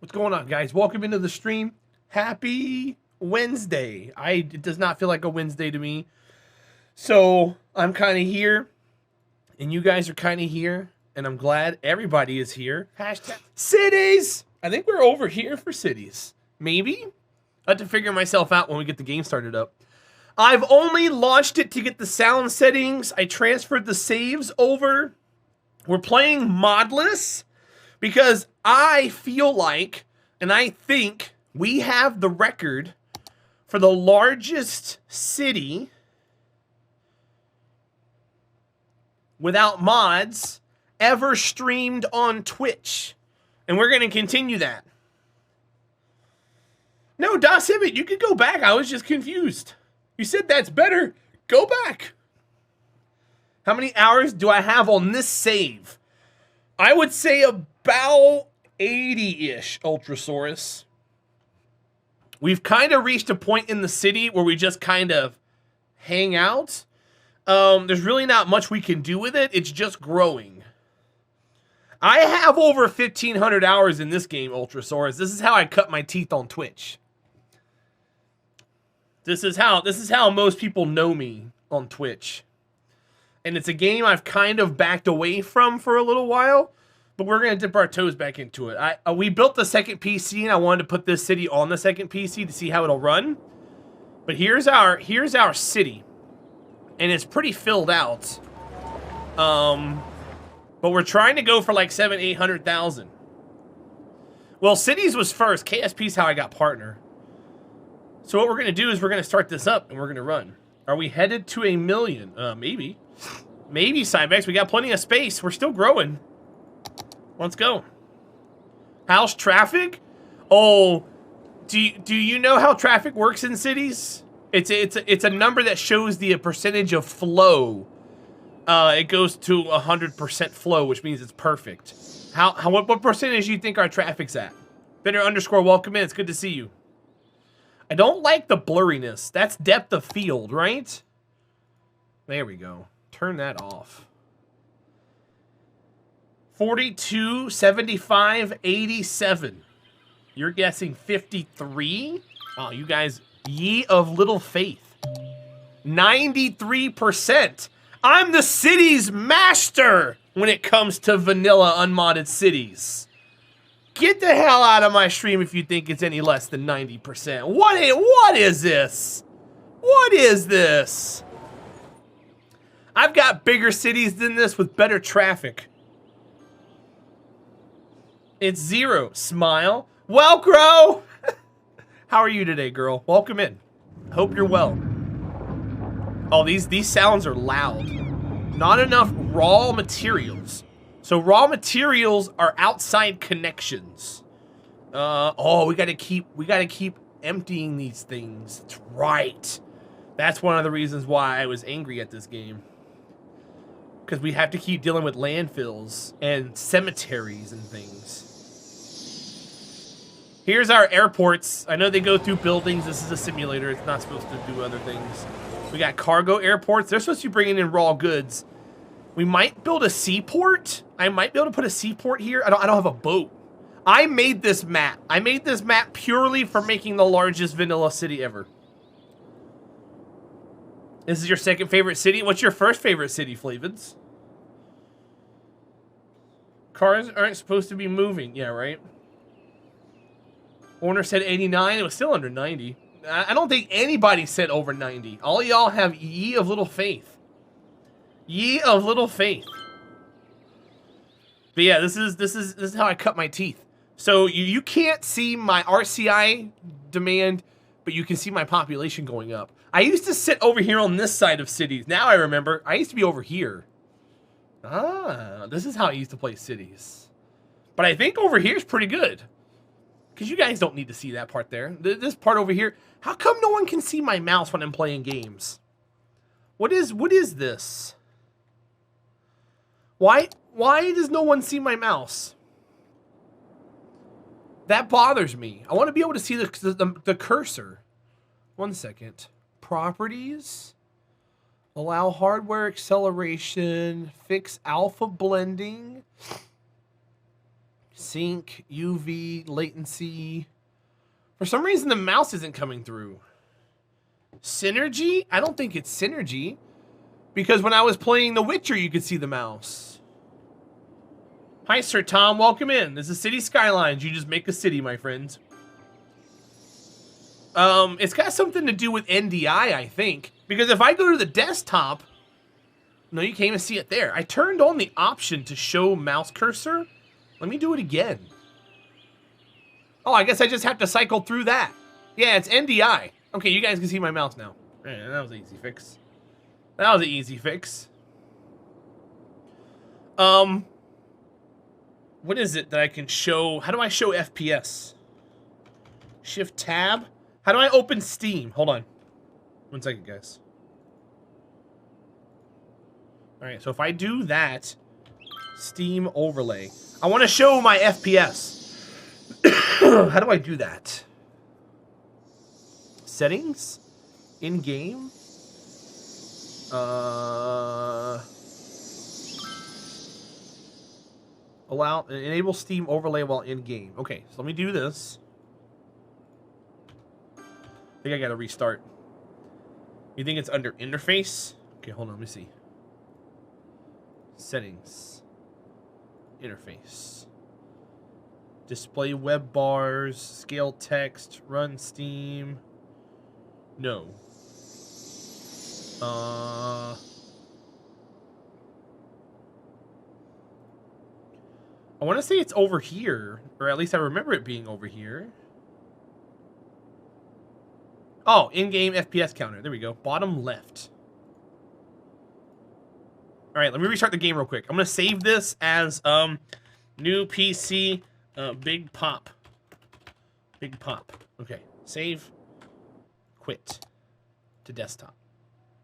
What's going on, guys? Welcome into the stream. Happy Wednesday. It does not feel like a Wednesday to me. So I'm kind of here, and you guys are kind of here, and I'm glad everybody is here. Hashtag cities. I think we're over here for cities. Maybe. I have to figure myself out when we get the game started up. I've only launched it to get the sound settings. I transferred the saves over. We're playing modless because I feel like, and I think we have the record for the largest city without mods ever streamed on Twitch. And we're going to continue that. No, Das Hibbit, you could go back. I was just confused. You said that's better. Go back. How many hours do I have on this save? I would say about 80-ish, Ultrasaurus. We've kind of reached a point in the city where we just kind of hang out. There's really not much we can do with it. It's just growing. I have over 1,500 hours in this game, Ultrasaurus. This is how I cut my teeth on Twitch. This is how most people know me on Twitch. And it's a game I've kind of backed away from for a little while, but we're going to dip our toes back into it. We built the second PC, and I wanted to put this city on the second PC to see how it'll run. But here's our city, and it's pretty filled out. But we're trying to go for like 800,000. Well, cities was first. KSP's how I got partner. So what we're going to do is we're going to start this up, and we're going to run. Are we headed to 1 million? Maybe. Maybe, Cybex. We got plenty of space. We're still growing. Let's go. How's traffic? Oh, do you know how traffic works in cities? It's a number that shows the percentage of flow. It goes to 100% flow, which means it's perfect. What percentage do you think our traffic's at? Bender _ welcome in. It's good to see you. I don't like the blurriness. That's depth of field, right? There we go. Turn that off. 42, 75, 87. You're guessing 53? Oh, you guys, ye of little faith. 93%. I'm the city's master when it comes to vanilla unmodded cities. Get the hell out of my stream if you think it's any less than 90%. What is this? What is this? I've got bigger cities than this with better traffic. It's 0. Smile. Welcro! How are you today, girl? Welcome in. Hope you're well. Oh, these sounds are loud. Not enough raw materials. So raw materials are outside connections. Oh, we gotta keep emptying these things. That's right. That's one of the reasons why I was angry at this game. Because we have to keep dealing with landfills and cemeteries and things. Here's our airports. I know they go through buildings. This is a simulator. It's not supposed to do other things. We got cargo airports. They're supposed to be bringing in raw goods. We might build a seaport. I might be able to put a seaport here. I don't have a boat. I made this map. I made this map purely for making the largest vanilla city ever. This is your second favorite city? What's your first favorite city, Flavids? Cars aren't supposed to be moving. Yeah, right? Owner said 89. It was still under 90. I don't think anybody said over 90. All y'all have ye of little faith. Ye of little faith. But yeah, this is how I cut my teeth. So you can't see my RCI demand, but you can see my population going up. I used to sit over here on this side of cities. Now I remember, I used to be over here. Ah, this is how I used to play cities. But I think over here is pretty good. Because you guys don't need to see that part there. This part over here. How come no one can see my mouse when I'm playing games? What is this? Why does no one see my mouse? That bothers me. I want to be able to see the cursor. 1 second. Properties. Allow hardware acceleration. Fix alpha blending. Sync, UV, latency. For some reason, the mouse isn't coming through. Synergy? I don't think it's synergy. Because when I was playing The Witcher, you could see the mouse. Hi, Sir Tom. Welcome in. This is City Skylines. You just make a city, my friends. It's got something to do with NDI, I think. Because if I go to the desktop... No, you can't even see it there. I turned on the option to show mouse cursor. Let me do it again. Oh, I guess I just have to cycle through that. Yeah, it's NDI. Okay, you guys can see my mouse now. Yeah, that was an easy fix. That was an easy fix. What is it that I can show? How do I show FPS? Shift tab. How do I open Steam? Hold on. 1 second, guys. All right, so if I do that, Steam overlay. I want to show my FPS. How do I do that? Settings? In-game? Enable Steam overlay while in-game. Okay, so let me do this. I think I gotta restart. You think it's under interface? Okay, hold on, let me see. Settings. Interface. Display web bars, scale text, run Steam. No. I want to say it's over here, or at least I remember it being over here. Oh, in-game FPS counter. There we go. Bottom left. All right, let me restart the game real quick. I'm going to save this as new PC big pop. Big pop. Okay, save. Quit. To desktop.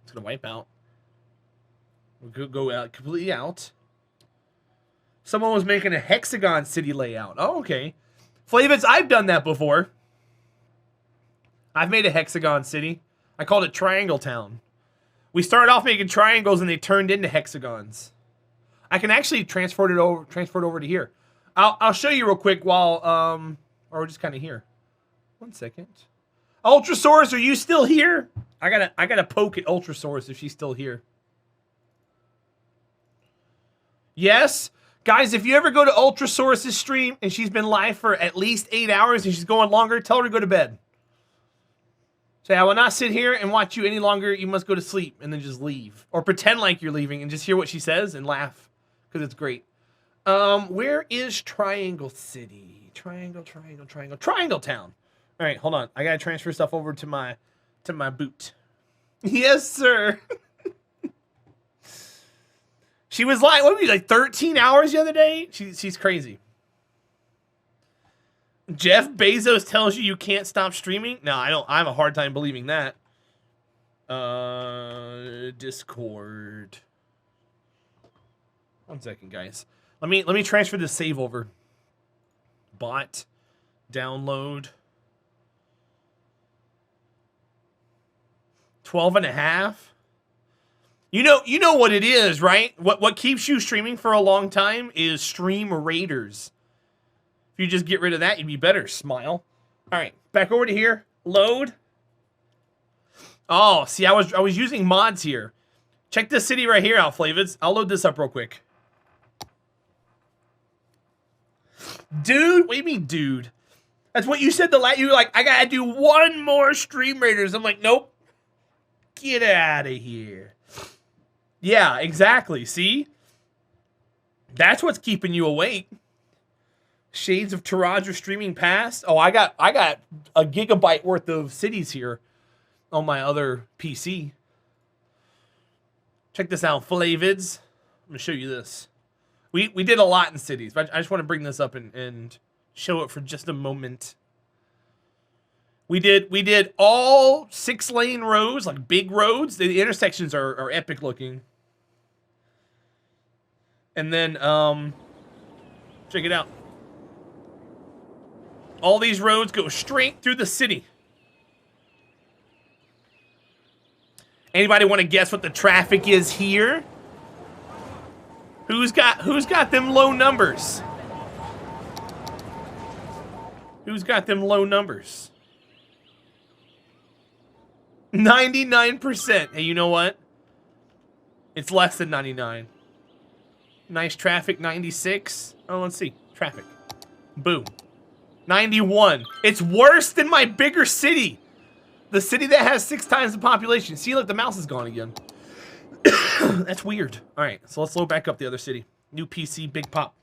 It's going to wipe out. We'll go out completely out. Someone was making a hexagon city layout. Oh, okay. Flavids, I've done that before. I've made a hexagon city. I called it Triangle Town. We started off making triangles and they turned into hexagons. I can actually transfer it over to here. I'll show you real quick while or just kind of here. 1 second. Ultrasaurus, are you still here? I gotta poke at Ultrasaurus if she's still here. Yes. Guys, if you ever go to Ultrasaurus' stream and she's been live for at least 8 hours and she's going longer, tell her to go to bed. Say, I will not sit here and watch you any longer. You must go to sleep and then just leave. Or pretend like you're leaving and just hear what she says and laugh. Because it's great. Where is Triangle City? Triangle Town. All right, hold on. I got to transfer stuff over to my boot. Yes, sir. She was like, what were you, like 13 hours the other day? She's crazy. Jeff Bezos tells you can't stop streaming? No, I don't. I have a hard time believing that. Discord. 1 second, guys. Let me transfer this save over. Bot. Download. 12.5. You know what it is, right? What keeps you streaming for a long time is Stream Raiders. If you just get rid of that, you'd be better. Smile. All right, back over to here. Load. Oh, see, I was using mods here. Check this city right here out, Flavids. I'll load this up real quick. Dude, what do you mean, dude? That's what you said you were like, I gotta do one more Stream Raiders. I'm like, nope. Get out of here. Yeah, exactly. See? That's what's keeping you awake. Shades of Terahdra streaming past. Oh, I got a gigabyte worth of cities here on my other PC. Check this out, Flavids. I'm gonna show you this. We did a lot in cities, but I just want to bring this up and show it for just a moment. We did all 6-lane roads, like big roads. The intersections are epic looking. And then check it out. All these roads go straight through the city. Anybody want to guess what the traffic is here? Who's got them low numbers? Who's got them low numbers? 99%. Hey, you know what? It's less than 99. Nice traffic, 96. Oh, let's see. Traffic. Boom. 91. It's worse than my bigger city. The city that has 6 times the population. See, look, the mouse is gone again. That's weird. All right, so let's load back up the other city. New PC, big pop.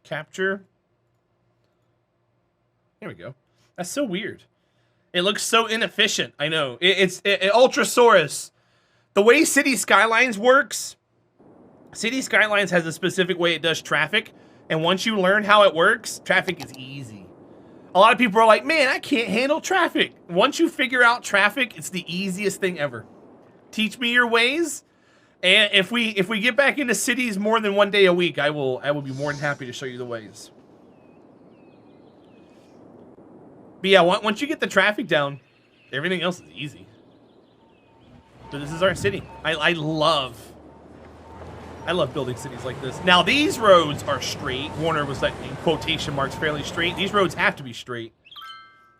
Capture. There we go. That's so weird. It looks so inefficient. I know. It's Ultrasaurus. The way City Skylines works, City Skylines has a specific way it does traffic. And once you learn how it works, traffic is easy. A lot of people are like, man, I can't handle traffic. Once you figure out traffic, it's the easiest thing ever. Teach me your ways. And if we get back into cities more than one day a week, I will be more than happy to show you the ways. But yeah, once you get the traffic down, everything else is easy. So this is our city. I love building cities like this. Now these roads are straight. Warner was like in quotation marks fairly straight. These roads have to be straight.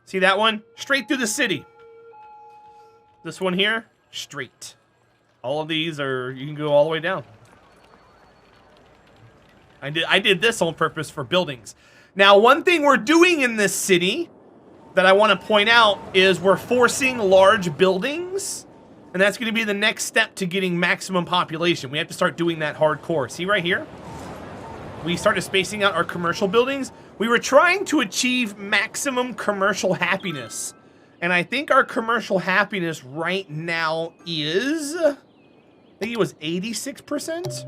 See that one? Straight through the city. This one here, straight. All of these are, you can go all the way down. I did this on purpose for buildings. Now one thing we're doing in this city that I want to point out is we're forcing large buildings. And that's going to be the next step to getting maximum population. We have to start doing that hardcore. See right here? We started spacing out our commercial buildings. We were trying to achieve maximum commercial happiness. And I think our commercial happiness right now is, I think it was 86%?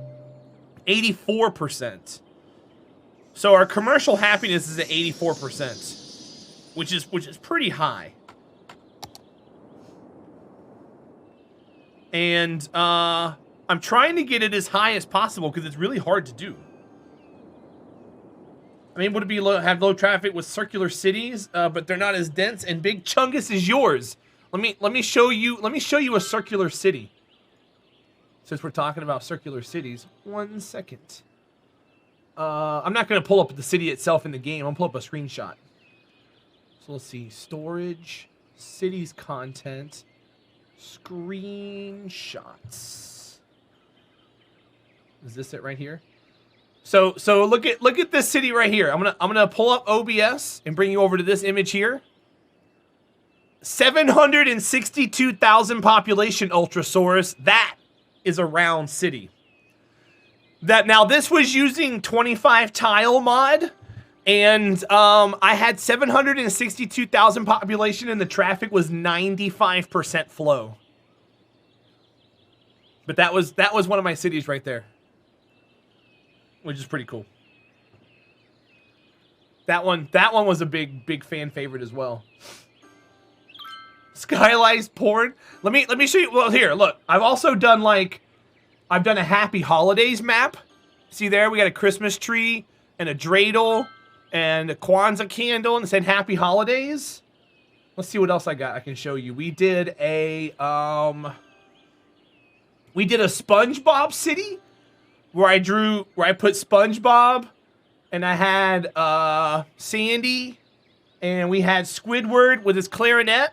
84%. So our commercial happiness is at 84%, which is pretty high. And I'm trying to get it as high as possible because it's really hard to do. I'm able to be have low traffic with circular cities, but they're not as dense. And Big Chungus is yours. Let me show you a circular city. Since we're talking about circular cities, 1 second. I'm not going to pull up the city itself in the game. I'm going to pull up a screenshot. So let's see, storage, cities content. Screenshots. Is this it right here? So look at this city right here. I'm gonna pull up OBS and bring you over to this image here. 762,000 population, Ultrasaurus. That is a round city. That now this was using 25 tile mod. And I had 762,000 population and the traffic was 95% flow. But that was one of my cities right there. Which is pretty cool. That one was a big fan favorite as well. Skylines porn. Let me show you. Well, here, look. I've also done I've done a Happy Holidays map. See there, we got a Christmas tree and a dreidel. And a Kwanzaa candle and said Happy Holidays. Let's see what else I got I can show you. We did a SpongeBob city where I put SpongeBob and I had Sandy and we had Squidward with his clarinet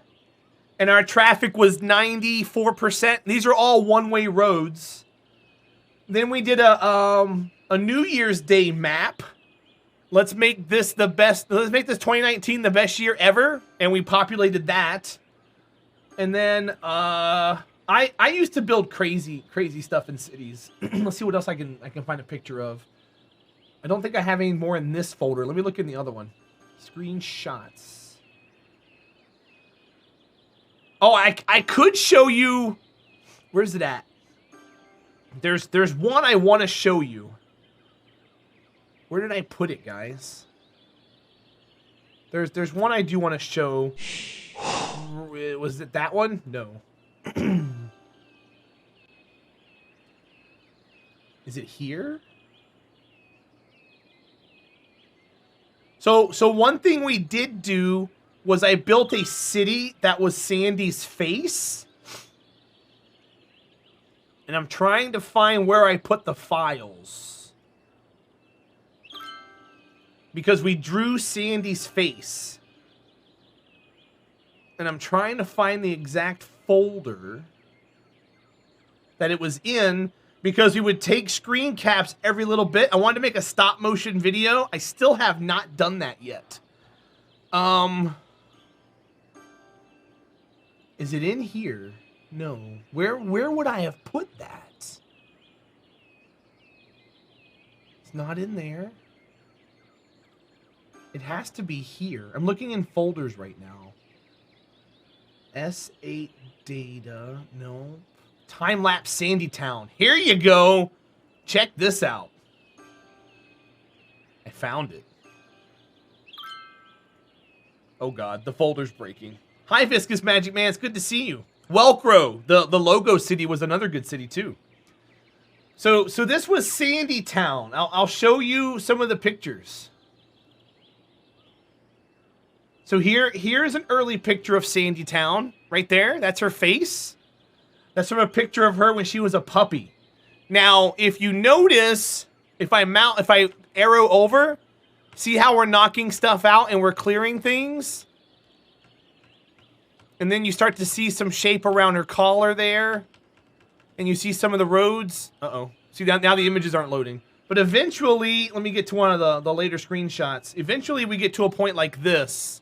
and our traffic was 94%. These are all one-way roads. Then we did a New Year's Day map. Let's make this the best. Let's make this 2019 the best year ever, and we populated that. And then I used to build crazy stuff in cities. Let's see what else I can find a picture of. I don't think I have any more in this folder. Let me look in the other one. Screenshots. Oh, I could show you. Where's it at? There's one I want to show you. Where did I put it, guys? There's one I do want to show. Was it that one? No. Is it here? So one thing we did do was I built a city that was Sandy's face. And I'm trying to find where I put the files. because we drew Sandy's face. And I'm trying to find the exact folder that it was in, because we would take screen caps every little bit. I wanted to make a stop motion video. I still have not done that yet. Is it in here? No. Where would I have put that? It's not in there. It has to be here. I'm looking in folders right now. S8 data. No. Time-lapse Sandytown. Here you go. Check this out. I found it. Oh God, the folder's breaking. Hi, Viscous Magic Man. It's good to see you. Welcro, the logo city, was another good city too. So this was Sandytown. I'll show you some of the pictures. So here's an early picture of Sandytown right there. That's her face. That's from a picture of her when she was a puppy. Now, if you notice, if I arrow over, see how we're knocking stuff out and we're clearing things? And then you start to see some shape around her collar there. And you see some of the roads. Uh-oh. See, now the images aren't loading. But eventually, let me get to one of the later screenshots. Eventually, we get to a point like this,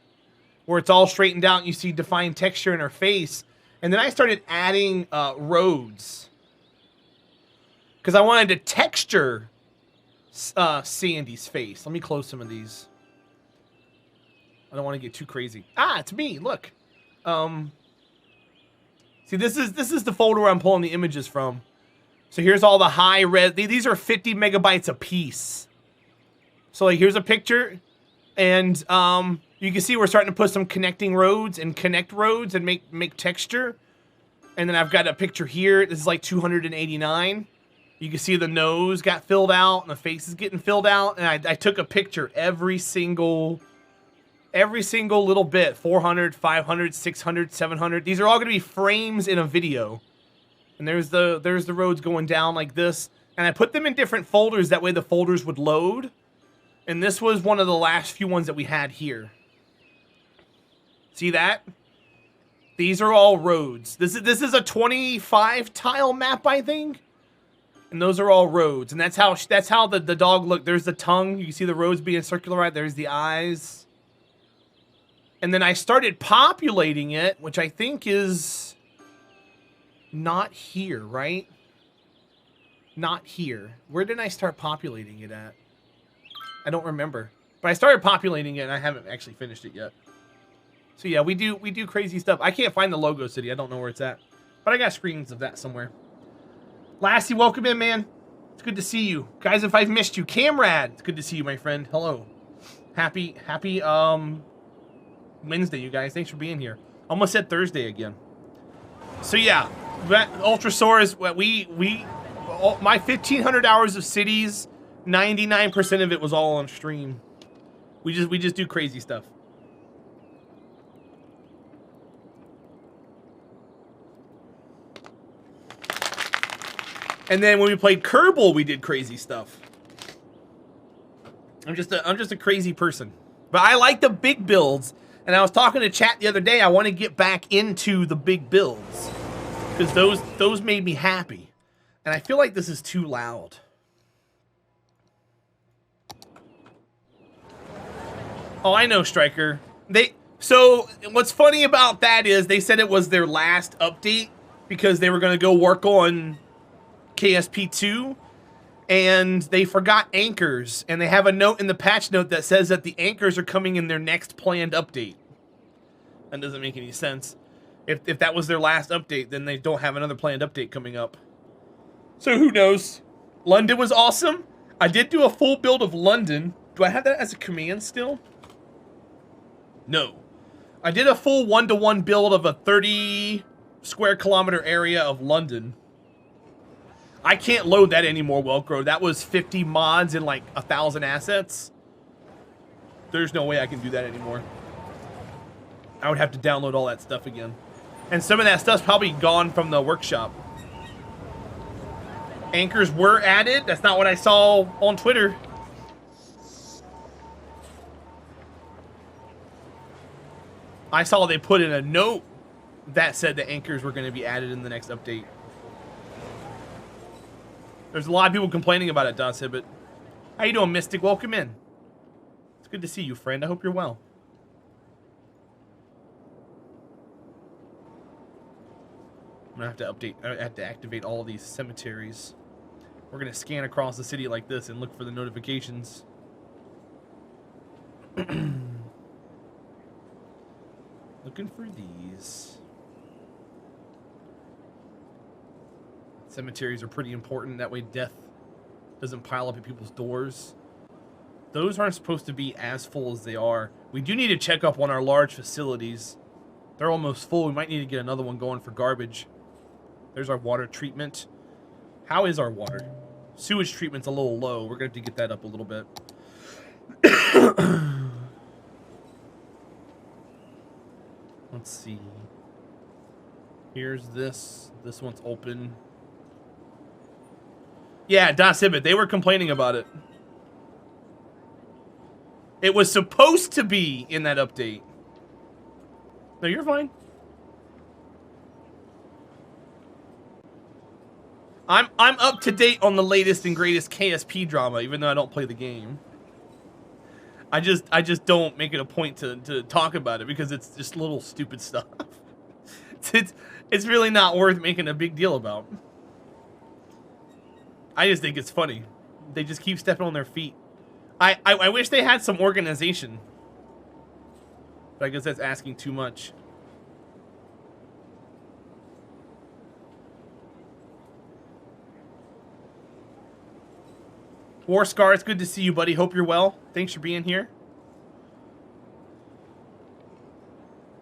where it's all straightened out and you see defined texture in her face. And then I started adding roads, because I wanted to texture Sandy's face. Let me close some of these. I don't want to get too crazy. Ah, it's me. Look. See, this is the folder where I'm pulling the images from. So here's all the high res. These are 50 megabytes a piece. So like here's a picture, and you can see we're starting to put some connecting roads and connect roads and make texture. And then I've got a picture here. This is like 289. You can see the nose got filled out and the face is getting filled out. And I took a picture every single little bit. 400, 500, 600, 700. These are all going to be frames in a video. And there's the roads going down like this. And I put them in different folders. That way the folders would load. And this was one of the last few ones that we had here. See that? These are all roads. This is a 25 tile map, I think. And those are all roads. And that's how the dog looked. There's the tongue. You can see the roads being circular, right? There's the eyes. And then I started populating it, which I think is not here, right? Not here. Where did I start populating it at? I don't remember. But I started populating it and I haven't actually finished it yet. So yeah, we do crazy stuff. I can't find the logo city. I don't know where it's at. But I got screens of that somewhere. Lassie, welcome in, man. It's good to see you. Guys, if I've missed you. Camrad, it's good to see you, my friend. Hello. Happy Wednesday, you guys. Thanks for being here. Almost said Thursday again. So yeah, Ultrasaur is what my 1,500 hours of cities, 99% of it was all on stream. We just do crazy stuff. And then when we played Kerbal, we did crazy stuff. I'm just a crazy person. But I like the big builds. And I was talking to chat the other day, I want to get back into the big builds. Because those made me happy. And I feel like this is too loud. Oh, I know, Striker. So what's funny about that is they said it was their last update because they were going to go work on KSP2, and they forgot anchors, and they have a note in the patch note that says that the anchors are coming in their next planned update. That doesn't make any sense. If that was their last update, then they don't have another planned update coming up. So who knows? London was awesome. I did do a full build of London. Do I have that as a command still? No. I did a full 1-to-1 build of a 30 square kilometer area of London. I can't load that anymore, Welcro. That was 50 mods and like 1,000 assets. There's no way I can do that anymore. I would have to download all that stuff again. And some of that stuff's probably gone from the workshop. Anchors were added. That's not what I saw on Twitter. I saw they put in a note that said the anchors were going to be added in the next update. There's a lot of people complaining about it, Doss Hibbit. How you doing, Mystic? Welcome in. It's good to see you, friend. I hope you're well. I'm going to have to update. I have to activate all of these cemeteries. We're going to scan across the city like this and look for the notifications. Looking for these. Cemeteries are pretty important. That way death doesn't pile up at people's doors. Those aren't supposed to be as full as they are. We do need to check up on our large facilities. They're almost full. We might need to get another one going for garbage. There's our water treatment. How is our water? Sewage treatment's a little low. We're going to have to get that up a little bit. Let's see. Here's this. This one's open. Yeah, Das Hibbit. They were complaining about it. It was supposed to be in that update. No, you're fine. I'm up to date on the latest and greatest KSP drama, even though I don't play the game. I just don't make it a point to talk about it because it's just little stupid stuff. It's really not worth making a big deal about. I just think it's funny. They just keep stepping on their feet. I wish they had some organization. But I guess that's asking too much. War Scar, it's good to see you, buddy. Hope you're well. Thanks for being here.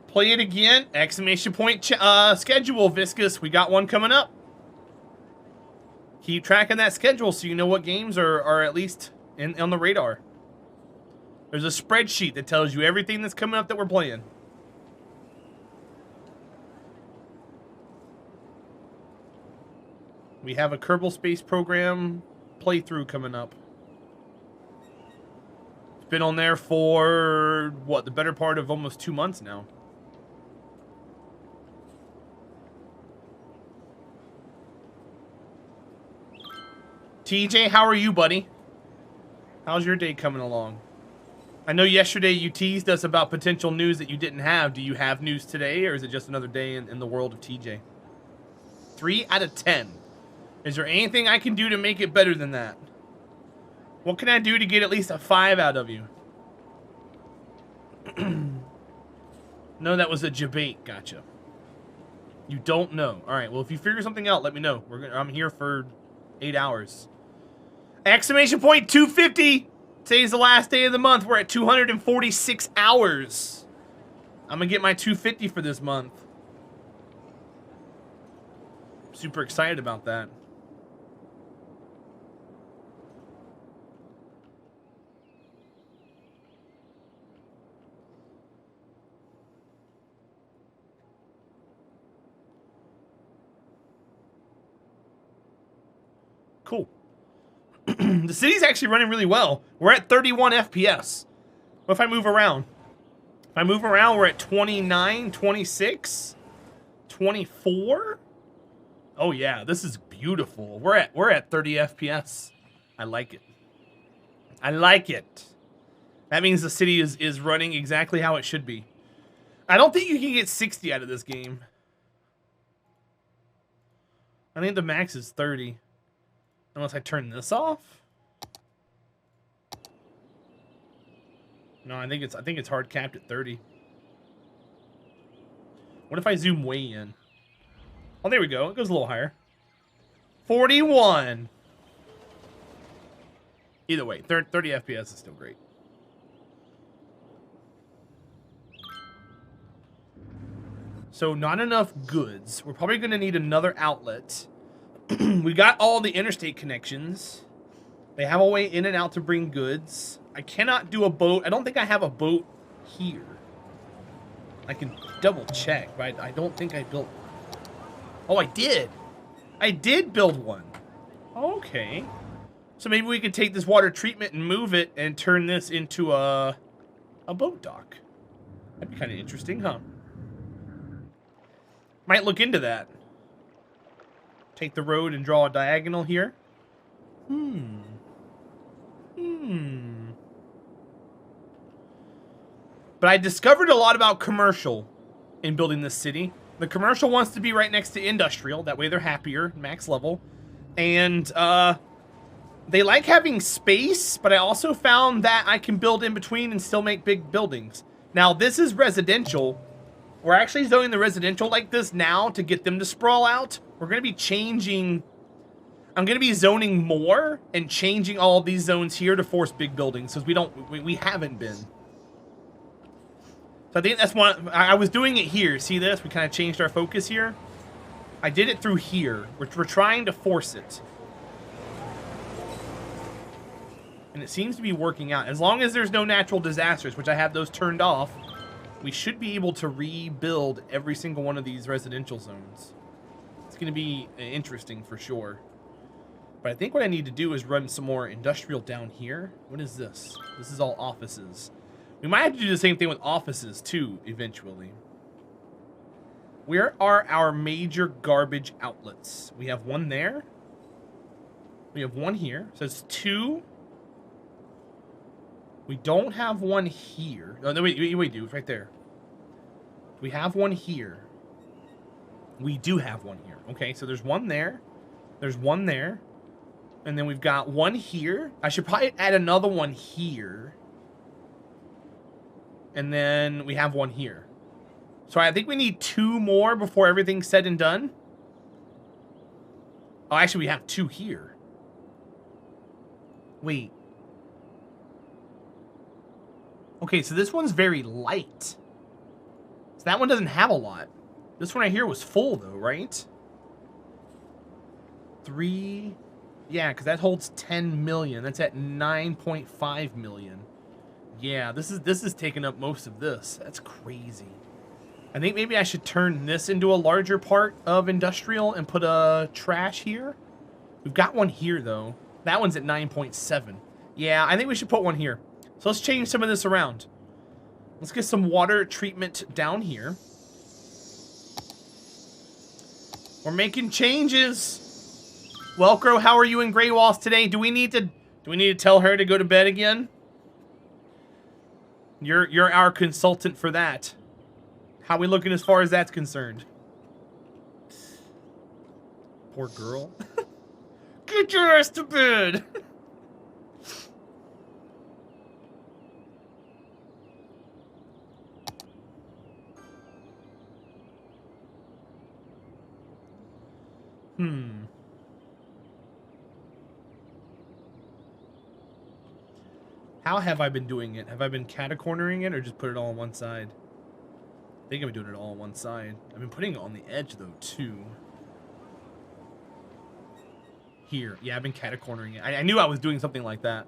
Play it again. Exclamation point schedule, Viscous. We got one coming up. Keep tracking that schedule so you know what games are at least on the radar. There's a spreadsheet that tells you everything that's coming up that we're playing. We have a Kerbal Space Program playthrough coming up. It's been on there for, what, the better part of almost 2 months now. TJ, how are you, buddy? How's your day coming along? I know yesterday you teased us about potential news that you didn't have. Do you have news today, or is it just another day in the world of TJ? 3 out of 10. Is there anything I can do to make it better than that? What can I do to get at least a 5 out of you? No, that was a debate. Gotcha. You don't know. All right. Well, if you figure something out, let me know. I'm here for 8 hours. Exclamation point 250. Today's the last day of the month. We're at 246 hours. I'm gonna get my 250 for this month. Super excited about that. Cool. The city's actually running really well. We're at 31 FPS. What if I move around? If I move around, we're at 29, 26, 24. Oh yeah, this is beautiful. We're at 30 FPS. I like it. I like it. That means the city is running exactly how it should be. I don't think you can get 60 out of this game. I think the max is 30. Unless I turn this off. No, I think it's hard capped at 30. What if I zoom way in? Oh, there we go. It goes a little higher. 41. Either way, 30 FPS is still great. So not enough goods. We're probably going to need another outlet. We got all the interstate connections. They have a way in and out to bring goods. I cannot do a boat. I don't think I have a boat here. I can double check, but I don't think I built... Oh, I did. I did build one. Okay. So maybe we could take this water treatment and move it and turn this into a boat dock. That'd be kind of interesting, huh? Might look into that. Take the road and draw a diagonal here. But I discovered a lot about commercial in building this city. The commercial wants to be right next to industrial. That way they're happier, max level. And they like having space, but I also found that I can build in between and still make big buildings. Now, this is residential. We're actually zoning the residential like this now to get them to sprawl out. We're going to be changing... I'm going to be zoning more and changing all of these zones here to force big buildings, because we haven't been. So I think that's one... I was doing it here. See this? We kind of changed our focus here. I did it through here. We're trying to force it. And it seems to be working out. As long as there's no natural disasters, which I have those turned off, we should be able to rebuild every single one of these residential zones. It's going to be interesting for sure. But I think what I need to do is run some more industrial down here. What is this? This is all offices. We might have to do the same thing with offices too, eventually. Where are our major garbage outlets? We have one there. We have one here. So it's 2. We don't have one here. Oh, no, we do. It's right there. We have one here. We do have one here. Okay, so there's one there. There's one there. And then we've got one here. I should probably add another one here. And then we have one here. So I think we need 2 more before everything's said and done. Oh, actually, we have 2 here. Wait. Okay, so this one's very light. So that one doesn't have a lot. This one right here was full, though, right? 3... Yeah, because that holds 10 million. That's at 9.5 million. Yeah, this is taking up most of this. That's crazy. I think maybe I should turn this into a larger part of industrial and put a trash here. We've got one here, though. That one's at 9.7. Yeah, I think we should put one here. So let's change some of this around. Let's get some water treatment down here. We're making changes. Welcro, how are you in Grey Walls today? Do we need to tell her to go to bed again? You're our consultant for that. How we looking as far as that's concerned? Poor girl. Get your ass to bed. How have I been doing it? Have I been catacornering it or just put it all on one side? I think I've been doing it all on one side. I've been putting it on the edge, though, too. Here. Yeah, I've been catacornering it. I knew I was doing something like that.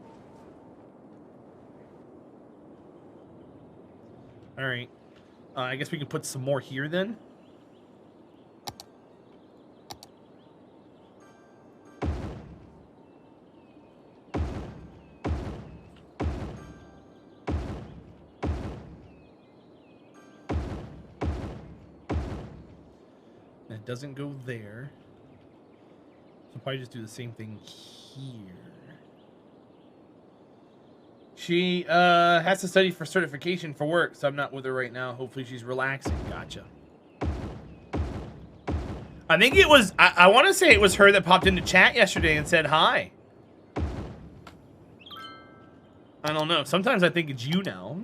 Alright. I guess we can put some more here, then. Doesn't go there. So I'll probably just do the same thing here. She has to study for certification for work, so I'm not with her right now. Hopefully she's relaxing. Gotcha. I think it was, I want to say it was her that popped into chat yesterday and said hi. I don't know. Sometimes I think it's you now.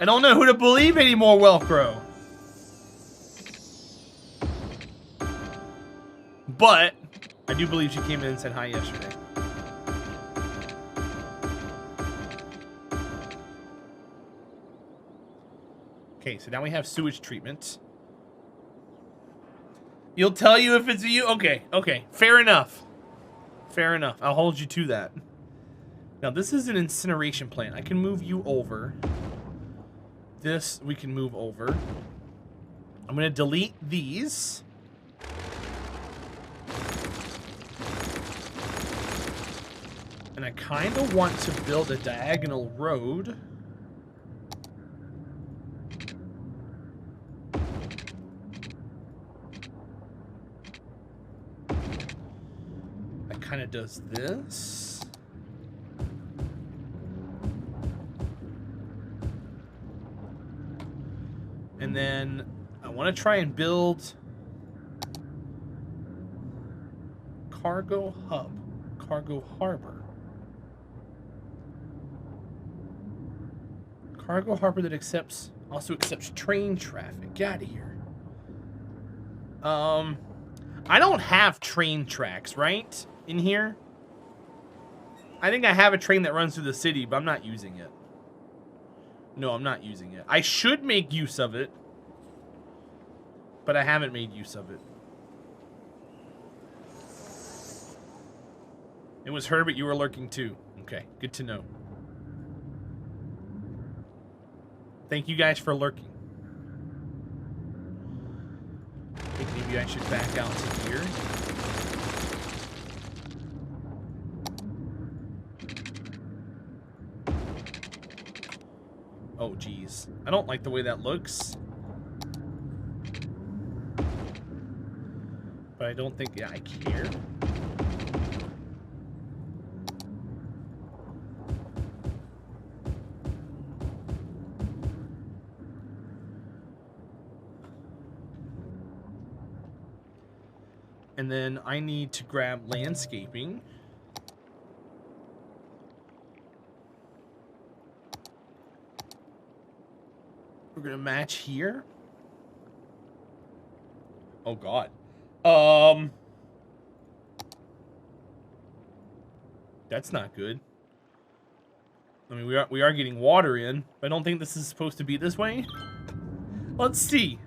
I don't know who to believe anymore, Welcro. But I do believe she came in and said hi yesterday. Okay, so now we have sewage treatment. You'll tell you if it's you? Okay, okay. Fair enough. Fair enough. I'll hold you to that. Now, this is an incineration plant. I can move you over. This we can move over. I'm going to delete these. And I kind of want to build a diagonal road. That kind of does this. And then I want to try and build cargo hub, cargo harbor. Cargo harbor that also accepts train traffic. Get out of here. I don't have train tracks, right? In here? I think I have a train that runs through the city, but I'm not using it. No, I'm not using it. I should make use of it, but I haven't made use of it. It was Herbert, you were lurking too. Okay, good to know. Thank you guys for lurking. I think maybe I should back out to here. Oh, geez. I don't like the way that looks. But I don't think I care. And then I need to grab landscaping. We're gonna match here. Oh God. That's not good. I mean, we are getting water in, but I don't think this is supposed to be this way. Let's see.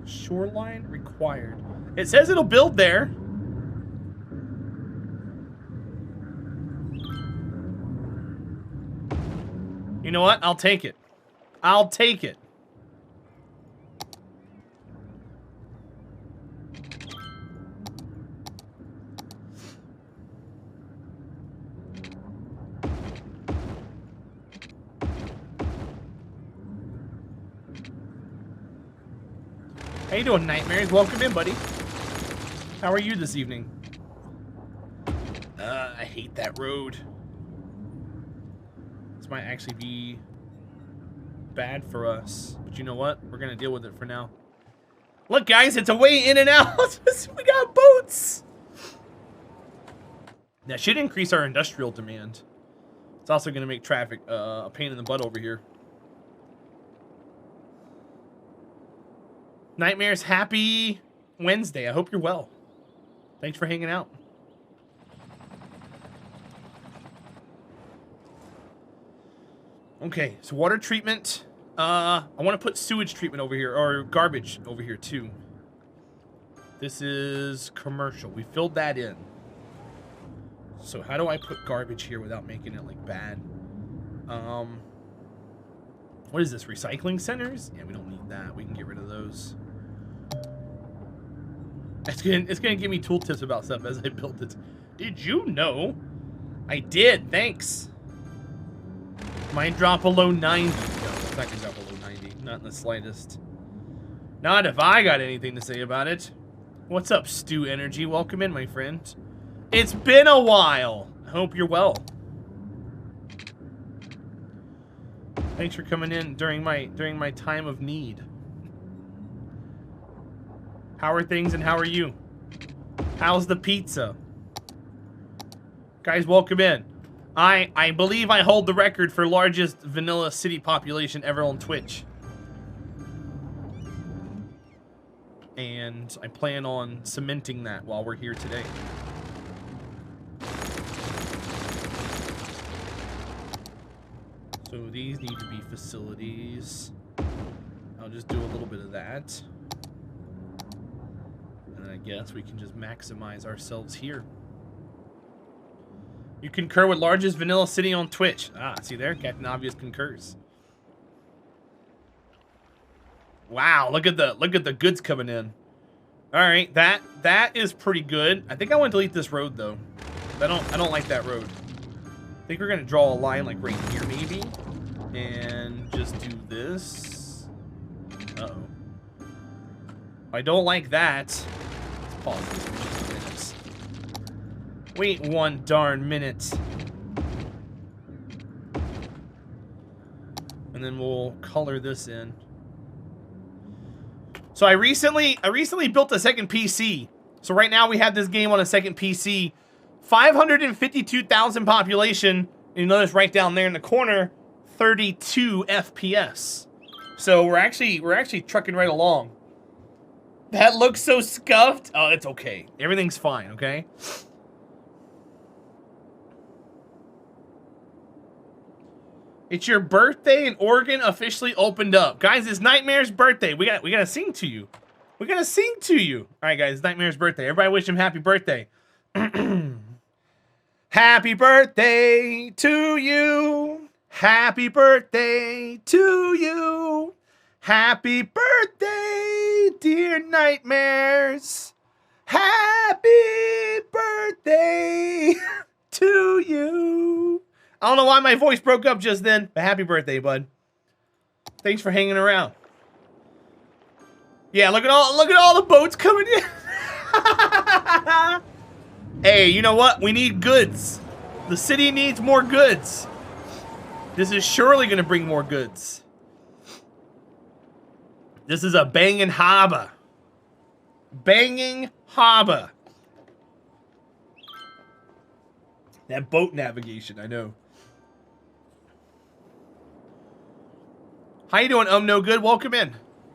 Shoreline required. It says it'll build there. You know what? I'll take it. I'll take it. How you doing, Nightmares? Welcome in, buddy. How are you this evening? I hate that road. This might actually be bad for us. But you know what? We're going to deal with it for now. Look, guys, it's a way in and out. We got boats. That should increase our industrial demand. It's also going to make traffic a pain in the butt over here. Nightmares, happy Wednesday. I hope you're well. Thanks for hanging out. Okay, so water treatment. I want to put sewage treatment over here, or garbage over here too. This is commercial. We filled that in. So how do I put garbage here without making it like bad? What is this? Recycling centers? Yeah, we don't need that. We can get rid of those. It's gonna give me tooltips about stuff as I build it. Did you know? I did. Thanks. Might drop below 90. No, it's not gonna drop below 90. Not in the slightest. Not if I got anything to say about it. What's up, Stu Energy? Welcome in, my friend. It's been a while. I hope you're well. Thanks for coming in during my time of need. How are things and how are you? How's the pizza? Guys, welcome in. I believe I hold the record for largest vanilla city population ever on Twitch. And I plan on cementing that while we're here today. So these need to be facilities. I'll just do a little bit of that. And I guess we can just maximize ourselves here. You concur with largest vanilla city on Twitch. Ah, see there? Captain Obvious concurs. Wow, look at the goods coming in. All right, that is pretty good. I think I want to delete this road though. I don't like that road. I think we're gonna draw a line like right here maybe, and just do this. Uh-oh. I don't like that. Let's pause this for 2 minutes. Wait 1 darn minute. And then we'll color this in. So I recently built a second PC. So right now we have this game on a second PC. 552,000 population. And you notice right down there in the corner, 32 FPS. So we're actually trucking right along. That looks so scuffed. Oh, it's okay. Everything's fine, okay? It's your birthday and Oregon officially opened up. Guys, it's Nightmare's birthday. We gotta sing to you. We gotta sing to you. Alright guys, it's Nightmare's birthday. Everybody wish him happy birthday. Happy birthday to you. Happy birthday to you. Happy birthday, dear Nightmares. Happy birthday to you. I don't know why my voice broke up just then, but happy birthday, bud. Thanks for hanging around. Yeah, look at all the boats coming in. Hey, you know what? We need goods. The city needs more goods. This is surely going to bring more goods. This is a banging harbor. Banging harbor. That boat navigation, I know. How you doing, No Good? Welcome in.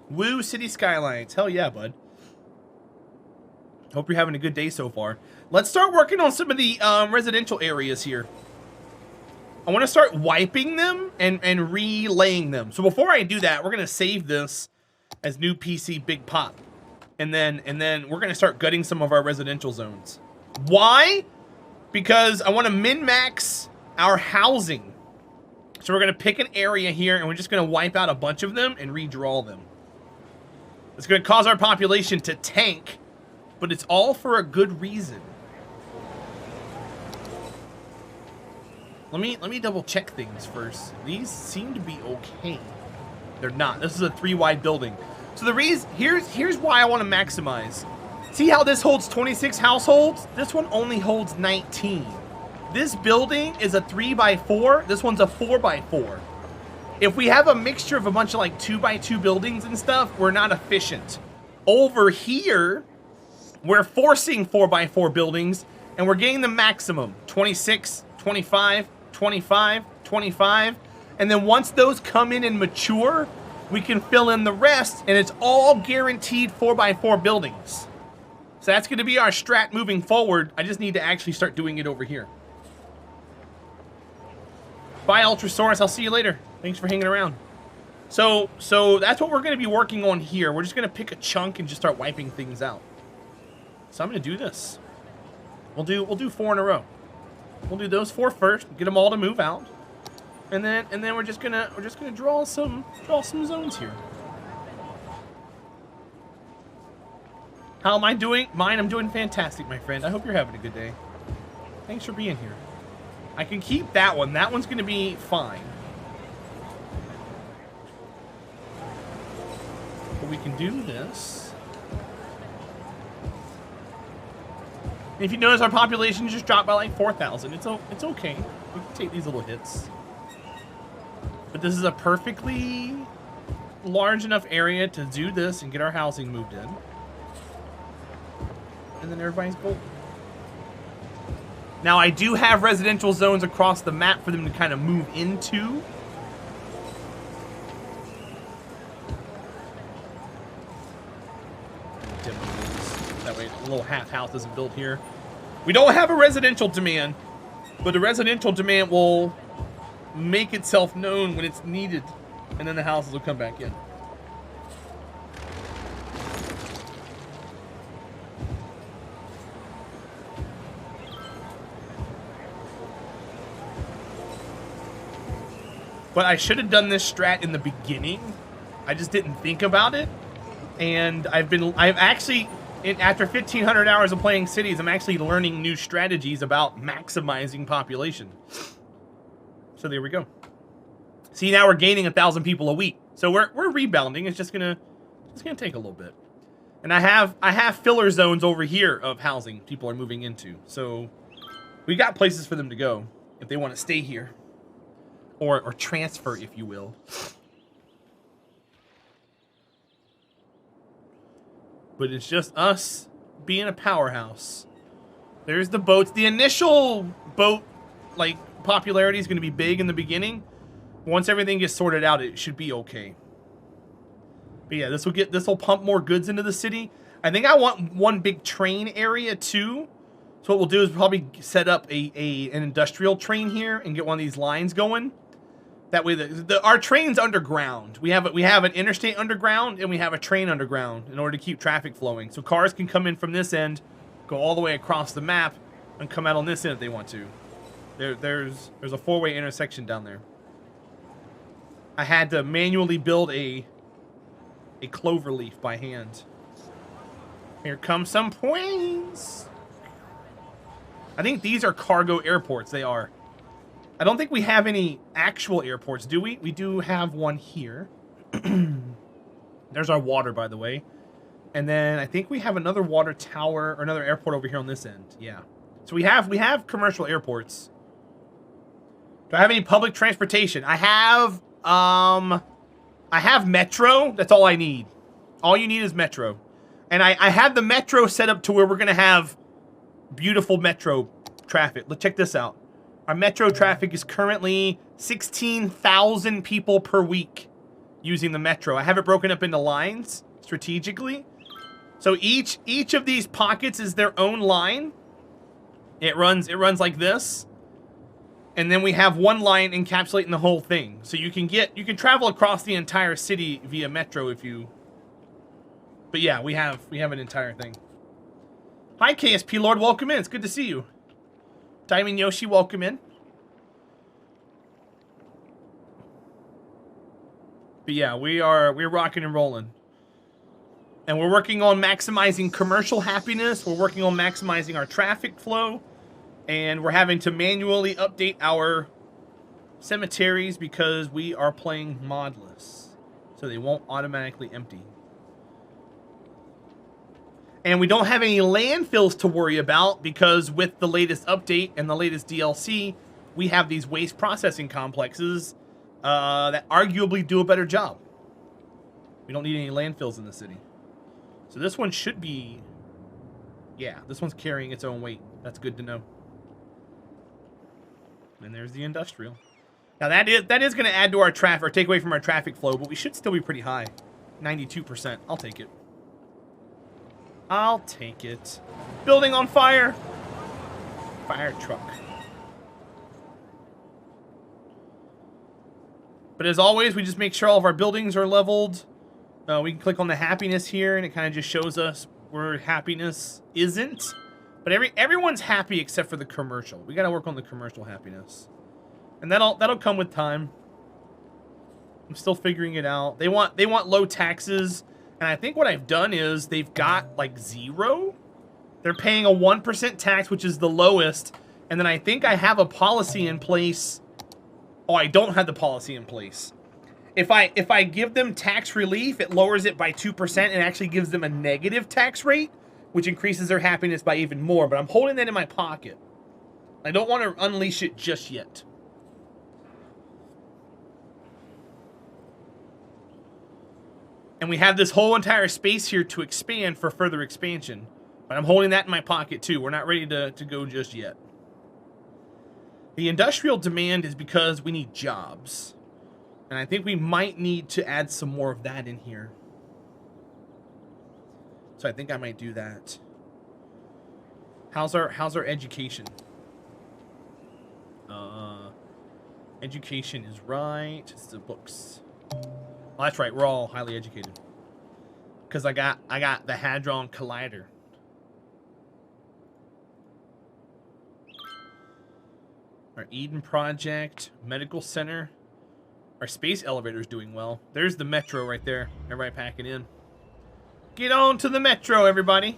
Woo City Skylines. Hell yeah, bud. Hope you're having a good day so far. Let's start working on some of the residential areas here. I want to start wiping them and relaying them. So before I do that, we're going to save this as new PC Big Pop. And then we're going to start gutting some of our residential zones. Why? Because I want to min-max our housing. So we're going to pick an area here and we're just going to wipe out a bunch of them and redraw them. It's going to cause our population to tank, but it's all for a good reason. Let me double check things first. These seem to be okay. They're not. This is a 3-wide building. So the reason, here's why I want to maximize. See how this holds 26 households? This one only holds 19. This building is a 3x4. This one's a 4x4. If we have a mixture of a bunch of like 2x2 buildings and stuff, we're not efficient. Over here, we're forcing 4x4 buildings and we're getting the maximum. 26, 25, 25, 25. And then once those come in and mature, we can fill in the rest and it's all guaranteed 4x4 buildings. So that's going to be our strat moving forward. I just need to actually start doing it over here. Bye, Ultrasaurus. I'll see you later. Thanks for hanging around. So that's what we're going to be working on here. We're just going to pick a chunk and just start wiping things out. So I'm going to do this. We'll do 4 in a row. We'll do those 4 first. Get them all to move out, and then we're just gonna draw some zones here. How am I doing? I'm doing fantastic, my friend. I hope you're having a good day. Thanks for being here. I can keep that one. That one's going to be fine. But we can do this. And if you notice, our population just dropped by like 4,000. It's okay. We can take these little hits. But this is a perfectly large enough area to do this and get our housing moved in. And then everybody's golden. Now, I do have residential zones across the map for them to kind of move into. That way, a little half house isn't built here. We don't have a residential demand, but the residential demand will make itself known when it's needed, and then the houses will come back in. But I should have done this strat in the beginning. I just didn't think about it. And I've actually, after 1,500 hours of playing cities, I'm actually learning new strategies about maximizing population. So there we go. See, now we're gaining 1,000 people a week. So we're rebounding. It's just gonna take a little bit. And I have filler zones over here of housing people are moving into. So we got places for them to go if they want to stay here. Or transfer, if you will. But it's just us being a powerhouse. There's the boats. The initial boat, like, popularity is going to be big in the beginning. Once everything gets sorted out, it should be okay. But yeah, this will pump more goods into the city. I think I want one big train area too. So what we'll do is probably set up an industrial train here and get one of these lines going. That way, our train's underground. We have an interstate underground and we have a train underground in order to keep traffic flowing. So cars can come in from this end, go all the way across the map, and come out on this end if they want to. There's a four-way intersection down there. I had to manually build a clover leaf by hand. Here come some planes. I think these are cargo airports. They are. I don't think we have any actual airports, do we? We do have one here. There's our water, by the way. And then I think we have another water tower or another airport over here on this end. Yeah. So we have commercial airports. Do I have any public transportation? I have metro. That's all I need. All you need is metro. And I have the metro set up to where we're going to have beautiful metro traffic. Let's check this out. Our metro traffic is currently 16,000 people per week using the metro. I have it broken up into lines strategically. So each of these pockets is their own line. It runs like this. And then we have one line encapsulating the whole thing. So you can travel across the entire city via metro if you. But yeah, we have an entire thing. Hi KSP Lord, welcome in. It's good to see you. Diamond Yoshi, welcome in. But yeah, we're rocking and rolling. And we're working on maximizing commercial happiness. We're working on maximizing our traffic flow. And we're having to manually update our cemeteries because we are playing modless. So they won't automatically empty. And we don't have any landfills to worry about because with the latest update and the latest DLC, we have these waste processing complexes that arguably do a better job. We don't need any landfills in the city. So this one should be... Yeah, this one's carrying its own weight. That's good to know. And there's the industrial. Now that is going to add to our traffic, or take away from our traffic flow, but we should still be pretty high. 92%. I'll take it. I'll take it. Building on fire. Fire truck. But as always, we just make sure all of our buildings are leveled. We can click on the happiness here, and it kind of just shows us where happiness isn't. But everyone's happy except for the commercial. We got to work on the commercial happiness, and that'll come with time. I'm still figuring it out. They want low taxes. And I think what I've done is they've got like 0. They're paying a 1% tax, which is the lowest. And then I think I have a policy in place. Oh, I don't have the policy in place. If I give them tax relief, it lowers it by 2% and actually gives them a negative tax rate, which increases their happiness by even more. But I'm holding that in my pocket. I don't want to unleash it just yet. And we have this whole entire space here to expand for further expansion. But I'm holding that in my pocket too. We're not ready to go just yet. The industrial demand is because we need jobs. And I think we might need to add some more of that in here. So I think I might do that. How's our education? Education is right. It's the books. Oh, that's right. We're all highly educated. Because I got the Hadron Collider. Our Eden Project, Medical Center. Our space elevator is doing well. There's the metro right there. Everybody packing in. Get on to the metro, everybody.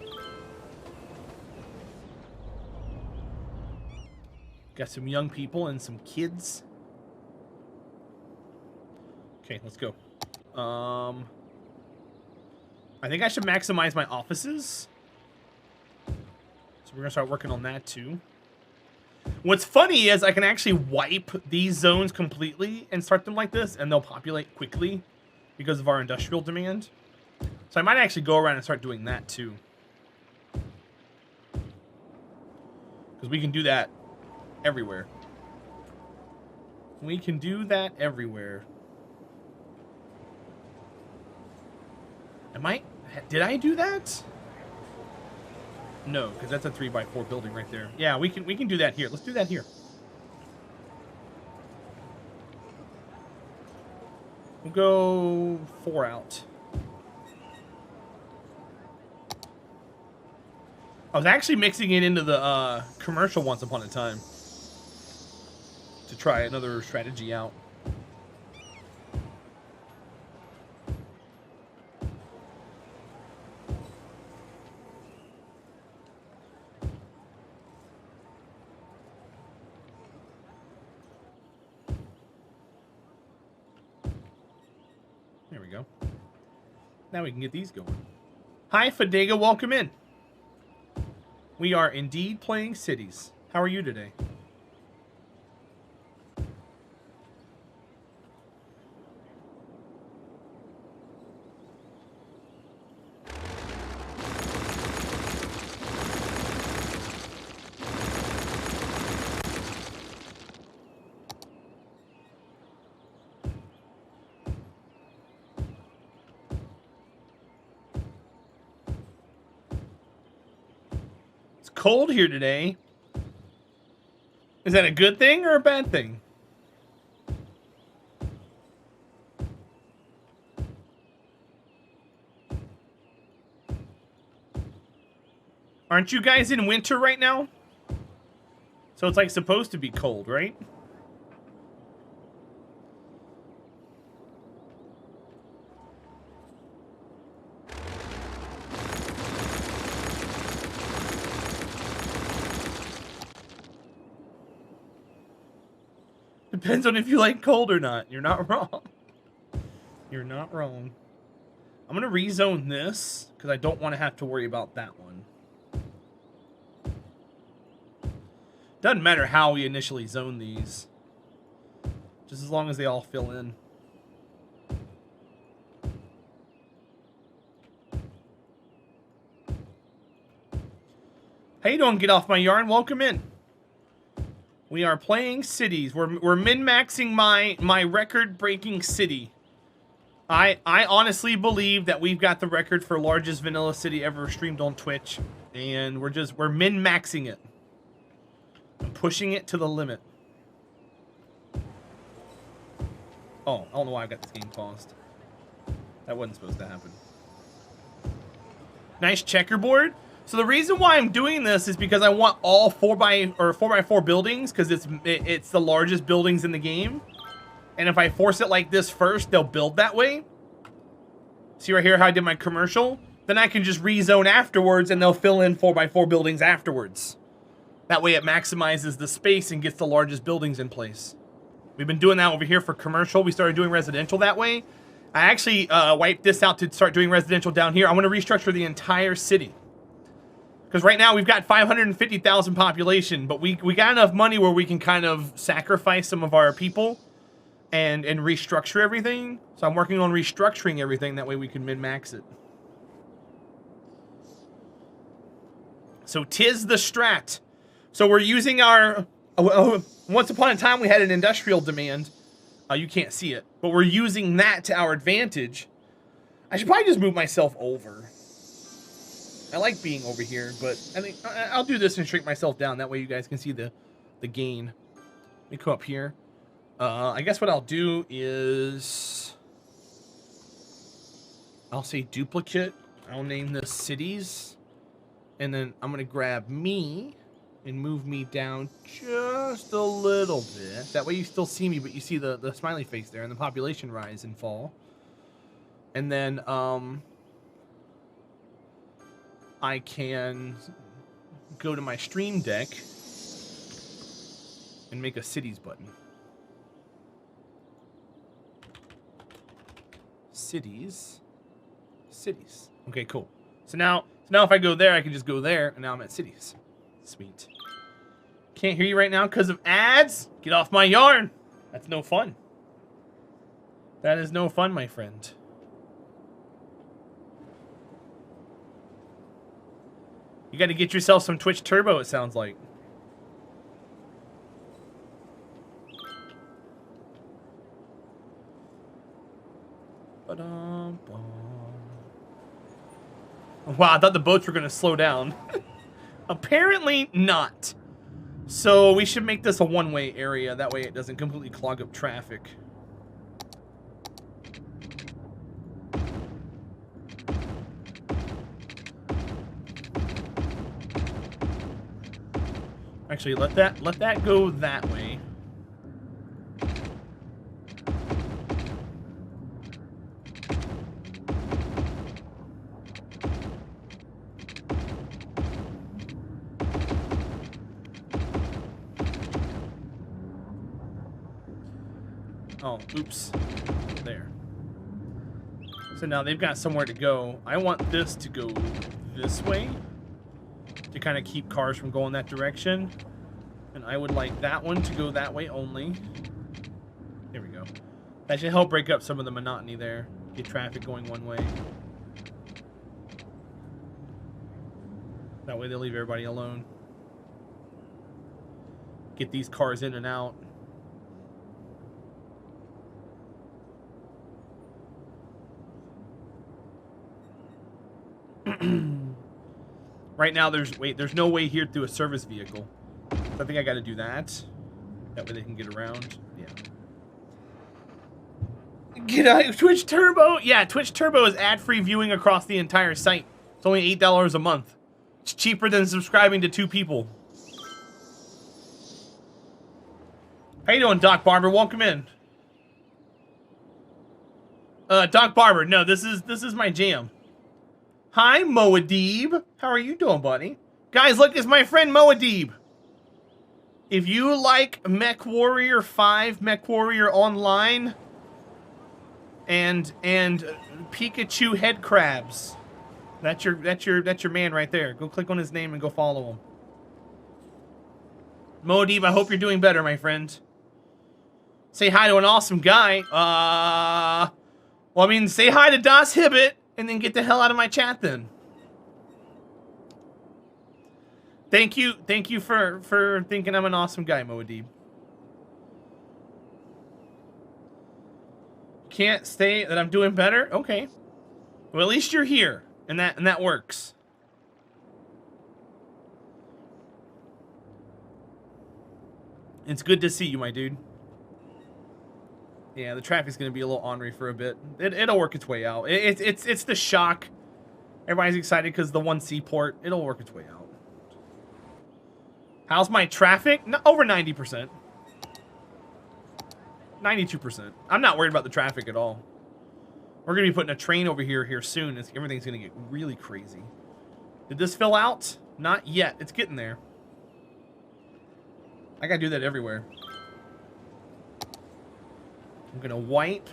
Got some young people and some kids. Okay, let's go. I think I should maximize my offices. So we're gonna start working on that too. What's funny is I can actually wipe these zones completely and start them like this, and they'll populate quickly because of our industrial demand. So I might actually go around and start doing that too. Because we can do that everywhere. We can do that everywhere. Did I do that? No, because that's a 3x4 building right there. Yeah, we can do that here. Let's do that here. We'll go 4 out. I was actually mixing it into the commercial once upon a time to try another strategy out. There we go. Now we can get these going. Hi, Fadega. Welcome in. We are indeed playing cities. How are you today? Cold here today. Is that a good thing or a bad thing? Aren't you guys in winter right now? So it's like supposed to be cold, right? Depends on if you like cold or not. You're not wrong. You're not wrong. I'm going to rezone this because I don't want to have to worry about that one. Doesn't matter how we initially zone these. Just as long as they all fill in. How you doing? Get off my yarn. Welcome in. We are playing cities. We're min-maxing my record-breaking city. I honestly believe that we've got the record for largest vanilla city ever streamed on Twitch, and we're min-maxing it. I'm pushing it to the limit. Oh, I don't know why I got this game paused. That wasn't supposed to happen. Nice checkerboard. So the reason why I'm doing this is because I want all 4x4 buildings, because it's the largest buildings in the game. And if I force it like this first, they'll build that way. See right here how I did my commercial? Then I can just rezone afterwards and they'll fill in 4x4 buildings afterwards. That way it maximizes the space and gets the largest buildings in place. We've been doing that over here for commercial. We started doing residential that way. I actually wiped this out to start doing residential down here. I want to restructure the entire city. Because right now we've got 550,000 population, but we got enough money where we can kind of sacrifice some of our people and restructure everything. So I'm working on restructuring everything. That way we can min-max it. So 'tis the strat. So we're using our... once upon a time we had an industrial demand. You can't see it. But we're using that to our advantage. I should probably just move myself over. I like being over here, but I think I'll do this and shrink myself down. That way you guys can see the gain. Let me come up here. I guess what I'll do is... I'll say duplicate. I'll name this cities. And then I'm going to grab me and move me down just a little bit. That way you still see me, but you see the smiley face there and the population rise and fall. And then... I can go to my stream deck and make a cities button. Cities. Cities. Okay, cool. So now if I go there, I can just go there, and now I'm at cities. Sweet. Can't hear you right now because of ads. Get off my yarn. That's no fun. That is no fun, my friend. You got to get yourself some Twitch Turbo, it sounds like. Wow, I thought the boats were going to slow down. Apparently not. So we should make this a one-way area. That way it doesn't completely clog up traffic. Actually, let that go that way. Oh, oops. There. So now they've got somewhere to go. I want this to go this way to kind of keep cars from going that direction. And I would like that one to go that way only. There we go. That should help break up some of the monotony there. Get traffic going one way. That way they'll leave everybody alone. Get these cars in and out. Right now there's no way here through a service vehicle. So I think I got to do that. That way they can get around. Yeah. Get out Twitch Turbo. Yeah, Twitch Turbo is ad-free viewing across the entire site. It's only $8 a month. It's cheaper than subscribing to 2 people. How you doing, Doc Barber? Welcome in. Doc Barber. No, this is my jam. Hi, Moadib. How are you doing, buddy? Guys, look, it's my friend Moadib. If you like MechWarrior 5, MechWarrior Online, and Pikachu head crabs, that's your man right there. Go click on his name and go follow him. Moadib, I hope you're doing better, my friend. Say hi to an awesome guy. Well, I mean, say hi to Das Hibbit. And then get the hell out of my chat then. Thank you for thinking I'm an awesome guy, Moadib. Can't say that I'm doing better? Okay. Well, at least you're here, and that works. It's good to see you, my dude. Yeah, the traffic's gonna be a little ornery for a bit. It'll work its way out. It's the shock. Everybody's excited because the 1C port. It'll work its way out. How's my traffic? No, over 90%. 92%. I'm not worried about the traffic at all. We're gonna be putting a train over here soon. Everything's gonna get really crazy. Did this fill out? Not yet. It's getting there. I gotta do that everywhere. I'm gonna wipe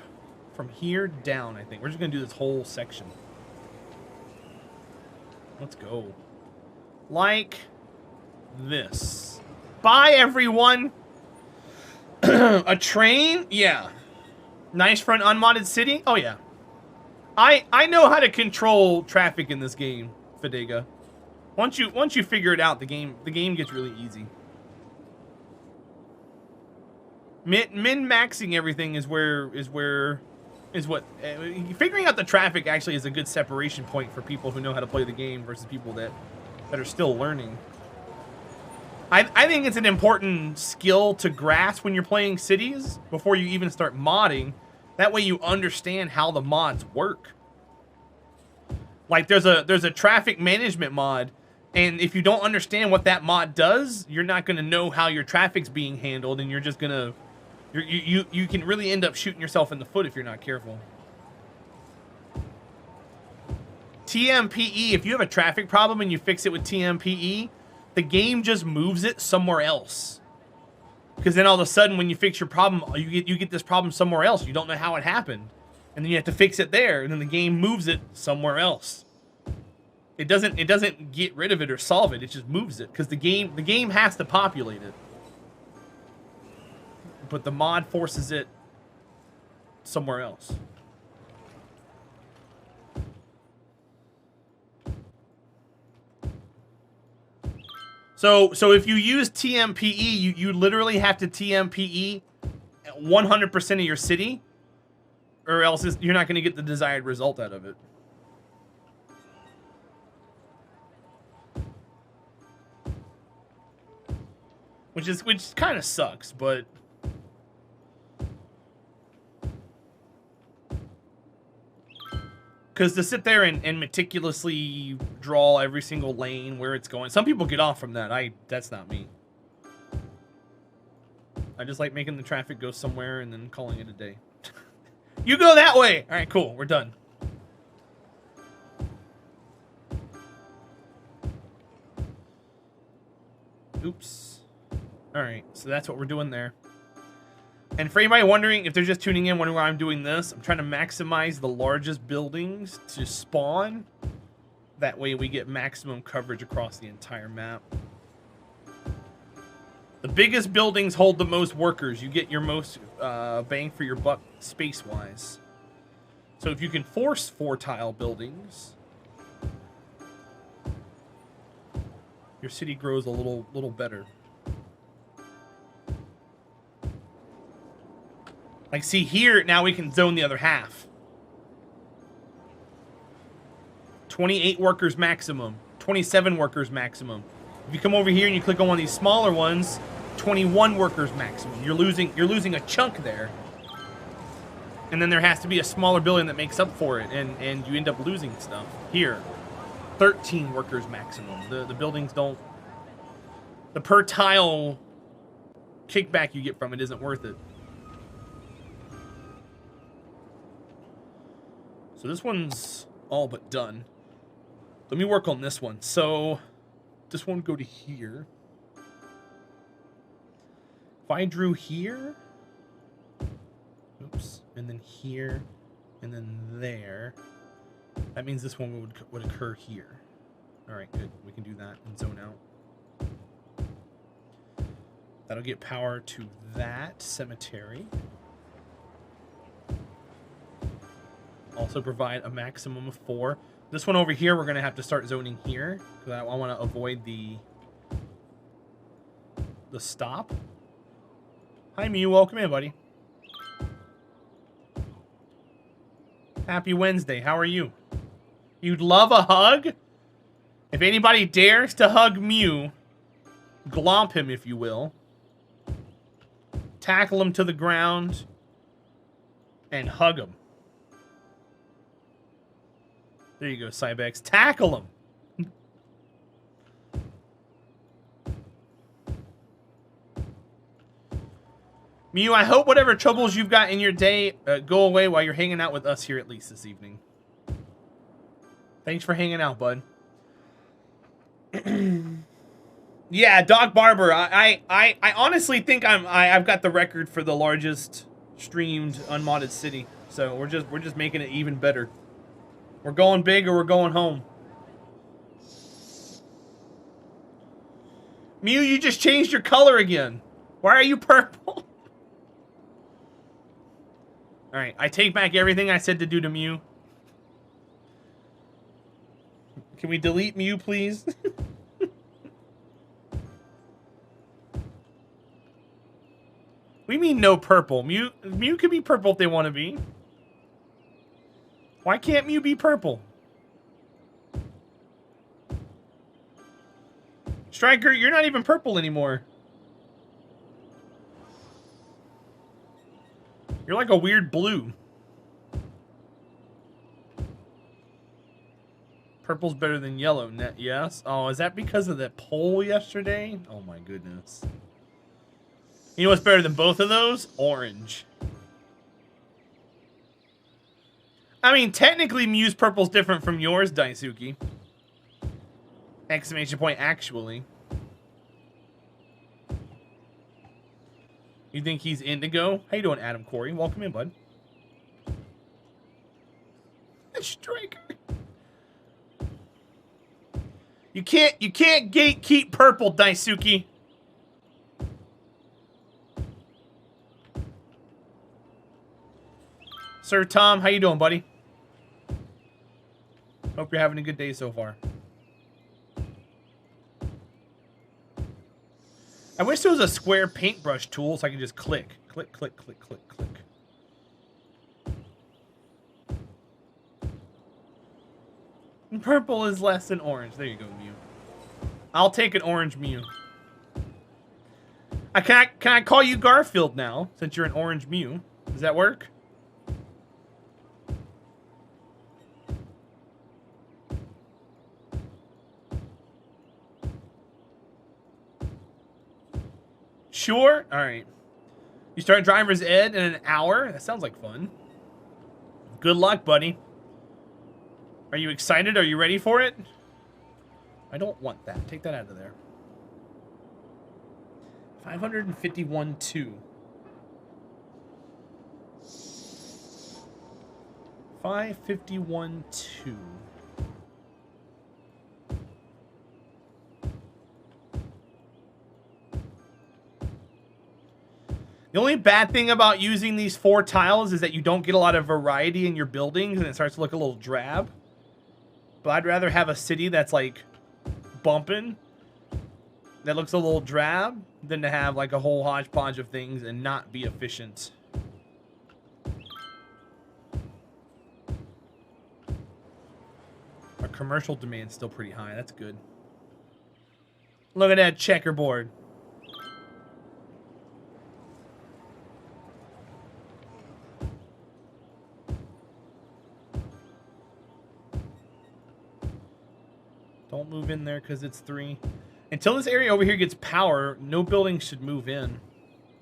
from here down, I think. We're just gonna do this whole section. Let's go. Like this. Bye, everyone! A train? Yeah. Nice for an unmodded city? Oh, yeah. I know how to control traffic in this game, Fadega. Once you figure it out, the game gets really easy. Min-maxing everything is what figuring out the traffic actually is a good separation point for people who know how to play the game versus people that are still learning. I think it's an important skill to grasp when you're playing cities before you even start modding. That way you understand how the mods work. Like there's a traffic management mod, and if you don't understand what that mod does, you're not gonna know how your traffic's being handled, and you're just gonna you can really end up shooting yourself in the foot if you're not careful. TMPE, if you have a traffic problem and you fix it with TMPE, the game just moves it somewhere else. Because then all of a sudden, when you fix your problem, you get this problem somewhere else. You don't know how it happened, and then you have to fix it there, and then the game moves it somewhere else. It doesn't get rid of it or solve it. It just moves it because the game has to populate it, but the mod forces it somewhere else. So if you use TMPE, you literally have to TMPE 100% of your city, or else you're not going to get the desired result out of it. Which kind of sucks, but because to sit there and meticulously draw every single lane where it's going, some people get off from that. That's not me. I just like making the traffic go somewhere and then calling it a day. You go that way. All right, cool. We're done. Oops. All right, so that's what we're doing there. And for anybody wondering, if they're just tuning in, wondering why I'm doing this, I'm trying to maximize the largest buildings to spawn. That way we get maximum coverage across the entire map. The biggest buildings hold the most workers. You get your most bang for your buck space-wise. So if you can force 4-tile buildings, your city grows a little better. Like, see here, now we can zone the other half. 28 workers maximum. 27 workers maximum. If you come over here and you click on one of these smaller ones, 21 workers maximum. You're losing a chunk there. And then there has to be a smaller building that makes up for it, and you end up losing stuff. Here, 13 workers maximum. The buildings don't... The per tile kickback you get from it isn't worth it. So this one's all but done. Let me work on this one. So this one go to here. If I drew here, oops, and then here, and then there, that means this one would occur here. All right, good. We can do that and zone out. That'll get power to that cemetery. Also provide a maximum of 4. This one over here, we're going to have to start zoning here, because I want to avoid the stop. Hi, Mew. Welcome in, buddy. Happy Wednesday. How are you? You'd love a hug? If anybody dares to hug Mew, glomp him, if you will. Tackle him to the ground and hug him. There you go, Cybex. Tackle him. Mew, I hope whatever troubles you've got in your day go away while you're hanging out with us here at least this evening. Thanks for hanging out, bud. Yeah, Dog Barber. I honestly think I've got the record for the largest streamed unmodded city. So we're just making it even better. We're going big or we're going home. Mew, you just changed your color again. Why are you purple? Alright, I take back everything I said to do to Mew. Can we delete Mew, please? We mean no purple. Mew can be purple if they want to be. Why can't Mew be purple? Striker, you're not even purple anymore. You're like a weird blue. Purple's better than yellow, yes? Oh, is that because of that poll yesterday? Oh my goodness. You know what's better than both of those? Orange. I mean, technically, Mew's purple's different from yours, Daisuke. Exclamation point, actually. You think he's indigo? How you doing, Adam Corey? Welcome in, bud. Striker. You can't gatekeep purple, Daisuke. Sir Tom, how you doing, buddy? Hope you're having a good day so far. I wish there was a square paintbrush tool so I could just click. Click, click, click, click, click. And purple is less than orange. There you go, Mew. I'll take an orange Mew. Can I call you Garfield now, since you're an orange Mew? Does that work? Sure? Alright. You start driver's ed in an hour? That sounds like fun. Good luck, buddy. Are you excited? Are you ready for it? I don't want that. Take that out of there. 551.2. 551.2. The only bad thing about using these 4 tiles is that you don't get a lot of variety in your buildings and it starts to look a little drab. But I'd rather have a city that's like bumping, that looks a little drab, than to have like a whole hodgepodge of things and not be efficient. Our commercial demand's still pretty high. That's good. Look at that checkerboard. Don't move in there because it's 3. Until this area over here gets power, no building should move in.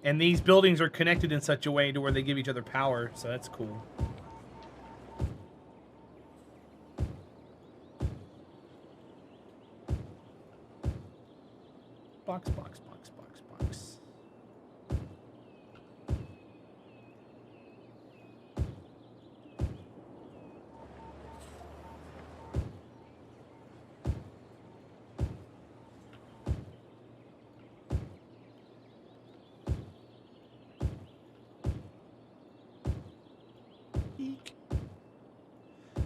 And these buildings are connected in such a way to where they give each other power, so that's cool. Box, box, box, box, box.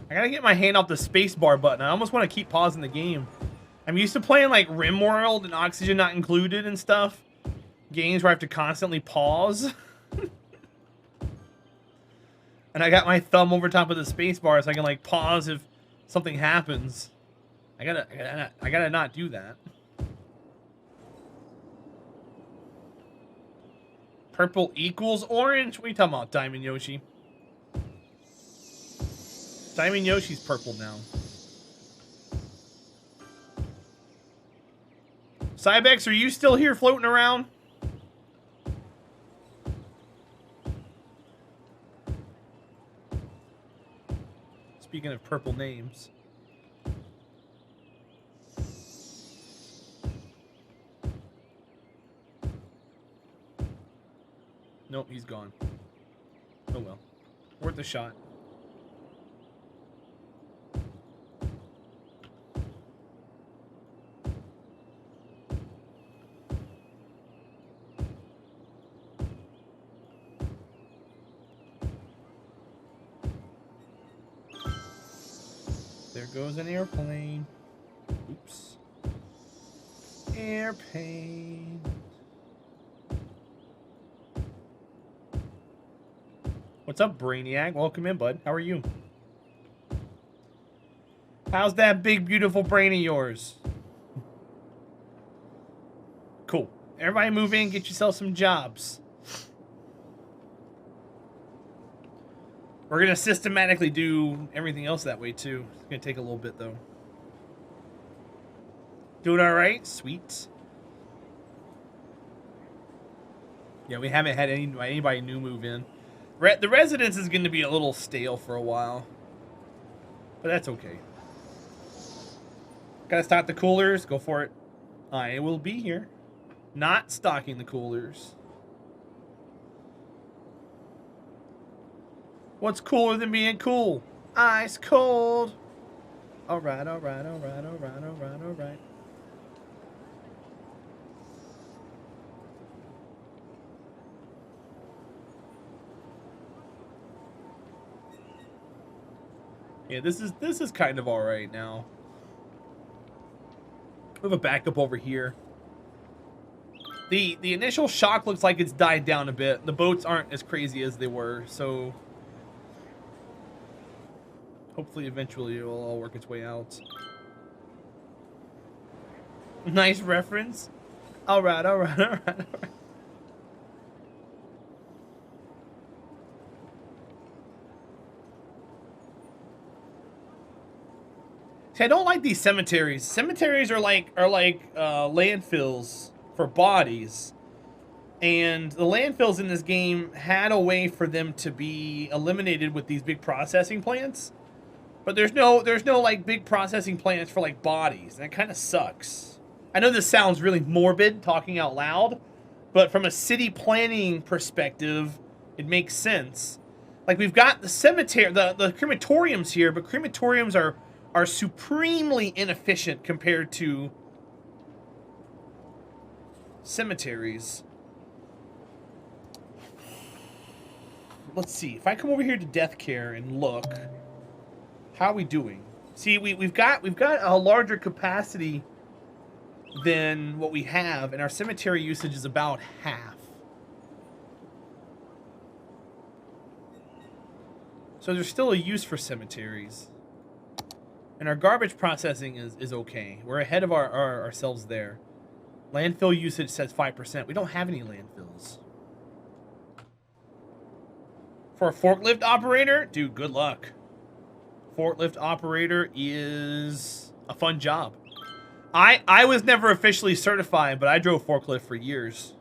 I gotta get my hand off the spacebar button. I almost want to keep pausing the game. I'm used to playing like RimWorld and Oxygen Not Included and stuff. Games where I have to constantly pause. And I got my thumb over top of the spacebar so I can like pause if something happens. I gotta not do that. Purple equals orange? What are you talking about, Diamond Yoshi? Diamond Yoshi's purple now. Cybex, are you still here floating around? Speaking of purple names. Nope, he's gone. Oh well. Worth a shot. There goes an airplane. Oops. Airplane. What's up, Brainiac? Welcome in, bud. How are you? How's that big, beautiful brain of yours? Cool. Everybody move in, get yourself some jobs. We're going to systematically do everything else that way, too. It's going to take a little bit, though. Doing all right? Sweet. Yeah, we haven't had anybody new move in. The residence is going to be a little stale for a while. But that's okay. Gotta stock the coolers. Go for it. I will be here. Not stocking the coolers. What's cooler than being cool? Ice cold. Alright, alright, alright, alright, alright, alright. Yeah, this is kind of alright now. We have a backup over here. The initial shock looks like it's died down a bit. The boats aren't as crazy as they were, so hopefully eventually it'll all work its way out. Nice reference. Alright, alright, alright, alright. See, I don't like these cemeteries. Cemeteries are like landfills for bodies. And the landfills in this game had a way for them to be eliminated with these big processing plants. But there's no like big processing plants for like bodies. And that kind of sucks. I know this sounds really morbid talking out loud, but from a city planning perspective, it makes sense. Like we've got the cemetery, the crematoriums here, but crematoriums are supremely inefficient compared to cemeteries. Let's see. If I come over here to death care and look, how are we doing? See, we've got a larger capacity than what we have, and our cemetery usage is about half. So there's still a use for cemeteries. And our garbage processing is okay. We're ahead of ourselves there. Landfill usage says 5%. We don't have any landfills. For a forklift operator, dude, good luck. Forklift operator is a fun job. I was never officially certified, but I drove forklift for years.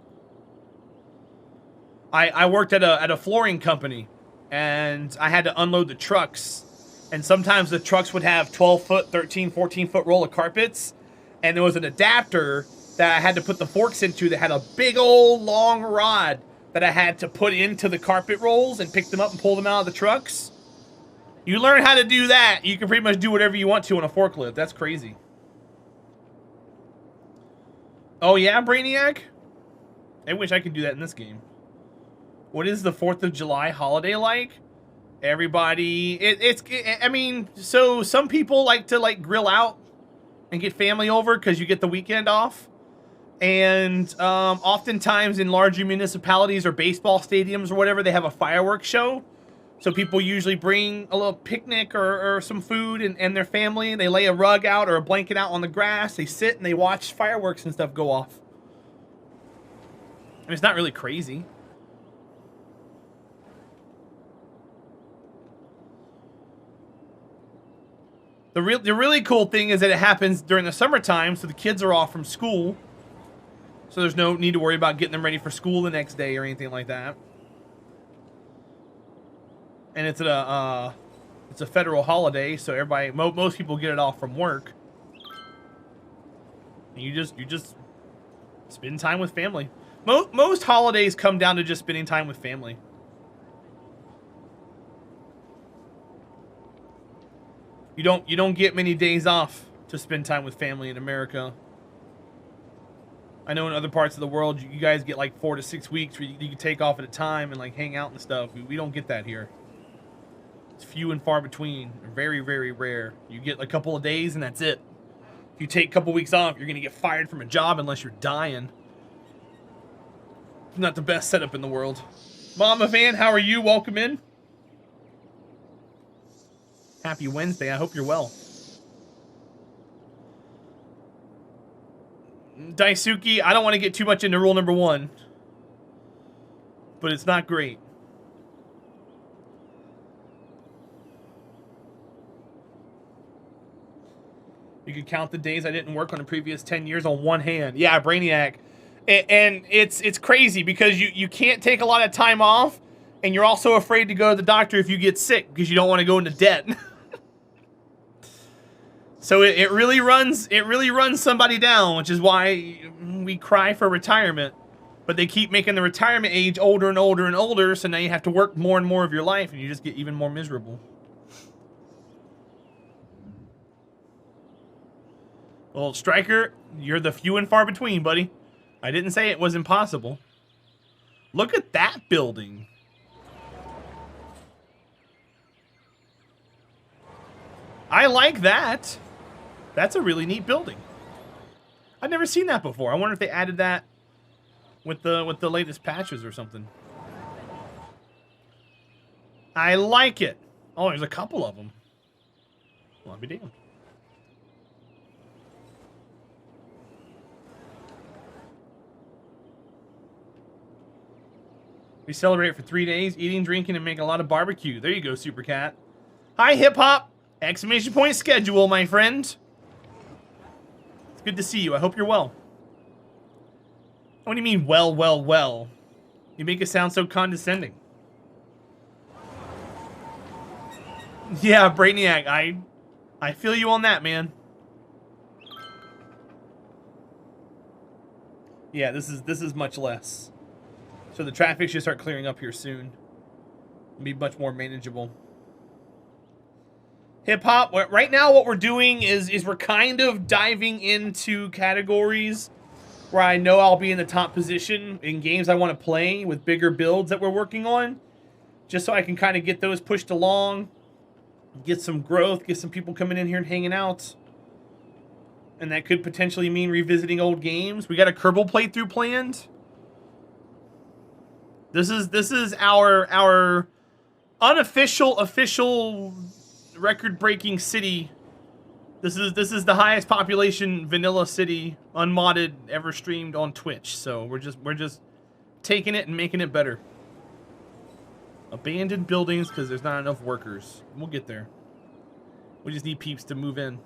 I worked at a flooring company, and I had to unload the trucks. And sometimes the trucks would have 12-foot, 13, 14-foot roll of carpets. And there was an adapter that I had to put the forks into that had a big old long rod that I had to put into the carpet rolls and pick them up and pull them out of the trucks. You learn how to do that, you can pretty much do whatever you want to on a forklift. That's crazy. Oh yeah, Brainiac? I wish I could do that in this game. What is the 4th of July holiday like? Everybody, I mean, so some people like to like grill out and get family over because you get the weekend off. And oftentimes in larger municipalities or baseball stadiums or whatever, they have a fireworks show. So people usually bring a little picnic or some food and their family. And they lay a rug out or a blanket out on the grass. They sit and they watch fireworks and stuff go off. I mean, it's not really crazy. The really cool thing is that it happens during the summertime, so the kids are off from school. So there's no need to worry about getting them ready for school the next day or anything like that. And it's a federal holiday, so everybody, most people get it off from work. And you just spend time with family. Most holidays come down to just spending time with family. You don't get many days off to spend time with family in America. I know in other parts of the world, you guys get like 4 to 6 weeks where you can take off at a time and like hang out and stuff. We don't get that here. It's few and far between. Very, very rare. You get a couple of days and that's it. If you take a couple weeks off, you're going to get fired from a job unless you're dying. It's not the best setup in the world. Mama Van, how are you? Welcome in. Happy Wednesday. I hope you're well. Daisuke, I don't want to get too much into rule number 1. But it's not great. You could count the days I didn't work on the previous 10 years on one hand. Yeah, Brainiac. And it's crazy because you can't take a lot of time off, and you're also afraid to go to the doctor if you get sick because you don't want to go into debt. So it really runs somebody down, which is why we cry for retirement. But they keep making the retirement age older and older and older, so now you have to work more and more of your life, and you just get even more miserable. Well, Striker, you're the few and far between, buddy. I didn't say it was impossible. Look at that building. I like that. That's a really neat building. I've never seen that before. I wonder if they added that with the latest patches or something. I like it. Oh, there's a couple of them. Well, I'll be damned. We celebrate for 3 days, eating, drinking, and making a lot of barbecue. There you go, Super Cat. Hi, Hip Hop! Exclamation point schedule, my friend. It's good to see you. I hope you're well. What do you mean, well, well, well? You make it sound so condescending. Yeah, Brainiac, I feel you on that, man. Yeah, this is much less. So the traffic should start clearing up here soon. It'll be much more manageable. Hip hop. Right now, what we're doing is we're kind of diving into categories where I know I'll be in the top position in games I want to play with bigger builds that we're working on, just so I can kind of get those pushed along, get some growth, get some people coming in here and hanging out. And that could potentially mean revisiting old games. We got a Kerbal playthrough planned. This is our unofficial official record-breaking city. This is the highest population vanilla city unmodded ever streamed on Twitch. So we're just taking it and making it better. Abandoned buildings because there's not enough workers. We'll get there. We just need peeps to move in.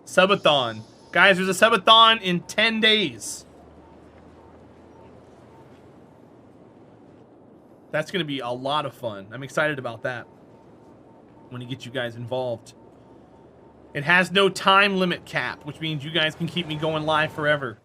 Subathon. Guys, there's a subathon in 10 days. That's going to be a lot of fun. I'm excited about that. I want to get you guys involved. It has no time limit cap, which means you guys can keep me going live forever.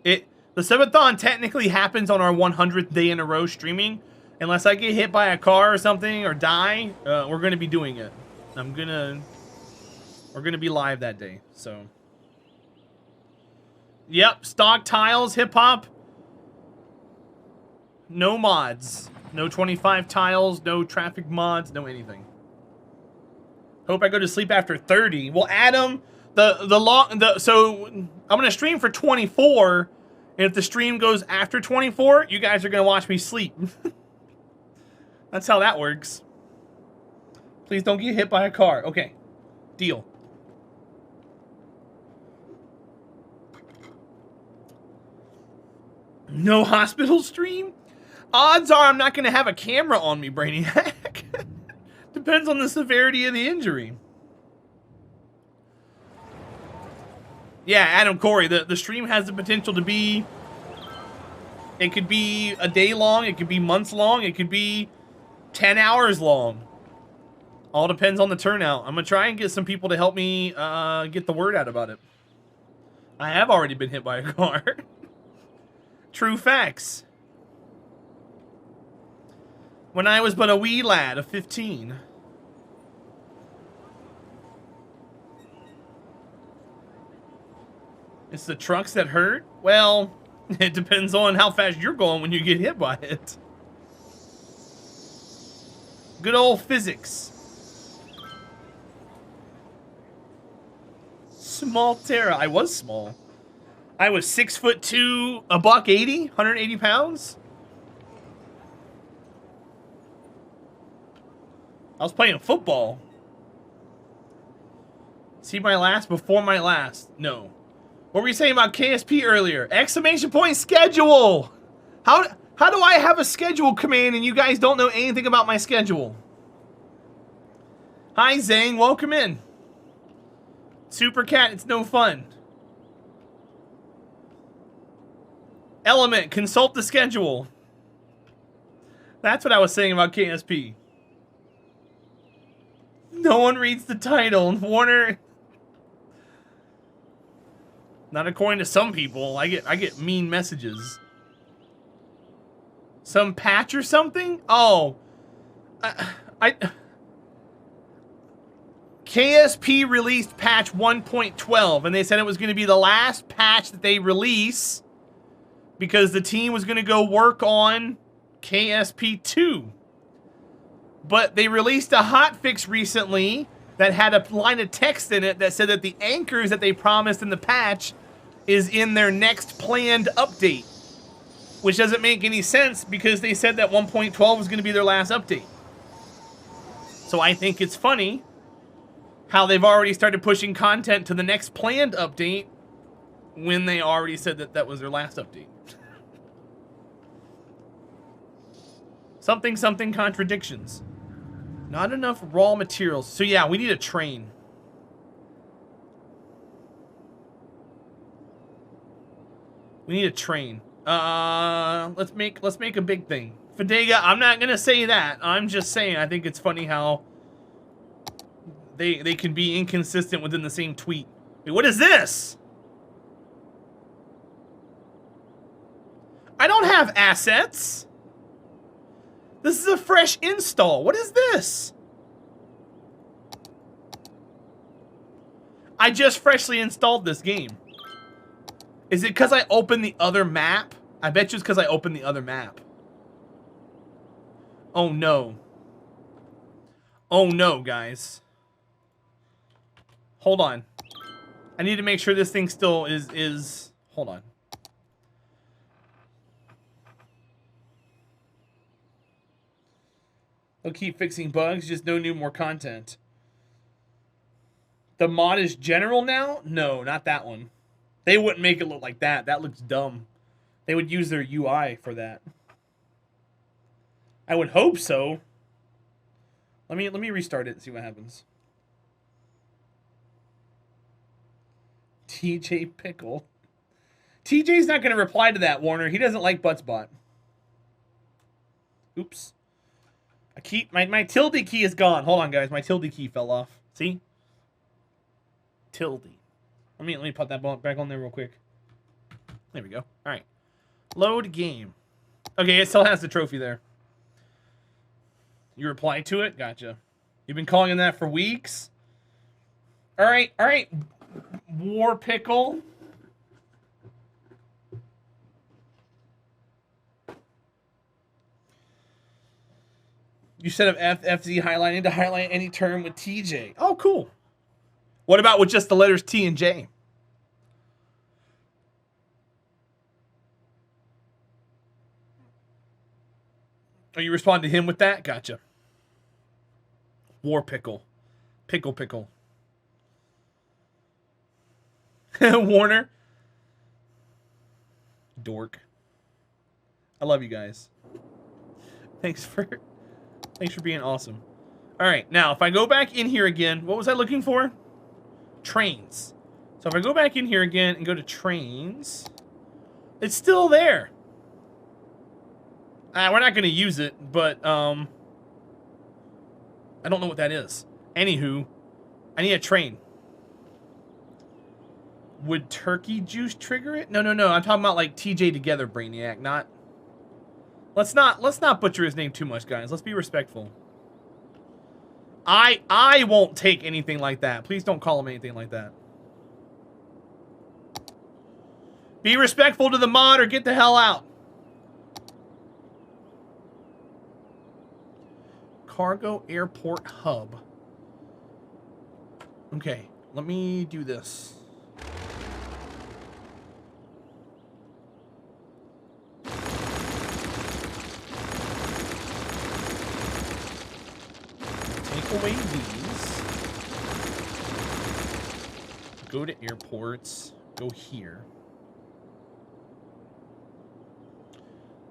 The subathon technically happens on our 100th day in a row streaming. Unless I get hit by a car or something or die, we're going to be doing it. We're going to be live that day, so. Yep, stock tiles, hip hop. No mods. No 25 tiles, no traffic mods, no anything. Hope I go to sleep after 30. Well, Adam, so I'm going to stream for 24, and if the stream goes after 24, you guys are going to watch me sleep. That's how that works. Please don't get hit by a car. Okay, deal. No hospital stream? Odds are I'm not going to have a camera on me, Brainiac. Depends on the severity of the injury. Yeah, Adam Corey, the stream has the potential to be... It could be a day long, it could be months long, it could be 10 hours long. All depends on the turnout. I'm going to try and get some people to help me get the word out about it. I have already been hit by a car. True facts. When I was but a wee lad of 15. It's the trucks that hurt? Well, it depends on how fast you're going when you get hit by it. Good old physics. Small Terra. I was small. I was 6'2", $180, 180 pounds. I was playing football. See my last before my last? No. What were you saying about KSP earlier? Exclamation point schedule. How do I have a schedule command and you guys don't know anything about my schedule? Hi Zang, welcome in. Super Cat, it's no fun. Element, consult the schedule. That's what I was saying about KSP. No one reads the title. Warner. Not according to some people. I get mean messages. Some patch or something? Oh. KSP released patch 1.12, and they said it was going to be the last patch that they release because the team was going to go work on KSP 2. But they released a hotfix recently that had a line of text in it that said that the anchors that they promised in the patch is in their next planned update, which doesn't make any sense because they said that 1.12 was going to be their last update. So I think it's funny how they've already started pushing content to the next planned update when they already said that that was their last update. Something contradictions. Not enough raw materials. So yeah, we need a train. We need a train. Let's make a big thing. Fadega, I'm not gonna say that. I'm just saying I think it's funny how they can be inconsistent within the same tweet. Wait, what is this? I don't have assets. This is a fresh install. What is this? I just freshly installed this game. Is it because I opened the other map? I bet you it's because I opened the other map. Oh no. Oh no, guys. Hold on. I need to make sure this thing still is... Hold on. They'll keep fixing bugs, just no new more content. The mod is general now? No, not that one. They wouldn't make it look like that. That looks dumb. They would use their UI for that. I would hope so. Let me restart it and see what happens. TJ Pickle. TJ's not going to reply to that, Warner. He doesn't like Buttsbot. Oops. My tilde key is gone. Hold on, guys. My tilde key fell off. See? Tilde. Let me put that back on there real quick. There we go. All right. Load game. Okay, it still has the trophy there. You replied to it? Gotcha. You've been calling him that for weeks? All right. War Pickle. You set up FFZ highlighting to highlight any term with TJ. Oh, cool. What about with just the letters T and J? Oh, you respond to him with that? Gotcha. War Pickle. Pickle. Warner. Dork. I love you guys. Thanks for being awesome. All right, now if I go back in here again, what was I looking for? Trains. So if I go back in here again and go to trains, it's still there. We're not going to use it, but I don't know what that is. Anywho, I need a train. Would turkey juice trigger it? No. I'm talking about like TJ together, Brainiac, not... Let's not butcher his name too much, guys. Let's be respectful. I won't take anything like that. Please don't call him anything like that. Be respectful to the mod or get the hell out. Cargo Airport Hub. Okay, let me do this. Take away these. Go to airports. Go here.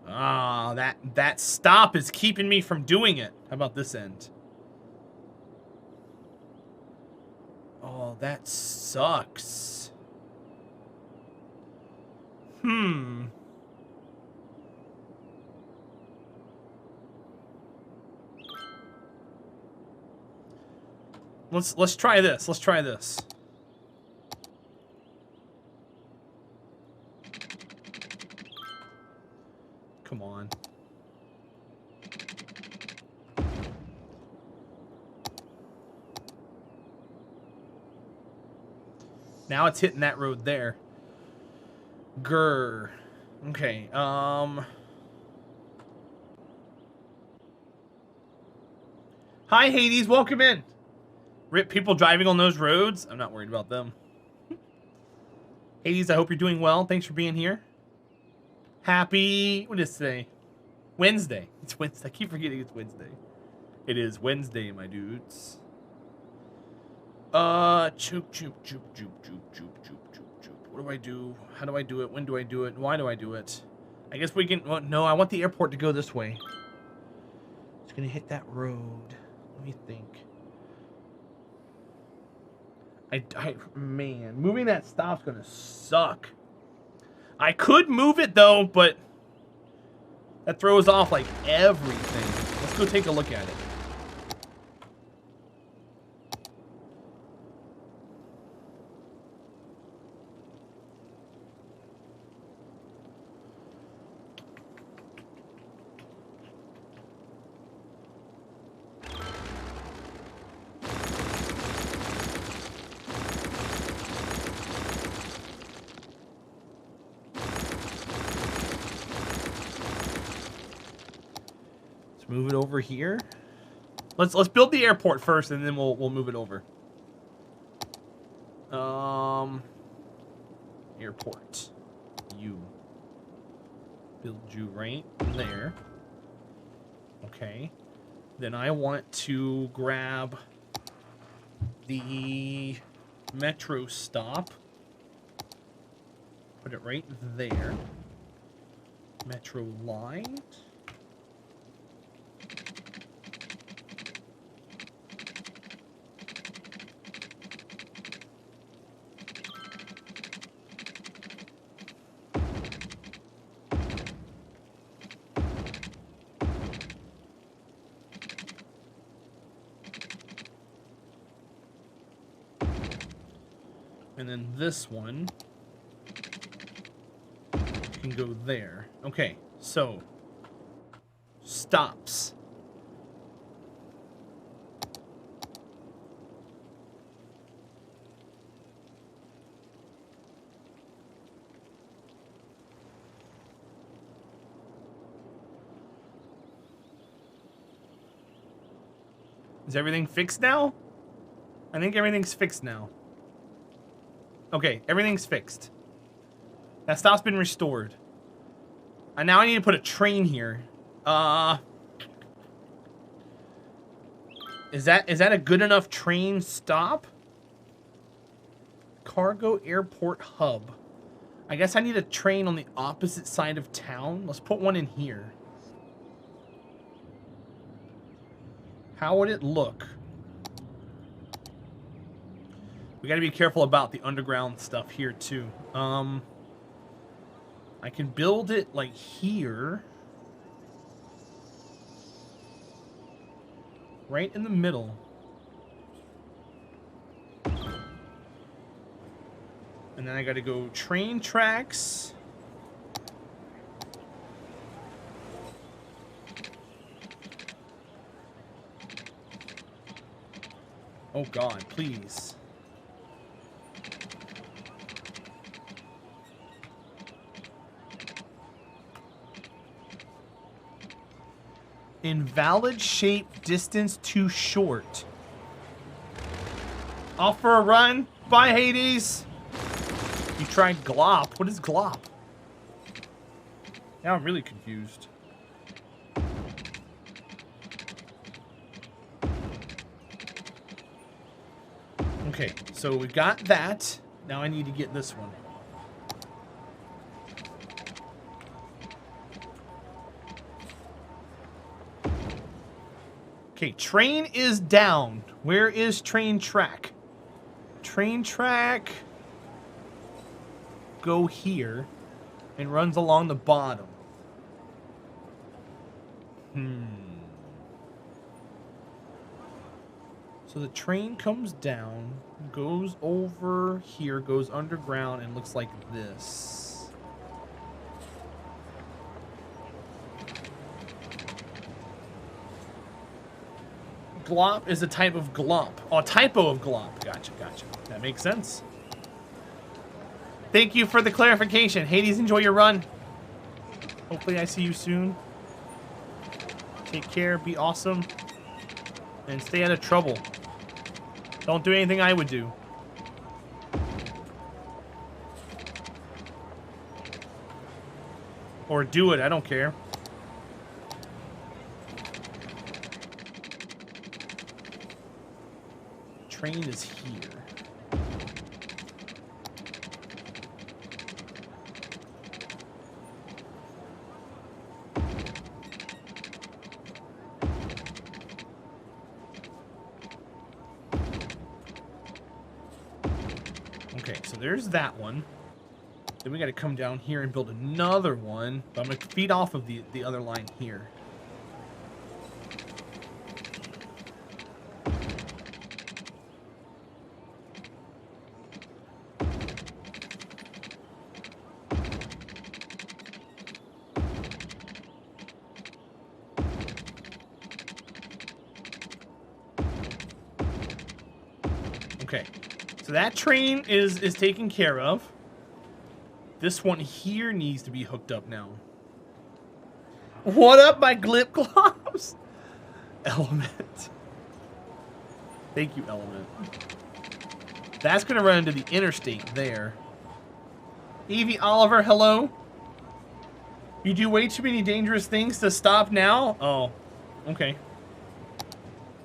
Ah, that stop is keeping me from doing it. How about this end? Oh, that sucks. Let's try this. Let's try this. Come on. Now it's hitting that road there. Grr. Okay, Hi, Hades, welcome in. Rip, people driving on those roads? I'm not worried about them. Hades, I hope you're doing well. Thanks for being here. Happy, what is today? Wednesday. It's Wednesday. I keep forgetting it's Wednesday. It is Wednesday, my dudes. Choop, choop, choop, choop, choop, choop, choop, choop, choop. What do I do? How do I do it? When do I do it? Why do I do it? I guess we can, well, no, I want the airport to go this way. It's gonna hit that road. Let me think. Man, moving that stop's gonna suck. I could move it though, but that throws off like everything. Let's go take a look at it. Move it over here. Let's build the airport first, and then we'll move it over. Airport. You build you right there. Okay. Then I want to grab the metro stop. Put it right there. Metro line. And then this one can go there. Okay, so stops. Is everything fixed now? I think everything's fixed now. Okay, everything's fixed. That stop's been restored. And now I need to put a train here. Is that a good enough train stop? Cargo airport hub. I guess I need a train on the opposite side of town. Let's put one in here. How would it look? We gotta be careful about the underground stuff here too. I can build it like here. Right in the middle. And then I gotta go train tracks. Oh God, please. Invalid shape, distance too short. Off for a run? Bye, Hades. You tried glop. What is glop? Now I'm really confused. Okay, so we got that. Now I need to get this one. Okay, train is down. Where is train track? Train track. Go here. And runs along the bottom. So the train comes down, goes over here, goes underground, and looks like this. Glop is a type of glomp. Oh, a typo of glomp. Gotcha, gotcha. That makes sense. Thank you for the clarification. Hades, enjoy your run. Hopefully I see you soon. Take care, be awesome, and stay out of trouble. Don't do anything I would do. Or do it, I don't care. Train is here. Okay, so there's that one. Then we got to come down here and build another one. But I'm going to feed off of the other line here. Okay. So that train is taken care of. This one here needs to be hooked up now. What up, my glip gloves? Element. Thank you, Element. That's going to run into the interstate there. Evie Oliver, hello. You do way too many dangerous things to stop now? Oh, okay.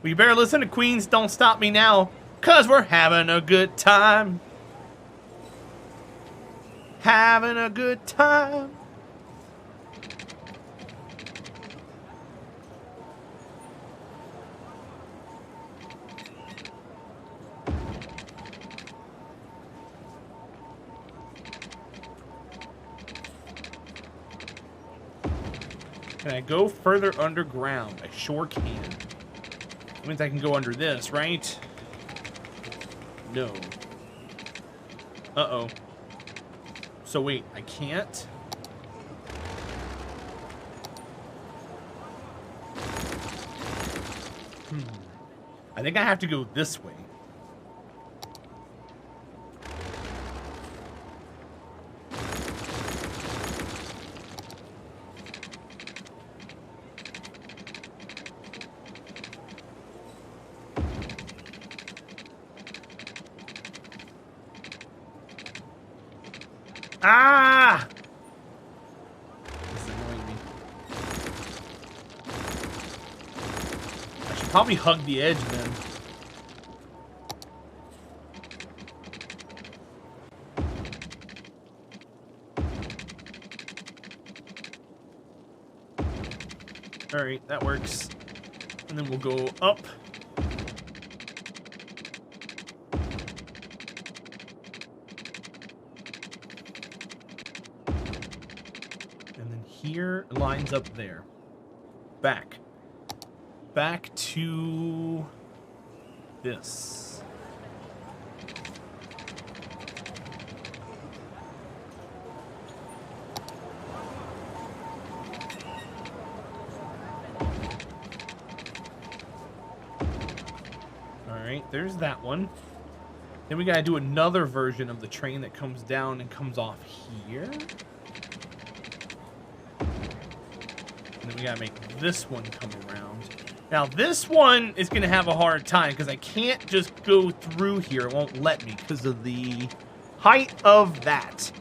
Well, you better listen to Queen's Don't Stop Me Now. 'Cause we're having a good time. Having a good time. Can I go further underground? I sure can. That means I can go under this, right? No. Uh-oh. So wait, I can't? I think I have to go this way. Ah! This is annoying me. I should probably hug the edge then. Alright, that works. And then we'll go up. Here lines up there. Back to this. All right, there's that one. Then we gotta do another version of the train that comes down and comes off here. And then we gotta make this one come around. Now this one is gonna have a hard time because I can't just go through here. It won't let me because of the height of that.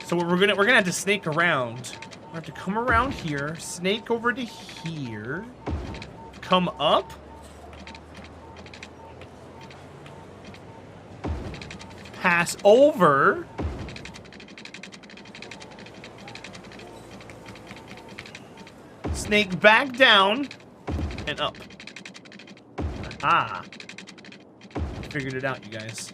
So we're gonna have to snake around. We have to come around here, snake over to here, come up, pass over. Snake back down and up. Ah. Figured it out, you guys.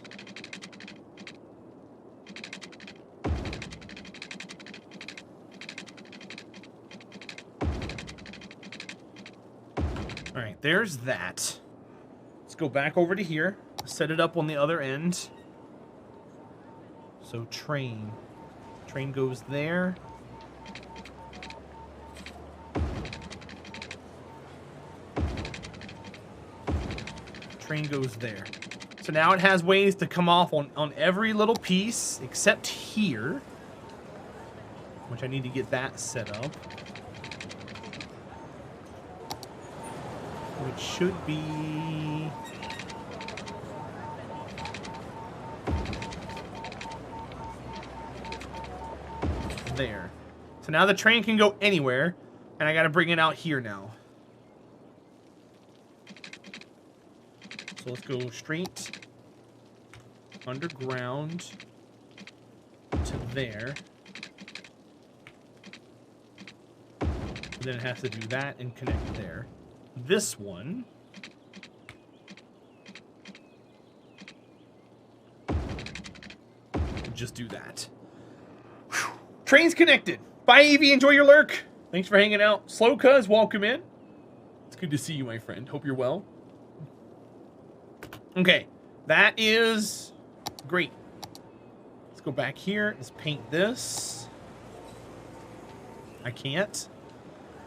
All right, there's that. Let's go back over to here. Set it up on the other end. So train. Train goes there. Train goes there. So now it has ways to come off on every little piece except here. Which I need to get that set up. Which should be... there. So now the train can go anywhere, and I gotta bring it out here now. So let's go straight underground to there. And then it has to do that and connect there. This one just do that. Whew. Train's connected. Bye, Evie. Enjoy your lurk. Thanks for hanging out. Slow Cuz, welcome in. It's good to see you, my friend. Hope you're well. Okay, that is great. Let's go back here. Let's paint this. I can't.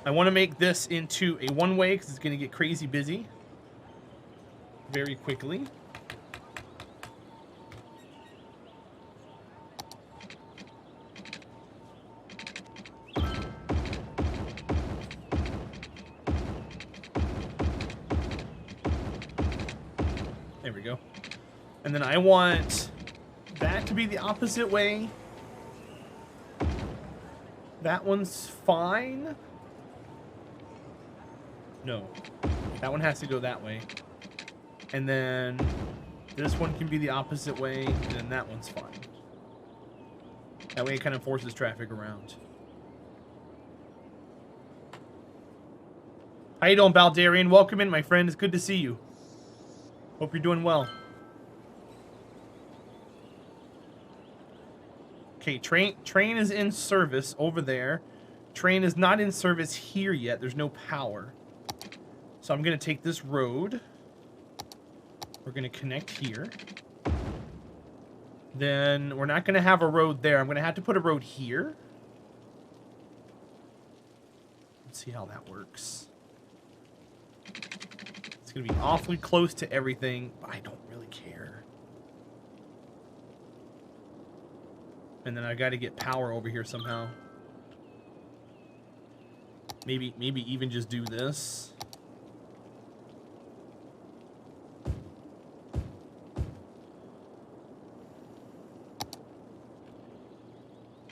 I want to make this into a one-way because it's going to get crazy busy very quickly. There we go. And then I want that to be the opposite way. That one's fine. No, that one has to go that way. And then this one can be the opposite way, and then that one's fine. That way it kind of forces traffic around. How you doing, Baldarian? Welcome in, my friend. It's good to see you. Hope you're doing well. Okay, train is in service over there. Train is not in service here yet. There's no power. So I'm going to take this road. We're going to connect here. Then we're not going to have a road there. I'm going to have to put a road here. Let's see how that works. It's going to be awfully close to everything, but I don't really care. And then I got to get power over here somehow. Maybe even just do this.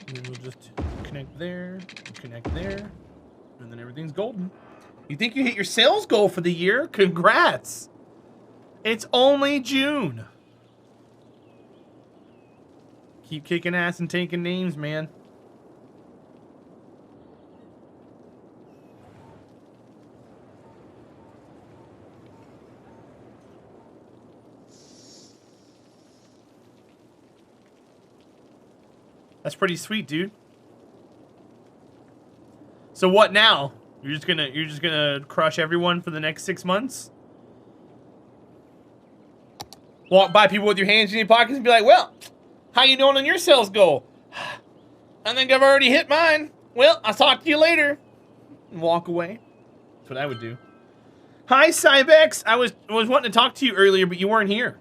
And then we'll just connect there, and then everything's golden. You think you hit your sales goal for the year? Congrats! It's only June. Keep kicking ass and taking names, man. That's pretty sweet, dude. So what now? You're just gonna crush everyone for the next 6 months? Walk by people with your hands in your pockets and be like, well, how you doing on your sales goal? I think I've already hit mine. Well, I'll talk to you later. And walk away. That's what I would do. Hi, Cybex. I was wanting to talk to you earlier, but you weren't here.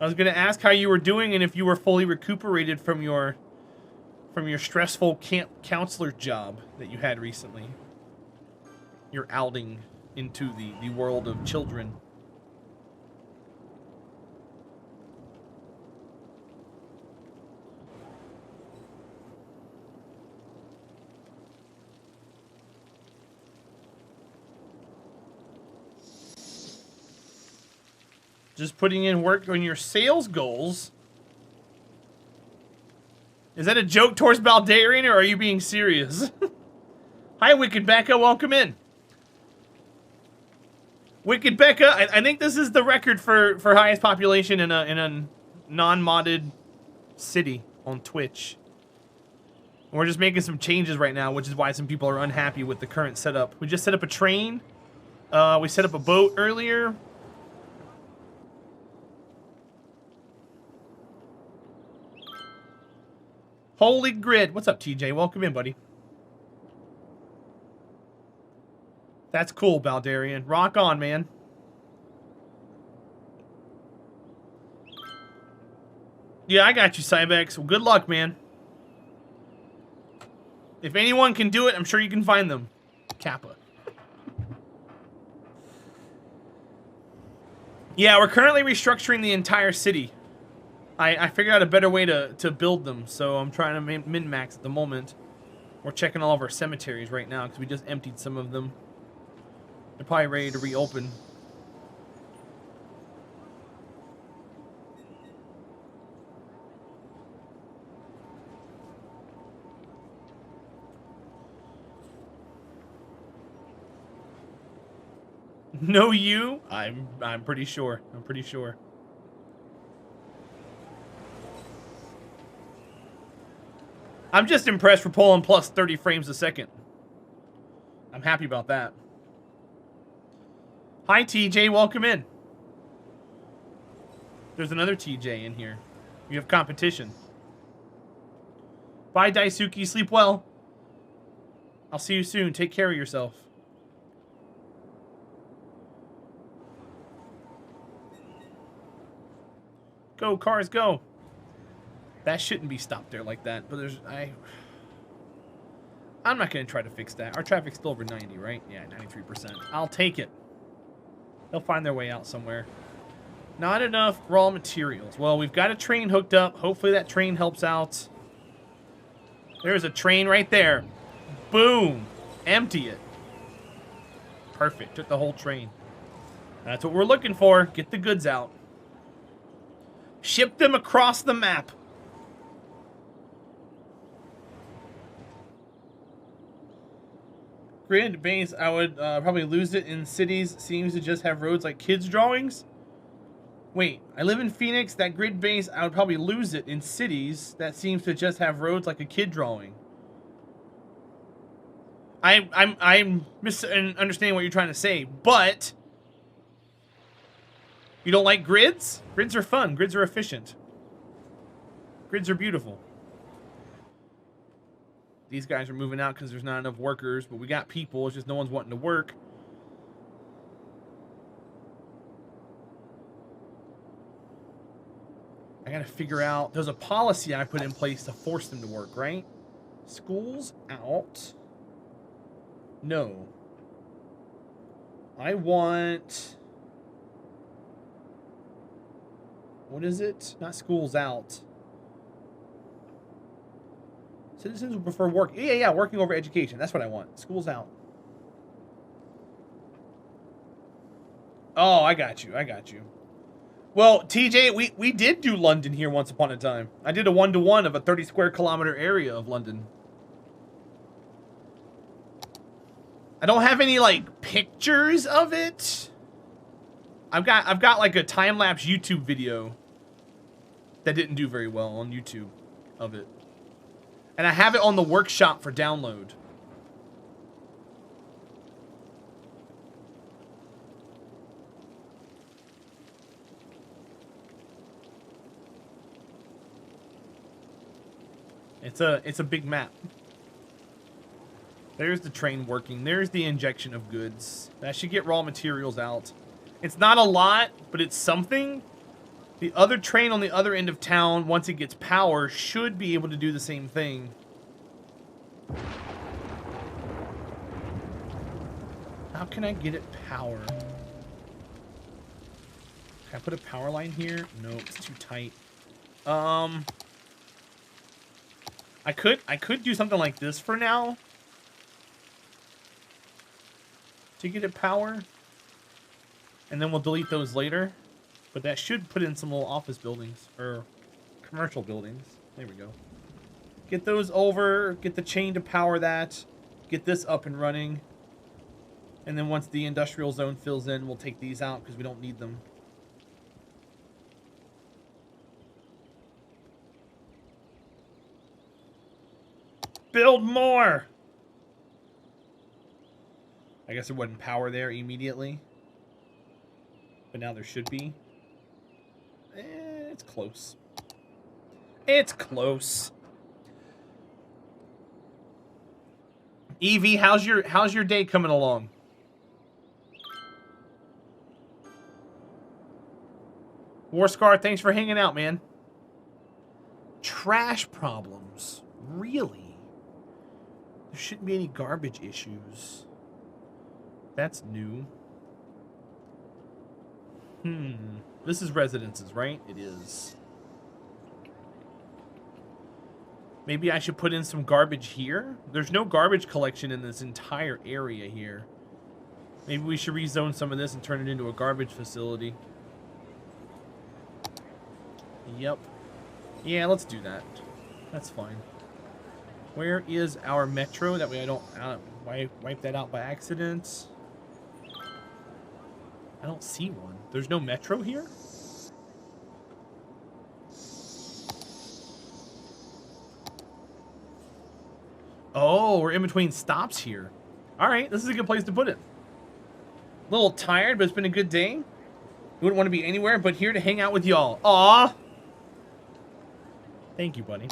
I was going to ask how you were doing and if you were fully recuperated from your stressful camp counselor job that you had recently. Your outing into the world of children. Just putting in work on your sales goals. Is that a joke towards Baldarian, or are you being serious? Hi, Wicked Becca. Welcome in. Wicked Becca, I think this is the record for highest population in a non-modded city on Twitch. And we're just making some changes right now, which is why some people are unhappy with the current setup. We just set up a train. We set up a boat earlier. Holy grid. What's up, TJ? Welcome in, buddy. That's cool, Baldarian. Rock on, man. Yeah, I got you, Cybex. Well, good luck, man. If anyone can do it, I'm sure you can find them. Kappa. Yeah, we're currently restructuring the entire city. I figured out a better way to build them, so I'm trying to min-max at the moment. We're checking all of our cemeteries right now, because we just emptied some of them. They're probably ready to reopen. No, you? I'm pretty sure. I'm pretty sure. I'm just impressed for pulling plus 30 frames a second. I'm happy about that. Hi, TJ. Welcome in. There's another TJ in here. You have competition. Bye, Daisuke. Sleep well. I'll see you soon. Take care of yourself. Go, cars, go. That shouldn't be stopped there like that, but I'm not going to try to fix that. Our traffic's still over 90, right? Yeah, 93%. I'll take it. They'll find their way out somewhere. Not enough raw materials. Well, we've got a train hooked up. Hopefully that train helps out. There's a train right there. Boom. Empty it. Perfect. Took the whole train. That's what we're looking for. Get the goods out. Ship them across the map. Grid base, I would probably lose it in cities. Seems to just have roads like kids' drawings. Wait, I live in Phoenix. That grid base, I would probably lose it in cities. That seems to just have roads like a kid drawing. I'm misunderstanding what you're trying to say, but you don't like grids? Grids are fun. Grids are efficient. Grids are beautiful. These guys are moving out because there's not enough workers, but we got people. It's just no one's wanting to work. I gotta figure out. There's a policy I put in place to force them to work, right? Schools out. No. I want... What is it? Not schools out. Citizens would prefer work. Yeah, working over education. That's what I want. Schools out. Oh, I got you. I got you. Well, TJ, we did do London here once upon a time. I did a 1-to-1 of a 30 square kilometer area of London. I don't have any like pictures of it. I've got like a time-lapse YouTube video that didn't do very well on YouTube of it. And I have it on the workshop for download. It's a big map. There's the train working. There's the injection of goods. That should get raw materials out. It's not a lot, but it's something. The other train on the other end of town, once it gets power, should be able to do the same thing. How can I get it power? Can I put a power line here? No, it's too tight. I could do something like this for now to get it power, and then we'll delete those later. But that should put in some little office buildings or commercial buildings. There we go. Get those over. Get the chain to power that. Get this up and running. And then once the industrial zone fills in, we'll take these out because we don't need them. Build more! I guess there wasn't power there immediately. But now there should be. It's close. It's close. Evie, how's your day coming along? Warscar, thanks for hanging out, man. Trash problems. Really? There shouldn't be any garbage issues. That's new. This is residences, right? It is. Maybe I should put in some garbage here? There's no garbage collection in this entire area here. Maybe we should rezone some of this and turn it into a garbage facility. Yep. Yeah, let's do that. That's fine. Where is our metro? That way I don't wipe that out by accident. I don't see one. There's no metro here? Oh, we're in between stops here. Alright, this is a good place to put it. A little tired, but it's been a good day. You wouldn't want to be anywhere but here to hang out with y'all. Aw! Thank you, buddy.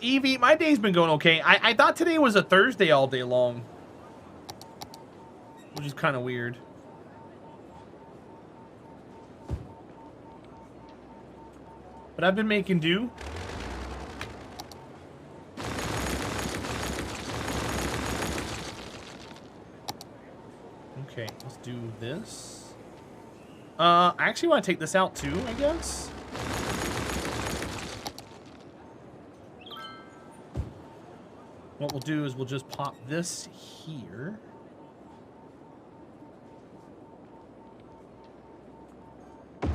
Evie, my day's been going okay. I thought today was a Thursday all day long. Which is kind of weird. But I've been making do. Okay, let's do this. I actually want to take this out too, I guess. What we'll do is we'll just pop this here. I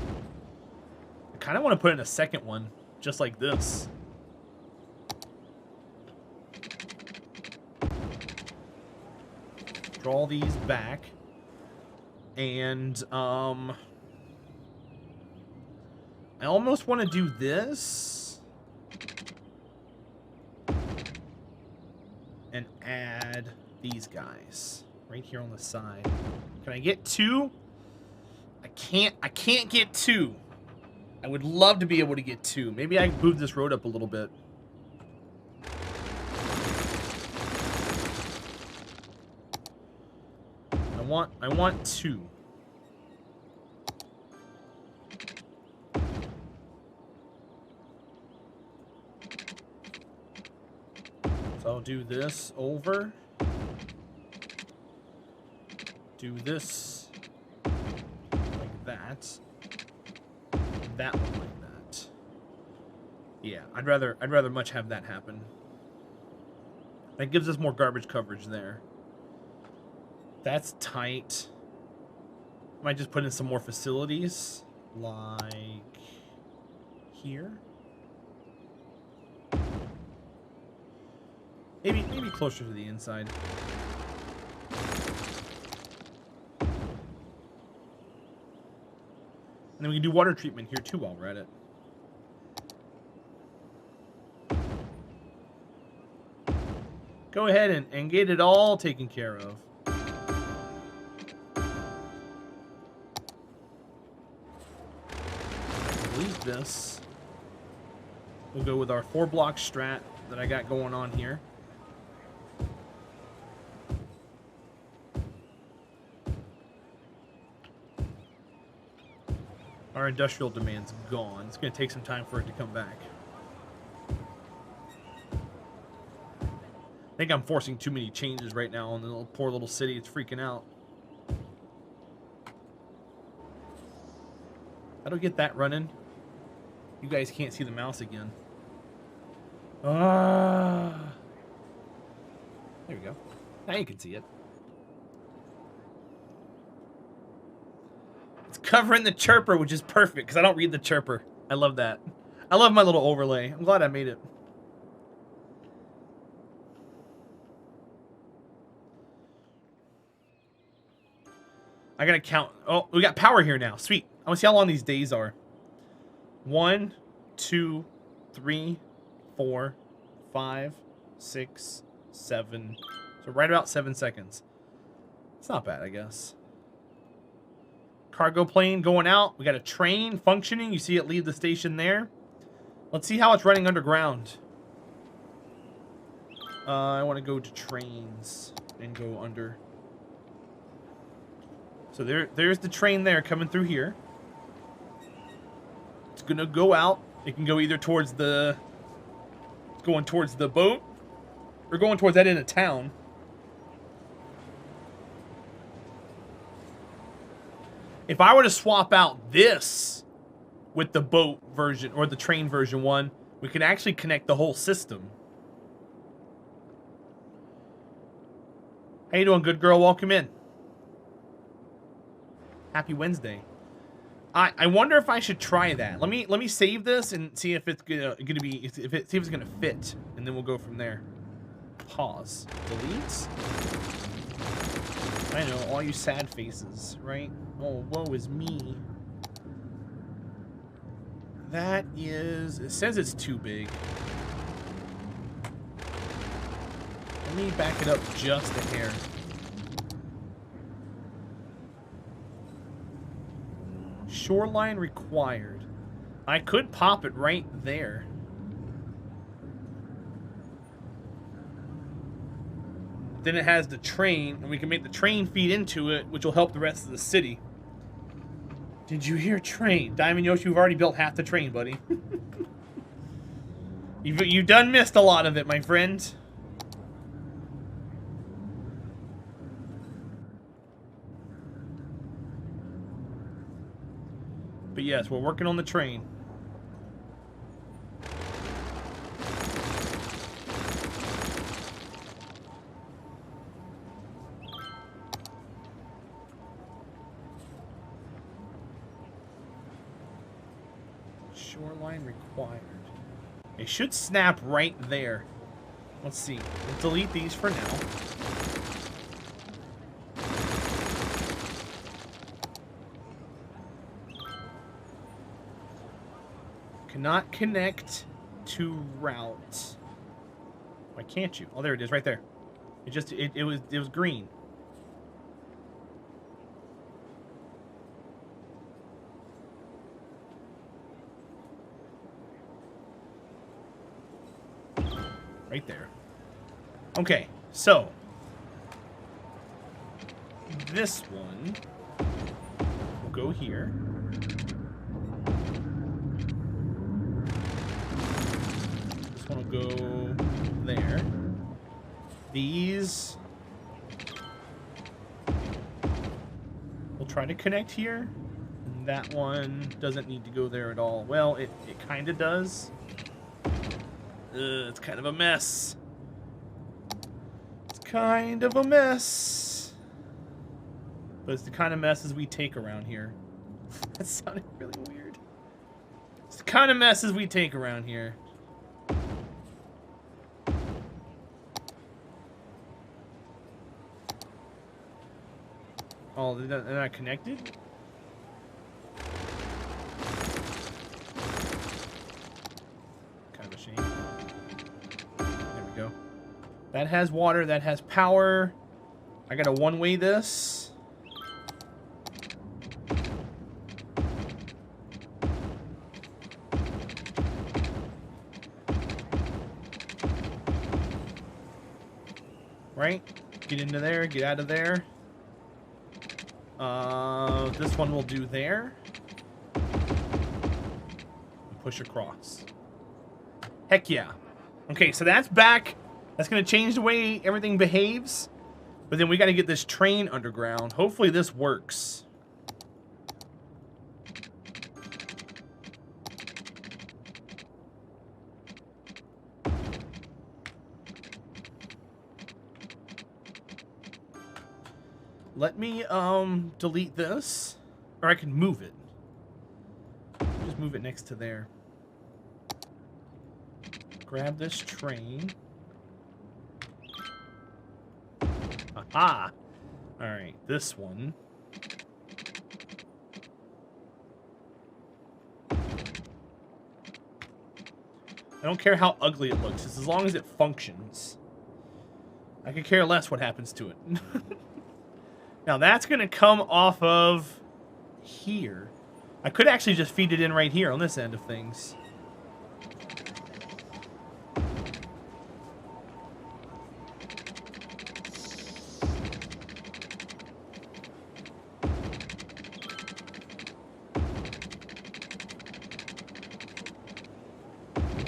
kind of want to put in a second one, just like this. Draw these back. And, I almost want to do this. And add these guys right here on the side. Can I get two? I can't get two. I would love to be able to get two. Maybe I can move this road up a little bit. I want two. So I'll do this over. Do this like that. That one like that. Yeah, I'd rather much have that happen. That gives us more garbage coverage there. That's tight. Might just put in some more facilities, like here. Maybe closer to the inside. And then we can do water treatment here too while we're at it. Go ahead and get it all taken care of. Delete this. We'll go with our 4-block strat that I got going on here. Our industrial demand's gone. It's going to take some time for it to come back. I think I'm forcing too many changes right now in the poor little city. It's freaking out. How do I get that running? You guys can't see the mouse again. There we go. Now you can see it. It's covering the chirper, which is perfect because I don't read the chirper. I love that. I love my little overlay. I'm glad I made it. I gotta count. Oh, we got power here now. Sweet. I want to see how long these days are. 1, 2, 3, 4, 5, 6, 7. So right about 7 seconds. It's not bad, I guess. Cargo plane going out. We got a train functioning. You see it leave the station there. Let's see how it's running underground. I want to go to trains and go under. So there's the train there coming through here. It's going to go out. It can go either towards the... going towards the boat or going towards that end of town. If I were to swap out this with the boat version or the train version 1, we can actually connect the whole system. How you doing, good girl? Welcome in. Happy Wednesday. I wonder if I should try that. Let me save this and see if it's gonna be see if it's gonna fit, and then we'll go from there. Pause. Delete. I know, all you sad faces, right? Oh, woe is me. That is... It says it's too big. Let me back it up just a hair. Shoreline required. I could pop it right there. Then it has the train, and we can make the train feed into it, which will help the rest of the city. Did you hear train? Diamond Yoshi, you've already built half the train, buddy. You've done missed a lot of it, my friend. But yes, we're working on the train. Shoreline required. It should snap right there. Let's see. We'll delete these for now. Cannot connect to route. Why can't you? Oh, there it is, right there. It was green. Right there. Okay, so this one will go here. This one will go there. These will try to connect here. And that one doesn't need to go there at all. Well, it kind of does. It's kind of a mess. It's kind of a mess. But it's the kind of messes we take around here. That sounded really weird. It's the kind of messes we take around here. Oh, they're not connected? Kind of a shame. There we go. That has water, that has power. I gotta one-way this. Right? Get into there, get out of there. This one will do there. Push across. Heck yeah. Okay, so that's back. That's going to change the way everything behaves. But then we got to get this train underground. Hopefully this works. Let me delete this, or I can move it. Just move it next to there. Grab this train. Aha! All right, this one. I don't care how ugly it looks, just as long as it functions. I could care less what happens to it. Now that's going to come off of here. I could actually just feed it in right here on this end of things.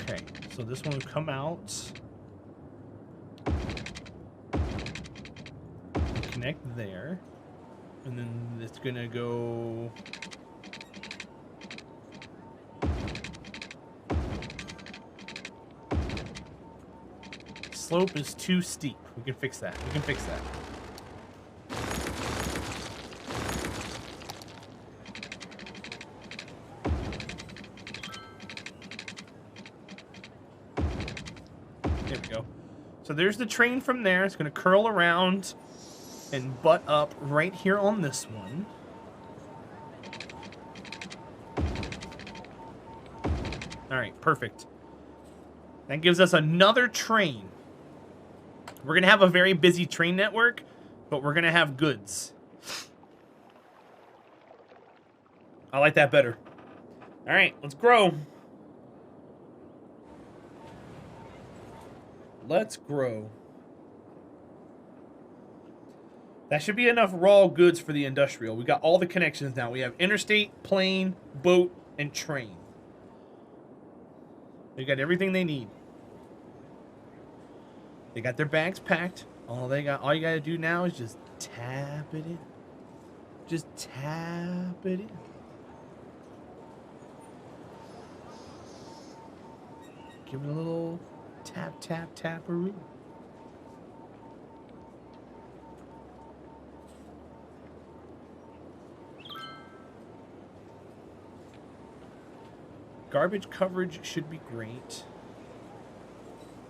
Okay, so this one will come out. Connect there. And then it's going to go... Slope is too steep. We can fix that. We can fix that. There we go. So there's the train from there. It's going to curl around and butt up right here on this one. All right, perfect. That gives us another train. We're going to have a very busy train network, but we're going to have goods. I like that better. All right, let's grow. Let's grow. That should be enough raw goods for the industrial. We got all the connections now. We have interstate, plane, boat, and train. They got everything they need. They got their bags packed. All you gotta do now is just tap it in. Just tap it in. Give it a little tap, tap, tap-a-roo. Garbage coverage should be great.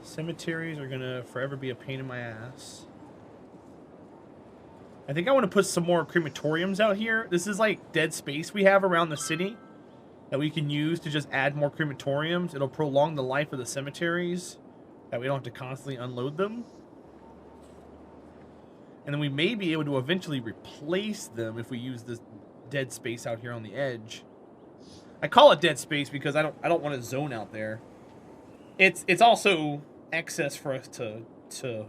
Cemeteries are gonna forever be a pain in my ass. I think I want to put some more crematoriums out here. This is like dead space we have around the city that we can use to just add more crematoriums. It'll prolong the life of the cemeteries, that we don't have to constantly unload them. And then we may be able to eventually replace them if we use this dead space out here on the edge. I call it dead space because I don't want to zone out there. It's also excess for us to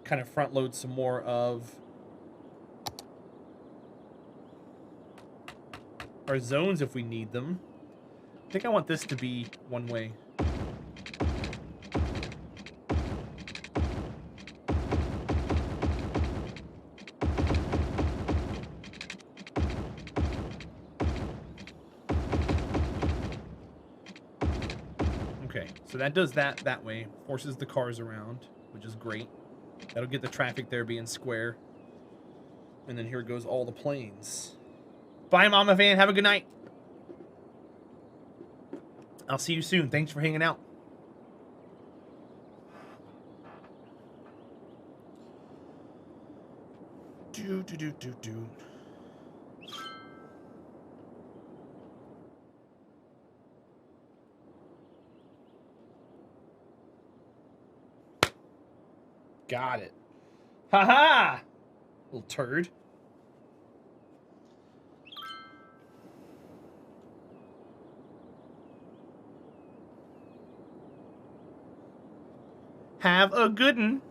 kind of front load some more of our zones if we need them. I think I want this to be one way. Okay, so that does that way. Forces the cars around, which is great. That'll get the traffic there being square. And then here goes all the planes. Bye, Mama Van. Have a good night. I'll see you soon. Thanks for hanging out. Do. Got it. Haha! Little turd. Have a good one.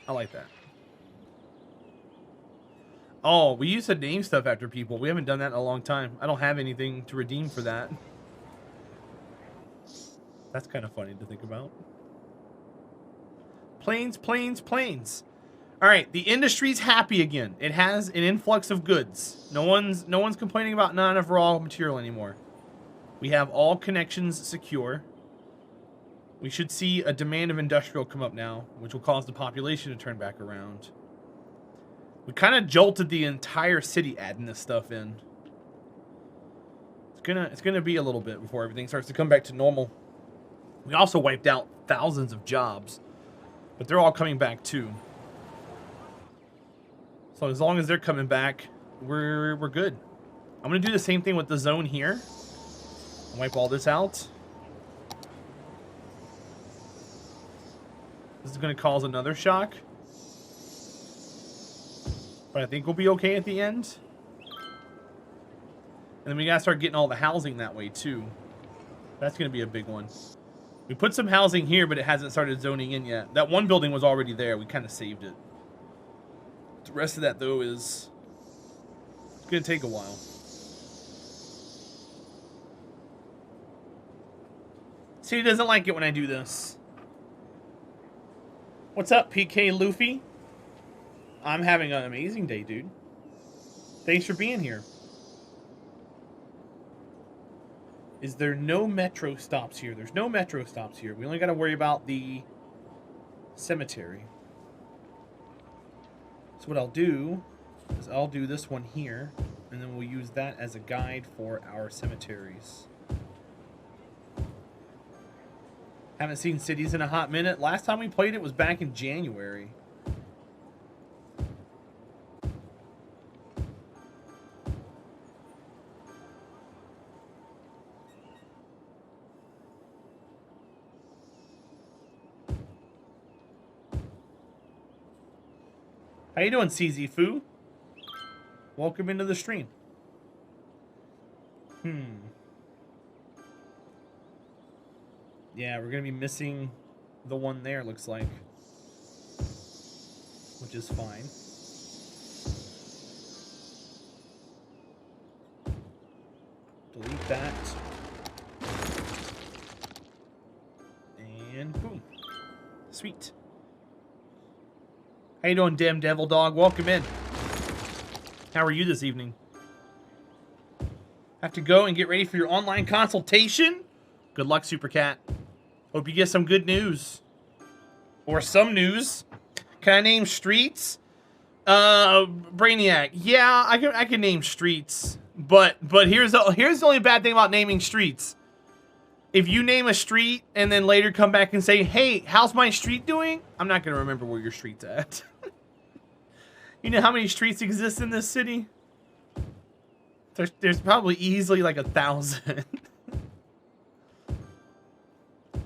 I like that. Oh, we used to name stuff after people. We haven't done that in a long time. I don't have anything to redeem for that. That's kind of funny to think about. Planes, planes, planes. All right, the industry's happy again. It has an influx of goods. No one's complaining about not enough raw material anymore. We have all connections secure. We should see a demand of industrial come up now, which will cause the population to turn back around. We kind of jolted the entire city adding this stuff in. It's gonna be a little bit before everything starts to come back to normal. We also wiped out thousands of jobs, but they're all coming back too. So as long as they're coming back, we're good. I'm gonna do the same thing with the zone here. Wipe all this out. This is gonna cause another shock, but I think we'll be okay at the end. And then we gotta start getting all the housing that way too. That's gonna be a big one. We put some housing here, but it hasn't started zoning in yet. That one building was already there. We kind of saved it. The rest of that, though, is going to take a while. See, he doesn't like it when I do this. What's up, PK Luffy? I'm having an amazing day, dude. Thanks for being here. Is there no metro stops here? There's no metro stops here. We only got to worry about the cemetery. So what I'll do is I'll do this one here, and then we'll use that as a guide for our cemeteries. Haven't seen cities in a hot minute. Last time we played it was back in January. How you doing, CZ Fu? Welcome into the stream. Yeah, we're gonna be missing the one there, looks like. Which is fine. Delete that. And boom. Sweet. How you doing, Dim Devil Dog? Welcome in. How are you this evening? Have to go and get ready for your online consultation? Good luck, Super Cat. Hope you get some good news. Or some news. Can I name streets? Brainiac. Yeah, I can name streets. But here's the only bad thing about naming streets. If you name a street and then later come back and say, hey, how's my street doing? I'm not going to remember where your street's at. You know how many streets exist in this city? There's probably easily like 1,000.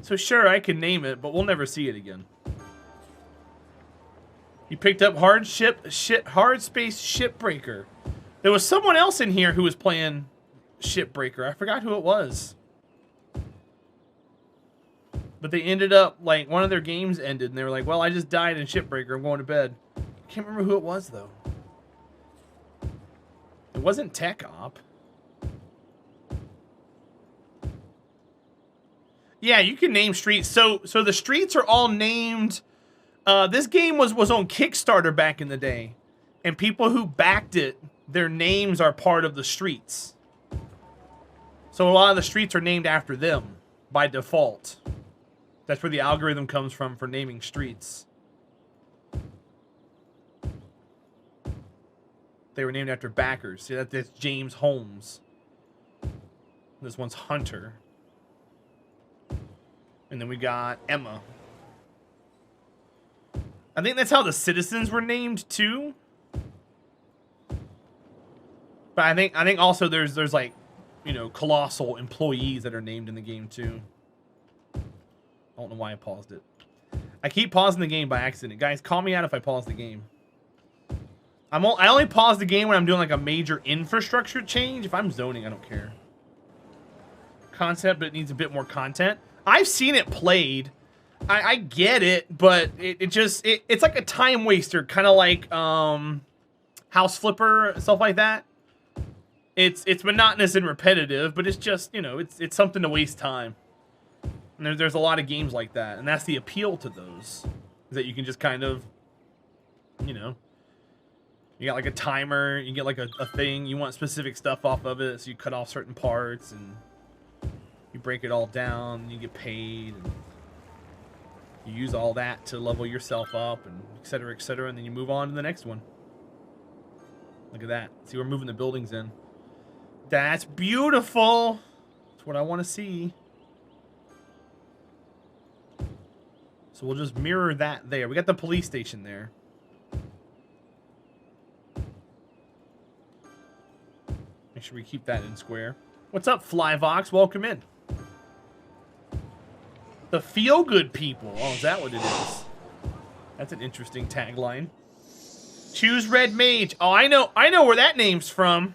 So sure, I can name it, but we'll never see it again. You picked up Hard Space Shipbreaker. There was someone else in here who was playing Shipbreaker. I forgot who it was. But they ended up, like, one of their games ended, and they were like, well, I just died in Shipbreaker. I'm going to bed. I can't remember who it was, though. It wasn't Tech Op. Yeah, you can name streets. So the streets are all named. This game was on Kickstarter back in the day. And people who backed it, their names are part of the streets. So a lot of the streets are named after them by default. That's where the algorithm comes from for naming streets. They were named after backers. See, that's James Holmes. This one's Hunter. And then we got Emma. I think that's how the citizens were named too. But I think also there's like, you know, colossal employees that are named in the game too. I don't know why I paused it. I keep pausing the game by accident. Guys, call me out if I pause the game. I only pause the game when I'm doing like a major infrastructure change. If I'm zoning, I don't care. Concept, but it needs a bit more content. I've seen it played. I get it, but it's like a time waster, kind of like House Flipper, stuff like that. It's monotonous and repetitive, but it's just, you know, it's something to waste time. And there's a lot of games like that, and that's the appeal to those, is that you can just kind of, you know, you got like a timer, you get like a thing, you want specific stuff off of it, so you cut off certain parts, and you break it all down, and you get paid, and you use all that to level yourself up, and et cetera, and then you move on to the next one. Look at that. See, we're moving the buildings in. That's beautiful. That's what I want to see. So we'll just mirror that there. We got the police station there. Make sure we keep that in square. What's up, Flyvox? Welcome in. The feel-good people. Oh, is that what it is? That's an interesting tagline. Choose Red Mage. Oh, I know where that name's from.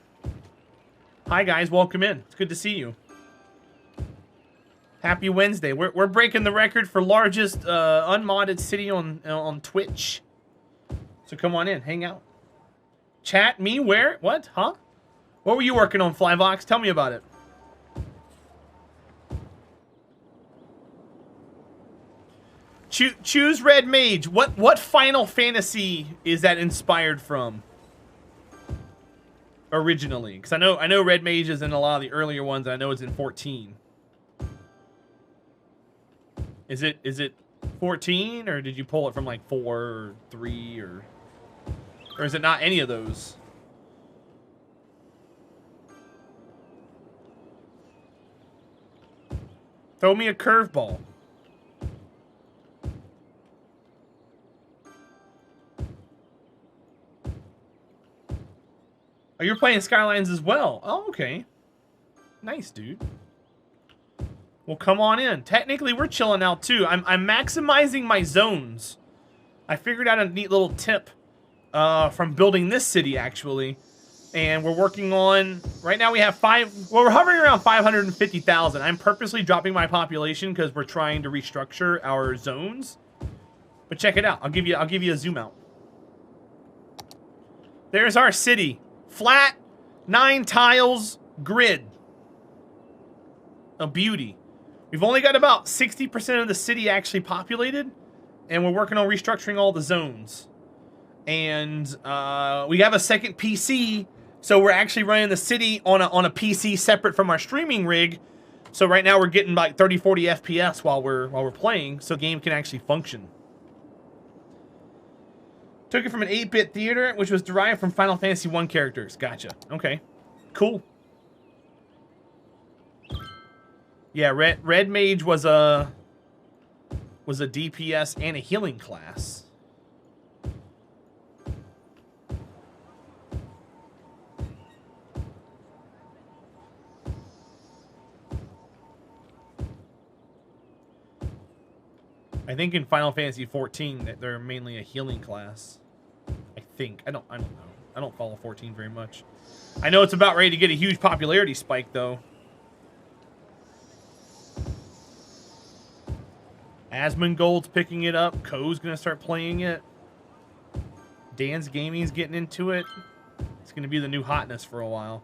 Hi, guys. Welcome in. It's good to see you. Happy Wednesday. We're breaking the record for largest unmodded city on Twitch. So come on in. Hang out. Chat me where? What? Huh? What were you working on, Flyvox? Tell me about it. Choose Red Mage. What Final Fantasy is that inspired from? Originally, because I know Red Mage is in a lot of the earlier ones. I know it's in 14. Is it 14, or did you pull it from like 4 or 3, or is it not any of those? Throw me a curveball. Oh, you're playing Skylines as well. Oh, okay. Nice, dude. Well, come on in. Technically, we're chilling out, too. I'm maximizing my zones. I figured out a neat little tip from building this city, actually. And we're working on... Right now, we have we're hovering around 550,000. I'm purposely dropping my population because we're trying to restructure our zones. But check it out. I'll give you a zoom out. There's our city. Flat, 9 tiles, grid. A beauty. We've only got about 60% of the city actually populated, and we're working on restructuring all the zones. And we have a second PC, so we're actually running the city on a PC separate from our streaming rig. So right now we're getting like 30, 40 FPS while we're playing, so the game can actually function. Took it from an 8-bit theater, which was derived from Final Fantasy 1 characters. Gotcha. Okay. Cool. Yeah, Red Mage was a DPS and a healing class. I think in Final Fantasy 14 that they're mainly a healing class. I think. I don't know. I don't follow 14 very much. I know it's about ready to get a huge popularity spike though. Asmongold's picking it up. Ko's gonna start playing it. Dan's Gaming's getting into it. It's gonna be the new hotness for a while.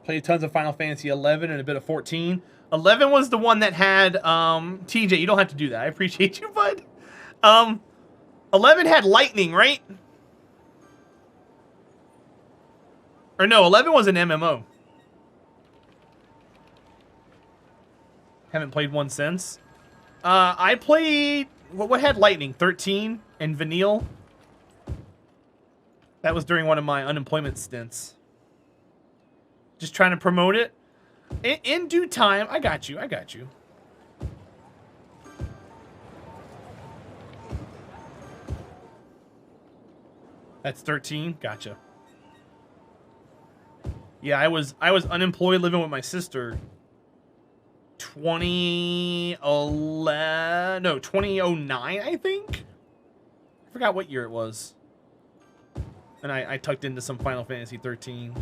Played tons of Final Fantasy 11 and a bit of 14. 11 was the one that had, TJ, you don't have to do that. I appreciate you, bud. 11 had lightning, right? Or no, 11 was an MMO. Haven't played one since. I played, what had lightning? 13 and Vanille. That was during one of my unemployment stints. Just trying to promote it. In due time, I got you. I got you. That's 13. Gotcha. Yeah, I was unemployed living with my sister. 2011, no, 2009, I think. I forgot what year it was. And I tucked into some Final Fantasy 13.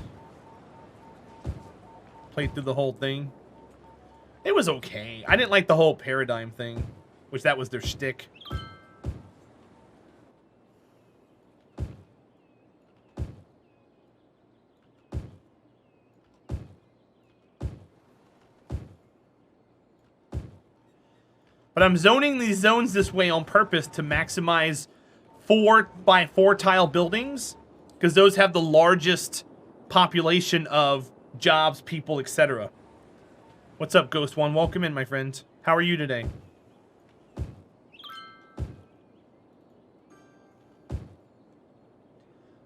Played through the whole thing. It was okay. I didn't like the whole paradigm thing, which that was their shtick. But I'm zoning these zones this way on purpose to maximize 4x4 tile buildings, because those have the largest population of jobs, people, etc. What's up, Ghost One? Welcome in, my friend. How are you today?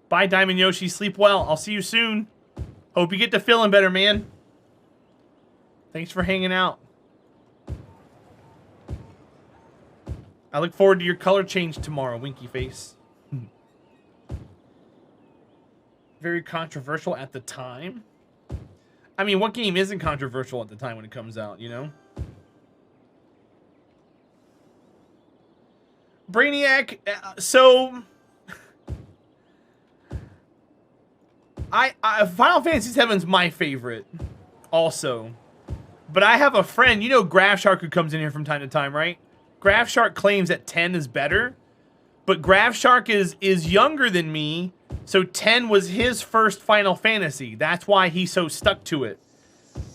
Bye, Diamond Yoshi. Sleep well. I'll see you soon. Hope you get to feeling better, man. Thanks for hanging out. I look forward to your color change tomorrow, winky face. Very controversial at the time. I mean, what game isn't controversial at the time when it comes out, you know? Brainiac, so... Final Fantasy VII's my favorite, also. But I have a friend, you know Graph Shark, who comes in here from time to time, right? Graph Shark claims that 10 is better, but Graph Shark is younger than me, so 10 was his first Final Fantasy. That's why he's so stuck to it.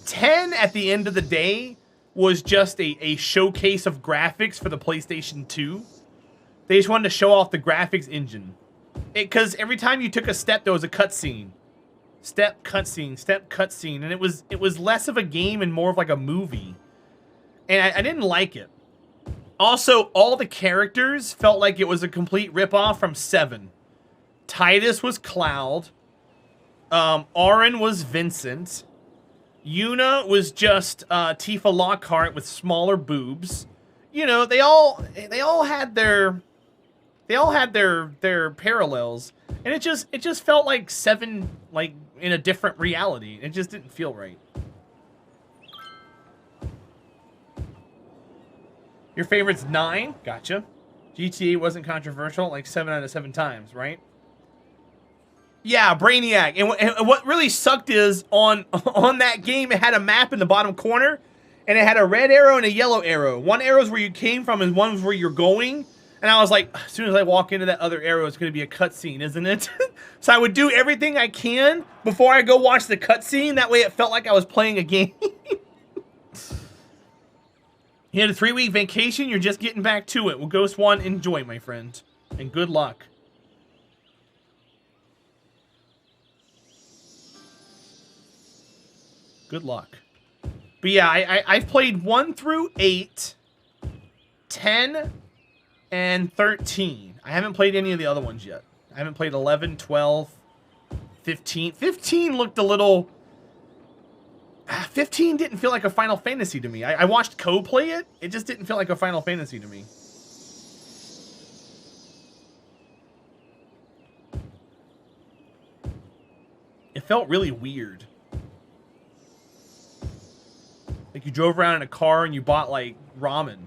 10, at the end of the day, was just a showcase of graphics for the PlayStation 2. They just wanted to show off the graphics engine. Because every time you took a step, there was a cutscene. Step, cutscene, step, cutscene. And it was less of a game and more of like a movie. And I didn't like it. Also, all the characters felt like it was a complete ripoff from 7. Titus was Cloud. Auron was Vincent. Yuna was just Tifa Lockhart with smaller boobs. You know, they all had their parallels, and it just felt like 7, like in a different reality. It just didn't feel right. Your favorite's 9? Gotcha. GTA wasn't controversial, like 7 out of 7 times, right? Yeah, Brainiac. And what really sucked is on that game, it had a map in the bottom corner, and it had a red arrow and a yellow arrow. One arrow's where you came from, and one was where you're going. And I was like, as soon as I walk into that other arrow, it's going to be a cutscene, isn't it? So I would do everything I can before I go watch the cutscene. That way it felt like I was playing a game. You had a 3-week vacation. You're just getting back to it. Well, Ghost One, enjoy, my friend. And good luck. Good luck. But yeah, I've played 1 through 8, 10, and 13. I haven't played any of the other ones yet. I haven't played 11, 12, 15. 15 looked a little... 15 didn't feel like a Final Fantasy to me. I watched Co play it. It just didn't feel like a Final Fantasy to me. It felt really weird. Like you drove around in a car and you bought like ramen.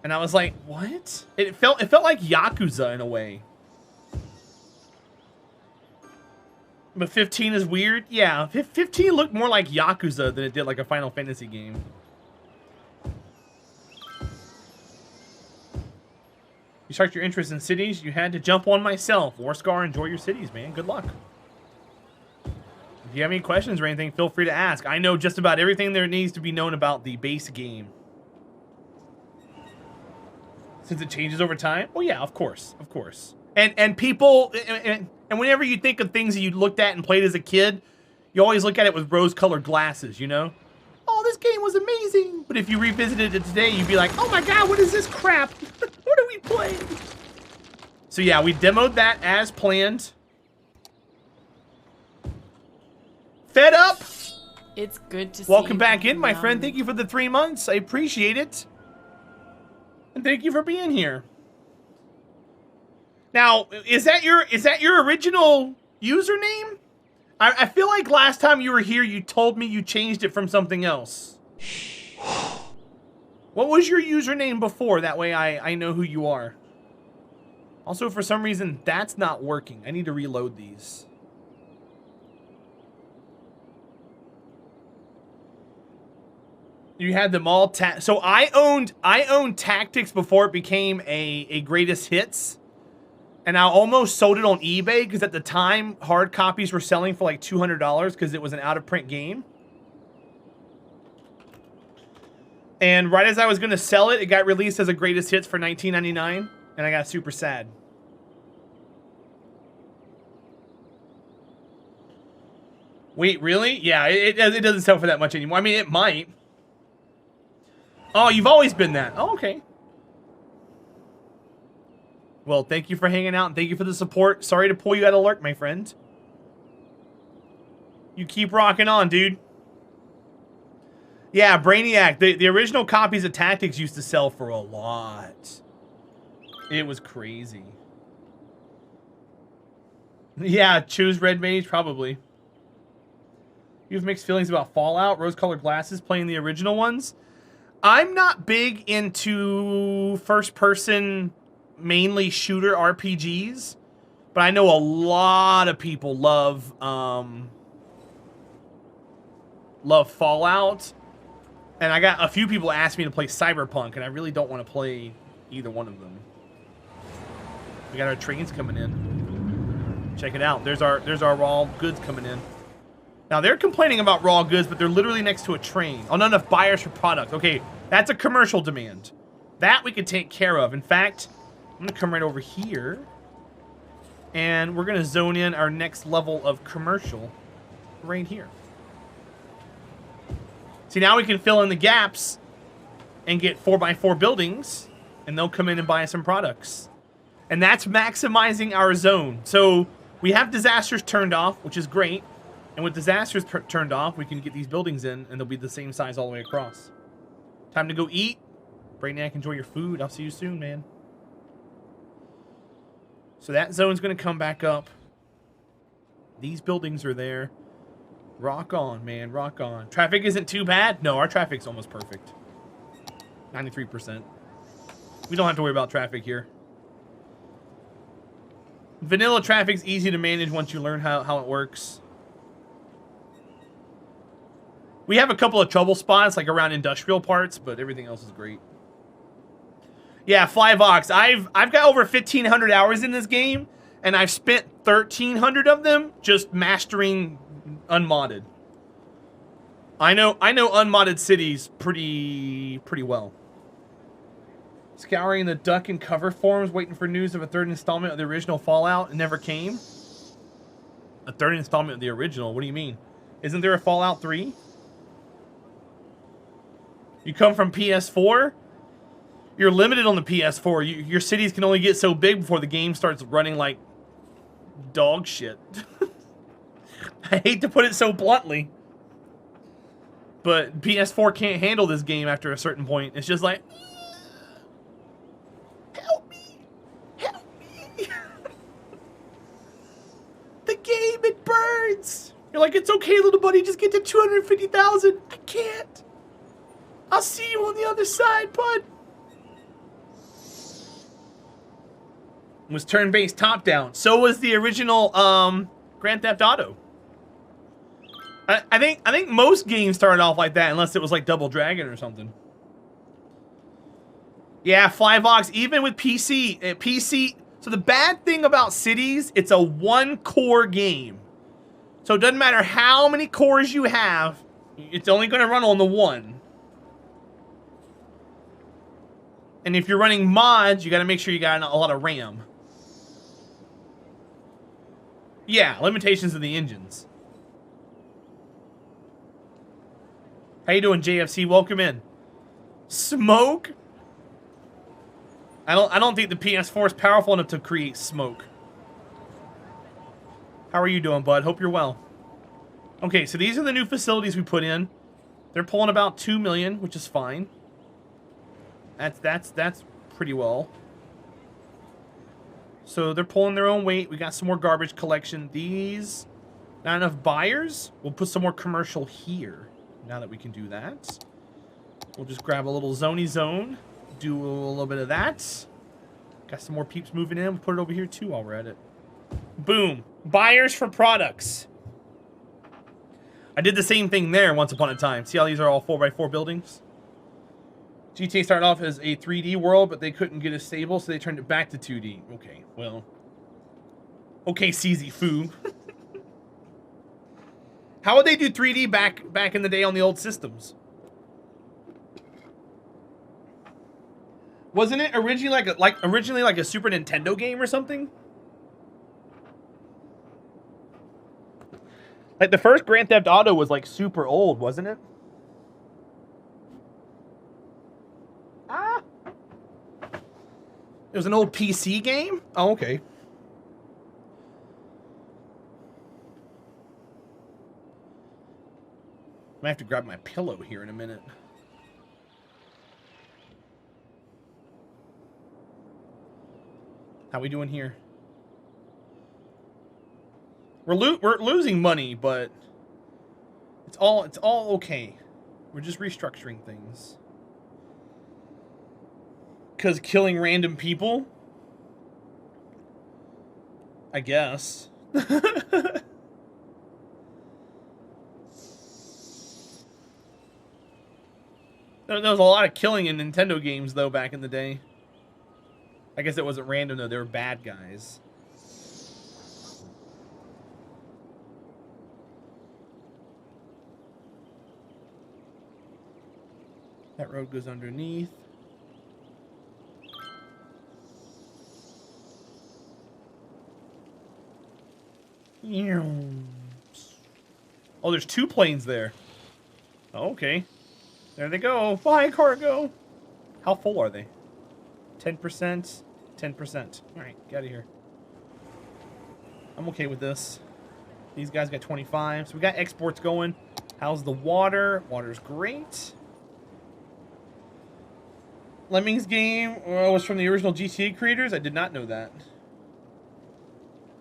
And I was like, what? It felt like Yakuza in a way. But 15 is weird? Yeah, 15 looked more like Yakuza than it did like a Final Fantasy game. You sparked your interest in cities, you had to jump on myself. Warscar, enjoy your cities, man. Good luck. If you have any questions or anything, feel free to ask. I know just about everything there needs to be known about the base game. Since it changes over time? Oh yeah, of course, of course. And people, and whenever you think of things that you looked at and played as a kid, you always look at it with rose-colored glasses, you know? Oh, this game was amazing. But if you revisited it today, you'd be like, oh my god, what is this crap? What are we playing? So yeah, we demoed that as planned. Fed up? It's good to see Welcome you back in, my young. friend. Thank you for the 3 months. I appreciate it. And thank you for being here. Now, is that your original username? I feel like last time you were here, you told me you changed it from something else. What was your username before? That way I know who you are. Also, for some reason, that's not working. I need to reload these. You had them all. So I owned Tactics before it became a greatest hits. And I almost sold it on eBay because at the time, hard copies were selling for like $200 because it was an out-of-print game. And right as I was going to sell it, it got released as a greatest hits for $19.99, and I got super sad. Wait, really? Yeah, it doesn't sell for that much anymore. I mean, it might. Oh, you've always been that. Oh, okay. Well, thank you for hanging out, and thank you for the support. Sorry to pull you out of lurk, my friend. You keep rocking on, dude. Yeah, Brainiac. The original copies of Tactics used to sell for a lot. It was crazy. Yeah, choose Red Mage, probably. You have mixed feelings about Fallout, rose-colored glasses, playing the original ones. I'm not big into first-person, mainly shooter RPGs, but I know a lot of people love Fallout, and I got a few people ask me to play Cyberpunk, and I really don't want to play either one of them. We got our trains coming in. Check it out. There's our raw goods coming in. Now, they're complaining about raw goods, but they're literally next to a train. Oh, not enough buyers for product. Okay, that's a commercial demand. That we could take care of. In fact, I'm going to come right over here. And we're going to zone in our next level of commercial right here. See, now we can fill in the gaps and get 4x4 buildings, and they'll come in and buy some products. And that's maximizing our zone. So we have disasters turned off, which is great. And with disasters turned off, we can get these buildings in, and they'll be the same size all the way across. Time to go eat. Brainiac, enjoy your food. I'll see you soon, man. So that zone's going to come back up. These buildings are there. Rock on, man. Rock on. Traffic isn't too bad. No, our traffic's almost perfect. 93%. We don't have to worry about traffic here. Vanilla traffic's easy to manage once you learn how it works. We have a couple of trouble spots, like around industrial parts, but everything else is great. Yeah, Flyvox. I've got over 1,500 hours in this game, and I've spent 1,300 of them just mastering unmodded. I know unmodded cities pretty well. Scouring the duck and cover forums, waiting for news of a third installment of the original Fallout. It never came. A third installment of the original? What do you mean? Isn't there a Fallout 3? You come from PS4? You're limited on the PS4. Your cities can only get so big before the game starts running like dog shit. I hate to put it so bluntly, but PS4 can't handle this game after a certain point. It's just like, help me, help me. The game, it burns. You're like, it's okay, little buddy, just get to 250,000. I can't. I'll see you on the other side, bud. It was turn-based top-down. So was the original Grand Theft Auto. I think most games started off like that, unless it was like Double Dragon or something. Yeah, Flyvox, even with PC. So the bad thing about Cities, it's a one-core game. So it doesn't matter how many cores you have, it's only going to run on the one. And if you're running mods, you got to make sure you got a lot of RAM. Yeah, limitations of the engines. How you doing, JFC? Welcome in. Smoke? I don't think the PS4 is powerful enough to create smoke. How are you doing, bud? Hope you're well. Okay, so these are the new facilities we put in. They're pulling about 2 million, which is fine. That's pretty well. So they're pulling their own weight. We got some more garbage collection. These, not enough buyers. We'll put some more commercial here. Now that we can do that, we'll just grab a little zoney zone. Do a little bit of that. Got some more peeps moving in. We'll put it over here too while we're at it. Boom. Buyers for products. I did the same thing there once upon a time. See how these are all 4x4 buildings? GTA started off as a 3D world, but they couldn't get it stable, so they turned it back to 2D. Okay, well. Okay, CZ Foo. How would they do 3D back in the day on the old systems? Wasn't it originally like a Super Nintendo game or something? Like the first Grand Theft Auto was like super old, wasn't it? Ah. It was an old PC game? Oh, okay. Might have to grab my pillow here in a minute. How we doing here? We're losing money, but it's all okay. We're just restructuring things. 'Cause killing random people? I guess. There was a lot of killing in Nintendo games, though, back in the day. I guess it wasn't random, though. They were bad guys. That road goes underneath. Oh, there's 2 planes there. Oh, okay. There they go. Bye, cargo. How full are they? 10%. 10%. Alright, get out of here. I'm okay with this. These guys got 25. So we got exports going. How's the water? Water's great. Lemmings game was from the original GTA creators? I did not know that.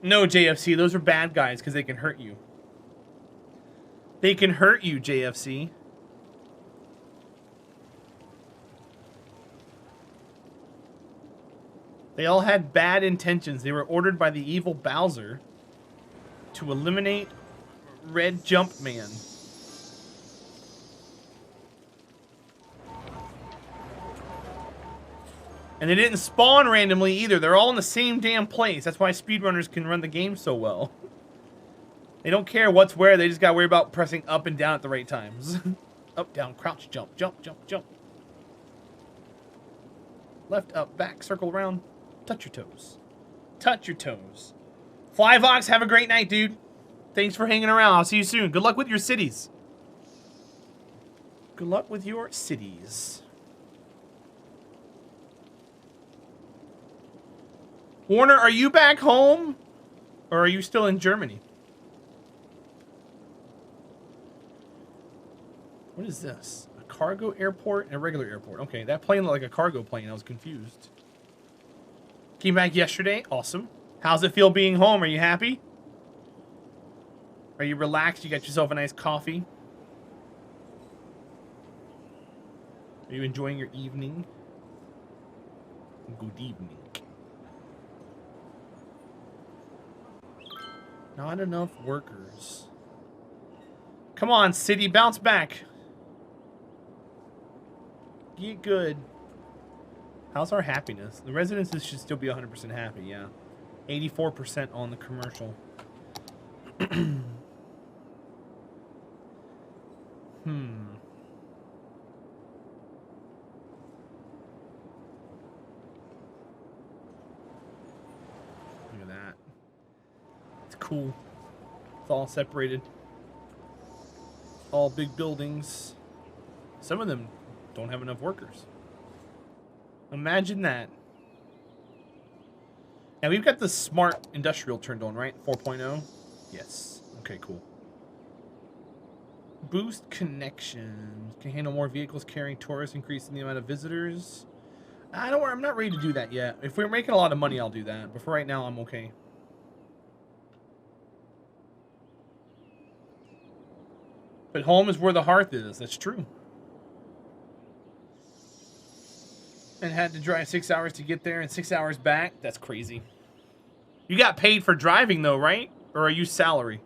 No, JFC. Those are bad guys because they can hurt you. They can hurt you, JFC. They all had bad intentions. They were ordered by the evil Bowser to eliminate Red Jumpman. And they didn't spawn randomly either. They're all in the same damn place. That's why speedrunners can run the game so well. They don't care what's where. They just gotta worry about pressing up and down at the right times. Up, down, crouch, jump, jump, jump, jump. Left, up, back, circle around. Touch your toes. Touch your toes. Flyvox, have a great night, dude. Thanks for hanging around. I'll see you soon. Good luck with your cities. Good luck with your cities. Warner, are you back home? Or are you still in Germany? What is this? A cargo airport and a regular airport. Okay, that plane looked like a cargo plane. I was confused. Came back yesterday. Awesome. How's it feel being home? Are you happy? Are you relaxed? You got yourself a nice coffee? Are you enjoying your evening? Good evening. Not enough workers. Come on, city, bounce back. Get good. How's our happiness? The residences should still be 100% happy, yeah. 84% on the commercial. Look at that. It's cool. It's all separated. All big buildings. Some of them don't have enough workers. Imagine that. Now we've got the smart industrial turned on, right? 4.0? Yes. Okay, cool. Boost connections. Can handle more vehicles carrying tourists, increasing the amount of visitors. I'm not ready to do that yet. If we're making a lot of money, I'll do that. But for right now, I'm okay. But home is where the hearth is. That's true. And had to drive 6 hours to get there and 6 hours back. That's crazy. You got paid for driving, though, right? Or are you salary?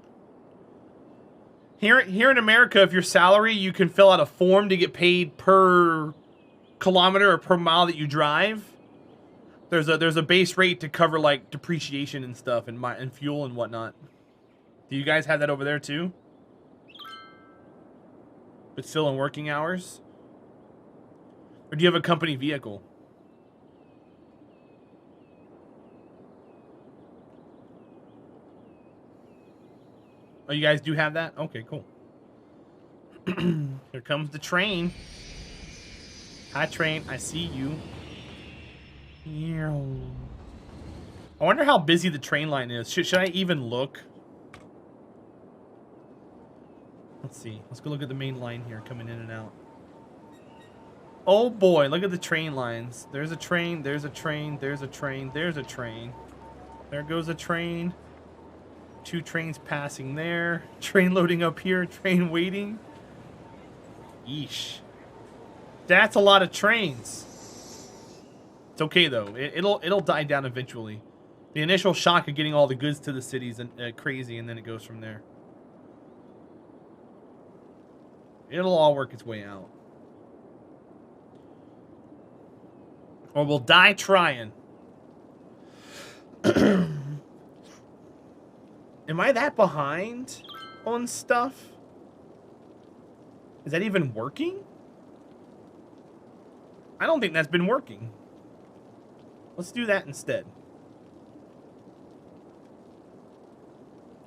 Here in America, if you're salary, you can fill out a form to get paid per kilometer or per mile that you drive. There's a base rate to cover like depreciation and stuff and fuel and whatnot. Do you guys have that over there too? But still in working hours? Or do you have a company vehicle? Oh, you guys do have that? Okay, cool. Here comes the train. Hi, train. I see you. I wonder how busy the train line is. Should I even look? Let's see. Let's go look at the main line here coming in and out. Oh boy, look at the train lines. There's a train, there's a train, there's a train, there's a train. There goes a train. 2 trains passing there. Train loading up here, train waiting. Yeesh. That's a lot of trains. It's okay though. It'll die down eventually. The initial shock of getting all the goods to the cities and crazy, and then it goes from there. It'll all work its way out. Or we'll die trying. Am I that behind on stuff? Is that even working? I don't think that's been working. Let's do that instead.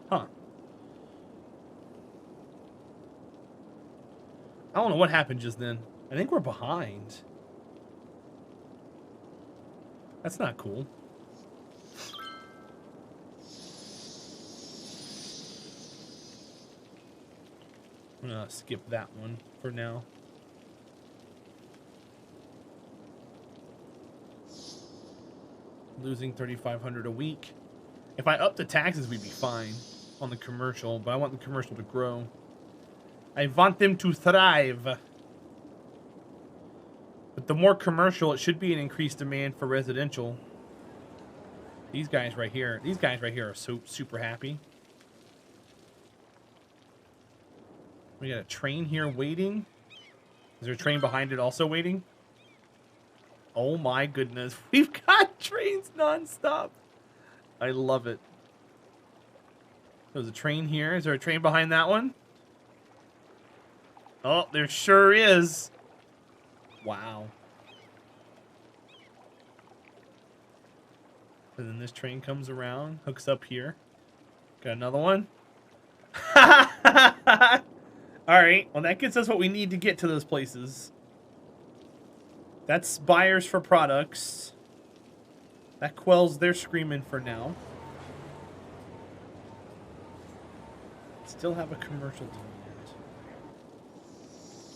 Huh. I don't know what happened just then. I think we're behind. That's not cool. I'm gonna skip that one for now. Losing 3,500 a week. If I up the taxes, we'd be fine on the commercial, but I want the commercial to grow. I want them to thrive. But the more commercial, it should be an increased demand for residential. These guys right here are so super happy. We got a train here waiting. Is there a train behind it also waiting? Oh my goodness. We've got trains nonstop. I love it. There's a train here. Is there a train behind that one? Oh, there sure is. Wow. And then this train comes around, hooks up here. Got another one. Alright, well that gets us what we need to get to those places. That's buyers for products. That quells their screaming for now. Still have a commercial demand.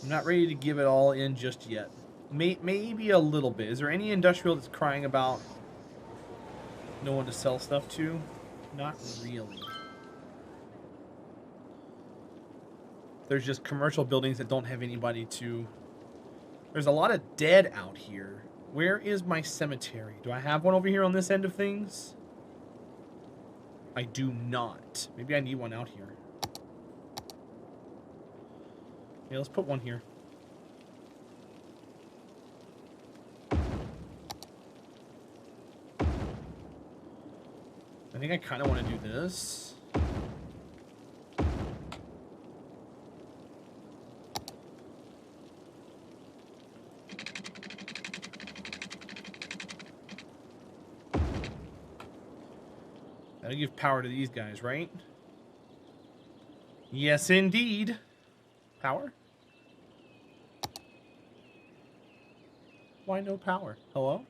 I'm not ready to give it all in just yet. Maybe a little bit. Is there any industrial that's crying about no one to sell stuff to? Not really. There's just commercial buildings that don't have anybody to... There's a lot of dead out here. Where is my cemetery? Do I have one over here on this end of things? I do not. Maybe I need one out here. Yeah, let's put one here. I think I kind of want to do this. That'll give power to these guys, right? Yes, indeed. Power? Why no power? Hello?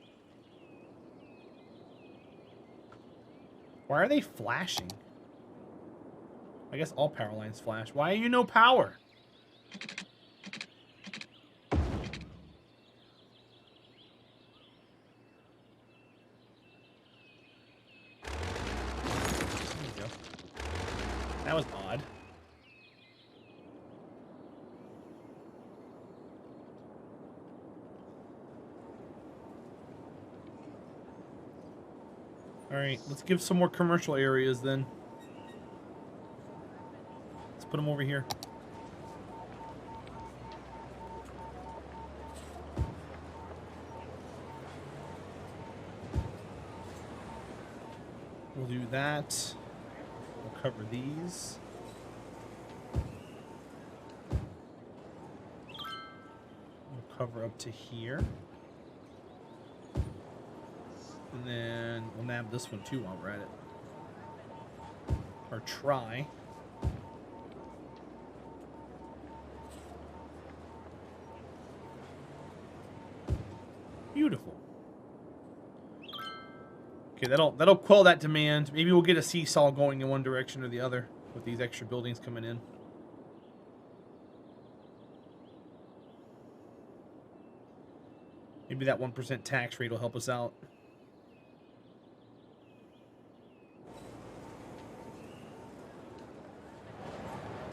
Why are they flashing? I guess all power lines flash. Why are you no power? There you go. That was odd. Alright, let's give some more commercial areas then. Let's put them over here. We'll do that. We'll cover these. We'll cover up to here. And then we'll nab this one too while we're at it. Or try. Beautiful. Okay, that'll quell that demand. Maybe we'll get a seesaw going in one direction or the other with these extra buildings coming in. Maybe that 1% tax rate will help us out.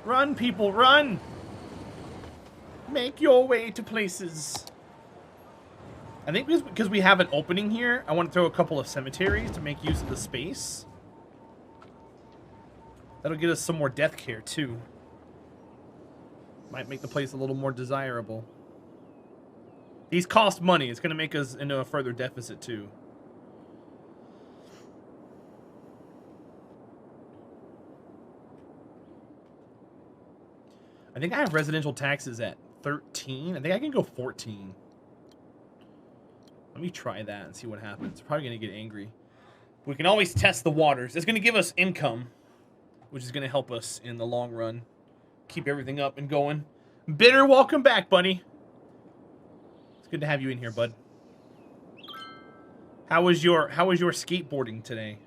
Run, people, run! Make your way to places. I think because we have an opening here, I want to throw a couple of cemeteries to make use of the space. That'll get us some more death care, too. Might make the place a little more desirable. These cost money. It's going to make us into a further deficit, too. I think I have residential taxes at 13. I think I can go 14. Let me try that and see what happens. Probably going to get angry. We can always test the waters. It's going to give us income, which is going to help us in the long run. Keep everything up and going. Bitter, welcome back, buddy. It's good to have you in here, bud. How was your skateboarding today?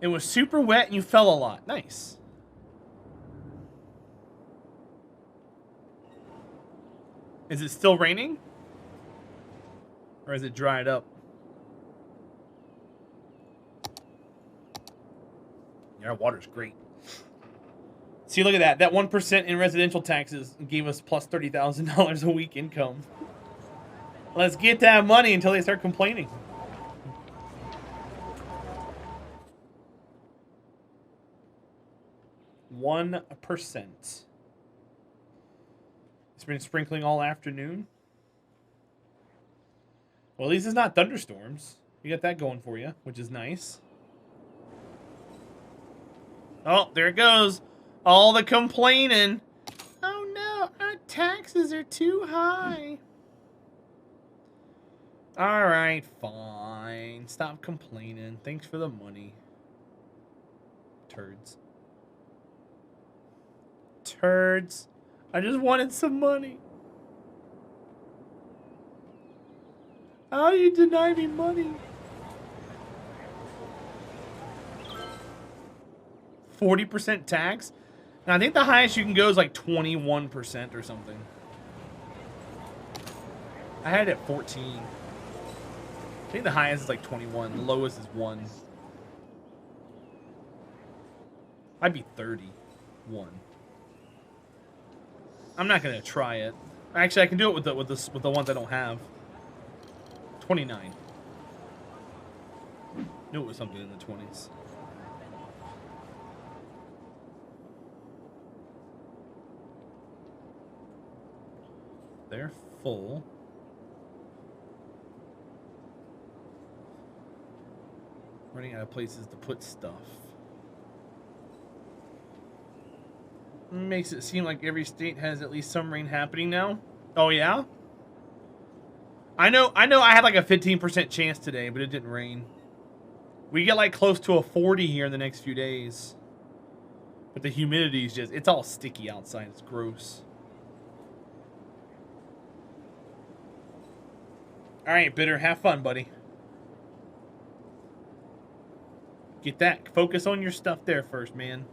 It was super wet and you fell a lot. Nice. Is it still raining? Or is it dried up? Yeah, our water's great. See, look at that. That 1% in residential taxes gave us plus $30,000 a week income. Let's get that money until they start complaining. %. It's been sprinkling all afternoon. Well, at least it's not thunderstorms. You got that going for you, which is nice. Oh, there it goes. All the complaining. Oh no, our taxes are too high. Alright, fine. Stop complaining. Thanks for the money. Turds. Turds. I just wanted some money. How do you deny me money? 40% tax? Now, I think the highest you can go is like 21% or something. I had it at 14. I think the highest is like 21. The lowest is 1. I'd be 31. I'm not gonna try it. Actually, I can do it with the ones I don't have. 29. Knew it was something in the 20s. They're full. Running out of places to put stuff. Makes it seem like every state has at least some rain happening now. Oh yeah? I know I had like a 15% chance today, but it didn't rain. We get like close to a 40 here in the next few days. But the humidity is just, it's all sticky outside. It's gross. Alright, Bitter, have fun, buddy. Get that. Focus on your stuff there first, man.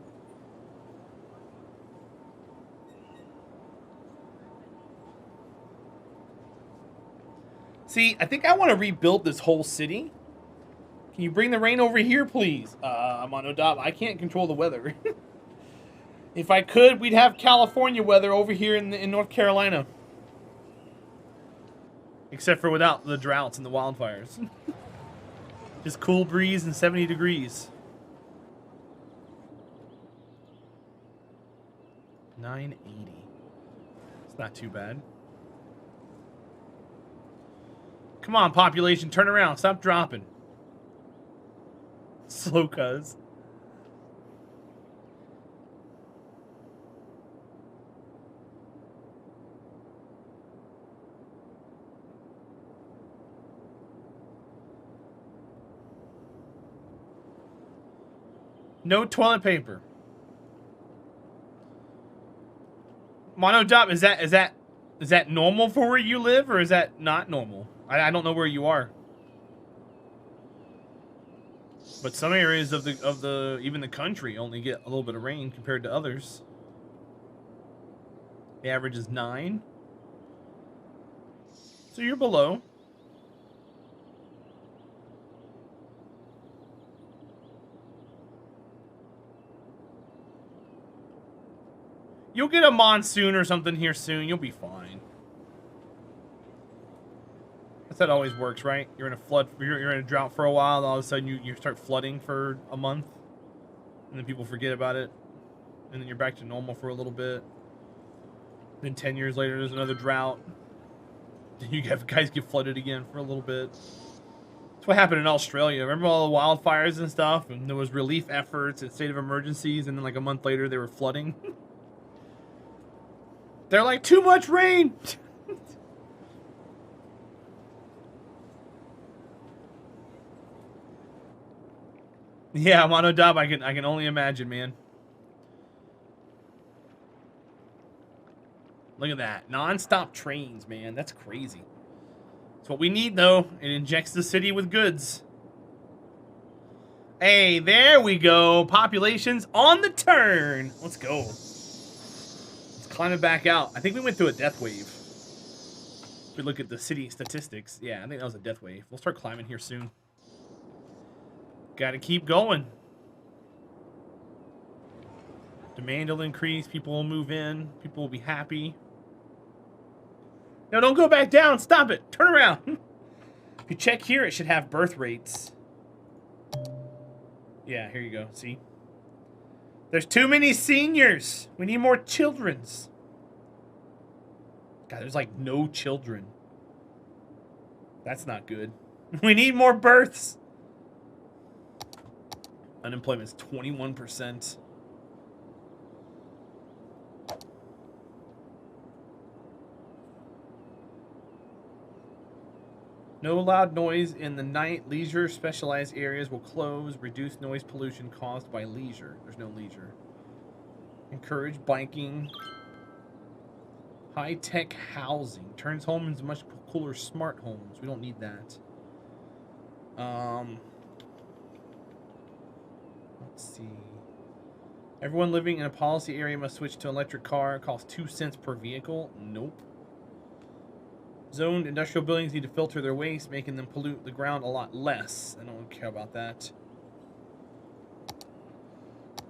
See, I think I want to rebuild this whole city. Can you bring the rain over here, please? I'm on Odab. I can't control the weather. If I could, we'd have California weather over here in North Carolina. Except for without the droughts and the wildfires. Just cool breeze and 70 degrees. 980. It's not too bad. Come on, population, turn around. Stop dropping. Slow cuz. No toilet paper. Monodop, is that normal for where you live, or is that not normal? I don't know where you are. But some areas of the even the country only get a little bit of rain compared to others. The average is 9. So you're below. You'll get a monsoon or something here soon. You'll be fine. That's how it always works, right? You're in a flood. You're in a drought for a while, and all of a sudden you start flooding for a month, and then people forget about it, and then you're back to normal for a little bit. Then 10 years later, there's another drought. Then you guys get flooded again for a little bit. That's what happened in Australia. Remember all the wildfires and stuff, and there was relief efforts and state of emergencies, and then like a month later they were flooding. They're like, too much rain. Yeah, Monodub, I can only imagine, man. Look at that. Non-stop trains, man. That's crazy. That's what we need, though. It injects the city with goods. Hey, there we go. Population's on the turn. Let's go. Let's climb it back out. I think we went through a death wave. If we look at the city statistics. Yeah, I think that was a death wave. We'll start climbing here soon. Gotta keep going. Demand will increase. People will move in. People will be happy. No, don't go back down. Stop it. Turn around. If you check here, it should have birth rates. Yeah, here you go. See? There's too many seniors. We need more children's. God, there's like no children. That's not good. We need more births. Unemployment's 21%. No loud noise in the night. Leisure specialized areas will close. Reduce noise pollution caused by leisure. There's no leisure. Encourage biking. High-tech housing. Turns homes into much cooler smart homes. We don't need that. Let's see. Everyone living in a policy area must switch to an electric car. It costs 2 cents per vehicle. Nope. Zoned industrial buildings need to filter their waste, making them pollute the ground a lot less. I don't care about that.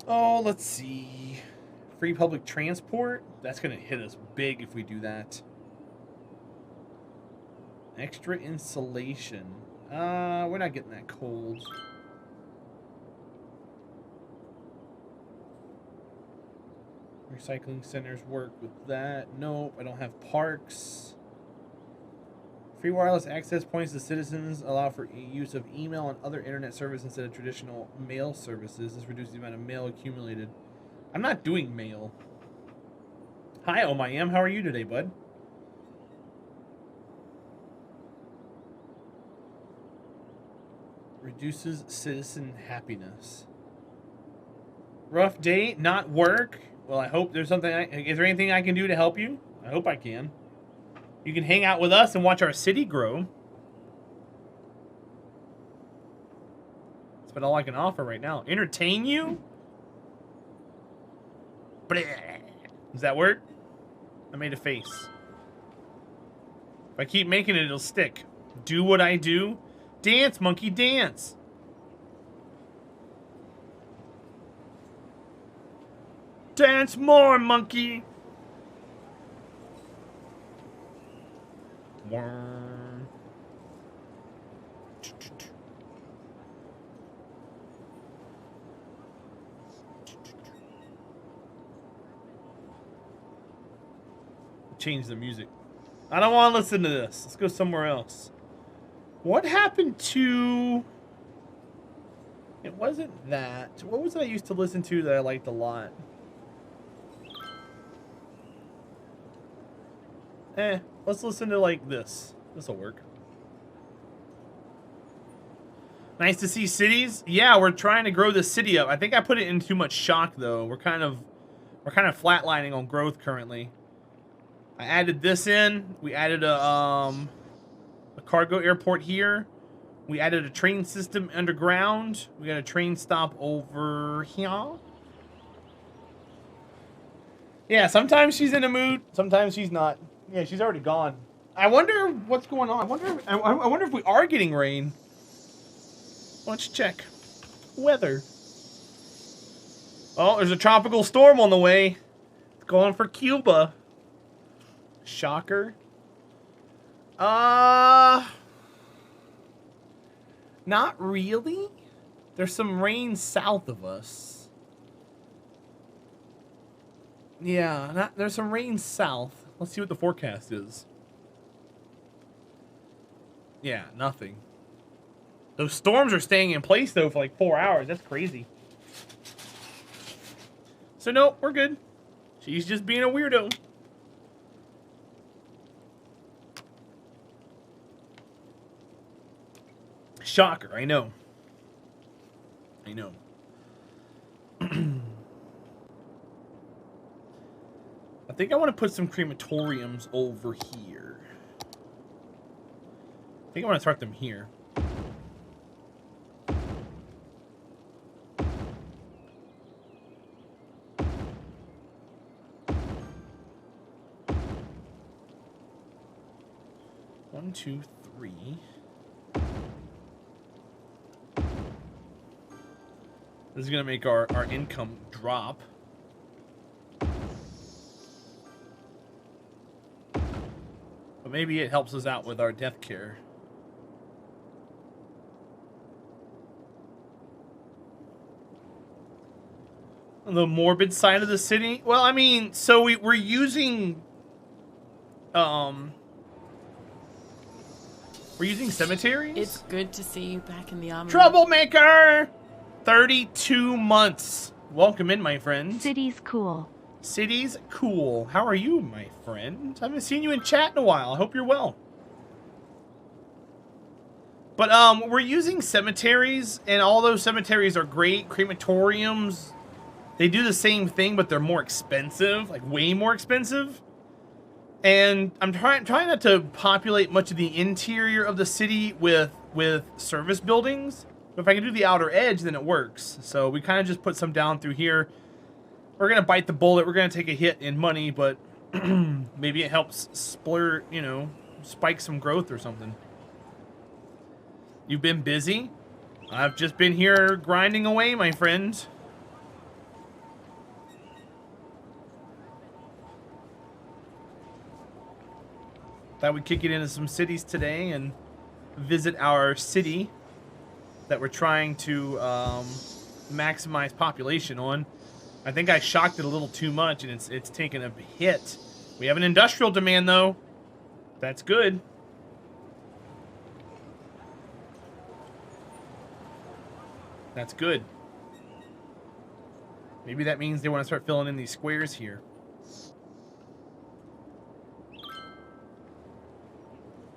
Oh, let's see. Free public transport? That's going to hit us big if we do that. Extra insulation. We're not getting that cold. Recycling centers work with that. Nope, I don't have parks. Free wireless access points to citizens allow for use of email and other internet service instead of traditional mail services. This reduces the amount of mail accumulated. I'm not doing mail. Hi, OMIM. How are you today, bud? Reduces citizen happiness. Rough day, not work. Well, I hope there's something. Is there anything I can do to help you? I hope I can. You can hang out with us and watch our city grow. That's about all I can offer right now. Entertain you? Does that work? I made a face. If I keep making it, it'll stick. Do what I do. Dance, monkey, dance. Dance more, monkey. Worm. Change the music. I don't want to listen to this. Let's go somewhere else. What happened to... It wasn't that. What was it I used to listen to that I liked a lot? Let's listen to like this. This'll work. Nice to see cities. Yeah, we're trying to grow the city up. I think I put it in too much shock though. We're kind of flatlining on growth currently. I added this in. We added a cargo airport here. We added a train system underground. We got a train stop over here. Yeah, sometimes she's in a mood. Sometimes she's not. Yeah, she's already gone. I wonder what's going on. I wonder if we are getting rain. Let's check. Weather. Oh, there's a tropical storm on the way. It's going for Cuba. Shocker. Not really. There's some rain south of us. Yeah, there's some rain south. Let's see what the forecast is. Yeah, nothing. Those storms are staying in place, though, for like 4 hours. That's crazy. So, no, we're good. She's just being a weirdo. Shocker, I know. I know. I think I want to put some crematoriums over here. I think I want to start them here. One, two, three. This is going to make our income drop. But maybe it helps us out with our death care. On the morbid side of the city? Well, I mean, so we're using... We're using cemeteries? It's good to see you back in the army. Troublemaker! 32 months. Welcome in, my friend. City's cool. City's cool. How are you, my friend? I haven't seen you in chat in a while. I hope you're well. But we're using cemeteries, and all those cemeteries are great. Crematoriums, they do the same thing, but they're more expensive, like way more expensive. And I'm trying not to populate much of the interior of the city with service buildings. But if I can do the outer edge, then it works. So we kind of just put some down through here. We're going to bite the bullet. We're going to take a hit in money, but maybe it helps splurt, you know, spike some growth or something. You've been busy? I've just been here grinding away, my friend. Thought we'd kick it into some cities today and visit our city that we're trying to maximize population on. I think I shocked it a little too much, and it's taken a hit. We have an industrial demand, though. That's good. That's good. Maybe that means they want to start filling in these squares here.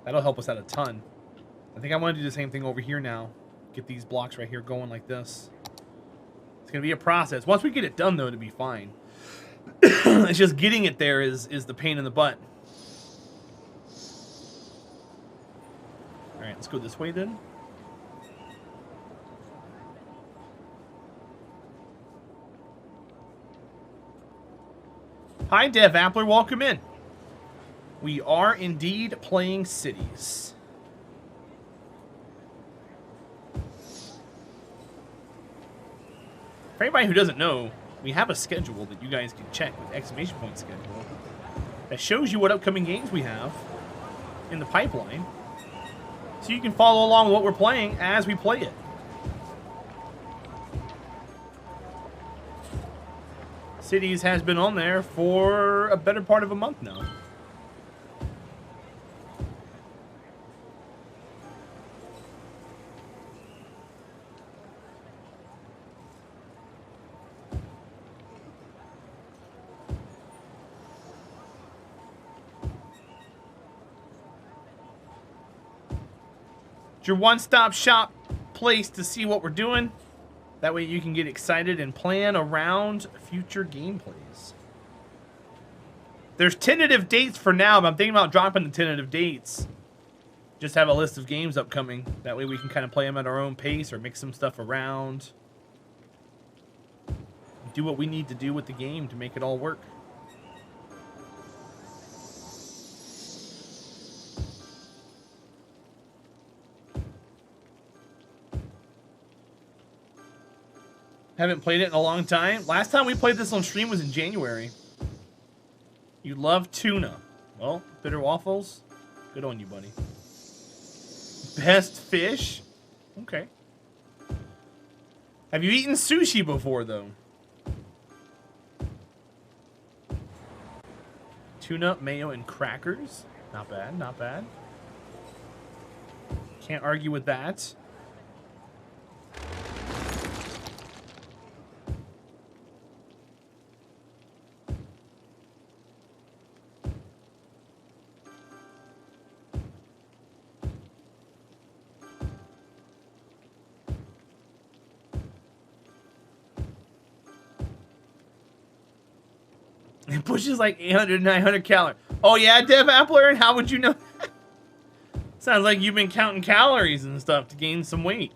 That'll help us out a ton. I think I want to do the same thing over here now. Get these blocks right here going like this. It's going to be a process. Once we get it done, though, it'll be fine. It's just getting it there is the pain in the butt. All right, let's go this way then. Hi, Dev Appler. Welcome in. We are indeed playing cities. For anybody who doesn't know, we have a schedule that you guys can check with exclamation point schedule that shows you what upcoming games we have in the pipeline, so you can follow along with what we're playing as we play it. Cities has been on there for a better part of a month now. It's your one-stop shop place to see what we're doing. That way you can get excited and plan around future gameplays. There's tentative dates for now, but I'm thinking about dropping the tentative dates. Just have a list of games upcoming. That way we can kind of play them at our own pace or mix some stuff around. Do what we need to do with the game to make it all work. Haven't played it in a long time. Last time we played this on stream was in January. You love tuna. Well, bitter waffles. Good on you, buddy. Best fish? Okay. Have you eaten sushi before, though? Tuna, mayo, and crackers. Not bad, not bad. Can't argue with that. It pushes like 800, 900 calories. Oh yeah, Dev Appler, and how would you know? Sounds like you've been counting calories and stuff to gain some weight.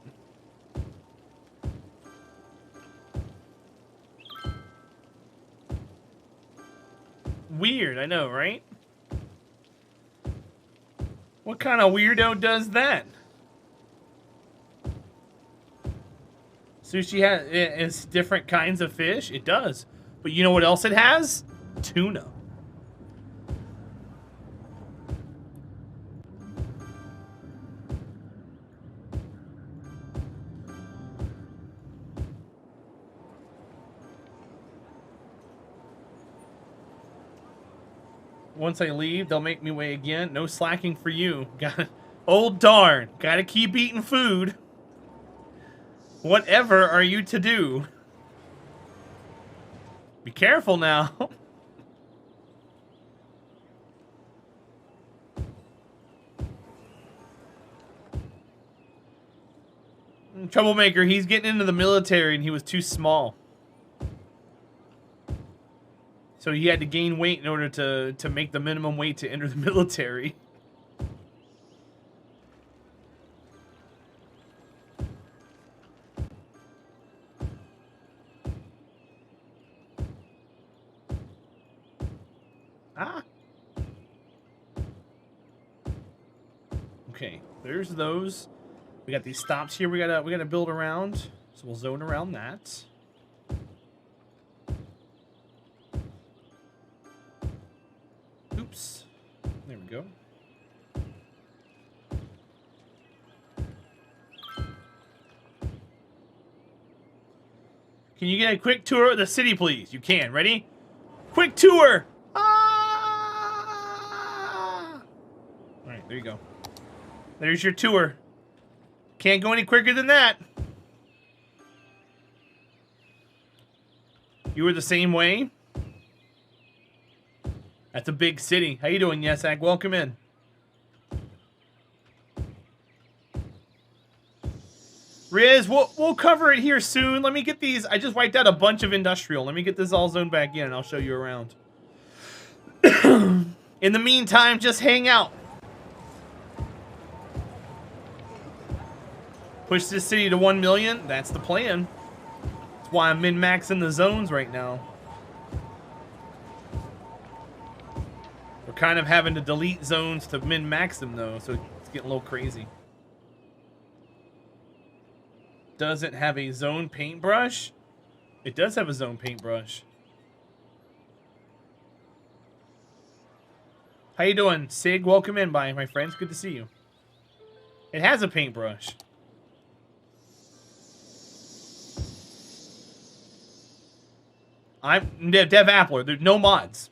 Weird, I know, right? What kind of weirdo does that? Sushi has different kinds of fish. It does. But you know what else it has? Tuna. Once I leave, they'll make me weigh again. No slacking for you. Old darn. Gotta keep eating food. Whatever are you to do? Be careful now. Troublemaker, he's getting into the military and he was too small. So he had to gain weight in order to make the minimum weight to enter the military. Ah. Okay, there's those. We got these stops here we gotta build around. So we'll zone around that. Oops. There we go. Can you get a quick tour of the city, please? You can. Ready? Quick tour! Ah! Alright, there you go. There's your tour. Can't go any quicker than that. You were the same way? That's a big city. How you doing, Yesak? Welcome in. Riz, we'll cover it here soon. Let me get these. I just wiped out a bunch of industrial. Let me get this all zoned back in, and I'll show you around. In the meantime, just hang out. Push this city to 1 million. That's the plan. That's why I'm min-maxing the zones right now. We're kind of having to delete zones to min-max them, though, so it's getting a little crazy. Does it have a zone paintbrush? It does have a zone paintbrush. How you doing, Sig? Welcome in, my friends. Good to see you. It has a paintbrush. I'm Dev Appler. There's no mods.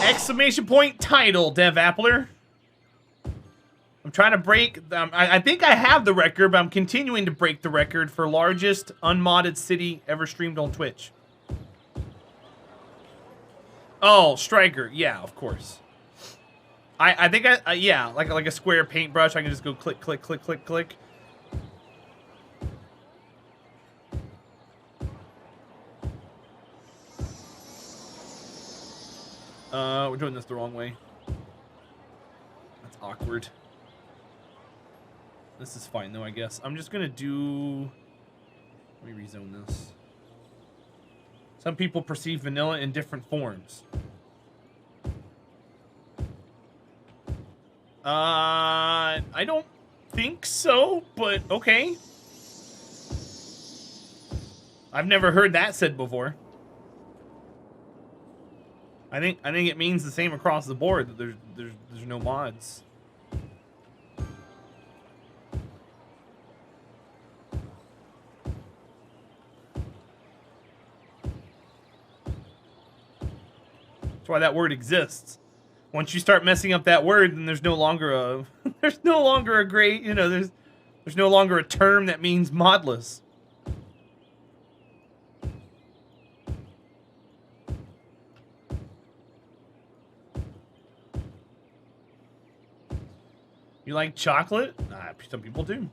Exclamation point title, Dev Appler. I'm trying to break. I think I have the record, but I'm continuing to break the record for largest unmodded city ever streamed on Twitch. Oh, Striker. Yeah, of course. I think yeah, like a square paintbrush. I can just go click, click, click, click, click. We're doing this the wrong way. That's awkward. This is fine though, I guess. I'm just gonna do... Let me rezone this. Some people perceive vanilla in different forms. I don't think so, but okay. I've never heard that said before. I think it means the same across the board, that there's no mods. That's why that word exists. Once you start messing up that word, then there's no longer a there's no longer a great, you know, there's no longer a term that means modless. You like chocolate? Some people do.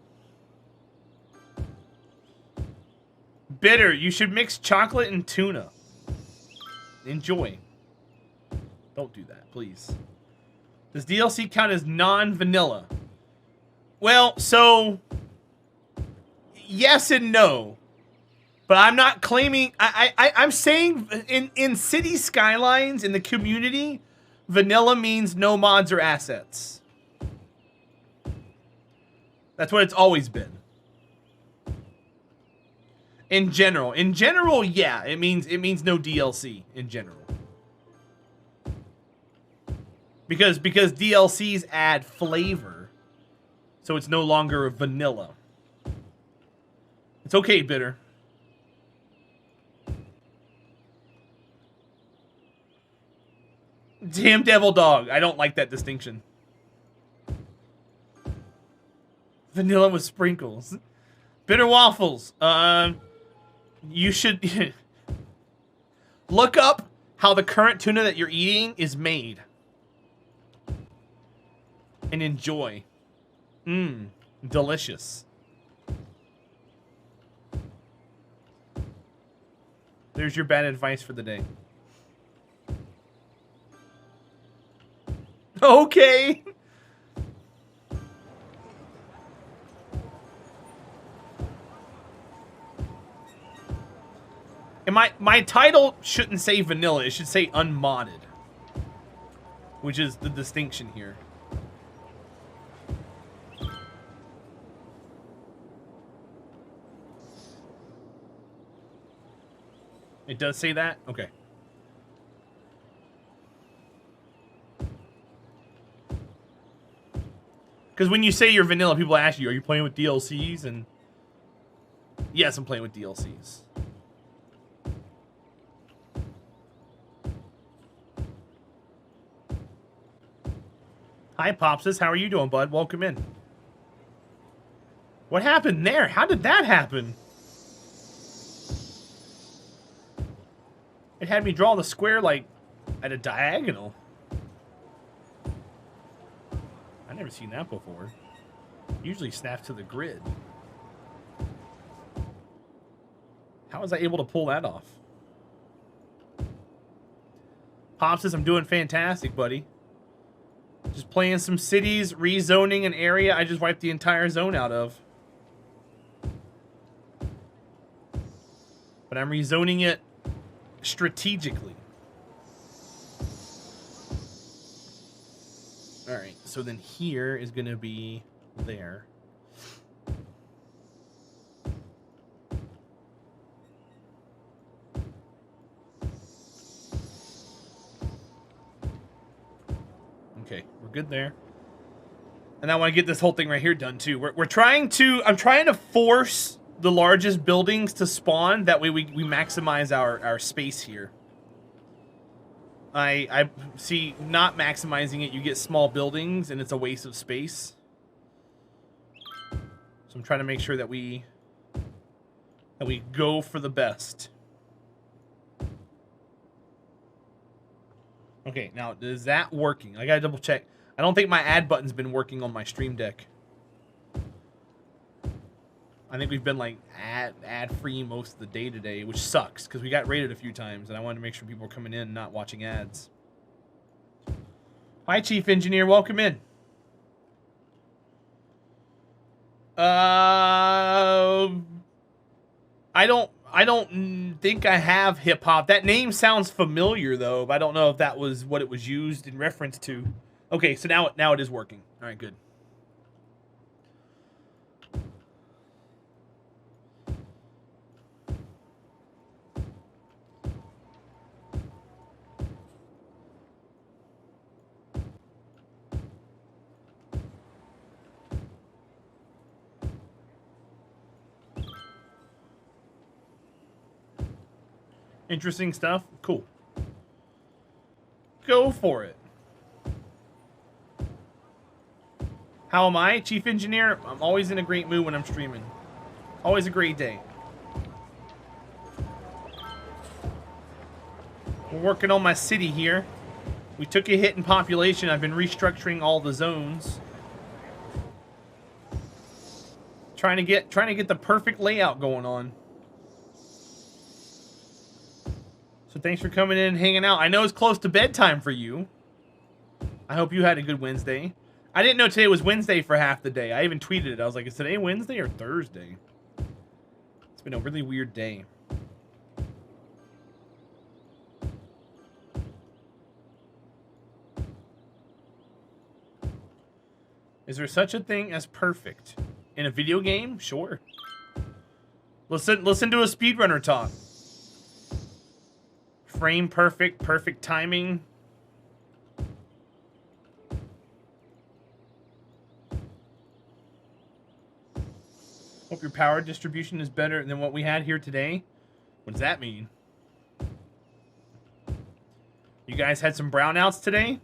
Bitter, you should mix chocolate and tuna. Enjoy. Don't do that, please. Does DLC count as non-vanilla? Well, so... yes and no. But I'm not claiming... I'm saying in City Skylines, in the community, vanilla means no mods or assets. That's what it's always been. In general, yeah, it means no DLC in general. Because DLCs add flavor, so it's no longer vanilla. It's okay, Bitter. Damn devil dog. I don't like that distinction. Vanilla with sprinkles. Bitter waffles. You should look up how the current tuna that you're eating is made. And enjoy. Mmm. Delicious. There's your bad advice for the day. Okay. And my title shouldn't say vanilla. It should say unmodded. Which is the distinction here. It does say that? Okay. Because when you say you're vanilla, people ask you, are you playing with DLCs? And yes, I'm playing with DLCs. Hi, Popsis. How are you doing, bud? Welcome in. What happened there? How did that happen? It had me draw the square, like, at a diagonal. I've never seen that before. Usually snaps to the grid. How was I able to pull that off? Pop says, I'm doing fantastic, buddy. Just playing some cities, rezoning an area I just wiped the entire zone out of. But I'm rezoning it strategically. Alright, so then here is going to be there. Okay, we're good there. And I want to get this whole thing right here done too. I'm trying to force the largest buildings to spawn. That way we maximize our space here. I see not maximizing it, you get small buildings and it's a waste of space. So I'm trying to make sure that we go for the best. Okay, now is that working? I gotta double check. I don't think my add button's been working on my stream deck. I think we've been like ad free most of the day today, which sucks because we got raided a few times and I wanted to make sure people were coming in and not watching ads. Hi, Chief Engineer. Welcome in. I don't think I have hip hop. That name sounds familiar though, but I don't know if that was what it was used in reference to. Okay, so now it is working. All right, good. Interesting stuff. Cool. Go for it. How am I, Chief Engineer? I'm always in a great mood when I'm streaming. Always a great day. We're working on my city here. We took a hit in population. I've been restructuring all the zones. Trying to get the perfect layout going on. So thanks for coming in and hanging out. I know it's close to bedtime for you. I hope you had a good Wednesday. I didn't know today was Wednesday for half the day. I even tweeted it. I was like, is today Wednesday or Thursday? It's been a really weird day. Is there such a thing as perfect? In a video game? Sure. Listen to a speedrunner talk. Frame perfect, perfect timing. Hope your power distribution is better than what we had here today. What does that mean? You guys had some brownouts today?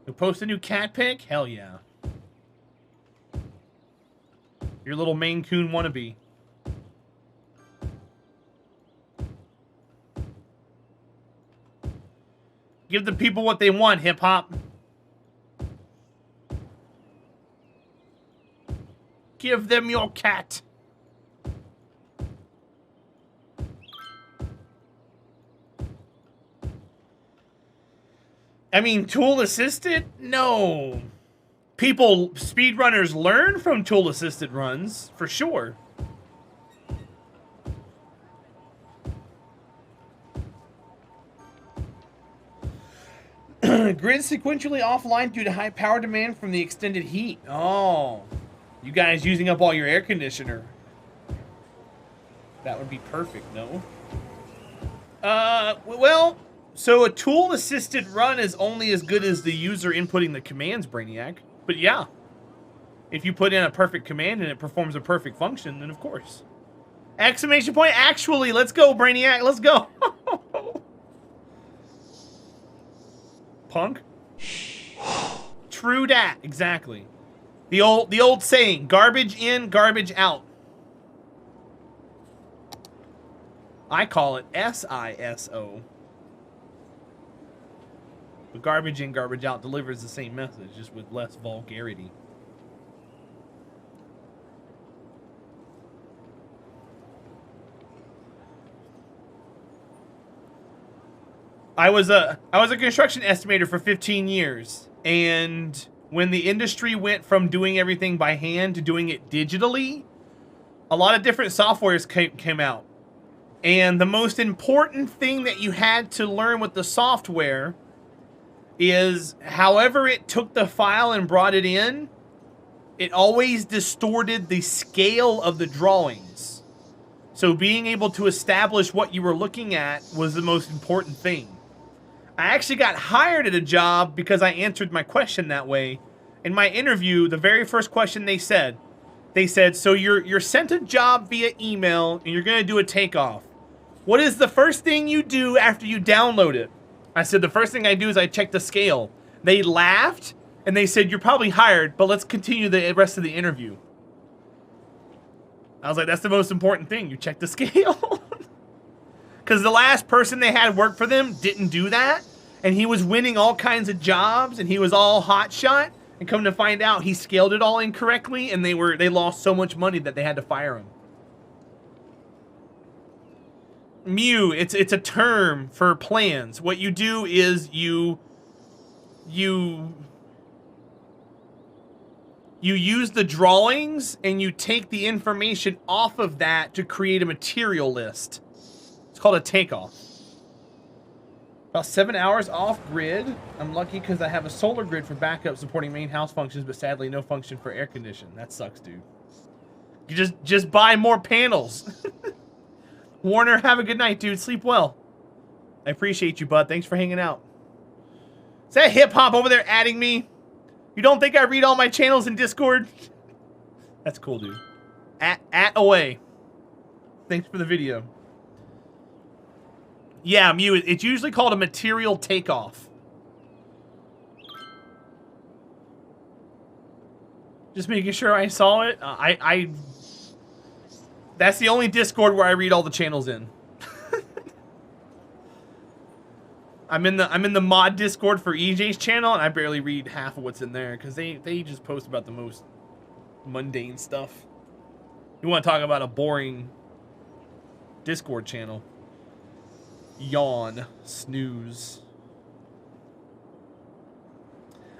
You'll post a new cat pic? Hell yeah. Your little Maine Coon wannabe. Give the people what they want, hip-hop. Give them your cat. I mean, tool assisted? No. Speedrunners learn from tool assisted runs, for sure. Grid sequentially offline due to high power demand from the extended heat. Oh. You guys using up all your air conditioner. That would be perfect, no? Well, so a tool-assisted run is only as good as the user inputting the commands, Brainiac. But yeah, if you put in a perfect command and it performs a perfect function, then of course. Exclamation point, actually, let's go, Brainiac, let's go. Punk? True dat, exactly. The old saying, garbage in, garbage out. I call it SISO. But garbage in, garbage out delivers the same message, just with less vulgarity. I was a construction estimator for 15 years, and when the industry went from doing everything by hand to doing it digitally, a lot of different softwares came out. And the most important thing that you had to learn with the software is however it took the file and brought it in, it always distorted the scale of the drawings. So being able to establish what you were looking at was the most important thing. I actually got hired at a job because I answered my question that way. In my interview, the very first question they said, so you're sent a job via email and you're going to do a takeoff. What is the first thing you do after you download it? I said, the first thing I do is I check the scale. They laughed and they said, you're probably hired, but let's continue the rest of the interview. I was like, that's the most important thing. You check the scale. Because the last person they had work for them didn't do that. And he was winning all kinds of jobs and he was all hotshot. And come to find out, he scaled it all incorrectly and they lost so much money that they had to fire him. Mew, it's a term for plans. What you do is you use the drawings and you take the information off of that to create a material list. It's called a takeoff. About 7 hours off grid. I'm lucky because I have a solar grid for backup supporting main house functions, but sadly no function for air conditioning. That sucks, dude. You just buy more panels. Warner, have a good night, dude. Sleep well. I appreciate you, bud. Thanks for hanging out. Is that hip hop over there adding me? You don't think I read all my channels in Discord? That's cool, dude. At away. Thanks for the video. Yeah, Mew, it's usually called a material takeoff. Just making sure I saw it. That's the only Discord where I read all the channels in. I'm in the mod Discord for EJ's channel, and I barely read half of what's in there because they just post about the most mundane stuff. You want to talk about a boring Discord channel? Yawn, snooze.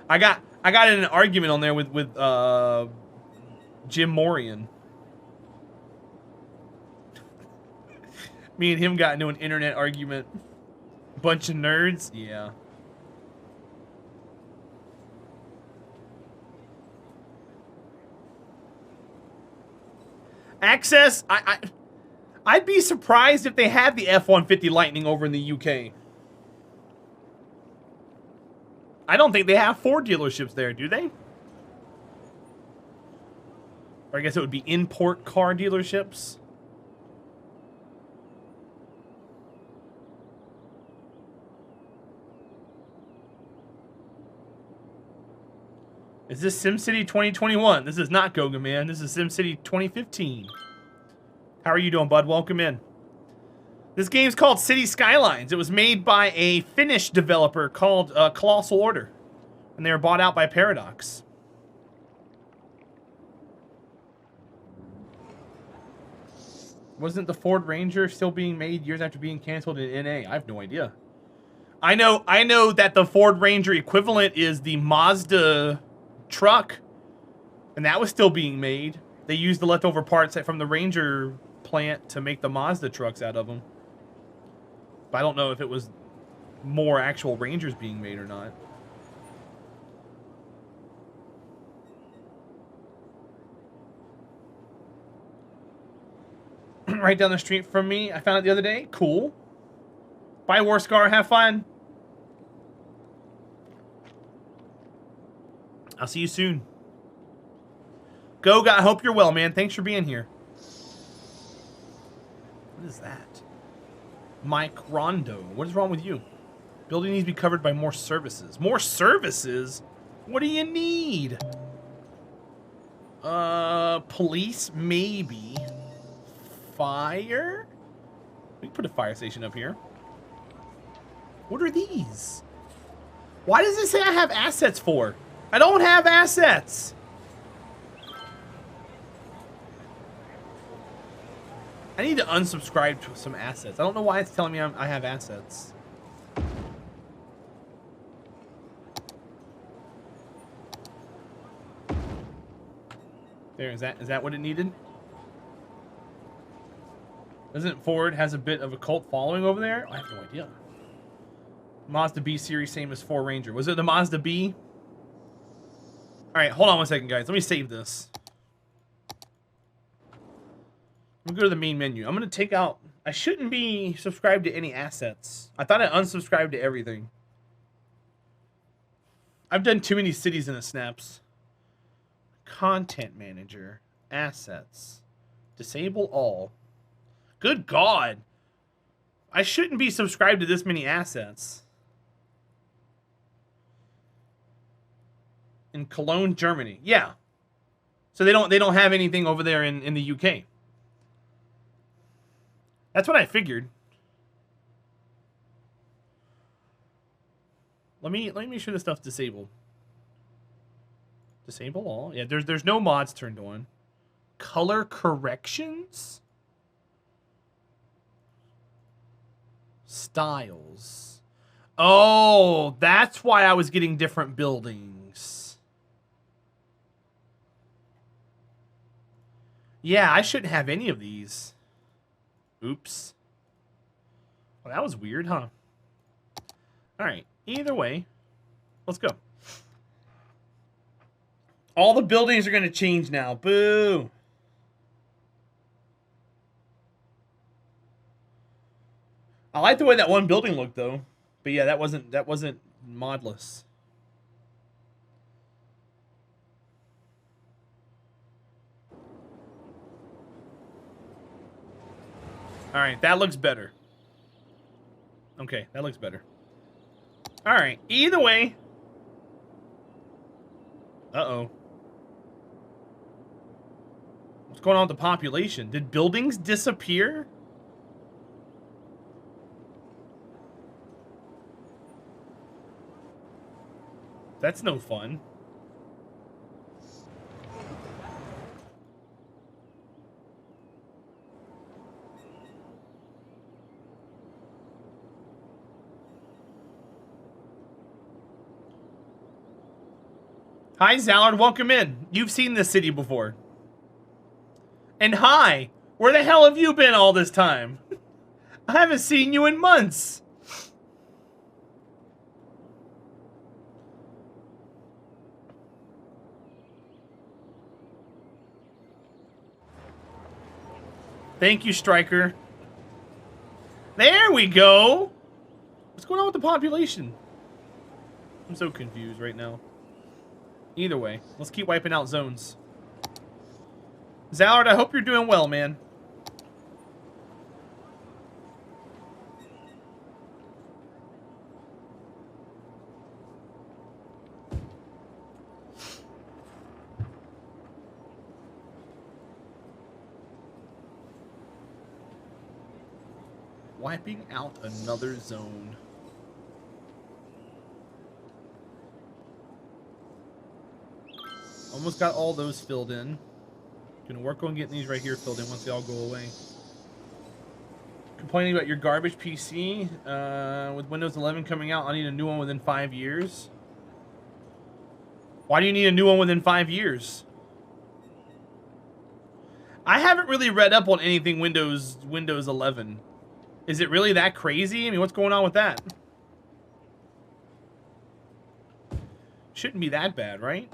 I got in an argument on there with Jim Morian. Me and him got into an internet argument. Bunch of nerds, yeah. Access, I'd be surprised if they had the F-150 Lightning over in the UK. I don't think they have Ford dealerships there, do they? Or I guess it would be import car dealerships. Is this SimCity 2021? This is not Goga Man. This is SimCity 2015. How are you doing, bud? Welcome in. This game's called City Skylines. It was made by a Finnish developer called Colossal Order. And they were bought out by Paradox. Wasn't the Ford Ranger still being made years after being canceled in NA? I have no idea. I know that the Ford Ranger equivalent is the Mazda truck, and that was still being made. They used the leftover parts from the Ranger plant to make the Mazda trucks out of them. But I don't know if it was more actual Rangers being made or not. Right down the street from me. I found it the other day. Cool. Bye, Warscar. Have fun. I'll see you soon. Goga, I hope you're well, man. Thanks for being here. What is that? Mike Rondo. What is wrong with you? Building needs to be covered by more services. More services? What do you need? Police, maybe. Fire? We can put a fire station up here. What are these? Why does it say I have assets for? I don't have assets. I need to unsubscribe to some assets. I don't know why it's telling me I have assets. There, is that what it needed? Doesn't Ford has a bit of a cult following over there? I have no idea. Mazda B series, same as 4 Ranger. Was it the Mazda B? Alright, hold on one second, guys. Let me save this. I'm gonna go to the main menu. I'm gonna take out... I shouldn't be subscribed to any assets. I thought I unsubscribed to everything. I've done too many cities in the snaps. Content manager. Assets. Disable all. Good God. I shouldn't be subscribed to this many assets. In Cologne, Germany. Yeah. So they don't have anything over there in the UK. That's what I figured. Let me make sure this stuff's disabled. Disable all. Yeah, there's no mods turned on. Color corrections? Styles. Oh, that's why I was getting different buildings. Yeah, I shouldn't have any of these. Oops. Well, that was weird, huh? All right. Either way, let's go. All the buildings are going to change now. Boo. I like the way that one building looked, though. But yeah, that wasn't modless. All right, that looks better. Okay, that looks better. All right, either way. Uh-oh. What's going on with the population? Did buildings disappear? That's no fun. Hi, Zallard. Welcome in. You've seen this city before. And hi, where the hell have you been all this time? I haven't seen you in months. Thank you, Striker. There we go. What's going on with the population? I'm so confused right now. Either way, let's keep wiping out zones. Zallard, I hope you're doing well, man. Wiping out another zone. Almost got all those filled in. Gonna work on getting these right here filled in once they all go away. Complaining about your garbage PC. With Windows 11 coming out, I need a new one within 5 years. Why do you need a new one within 5 years? I haven't really read up on anything Windows 11. Is it really that crazy? I mean, what's going on with that? Shouldn't be that bad, right?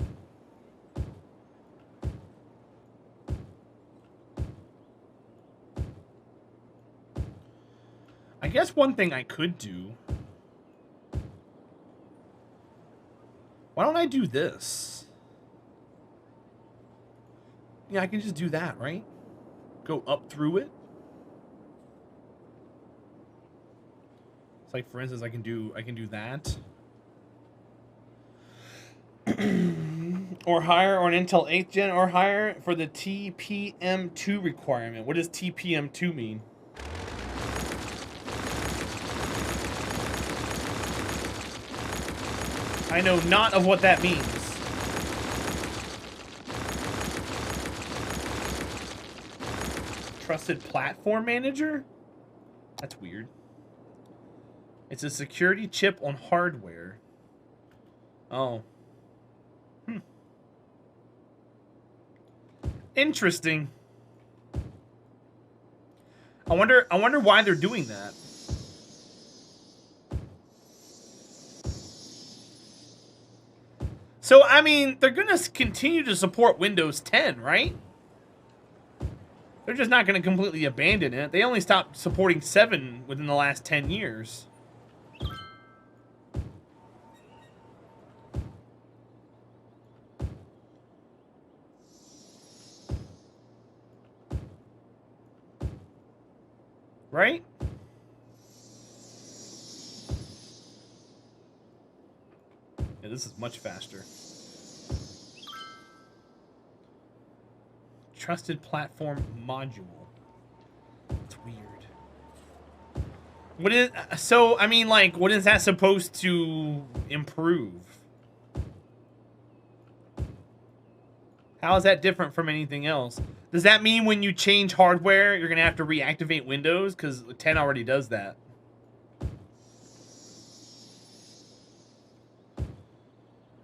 I guess one thing I could do... Why don't I do this? Yeah, I can just do that, right? Go up through it. It's like, for instance, I can do that. Or higher, or an Intel 8th gen or higher for the TPM2 requirement. What does TPM2 mean? I know not of what that means. Trusted platform manager? That's weird. It's a security chip on hardware. Oh. Interesting. I wonder why they're doing that. So, I mean, they're going to continue to support Windows 10, right? They're just not going to completely abandon it. They only stopped supporting 7 within the last 10 years. Right? Yeah, this is much faster. Trusted platform module. It's weird. What is... So, I mean, like, what is that supposed to improve? How is that different from anything else? Does that mean when you change hardware, you're going to have to reactivate Windows? Because 10 already does that.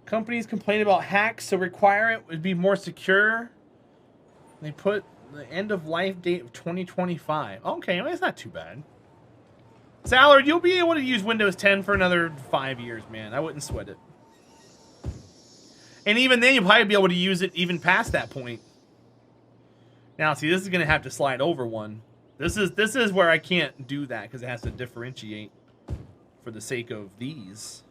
Companies complain about hacks, so require it would be more secure. They put the end of life date of 2025. Okay, well, that's not too bad. Sallard, you'll be able to use Windows 10 for another 5 years, man. I wouldn't sweat it. And even then, you'll probably be able to use it even past that point. Now, see, this is going to have to slide over one. This is where I can't do that because it has to differentiate for the sake of these.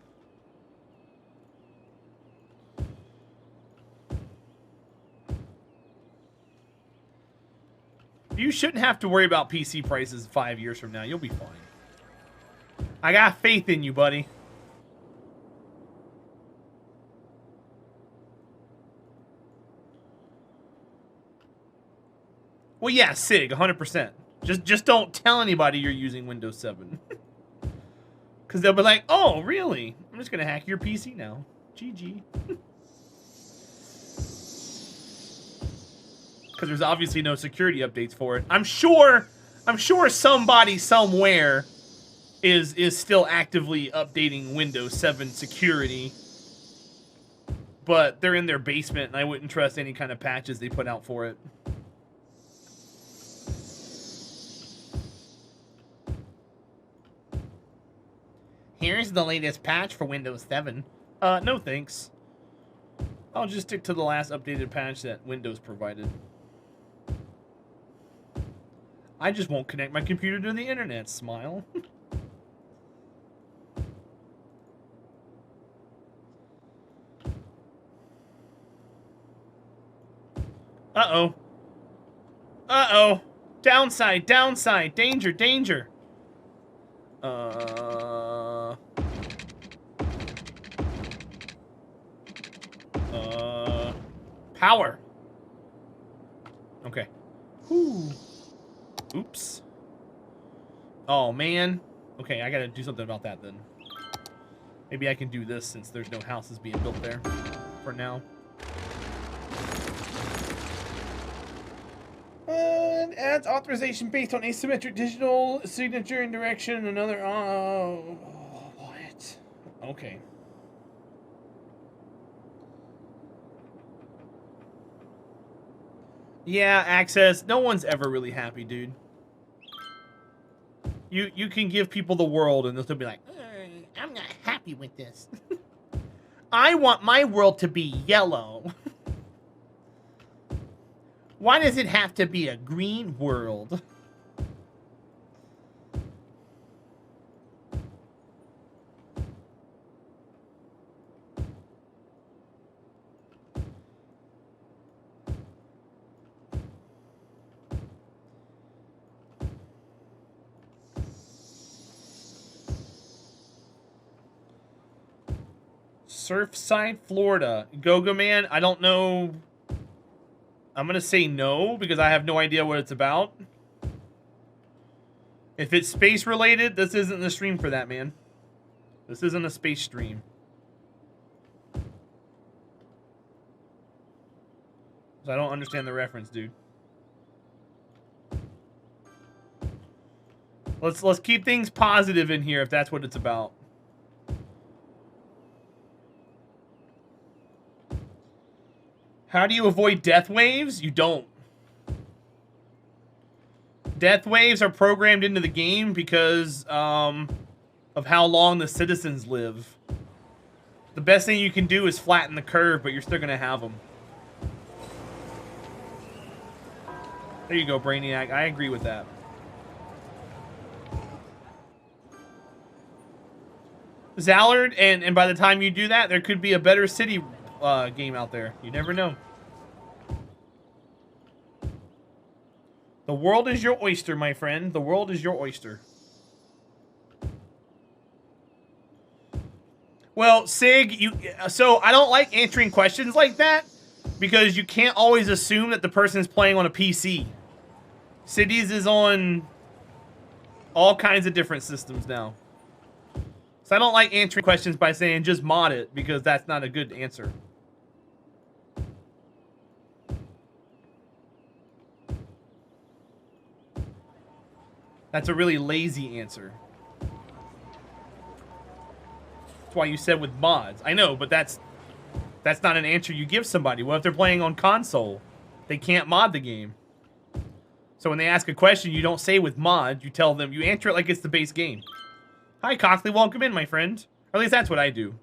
You shouldn't have to worry about PC prices 5 years from now. You'll be fine. I got faith in you, buddy. Well, yeah, SIG, 100%. Just don't tell anybody you're using Windows 7. Because they'll be like, oh, really? I'm just going to hack your PC now. GG. Because there's obviously no security updates for it. I'm sure somebody somewhere is still actively updating Windows 7 security. But they're in their basement, and I wouldn't trust any kind of patches they put out for it. Here's the latest patch for Windows 7. No thanks. I'll just stick to the last updated patch that Windows provided. I just won't connect my computer to the internet, smile. Uh-oh. Uh-oh. Downside, downside, danger, danger. Power. Okay. Whew. Oops. Oh, man. Okay, I gotta do something about that then. Maybe I can do this since there's no houses being built there for now. And adds authorization based on asymmetric digital signature in direction. Another. What? Okay. Yeah, access. No one's ever really happy, dude. You can give people the world and they'll still be like, I'm not happy with this. I want my world to be yellow. Why does it have to be a green world? Surfside, Florida. Go-Go Man, I don't know. I'm going to say no because I have no idea what it's about. If it's space related, this isn't the stream for that, man. This isn't a space stream. So I don't understand the reference, dude. Let's keep things positive in here if that's what it's about. How do you avoid death waves? You don't. Death waves are programmed into the game because of how long the citizens live. The best thing you can do is flatten the curve, but you're still going to have them. There you go, Brainiac. I agree with that. Zallard, and by the time you do that, there could be a better city game out there. You never know. The world is your oyster, my friend. The world is your oyster. Well, Sig, so I don't like answering questions like that because you can't always assume that the person is playing on a PC. Cities is on all kinds of different systems now. So I don't like answering questions by saying just mod it because that's not a good answer. That's a really lazy answer. That's why you said with mods. I know, but that's That's not an answer you give somebody. What if they're playing on console? They can't mod the game. So when they ask a question, you don't say with mod. You tell them, you answer it like it's the base game. Hi, Cockley. Welcome in, my friend. Or at least that's what I do.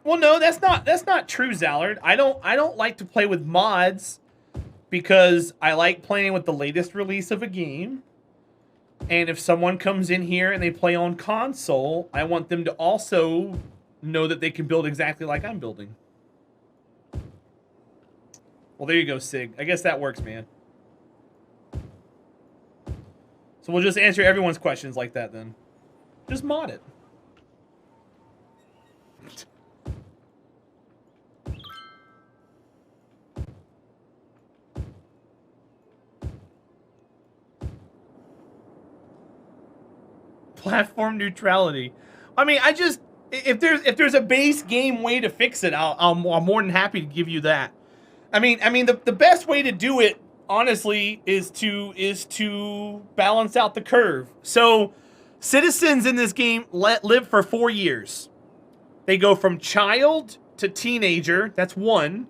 Well, no, that's not true, Zallard. I don't like to play with mods because I like playing with the latest release of a game. And if someone comes in here and they play on console, I want them to also know that they can build exactly like I'm building. Well, there you go, Sig. I guess that works, man. So we'll just answer everyone's questions like that then. Just mod it. Platform neutrality. I mean, if there's a base game way to fix it, I'm more than happy to give you that. I mean the best way to do it, honestly, is to balance out the curve. So citizens in this game live for 4 years. They go from child to teenager, that's 1.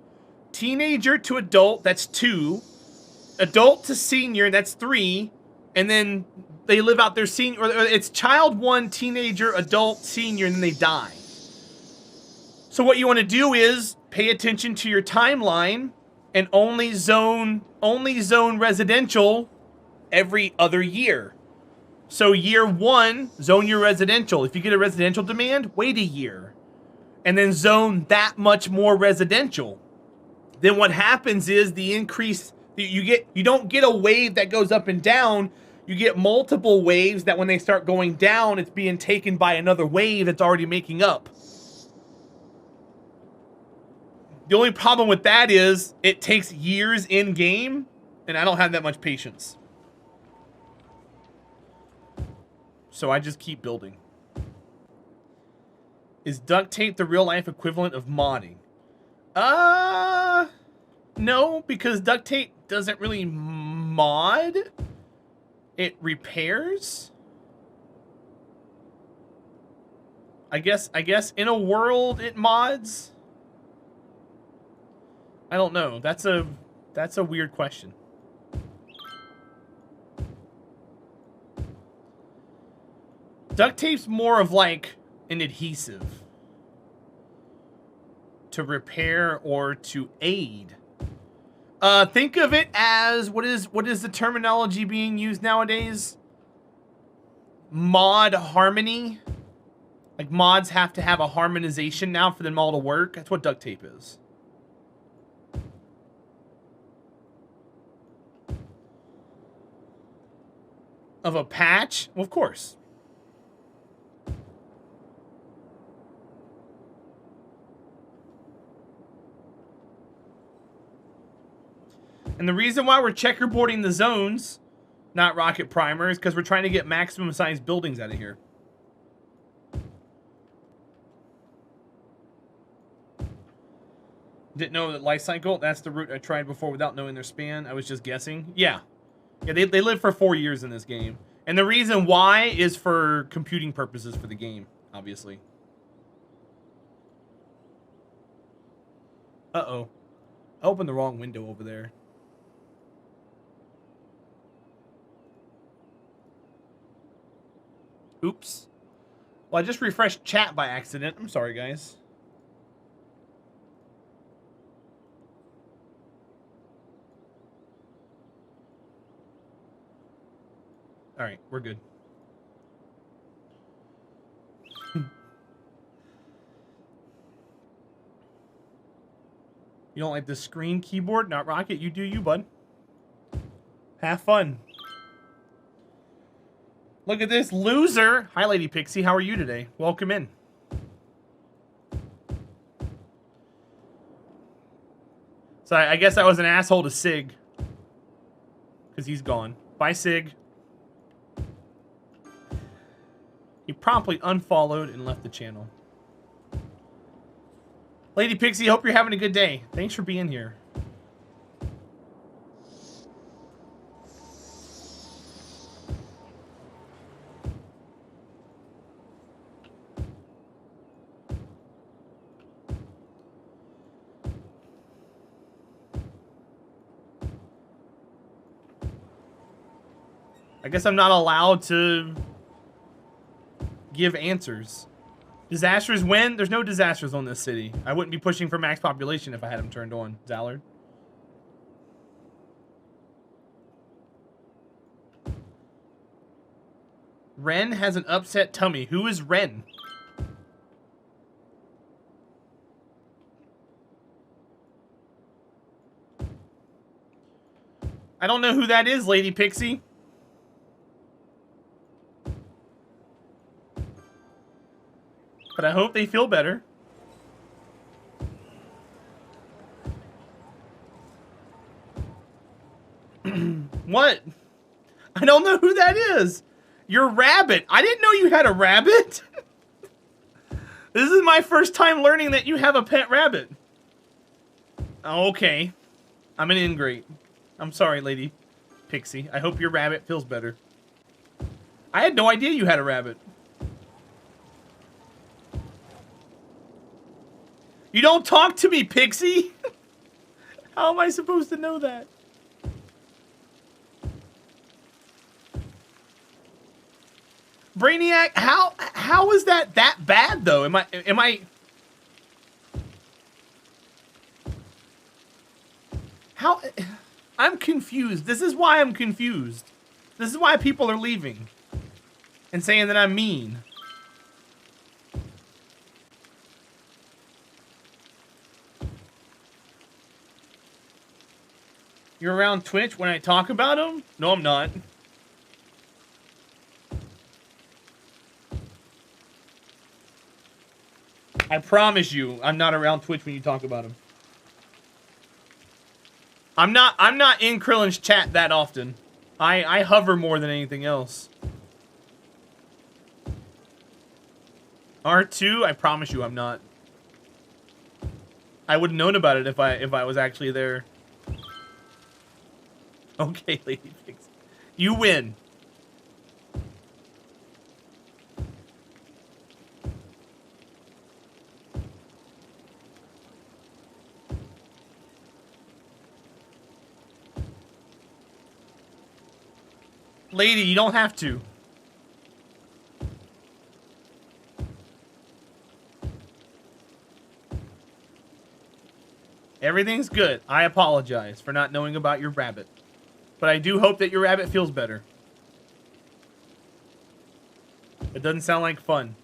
Teenager to adult, that's 2. Adult to senior, that's 3. And then they live out their senior, or it's child 1, teenager, adult, senior, and then they die. So what you want to do is pay attention to your timeline and only zone residential every other year. So year 1, zone your residential. If you get a residential demand, wait a year. And then zone that much more residential. Then what happens is the increase, you don't get a wave that goes up and down. You get multiple waves that when they start going down, it's being taken by another wave that's already making up. The only problem with that is it takes years in game, and I don't have that much patience. So I just keep building. Is duct tape the real life equivalent of modding? No, because duct tape doesn't really mod. It repairs. I guess in a world it mods. I don't know. That's a weird question. Duct tape's more of like an adhesive to repair or to aid. Think of it as what is the terminology being used nowadays? Mod harmony. Like mods have to have a harmonization now for them all to work. That's what duct tape is. Of a patch? Well, of course. And the reason why we're checkerboarding the zones, not rocket primer, is because we're trying to get maximum size buildings out of here. Didn't know that life cycle. That's the route I tried before without knowing their span. I was just guessing. Yeah. Yeah, they live for 4 years in this game. And the reason why is for computing purposes for the game, obviously. Uh-oh. I opened the wrong window over there. Oops. Well, I just refreshed chat by accident. I'm sorry, guys. All right, we're good. You don't like the screen keyboard? Not Rocket. You do you, bud. Have fun. Look at this loser. Hi, Lady Pixie. How are you today? Welcome in. So I guess I was an asshole to Sig. Because he's gone. Bye, Sig. He promptly unfollowed and left the channel. Lady Pixie, hope you're having a good day. Thanks for being here. I guess I'm not allowed to give answers. Disasters when? There's no disasters on this city. I wouldn't be pushing for max population if I had them turned on, Zallard. Ren has an upset tummy. Who is Ren? I don't know who that is, Lady Pixie. But I hope they feel better. What? I don't know who that is. Your rabbit. I didn't know you had a rabbit. This is my first time learning that you have a pet rabbit. Okay. I'm an ingrate. I'm sorry, Lady Pixie. I hope your rabbit feels better. I had no idea you had a rabbit. You don't talk to me, Pixie! How am I supposed to know that? Brainiac, how is that bad though? Am I how I'm confused. This is why I'm confused. This is why people are leaving and saying that I'm mean. You're around Twitch when I talk about them? No, I'm not. I promise you, I'm not around Twitch when you talk about them. I'm not in Krillin's chat that often. I hover more than anything else. R2, I promise you I'm not. I would have known about it if I was actually there. Okay, Lady Pixie. You win. Lady, you don't have to. Everything's good. I apologize for not knowing about your rabbit. But I do hope that your rabbit feels better. It doesn't sound like fun.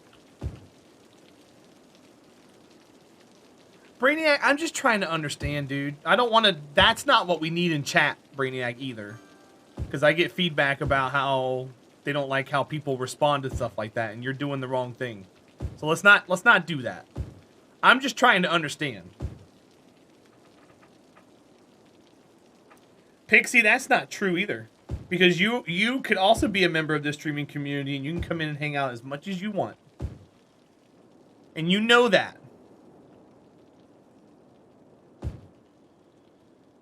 Brainiac, I'm just trying to understand, dude. I don't want to... That's not what we need in chat, Brainiac, either. Because I get feedback about how they don't like how people respond to stuff like that, and you're doing the wrong thing. So let's not do that. I'm just trying to understand. Pixie, that's not true either. Because you could also be a member of this streaming community, and you can come in and hang out as much as you want. And you know that.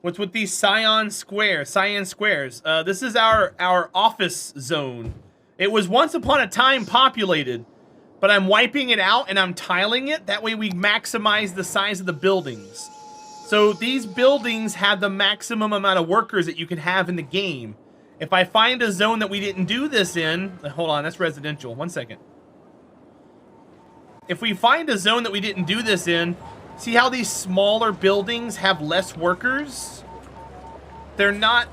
What's with these cyan squares? This is our office zone. It was once upon a time populated, but I'm wiping it out and I'm tiling it. That way we maximize the size of the buildings. So these buildings have the maximum amount of workers that you can have in the game. If I find a zone that we didn't do this in... Hold on, that's residential. 1 second. If we find a zone that we didn't do this in... See how these smaller buildings have less workers? They're not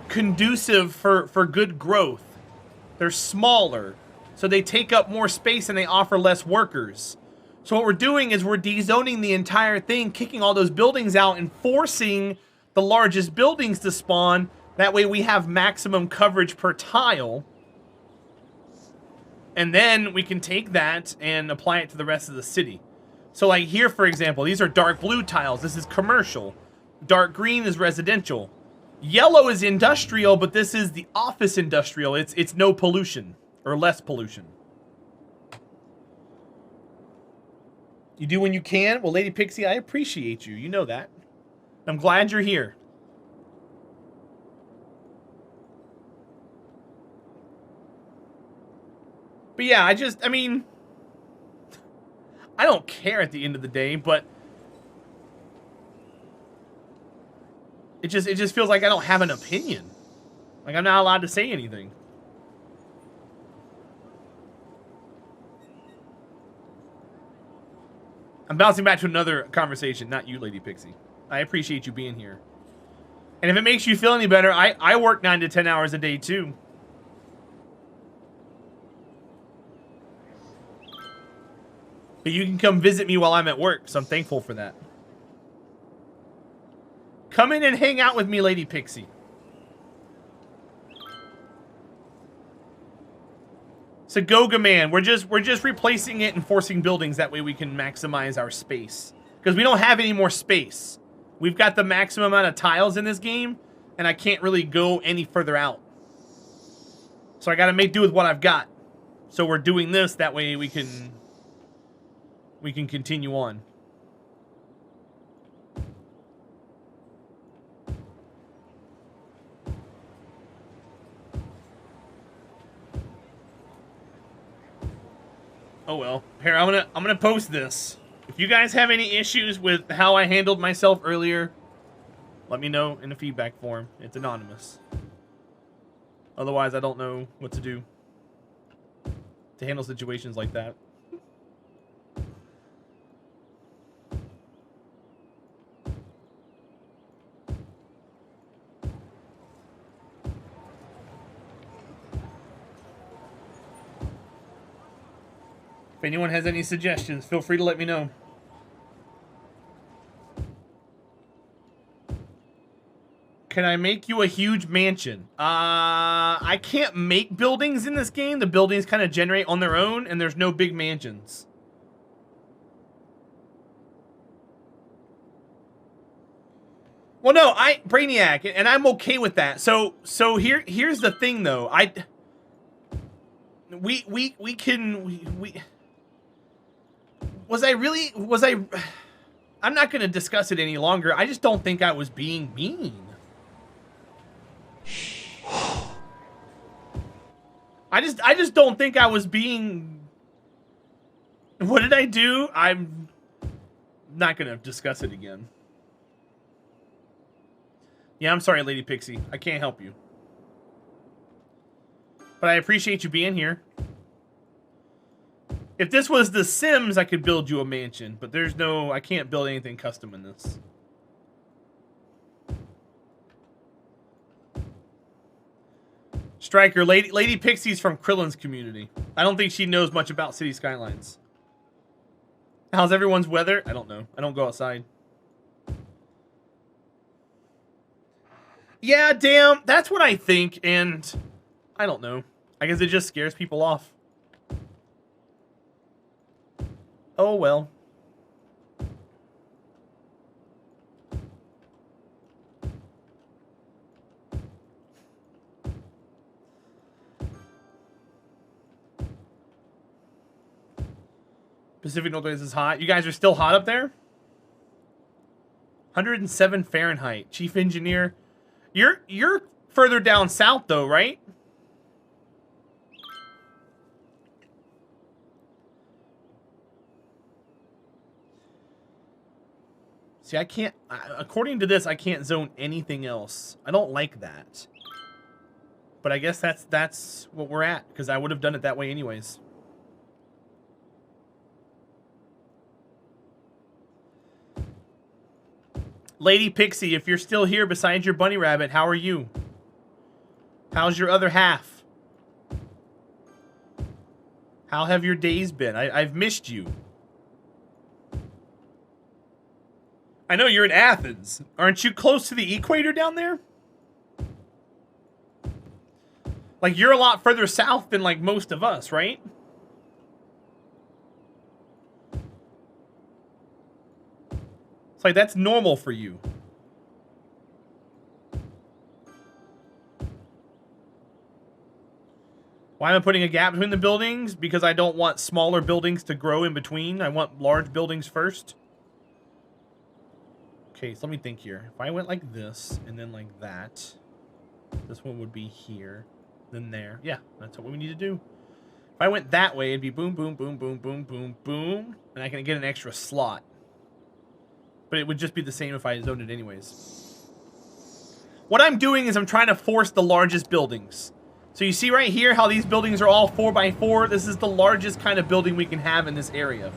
conducive for good growth. They're smaller. So they take up more space and they offer less workers. So what we're doing is we're dezoning the entire thing, kicking all those buildings out and forcing the largest buildings to spawn. That way we have maximum coverage per tile. And then we can take that and apply it to the rest of the city. So like here, for example, these are dark blue tiles. This is commercial. Dark green is residential. Yellow is industrial, but this is the office industrial. It's no pollution or less pollution. You do when you can? Well, Lady Pixie, I appreciate you. You know that. I'm glad you're here. But yeah, I mean... I don't care at the end of the day, but... It just feels like I don't have an opinion. Like, I'm not allowed to say anything. I'm bouncing back to another conversation, not you, Lady Pixie. I appreciate you being here. And if it makes you feel any better, I work 9 to 10 hours a day, too. But you can come visit me while I'm at work, so I'm thankful for that. Come in and hang out with me, Lady Pixie. So Goga Man, we're just replacing it and forcing buildings. That way we can maximize our space. Because we don't have any more space. We've got the maximum amount of tiles in this game, and I can't really go any further out. So I gotta make do with what I've got. So we're doing this, that way we can continue on. Oh well. Here, I'm gonna post this. If you guys have any issues with how I handled myself earlier, let me know in the feedback form. It's anonymous. Otherwise, I don't know what to do to handle situations like that. If anyone has any suggestions, feel free to let me know. Can I make you a huge mansion? I can't make buildings in this game. The buildings kind of generate on their own, and there's no big mansions. Well, no, Brainiac, and I'm okay with that. So here's the thing, though. I'm not going to discuss it any longer. I just don't think I was being mean. I just don't think I was being... What did I do? I'm not going to discuss it again. Yeah, I'm sorry, Lady Pixie. I can't help you. But I appreciate you being here. If this was The Sims, I could build you a mansion. But there's no... I can't build anything custom in this. Striker, Lady Pixie's from Krillin's community. I don't think she knows much about City Skylines. How's everyone's weather? I don't know. I don't go outside. Yeah, damn. That's what I think, and I don't know. I guess it just scares people off. Oh, well. Pacific Northwest is hot. You guys are still hot up there? 107 Fahrenheit. Chief Engineer. You're further down south, though, right? See, I can't... according to this, I can't zone anything else. I don't like that. But I guess that's what we're at, because I would have done it that way anyways. Lady Pixie, if you're still here besides your bunny rabbit, how are you? How's your other half? How have your days been? I've missed you. I know you're in Athens. Aren't you close to the equator down there? Like, you're a lot further south than, like, most of us, right? It's like, that's normal for you. Why am I putting a gap between the buildings? Because I don't want smaller buildings to grow in between. I want large buildings first. Okay, so let me think here. If I went like this, and then like that, this one would be here, then there. Yeah, that's what we need to do. If I went that way, it'd be boom, boom, boom, boom, boom, boom, boom, and I can get an extra slot. But it would just be the same if I zoned it anyways. What I'm doing is I'm trying to force the largest buildings. So you see right here how these buildings are all 4x4? This is the largest kind of building we can have in this area.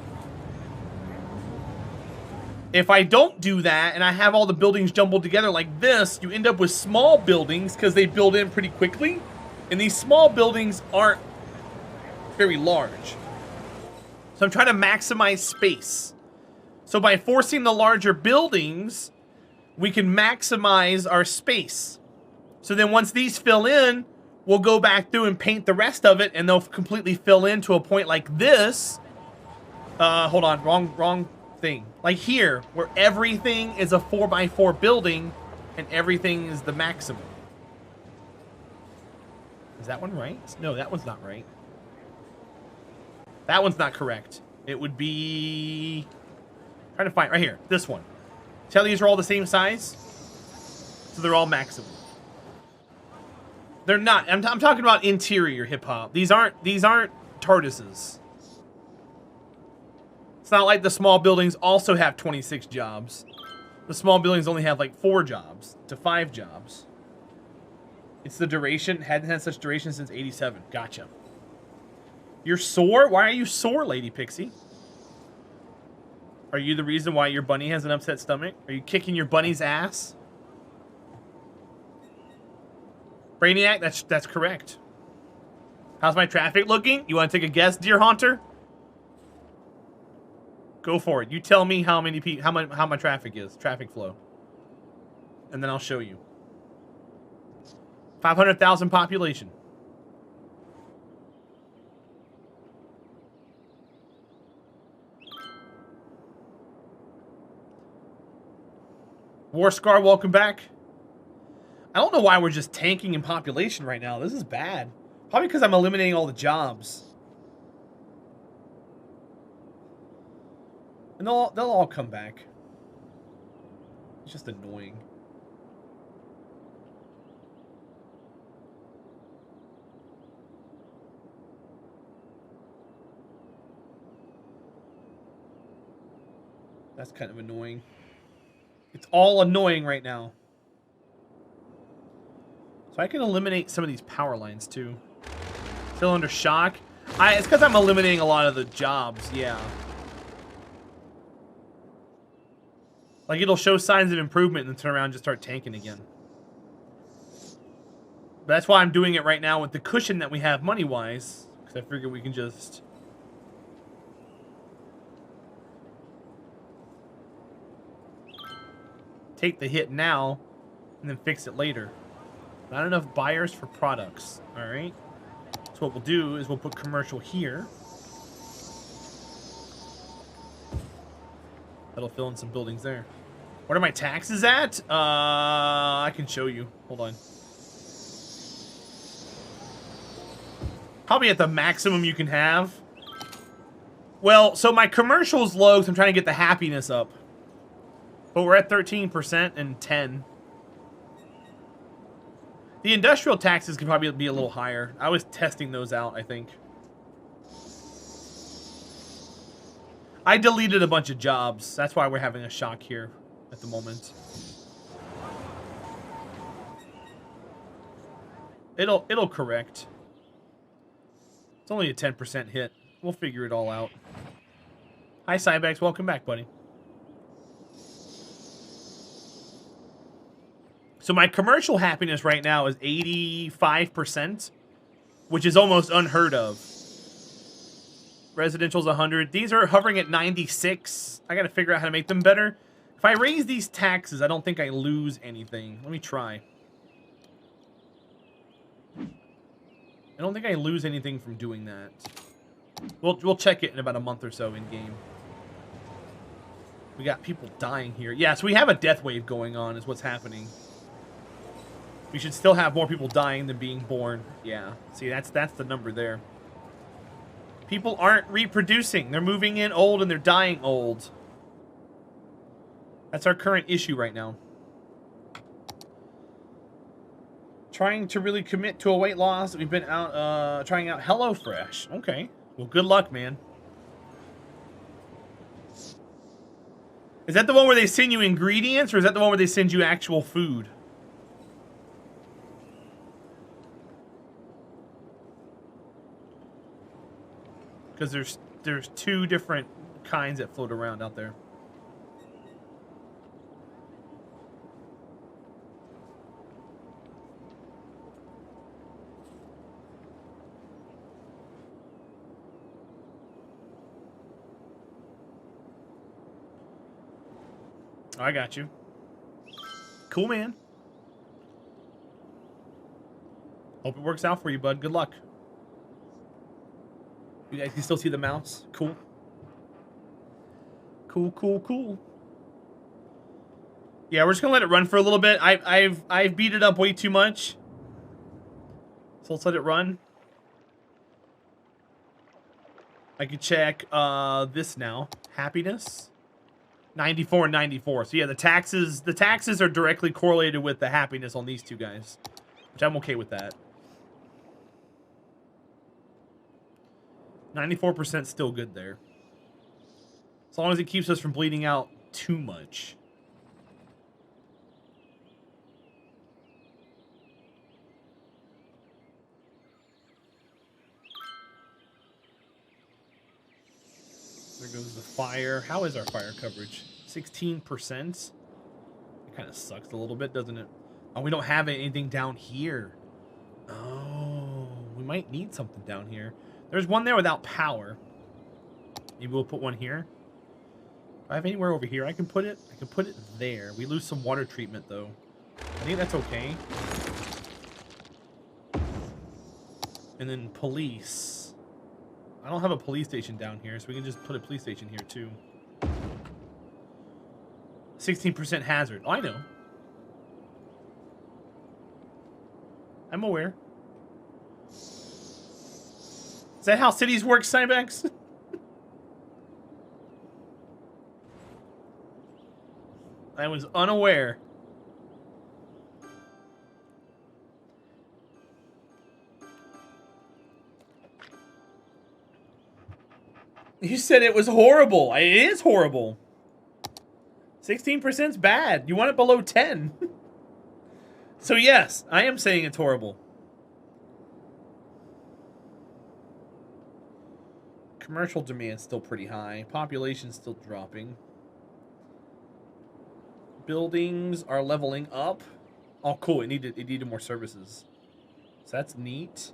If I don't do that and I have all the buildings jumbled together like this, you end up with small buildings because they build in pretty quickly. And these small buildings aren't very large. So I'm trying to maximize space. So by forcing the larger buildings, we can maximize our space. So then once these fill in, we'll go back through and paint the rest of it, and they'll completely fill in to a point like this. Hold on, wrong thing. Like here, where everything is a 4x4 building, and everything is the maximum. Is that one right? No, that one's not right. That one's not correct. It would be... trying to find right here. This one. See how these are all the same size? So they're all maximum. They're not. I'm talking about interior hip hop. These aren't TARDISes. It's not like the small buildings also have 26 jobs. The small buildings only have like 4 jobs to 5 jobs. It's the duration. Hadn't had such duration since 87. Gotcha. You're sore? Why are you sore, Lady Pixie? Are you the reason why your bunny has an upset stomach? Are you kicking your bunny's ass? Brainiac, that's correct. How's my traffic looking? You want to take a guess, Deer Haunter? Go for it. You tell me how many people, how my traffic is, traffic flow, and then I'll show you. 500,000 population. War Scar, welcome back. I don't know why we're just tanking in population right now. This is bad. Probably because I'm eliminating all the jobs. And they'll all come back. It's just annoying. That's kind of annoying. It's all annoying right now. So I can eliminate some of these power lines too. Still under shock. It's because I'm eliminating a lot of the jobs, yeah. Like it'll show signs of improvement and then turn around and just start tanking again. But that's why I'm doing it right now with the cushion that we have money-wise. Because I figure we can just... take the hit now and then fix it later. Not enough buyers for products. Alright. So what we'll do is we'll put commercial here. That'll fill in some buildings there. What are my taxes at? I can show you. Hold on. Probably at the maximum you can have. Well, so my commercial's low because I'm trying to get the happiness up. But we're at 13% and 10. The industrial taxes could probably be a little higher. I was testing those out, I think. I deleted a bunch of jobs. That's why we're having a shock here at the moment. It'll correct. It's only a 10% hit. We'll figure it all out. Hi, Cybex. Welcome back, buddy. So my commercial happiness right now is 85%, which is almost unheard of. Residential's 100. These are hovering at 96. I got to figure out how to make them better. If I raise these taxes, I don't think I lose anything. Let me try. I don't think I lose anything from doing that. We'll check it in about a month or so in game. We got people dying here. Yeah, so we have a death wave going on is what's happening. We should still have more people dying than being born. Yeah. See, that's the number there. People aren't reproducing. They're moving in old and they're dying old. That's our current issue right now. Trying to really commit to a weight loss. We've been out trying out HelloFresh. Okay. Well, good luck, man. Is that the one where they send you ingredients or is that the one where they send you actual food? because there's two different kinds that float around out there. I got you. Cool, man. Hope it works out for you, bud. Good luck. You guys can still see the mouse? Cool. Cool, cool, cool. Yeah, we're just gonna let it run for a little bit. I've beat it up way too much. So let's let it run. I can check this now. Happiness. 94 and 94. So yeah, the taxes are directly correlated with the happiness on these two guys. Which I'm okay with that. 94% still good there. As long as it keeps us from bleeding out too much. There goes the fire. How is our fire coverage? 16%? It kind of sucks a little bit, doesn't it? Oh, we don't have anything down here. Oh, we might need something down here. There's one there without power. Maybe we'll put one here. If I have anywhere over here I can put it, I can put it there. We lose some water treatment, though. I think that's okay. And then police. I don't have a police station down here, so we can just put a police station here, too. 16% hazard. Oh, I know. I'm aware. Is that how cities work, Cybex? I was unaware. You said it was horrible. It is horrible. 16%'s bad. You want it below 10. So yes, I am saying it's horrible. Commercial demand's still pretty high. Population's still dropping. Buildings are leveling up. Oh, cool. It needed more services. So that's neat.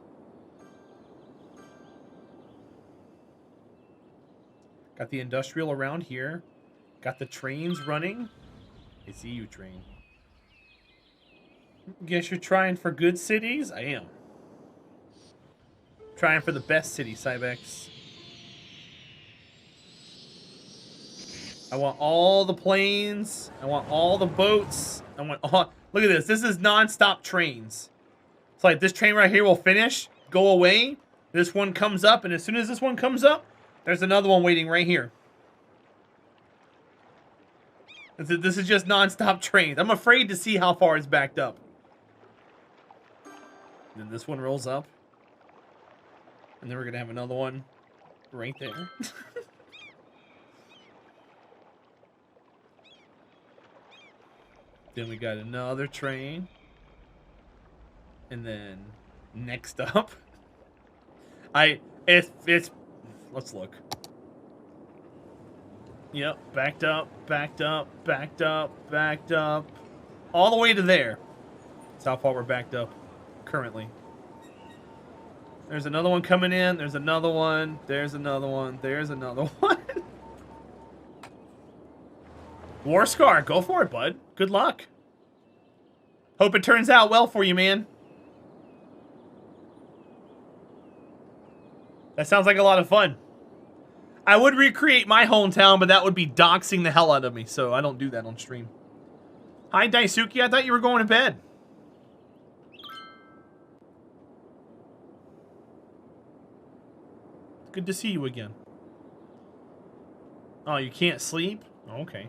Got the industrial around here. Got the trains running. I see you, train. Guess you're trying for good cities? I am. Trying for the best city, Cybex. I want all the planes. I want all the boats. I want all... Look at this. This is non-stop trains. It's like this train right here will finish, go away. This one comes up, and as soon as this one comes up, there's another one waiting right here. This is just non-stop trains. I'm afraid to see how far it's backed up. Then this one rolls up. And then we're going to have another one right there. Then we got another train. And then next up. Let's look. Yep, backed up, backed up, backed up, backed up. All the way to there. That's how far we're backed up currently. There's another one coming in. There's another one. There's another one. There's another one. War Scar, go for it, bud. Good luck. Hope it turns out well for you, man. That sounds like a lot of fun. I would recreate my hometown, but that would be doxing the hell out of me, so I don't do that on stream. Hi, Daisuke. I thought you were going to bed. Good to see you again. Oh, you can't sleep? Oh, okay.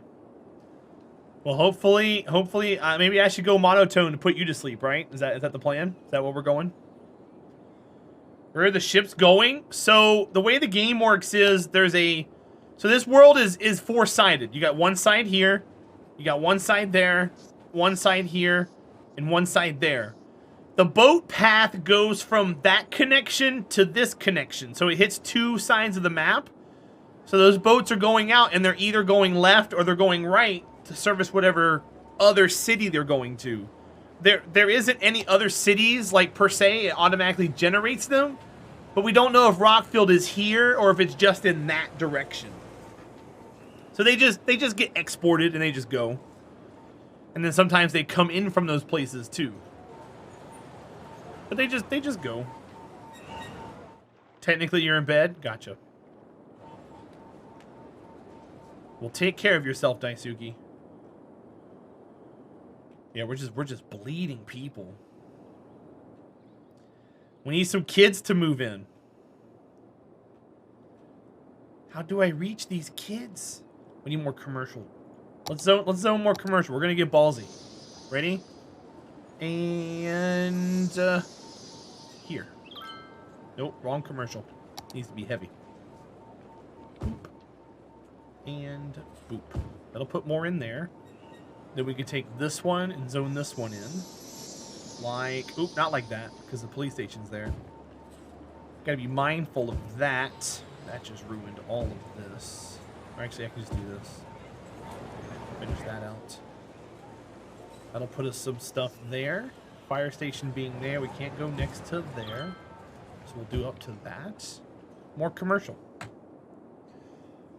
Well, hopefully, maybe I should go monotone to put you to sleep, right? Is that the plan? Is that where we're going? Where are the ships going? So the way the game works is so this world is four-sided. You got one side here, you got one side there, one side here, and one side there. The boat path goes from that connection to this connection. So it hits two sides of the map. So those boats are going out, and they're either going left or they're going right to service whatever other city they're going to. There isn't any other cities, like, per se. It automatically generates them. But we don't know if Rockfield is here or if it's just in that direction. So they just get exported and they just go. And then sometimes they come in from those places too. But they just go. Technically you're in bed? Gotcha. Well, take care of yourself, Daisuke. Yeah, we're just bleeding people. We need some kids to move in. How do I reach these kids? We need more commercial. Let's zone more commercial. We're gonna get ballsy. Ready? And here. Nope, wrong commercial. Needs to be heavy. Boop. And boop. That'll put more in there. Then we could take this one and zone this one in. Like, oop, not like that, because the police station's there. Gotta be mindful of that. That just ruined all of this. Or actually, I can just do this. Finish that out. That'll put us some stuff there. Fire station being there, we can't go next to there. So we'll do up to that. More commercial.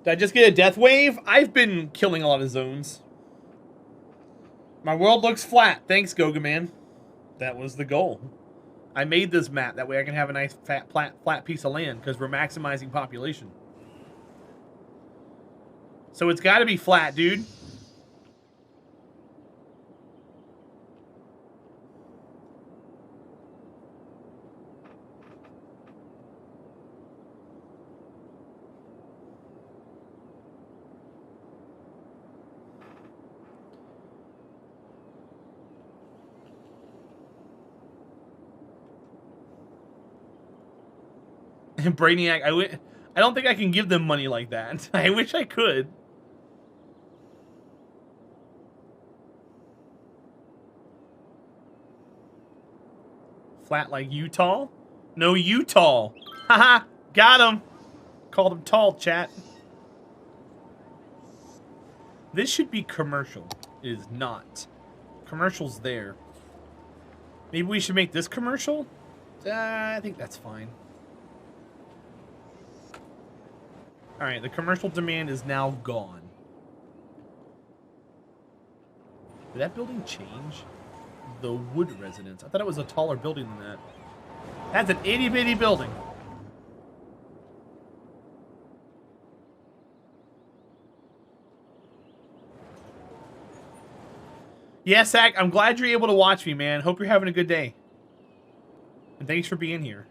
Did I just get a death wave? I've been killing a lot of zones. My world looks flat. Thanks, Goga Man. That was the goal. I made this map. That way I can have a nice flat piece of land because we're maximizing population. So it's got to be flat, dude. Brainiac, I don't think I can give them money like that. I wish I could. Flat like Utah? No, Utah. Haha, got him. Called him tall, chat. This should be commercial. It is not. Commercial's there. Maybe we should make this commercial? I think that's fine. Alright, the commercial demand is now gone. Did that building change? The wood residence. I thought it was a taller building than that. That's an itty-bitty building. Yeah, Zach, I'm glad you're able to watch me, man. Hope you're having a good day. And thanks for being here.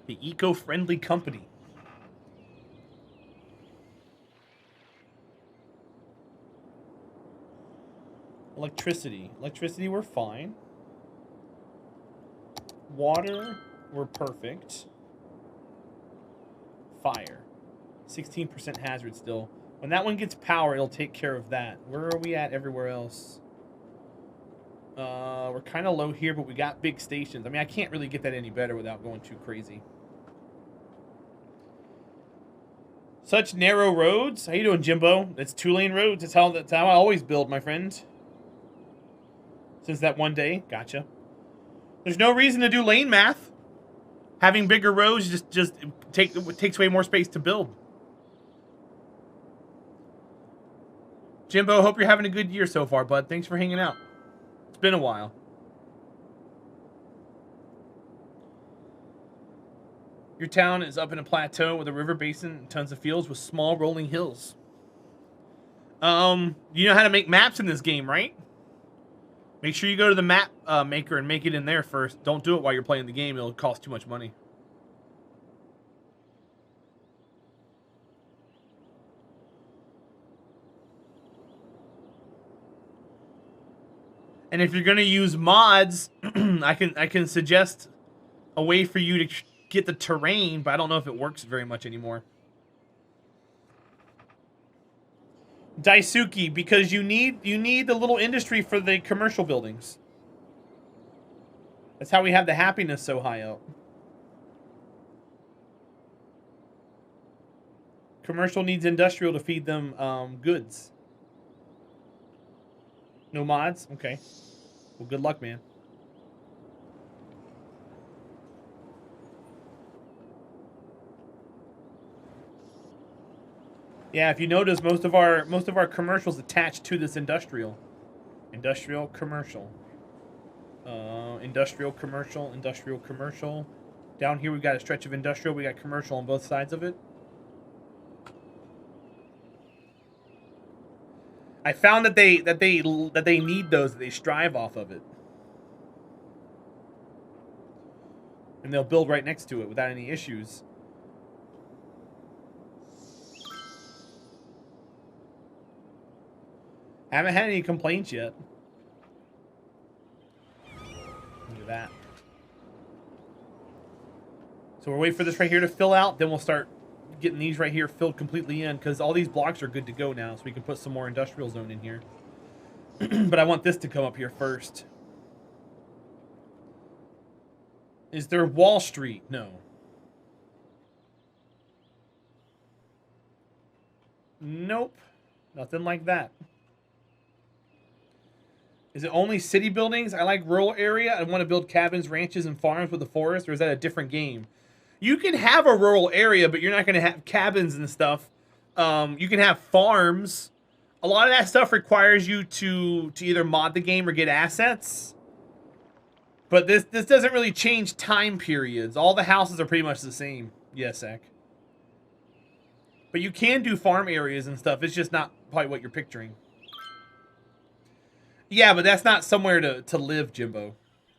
The eco-friendly company. Electricity. Electricity, we're fine. Water, we're perfect. Fire. 16% hazard still. When that one gets power, it'll take care of that. Where are we at everywhere else? We're kind of low here, but we got big stations. I mean, I can't really get that any better without going too crazy. Such narrow roads. How you doing, Jimbo? That's 2-lane roads. That's how I always build, my friend. Since that one day. Gotcha. There's no reason to do lane math. Having bigger roads just takes way more space to build. Jimbo, hope you're having a good year so far, bud. Thanks for hanging out. It's been a while. Your town is up in a plateau with a river basin and tons of fields with small rolling hills. You know how to make maps in this game, right? Make sure you go to the map maker and make it in there first. Don't do it while you're playing the game. It'll cost too much money. And if you're going to use mods, I can suggest a way for you to get the terrain, but I don't know if it works very much anymore. Daisuke, because you need the little industry for the commercial buildings. That's how we have the happiness so high up. Commercial needs industrial to feed them goods. No mods? Okay. Well, good luck, man. Yeah, if you notice, most of our commercials attached to this industrial. Industrial commercial. Industrial commercial. Industrial commercial. Down here we've got a stretch of industrial. We got commercial on both sides of it. I found that they need those. That they strive off of it, and they'll build right next to it without any issues. I haven't had any complaints yet. Look at that. So we're waiting for this right here to fill out. Then we'll start getting these right here filled completely in, because all these blocks are good to go now, so we can put some more industrial zone in here. But I want this to come up here first. Is there Wall Street? No. Nope. Nothing like that. Is it only city buildings? I like rural area. I want to build cabins, ranches, and farms with the forest, or is that a different game? You can have a rural area, but you're not going to have cabins and stuff. You can have farms. A lot of that stuff requires you to either mod the game or get assets. But this doesn't really change time periods. All the houses are pretty much the same. Yes, Zach. But you can do farm areas and stuff. It's just not probably what you're picturing. Yeah, but that's not somewhere to live, Jimbo.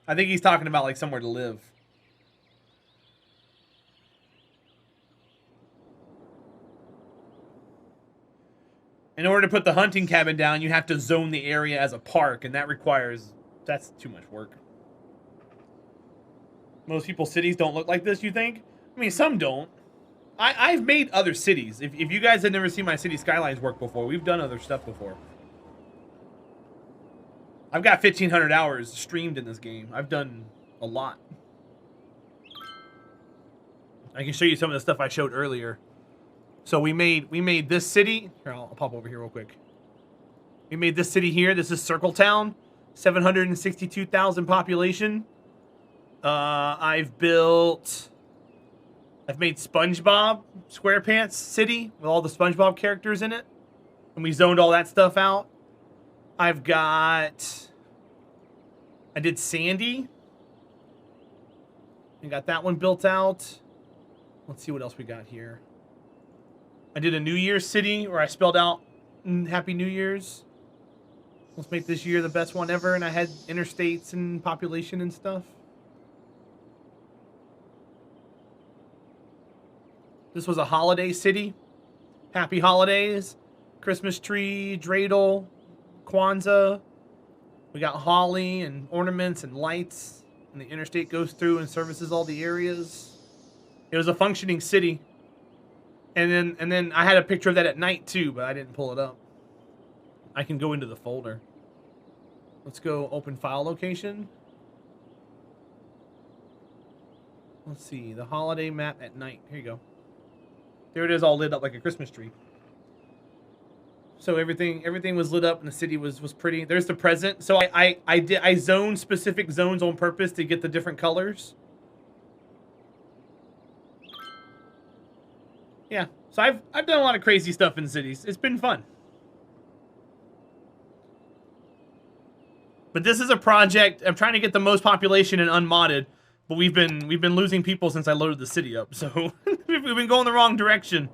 I think he's talking about like somewhere to live. In order to put the hunting cabin down, you have to zone the area as a park, and that requires... That's too much work. Most people's cities don't look like this, you think? I mean, some don't. I've made other cities. If you guys had never seen my city Skylines work before, we've done other stuff before. I've got 1,500 hours streamed in this game. I've done a lot. I can show you some of the stuff I showed earlier. So we made this city. Here, I'll pop over here real quick. We made this city here. This is Circle Town, 762,000 population. I've made SpongeBob SquarePants City with all the SpongeBob characters in it, and we zoned all that stuff out. I did Sandy. I got that one built out. Let's see what else we got here. I did a New Year's city where I spelled out Happy New Year's. Let's make this year the best one ever. And I had interstates and population and stuff. This was a holiday city. Happy holidays. Christmas tree, dreidel, Kwanzaa. We got holly and ornaments and lights. And the interstate goes through and services all the areas. It was a functioning city. And then I had a picture of that at night too, but I didn't pull it up. I can go into the folder. Let's go open file location. Let's see, the holiday map at night. Here you go. There it is, all lit up like a Christmas tree. So everything was lit up and the city was pretty. There's the present. So I zoned specific zones on purpose to get the different colors. Yeah, so I've done a lot of crazy stuff in cities. It's been fun. But this is a project. I'm trying to get the most population and unmodded, but we've been losing people since I loaded the city up. So we've been going the wrong direction.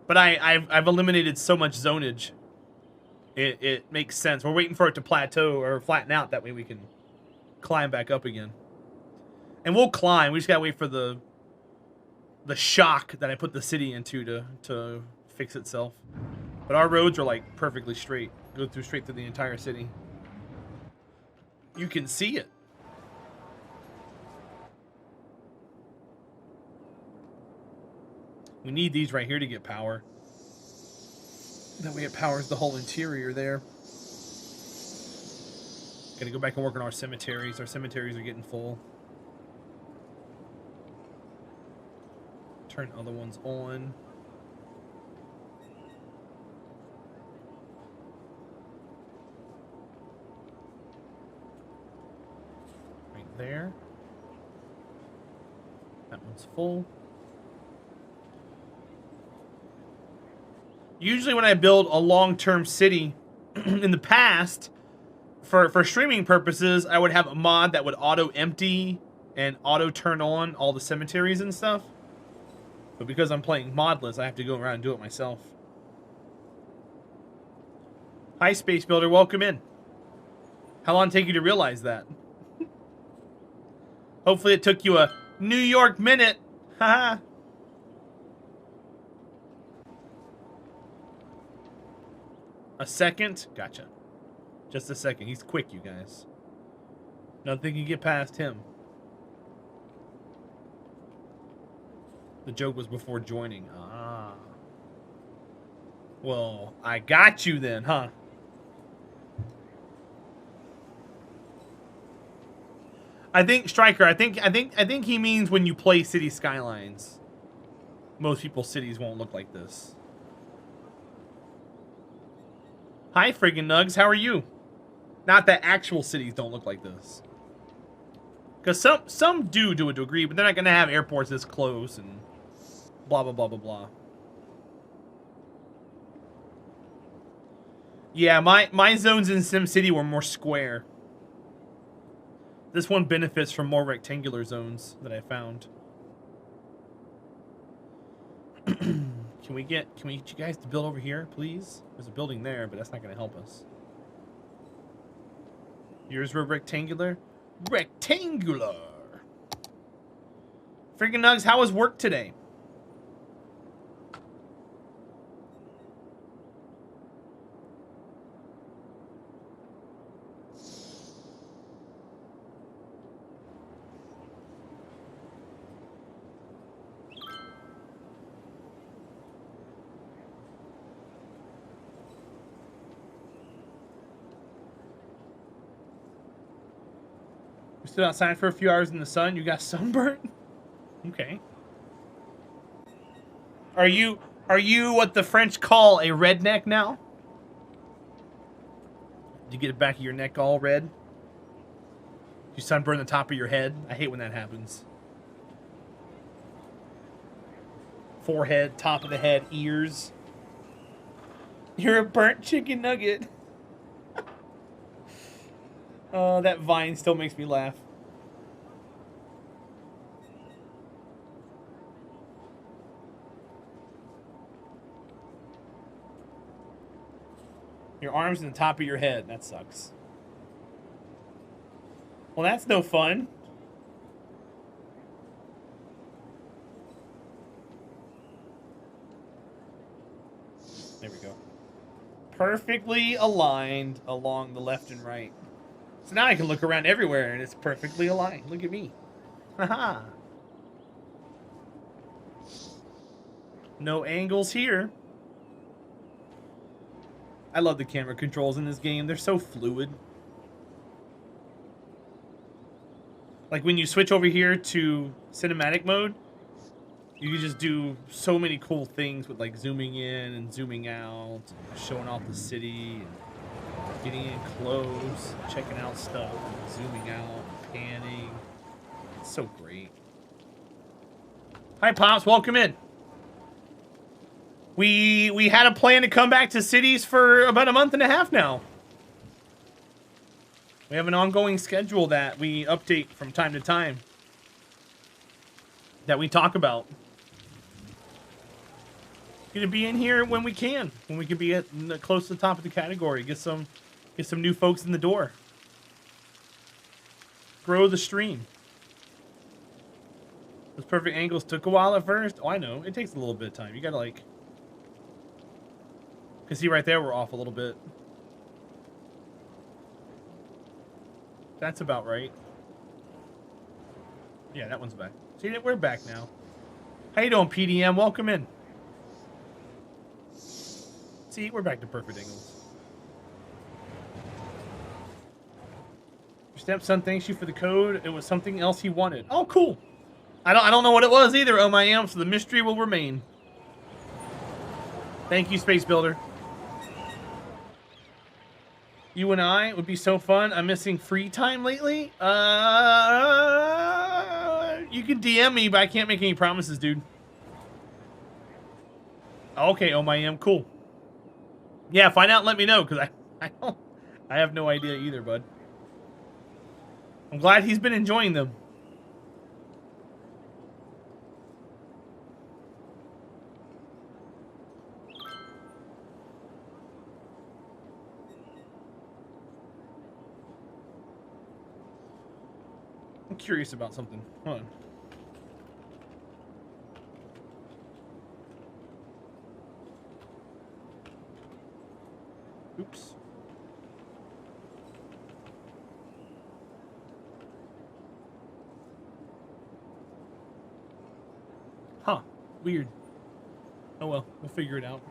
But I've eliminated so much zonage. It makes sense. We're waiting for it to plateau or flatten out. That way we can climb back up again. And we'll climb. We just gotta wait for the shock that I put the city into to fix itself. But our roads are like perfectly straight. Go straight through the entire city. You can see it. We need these right here to get power. That way it powers the whole interior there. Gotta go back and work on our cemeteries. Our cemeteries are getting full. Turn other ones on. Right there. That one's full. Usually when I build a long-term city in the past, for streaming purposes, I would have a mod that would auto-empty and auto-turn on all the cemeteries and stuff. But because I'm playing modless, I have to go around and do it myself. Hi, Space Builder. Welcome in. How long did it take you to realize that? Hopefully it took you a New York minute. Haha. A second? Gotcha. Just a second. He's quick, you guys. Nothing can get past him. The joke was before joining. Ah. Well, I got you then, huh? I think Striker, I think he means when you play City Skylines. Most people's cities won't look like this. Hi, friggin' Nugs. How are you? Not that actual cities don't look like this. Because some do to a degree, but they're not going to have airports this close and blah, blah, blah, blah, blah. Yeah, my zones in SimCity were more square. This one benefits from more rectangular zones that I found. Can we get you guys to build over here, please? There's a building there, but that's not going to help us. Yours were rectangular? Rectangular! Freaking Nugs, how was work today? We stood outside for a few hours in the sun. You got sunburnt? Okay. Are you what the French call a redneck now? Did you get the back of your neck all red? You sunburn the top of your head? I hate when that happens. Forehead, top of the head, ears. You're a burnt chicken nugget. Oh, that vine still makes me laugh. Your arms in the top of your head. That sucks. Well, that's no fun. There we go. Perfectly aligned along the left and right. So now I can look around everywhere and it's perfectly aligned. Look at me. Haha. No angles here. I love the camera controls in this game. They're so fluid. Like when you switch over here to cinematic mode, you can just do so many cool things with like zooming in and zooming out, and showing off the city, and getting in close, checking out stuff, and zooming out, panning. It's so great. Hi, Pops. Welcome in. We had a plan to come back to cities for about a month and a half now. We have an ongoing schedule that we update from time to time, that we talk about. Gonna be in here when we can be at close to the top of the category. Get some new folks in the door. Grow the stream. Those perfect angles took a while at first. Oh, I know. It takes a little bit of time. You gotta like. Cause see right there, we're off a little bit. That's about right. Yeah, that one's back. See, we're back now. How you doing, PDM? Welcome in. See, we're back to perfect angles. Your stepson thanks you for the code. It was something else he wanted. Oh, cool. I don't know what it was either, oh my am, so the mystery will remain. Thank you, Space Builder. You and I would be so fun. I'm missing free time lately. You can DM me, but I can't make any promises, dude. Okay, oh my am, cool. Yeah, find out and let me know, because I have no idea either, bud. I'm glad he's been enjoying them. I'm curious about something. Hold on. Oops. Huh. Weird. Oh well, we'll figure it out.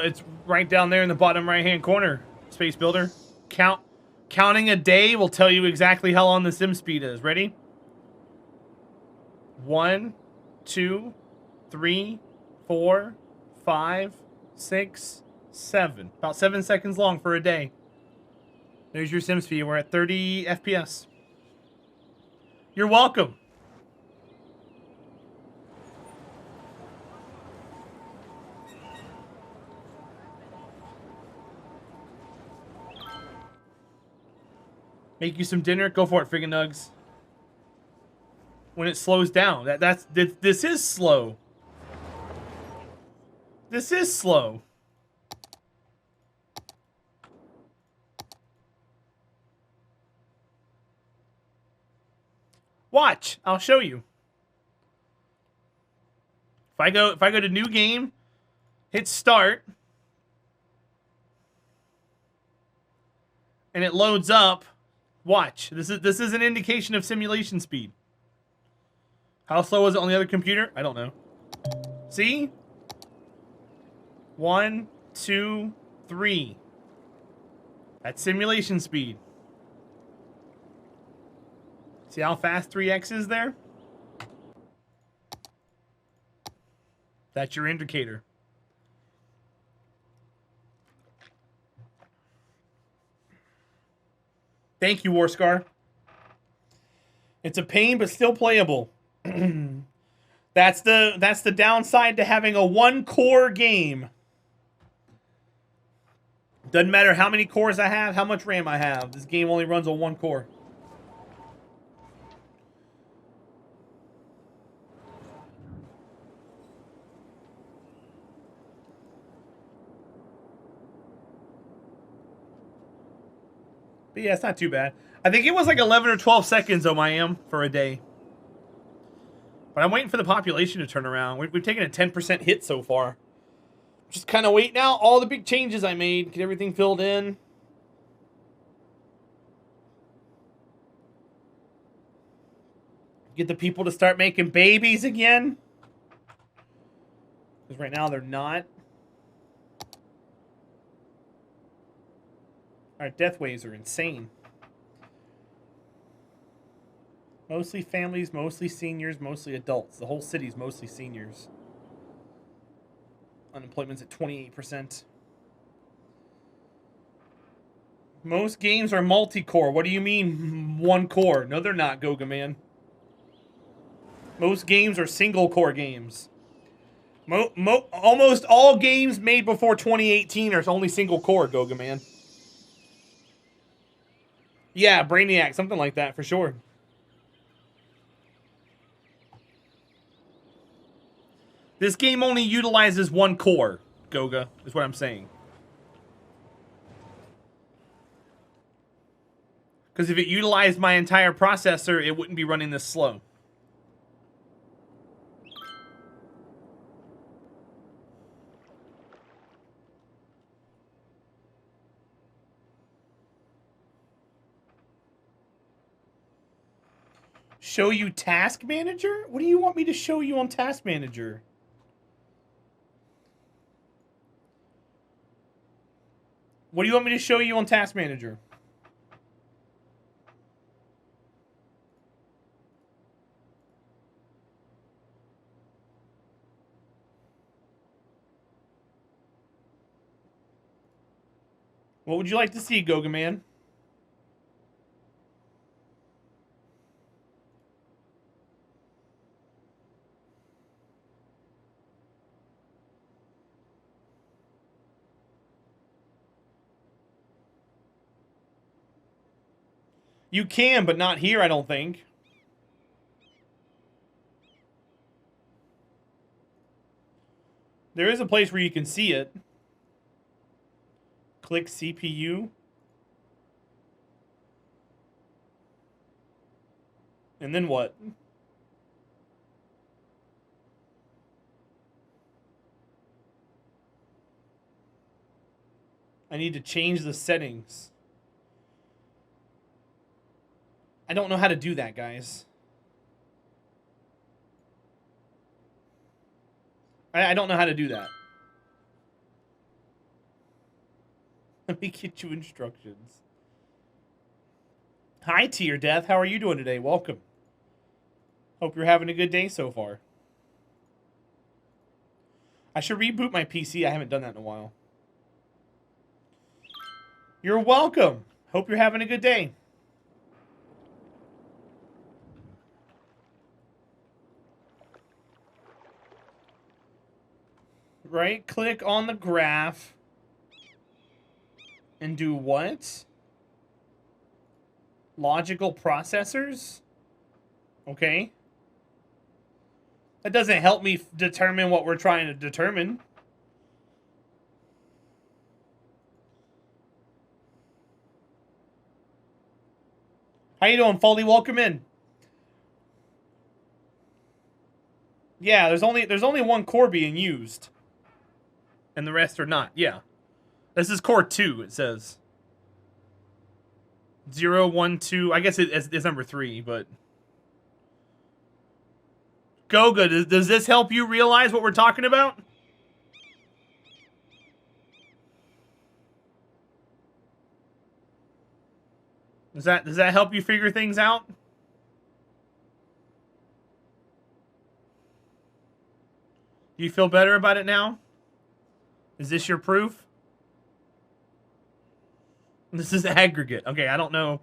It's right down there in the bottom right-hand corner, Space Builder. Counting a day will tell you exactly how long the sim speed is. Ready? 1, 2, 3, 4, 5, 6, 7. About 7 seconds long for a day. There's your sim speed. We're at 30 FPS. You're welcome. Make you some dinner? Go for it, friggin' nugs. When it slows down. This is slow. This is slow. Watch. I'll show you. If I go to new game, hit start, and it loads up, watch. This is an indication of simulation speed. How slow was it on the other computer? I don't know. See? 1, 2, 3. That's simulation speed. See how fast 3x is there? That's your indicator. Thank you, Warscar. It's a pain, but still playable. That's the downside to having a one-core game. Doesn't matter how many cores I have, how much RAM I have. This game only runs on one core. But yeah, it's not too bad. I think it was like 11 or 12 seconds on my am for a day. But I'm waiting for the population to turn around. We've taken a 10% hit so far. Just kind of waiting out all the big changes I made. Get everything filled in. Get the people to start making babies again. Because right now they're not. Our death waves are insane. Mostly families, mostly seniors, mostly adults. The whole city's mostly seniors. Unemployment's at 28%. Most games are multi-core. What do you mean one core? No, they're not, Goga Man. Most games are single-core games. Almost all games made before 2018 are only single-core, Goga Man. Yeah, Brainiac, something like that, for sure. This game only utilizes one core, Goga, is what I'm saying. Because if it utilized my entire processor, it wouldn't be running this slow. Show you Task Manager? What do you want me to show you on Task Manager? What do you want me to show you on Task Manager? What would you like to see, Goga Man? You can, but not here, I don't think. There is a place where you can see it. Click CPU. And then what? I need to change the settings. I don't know how to do that, guys. I don't know how to do that. Let me get you instructions. Hi, Tier Death. How are you doing today? Welcome. Hope you're having a good day so far. I should reboot my PC. I haven't done that in a while. You're welcome. Hope you're having a good day. Right click on the graph and do what? Logical processors? Okay. That doesn't help me determine what we're trying to determine. How you doing, Foley? Welcome in. Yeah, there's only one core being used. And the rest are not. Yeah. This is core 2, it says. 0, 1, 2. I guess it's number 3, but... Goga, does this help you realize what we're talking about? Does that help you figure things out? Do you feel better about it now? Is this your proof? This is aggregate. Okay, I don't know.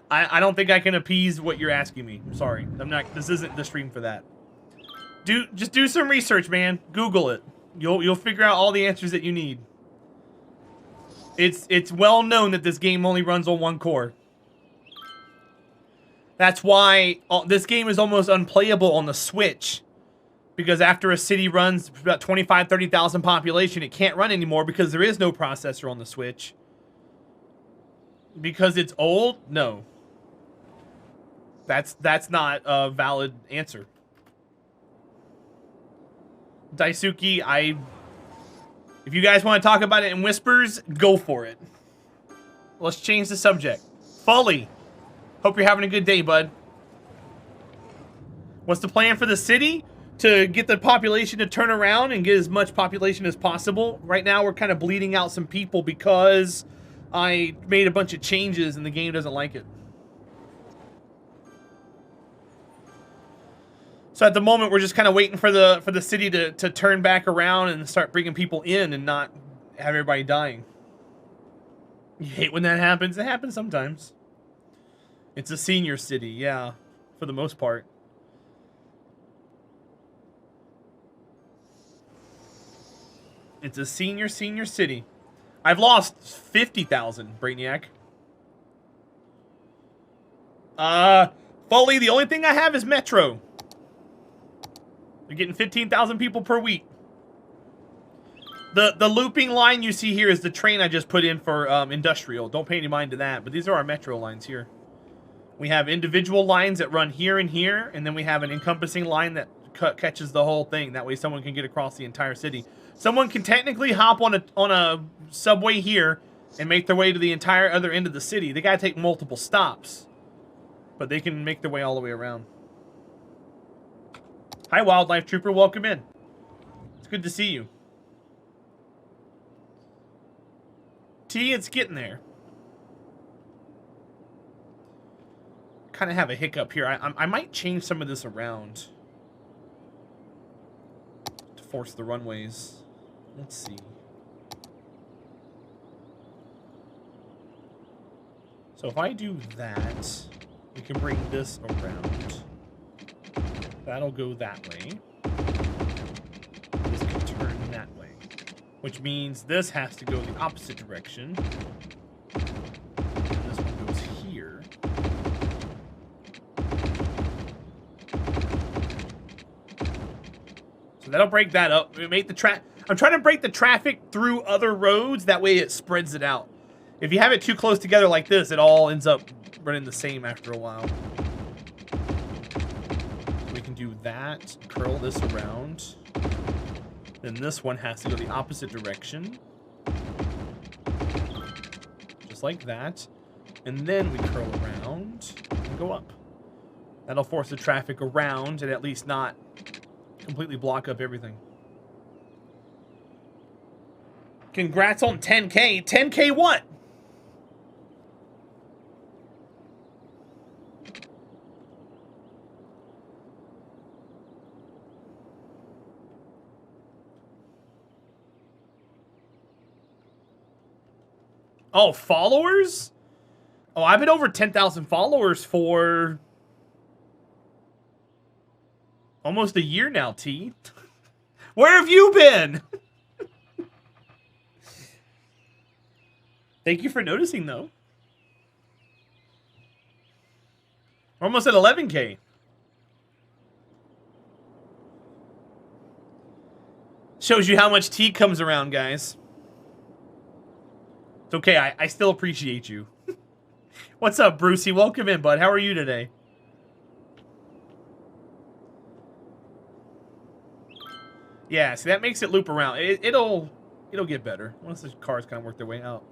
I don't think I can appease what you're asking me. I'm sorry. This isn't the stream for that. Just do some research, man. Google it. You'll figure out all the answers that you need. It's well known that this game only runs on one core. That's why this game is almost unplayable on the Switch. Because after a city runs about 25,000, 30,000 population, it can't run anymore because there is no processor on the Switch. Because it's old? No. That's not a valid answer. Daisuke, if you guys want to talk about it in whispers, go for it. Let's change the subject. Folly, hope you're having a good day, bud. What's the plan for the city? To get the population to turn around and get as much population as possible. Right now, we're kind of bleeding out some people because I made a bunch of changes and the game doesn't like it. So at the moment, we're just kind of waiting for the city to turn back around and start bringing people in and not have everybody dying. You hate when that happens? It happens sometimes. It's a senior city, yeah, for the most part. It's a senior city. I've lost 50,000, Brainiac. Foley, the only thing I have is Metro. They're getting 15,000 people per week. The looping line you see here is the train I just put in for industrial. Don't pay any mind to that, but these are our Metro lines here. We have individual lines that run here and here, and then we have an encompassing line that catches the whole thing. That way someone can get across the entire city. Someone can technically hop on a subway here and make their way to the entire other end of the city. They gotta take multiple stops. But they can make their way all the way around. Hi, Wildlife Trooper. Welcome in. It's good to see you. T, it's getting there. Kind of have a hiccup here. I might change some of this around to force the runways. Let's see. So if I do that, we can bring this around. That'll go that way. This can turn that way. Which means this has to go the opposite direction. And this one goes here. So that'll break that up. We make the I'm trying to break the traffic through other roads. That way it spreads it out. If you have it too close together like this, it all ends up running the same after a while. We can do that, curl this around. Then this one has to go the opposite direction. Just like that. And then we curl around and go up. That'll force the traffic around and at least not completely block up everything. Congrats on 10K. 10K what? Oh, followers? Oh, I've been over 10,000 followers for almost a year now, T. Where have you been? Thank you for noticing, though. We're almost at 11K. Shows you how much T comes around, guys. It's okay, I still appreciate you. What's up, Brucey? Welcome in, bud. How are you today? Yeah, see, that makes it loop around. It'll get better once the cars kind of work their way out.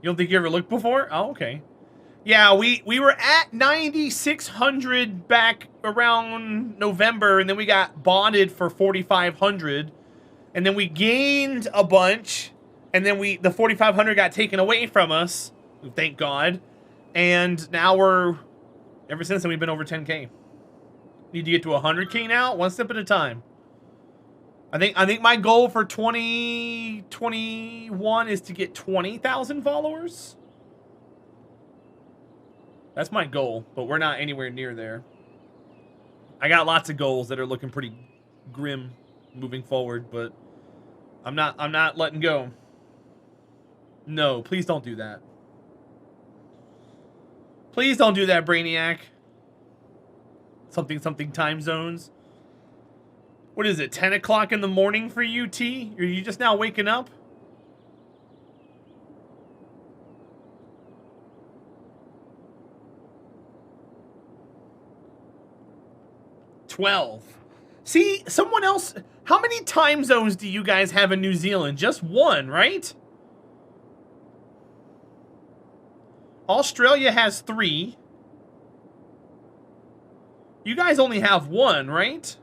You don't think you ever looked before? Oh, okay. Yeah, we were at 9,600 back around November, and then we got bonded for 4,500, and then we gained a bunch, and then the 4,500 got taken away from us. Thank God. And now ever since then, we've been over 10K. Need to get to 100K now, one step at a time. I think my goal for 2021 is to get 20,000 followers. That's my goal, but we're not anywhere near there. I got lots of goals that are looking pretty grim moving forward, but I'm not letting go. No, please don't do that. Please don't do that, Brainiac. Something time zones. What is it, 10 o'clock in the morning for you, T? Are you just now waking up? $12. See, someone else... How many time zones do you guys have in New Zealand? Just one, right? Australia has 3. You guys only have 1, right?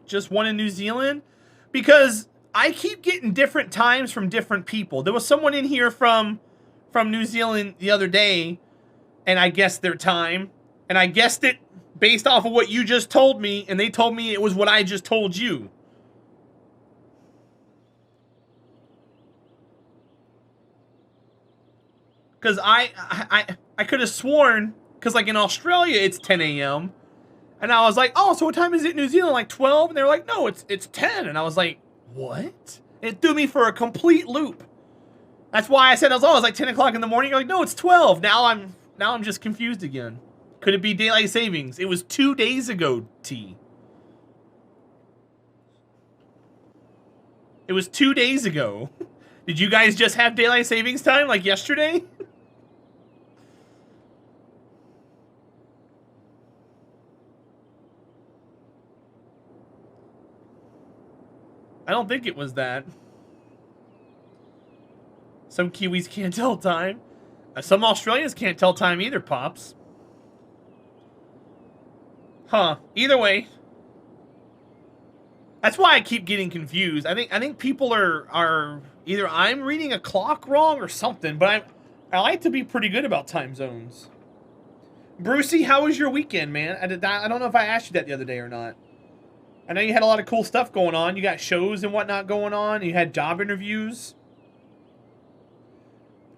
Just 1 in New Zealand? Because I keep getting different times from different people. There was someone in here from New Zealand the other day, and I guessed their time. And I guessed it based off of what you just told me, and they told me it was what I just told you. Because I could have sworn, because like in Australia, it's 10 a.m. And I was like, oh, so what time is it in New Zealand? Like 12? And they were like, no, it's 10. And I was like, what? It threw me for a complete loop. That's why I said, it's like 10 o'clock in the morning. You're like, no, it's 12. Now I'm just confused again. Could it be daylight savings? It was 2 days ago, T. It was 2 days ago. Did you guys just have daylight savings time like yesterday? I don't think it was that. Some Kiwis can't tell time. Some Australians can't tell time either, Pops. Huh. Either way. That's why I keep getting confused. I think people are either I'm reading a clock wrong or something, but I like to be pretty good about time zones. Brucey, how was your weekend, man? I don't know if I asked you that the other day or not. I know you had a lot of cool stuff going on. You got shows and whatnot going on. You had job interviews.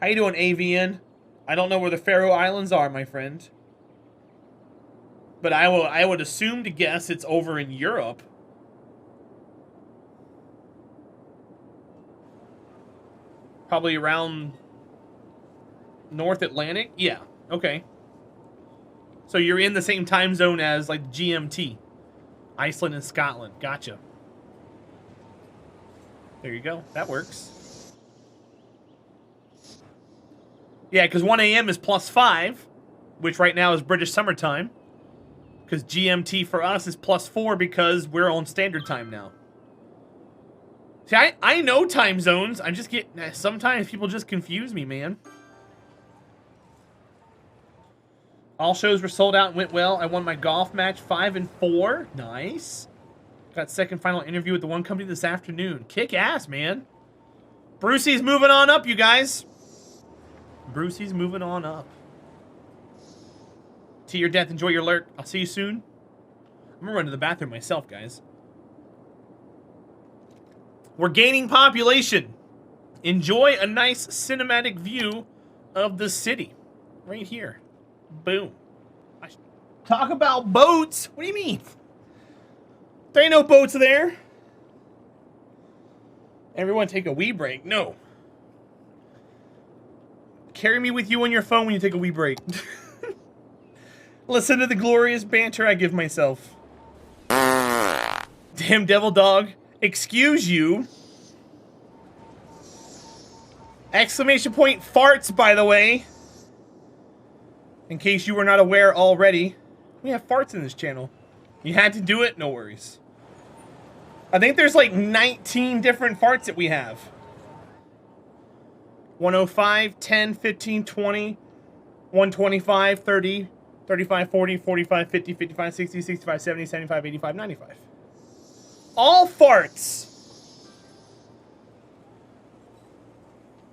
How you doing, AVN? I don't know where the Faroe Islands are, my friend. But I would assume to guess it's over in Europe. Probably around North Atlantic? Yeah, okay. So you're in the same time zone as, like, GMT. Iceland and Scotland. Gotcha. There you go. That works. Yeah, because 1 a.m. is +5, which right now is British summertime. Because GMT for us is +4 because we're on standard time now. See, I know time zones. I just get... Sometimes people just confuse me, man. All shows were sold out and went well. I won my golf match 5-4. Nice. Got second final interview with the one company this afternoon. Kick ass, man. Brucey's moving on up, you guys. Brucey's moving on up. To your death, enjoy your lurk. I'll see you soon. I'm gonna run to the bathroom myself, guys. We're gaining population. Enjoy a nice cinematic view of the city. Right here. Boom. Talk about boats. What do you mean? There ain't no boats there. Everyone take a wee break. No. Carry me with you on your phone when you take a wee break. Listen to the glorious banter I give myself. Damn devil dog. Excuse you. Exclamation point farts, by the way. In case you were not aware already. We have farts in this channel. You had to do it? No worries. I think there's like 19 different farts that we have. 105, 10, 15, 20, 125, 30, 35, 40, 45, 50, 55, 60, 65, 70, 75, 85, 95. All farts.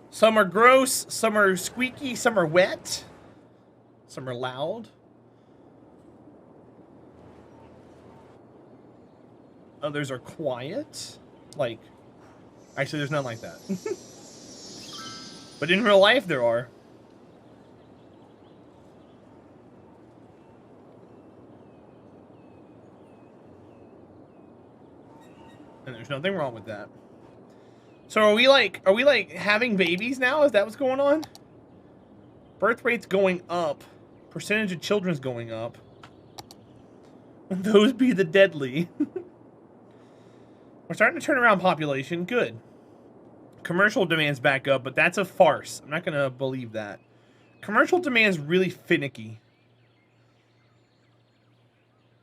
Some are gross, some are squeaky, some are wet. Some are loud. Others are quiet. Like, actually, there's none like that. But in real life, there are. And there's nothing wrong with that. So are we like having babies now? Is that what's going on? Birth rate's going up. Percentage of children's going up. Those be the deadly. We're starting to turn around population. Good. Commercial demand's back up, but that's a farce. I'm not going to believe that. Commercial demand's really finicky.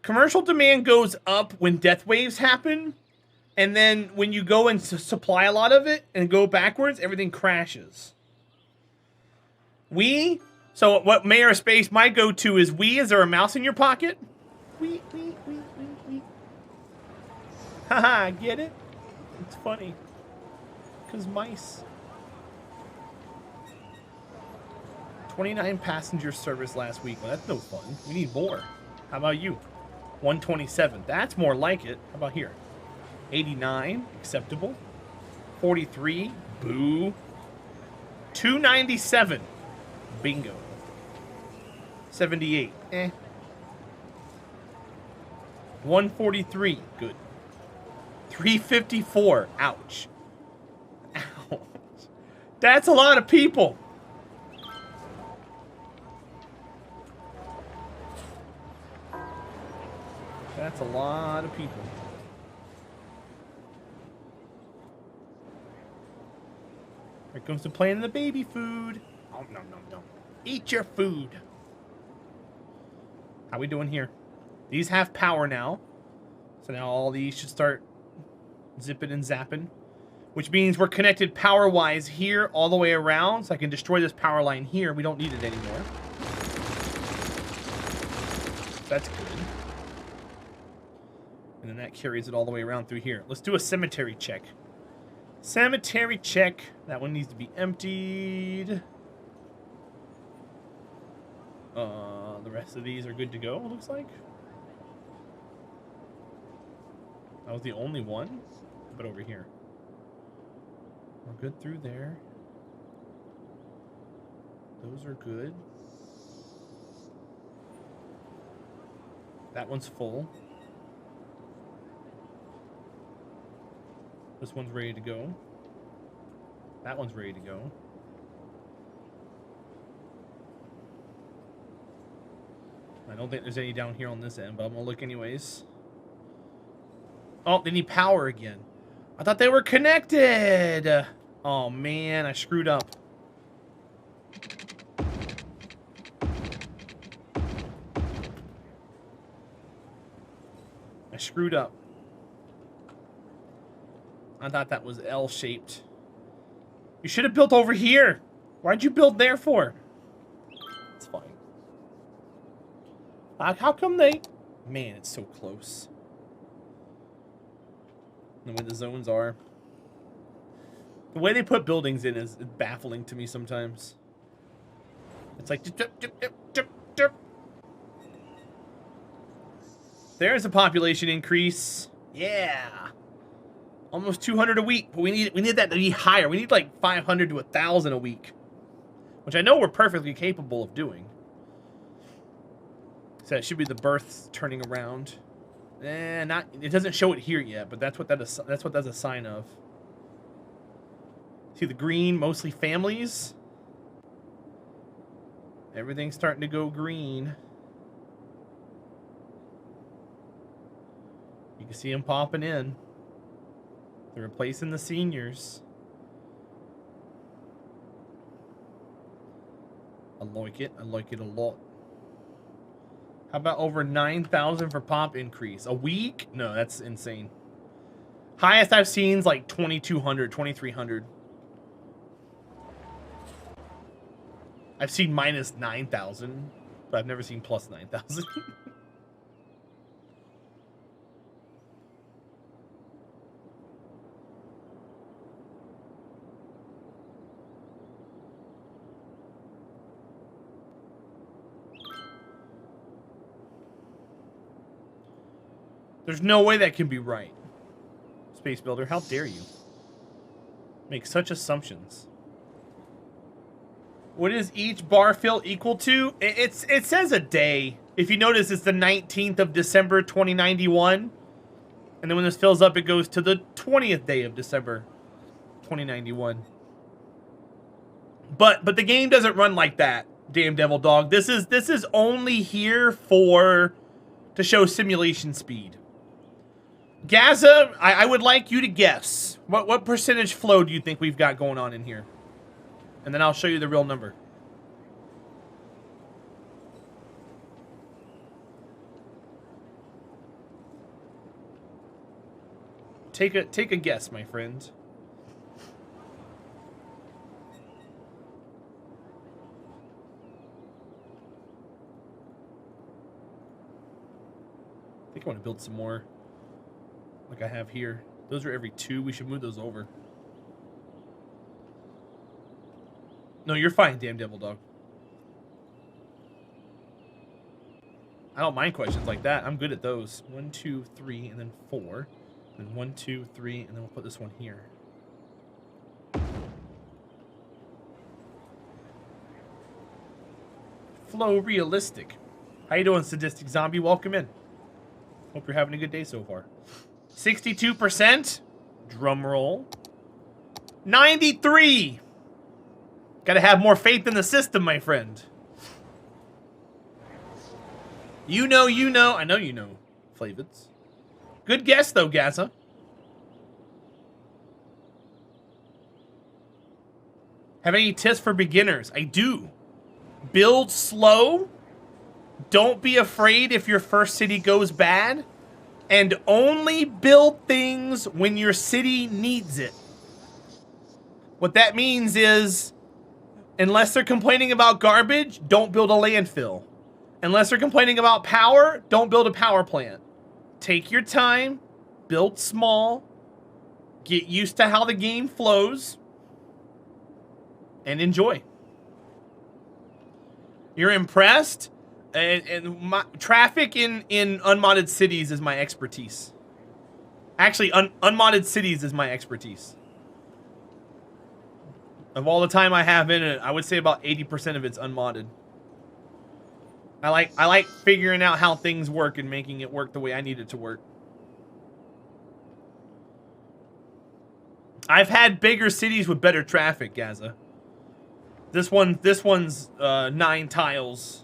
Commercial demand goes up when death waves happen, and then when you go and supply a lot of it and go backwards, everything crashes. So what Mayor of Space might go to is is there a mouse in your pocket? Wee. Haha, get it? It's funny. Because mice. 29 passenger service last week. Well, that's no fun. We need more. How about you? 127. That's more like it. How about here? 89. Acceptable. 43. Boo. 297. Bingo. 78. 143. Good. 354. Ouch. Ouch. That's a lot of people. That's a lot of people. Here comes the plan of the baby food. Oh, no. Eat your food. How we doing here? These have power now. So now all these should start zipping and zapping. Which means we're connected power-wise here all the way around. So I can destroy this power line here. We don't need it anymore. That's good. And then that carries it all the way around through here. Let's do a cemetery check. Cemetery check. That one needs to be emptied. The rest of these are good to go, it looks like. That was the only one. But over here. We're good through there. Those are good. That one's full. This one's ready to go. That one's ready to go. I don't think there's any down here on this end, but I'm gonna look anyways. Oh, they need power again. I thought they were connected. Oh man, I screwed up. I screwed up. I thought that was L-shaped. You should have built over here. Why'd you build there for? It's fine. How come they... Man, it's so close. The way the zones are. The way they put buildings in is baffling to me sometimes. It's like... There's a population increase. Yeah. Almost 200 a week. But we need that to be higher. We need like 500 to 1,000 a week. Which I know we're perfectly capable of doing. So it should be the births turning around. It doesn't show it here yet, but that's what that's a sign of. See the green, mostly families. Everything's starting to go green. You can see them popping in. They're replacing the seniors. I like it. I like it a lot. How about over 9,000 for pop increase? A week? No, that's insane. Highest I've seen is like 2,200, 2,300. I've seen minus 9,000, but I've never seen plus 9,000. There's no way that can be right. Space Builder, how dare you make such assumptions? What is each bar fill equal to? It says a day. If you notice, it's the 19th of December, 2091. And then when this fills up, it goes to the 20th day of December, 2091. But the game doesn't run like that, damn devil dog. This is only here to show simulation speed. Gaza, I would like you to guess. What percentage flow do you think we've got going on in here? And then I'll show you the real number. Take a guess, my friend. I think I want to build some more. Like I have here. Those are every 2. We should move those over. No, you're fine, damn devil dog. I don't mind questions like that. I'm good at those. 1, 2, 3, and then 4. And 1, 2, 3, and then we'll put this one here. Flow realistic. How you doing, sadistic zombie? Welcome in. Hope you're having a good day so far. 62%. Drum roll. 93. Gotta have more faith in the system, my friend. You know. I know you know, Flavids. Good guess, though, Gaza. Have any tips for beginners? I do. Build slow. Don't be afraid if your first city goes bad. And only build things when your city needs it. What that means is, unless they're complaining about garbage, don't build a landfill. Unless they're complaining about power, don't build a power plant. take your time, build small, get used to how the game flows, and enjoy. You're impressed, and traffic in unmodded cities is my expertise. Actually, unmodded cities is my expertise. Of all the time I have in it, I would say about 80% of it's unmodded. I like figuring out how things work and making it work the way I need it to work. I've had bigger cities with better traffic, Gaza. This one's 9 tiles.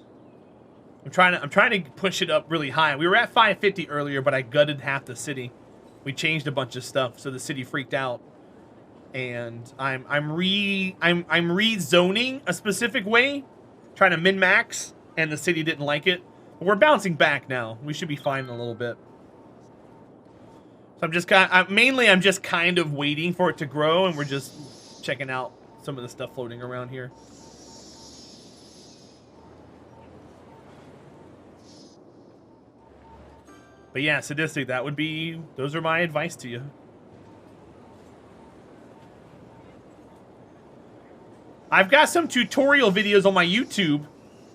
I'm trying to push it up really high. We were at 550 earlier, but I gutted half the city. We changed a bunch of stuff, so the city freaked out. And I'm rezoning a specific way, trying to min-max, and the city didn't like it. But we're bouncing back now. We should be fine in a little bit. So I'm just kind of waiting for it to grow, and we're just checking out some of the stuff floating around here. But yeah, Sadistic, those are my advice to you. I've got some tutorial videos on my YouTube.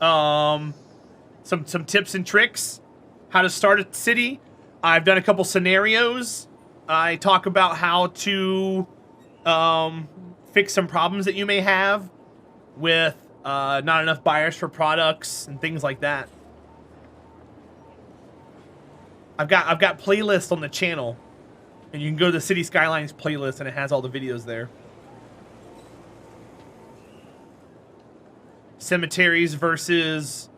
Some tips and tricks. How to start a city. I've done a couple scenarios. I talk about how to fix some problems that you may have with not enough buyers for products and things like that. I've got playlists on the channel, and you can go to the City Skylines playlist, and it has all the videos there. Cemeteries versus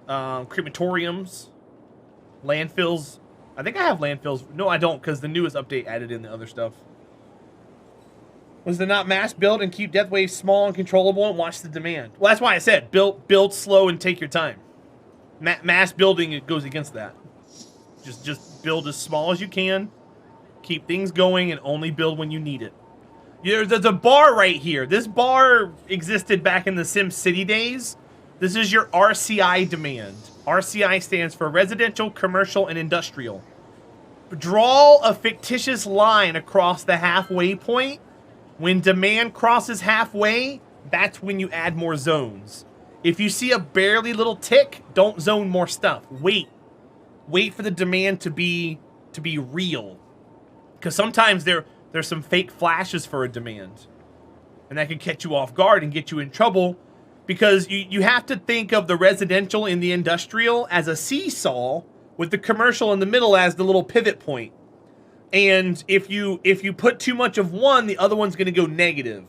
crematoriums, landfills. I think I have landfills. No, I don't, because the newest update added in the other stuff. Was the not mass build and keep death waves small and controllable and watch the demand? Well, that's why I said build slow and take your time. Mass building, it goes against that. Just build as small as you can. Keep things going and only build when you need it. There's a bar right here. This bar existed back in the Sim City days. This is your RCI demand. RCI stands for residential, commercial, and industrial. Draw a fictitious line across the halfway point. When demand crosses halfway, that's when you add more zones. If you see a barely little tick, don't zone more stuff. Wait for the demand to be real. Because sometimes there's some fake flashes for a demand. And that can catch you off guard and get you in trouble. Because you have to think of the residential and the industrial as a seesaw, with the commercial in the middle as the little pivot point. And if you put too much of one, the other one's going to go negative.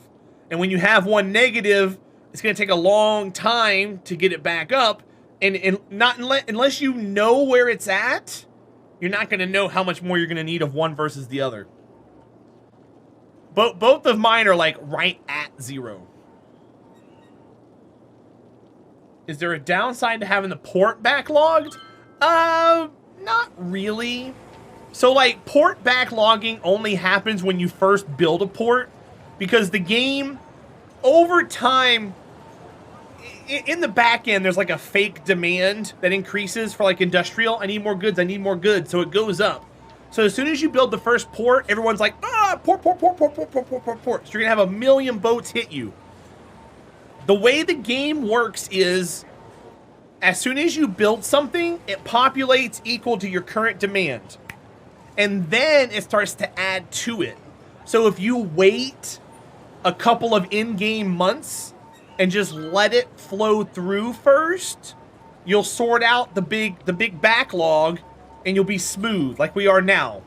And when you have one negative, it's going to take a long time to get it back up. And not unless you know where it's at, you're not going to know how much more you're going to need of one versus the other. Both of mine are like right at 0. Is there a downside to having the port backlogged? Not really. So like port backlogging only happens when you first build a port, because the game over time, in the back end, there's like a fake demand that increases for like industrial. I need more goods. I need more goods. So it goes up. So as soon as you build the first port, everyone's like, port. So you're going to have 1 million boats hit you. The way the game works is, as soon as you build something, it populates equal to your current demand. And then it starts to add to it. So if you wait a couple of in-game months and just let it flow through first, you'll sort out the big backlog, and you'll be smooth like we are now.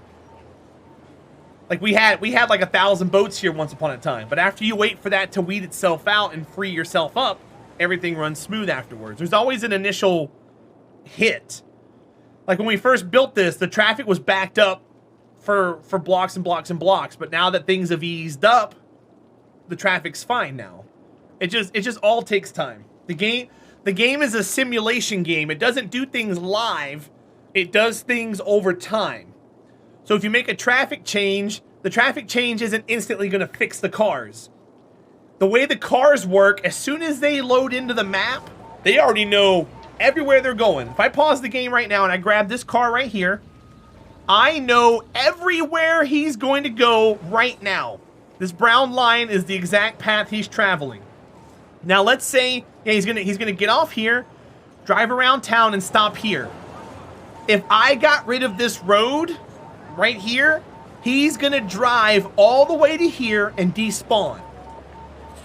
Like we had like 1,000 boats here once upon a time, but after you wait for that to weed itself out and free yourself up, everything runs smooth afterwards. There's always an initial hit. Like when we first built this, the traffic was backed up for blocks and blocks and blocks, but now that things have eased up, the traffic's fine now. It just all takes time. The game is a simulation game. It doesn't do things live. It does things over time. So if you make a traffic change, the traffic change isn't instantly going to fix the cars. The way the cars work, as soon as they load into the map, they already know everywhere they're going. If I pause the game right now and I grab this car right here, I know everywhere he's going to go right now. This brown line is the exact path he's traveling. Now let's say he's gonna get off here, drive around town, and stop here. If I got rid of this road right here, he's gonna drive all the way to here and despawn.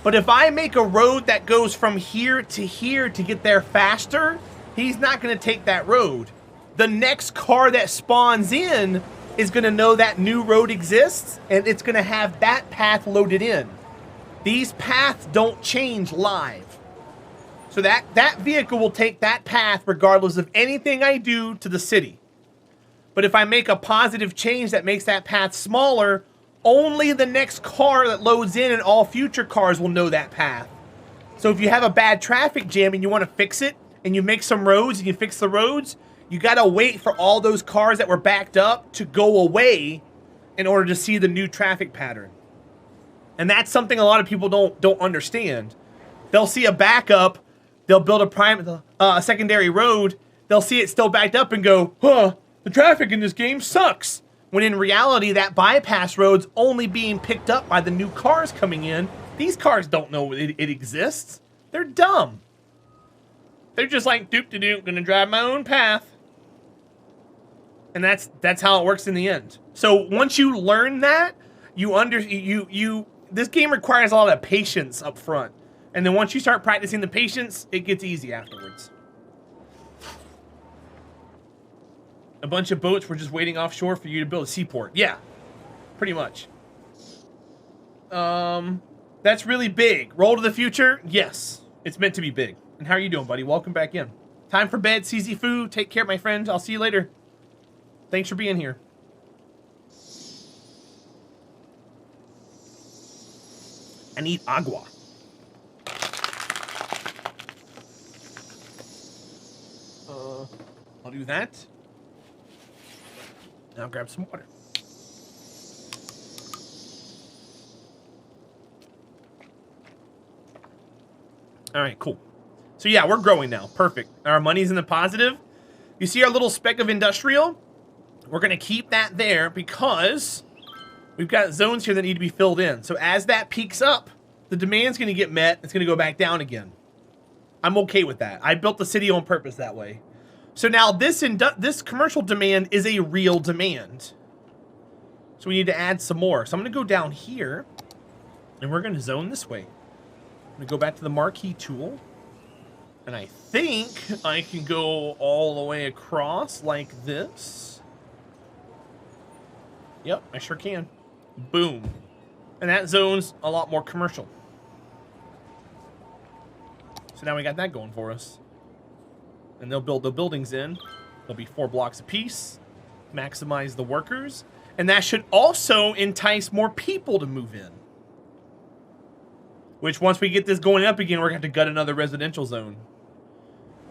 But if I make a road that goes from here to get there faster, he's not gonna take that road. The next car that spawns in is gonna know that new road exists, and it's gonna have that path loaded in. These paths don't change live. So that vehicle will take that path regardless of anything I do to the city. But if I make a positive change that makes that path smaller, only the next car that loads in and all future cars will know that path. So if you have a bad traffic jam and you want to fix it, and you make some roads and you fix the roads, you gotta wait for all those cars that were backed up to go away in order to see the new traffic pattern. And that's something a lot of people don't understand. They'll see a backup, they'll build a secondary road, they'll see it still backed up and go, huh, the traffic in this game sucks. When in reality, that bypass road's only being picked up by the new cars coming in. These cars don't know it exists. They're dumb. They're just like, doop-de-doop, gonna drive my own path. And that's how it works in the end. So once you learn that, this game requires a lot of patience up front. And then once you start practicing the patience, it gets easy afterwards. A bunch of boats were just waiting offshore for you to build a seaport. Yeah, pretty much. That's really big. Roll to the future? Yes, it's meant to be big. And how are you doing, buddy? Welcome back in. Time for bed, CZ Fu. Take care, my friend. I'll see you later. Thanks for being here. I need agua. I'll do that. Now grab some water. All right, cool. So yeah, we're growing now. Perfect. Our money's in the positive. You see our little speck of industrial? We're going to keep that there because we've got zones here that need to be filled in. So as that peaks up, the demand's going to get met. It's going to go back down again. I'm okay with that. I built the city on purpose that way. So now this commercial demand is a real demand. So we need to add some more. So I'm going to go down here, and we're going to zone this way. I'm going to go back to the marquee tool. And I think I can go all the way across like this. Yep, I sure can. Boom. And that zone's a lot more commercial. So now we got that going for us. And they'll build the buildings in. There'll be 4 blocks apiece. Maximize the workers. And that should also entice more people to move in. Which, once we get this going up again, we're going to have to gut another residential zone.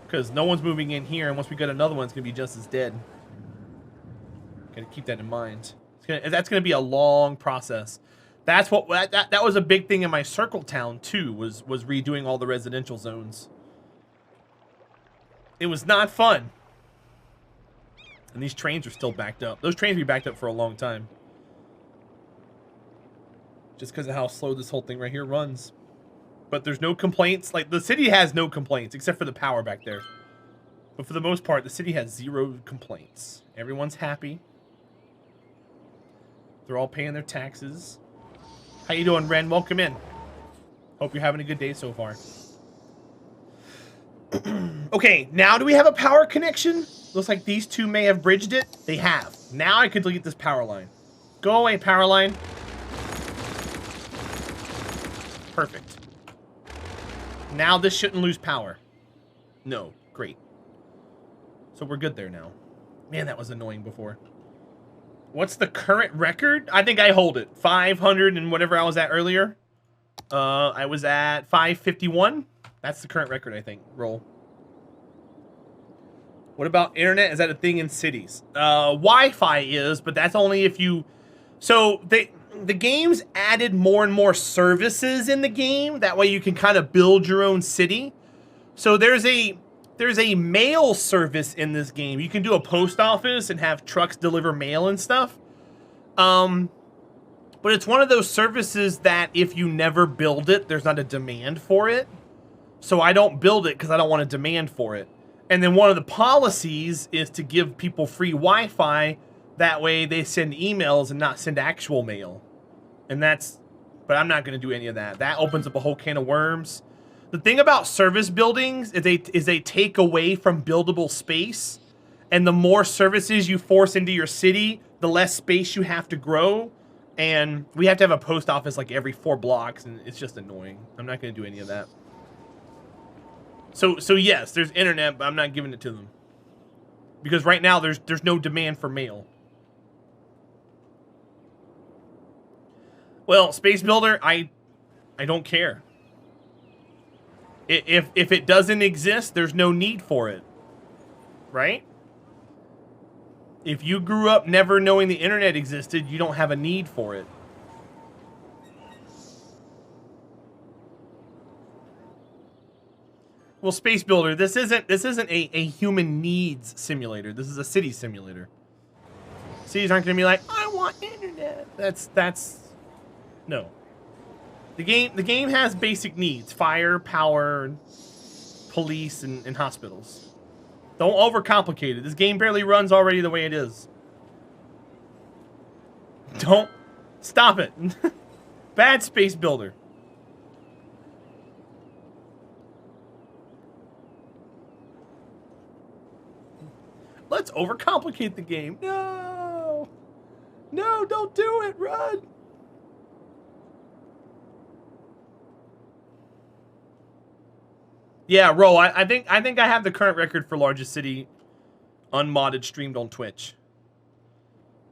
Because no one's moving in here, and once we gut another one, it's going to be just as dead. Got to keep that in mind. That's going to be a long process. That's what that was a big thing in my circle town too, was redoing all the residential zones. It was not fun. And these trains are still backed up. Those trains will be backed up for a long time. Just because of how slow this whole thing right here runs. But there's no complaints. Like, the city has no complaints, except for the power back there. But for the most part, the city has 0 complaints. Everyone's happy. They're all paying their taxes. How you doing, Ren? Welcome in. Hope you're having a good day so far. Okay, now do we have a power connection? Looks like these two may have bridged it. They have. Now I can delete this power line. Go away, power line. Perfect. Now this shouldn't lose power. No, great. So we're good there now. Man, that was annoying before. What's the current record? I think I hold it. 500 and whatever I was at earlier. I was at 551. That's the current record, I think. Roll. What about internet? Is that a thing in cities? Wi-Fi is, but that's only if you... So the game's added more and more services in the game. That way you can kind of build your own city. So there's a there's a mail service in this game. You can do a post office and have trucks deliver mail and stuff. But it's one of those services that if you never build it, there's not a demand for it. So I don't build it because I don't want a demand for it. And then one of the policies is to give people free Wi-Fi. That way they send emails and not send actual mail. And that's, but I'm not going to do any of that. That opens up a whole can of worms. The thing about service buildings is they take away from buildable space. And the more services you force into your city, the less space you have to grow. And we have to have a post office like every 4 blocks, and it's just annoying. I'm not going to do any of that. So yes, there's internet, but I'm not giving it to them. Because right now there's no demand for mail. Well, Space Builder, I don't care. If it doesn't exist, there's no need for it. Right? If you grew up never knowing the internet existed, you don't have a need for it. Well, Space Builder, this isn't a human needs simulator. This is a city simulator. Cities aren't going to be like, I want internet. That's no. The game has basic needs: fire, power, police, and hospitals. Don't overcomplicate it. This game barely runs already the way it is. Don't. Stop it. Bad Space Builder. Let's overcomplicate the game. No. No, don't do it. Run. Yeah, Ro, I think I have the current record for largest city unmodded streamed on Twitch.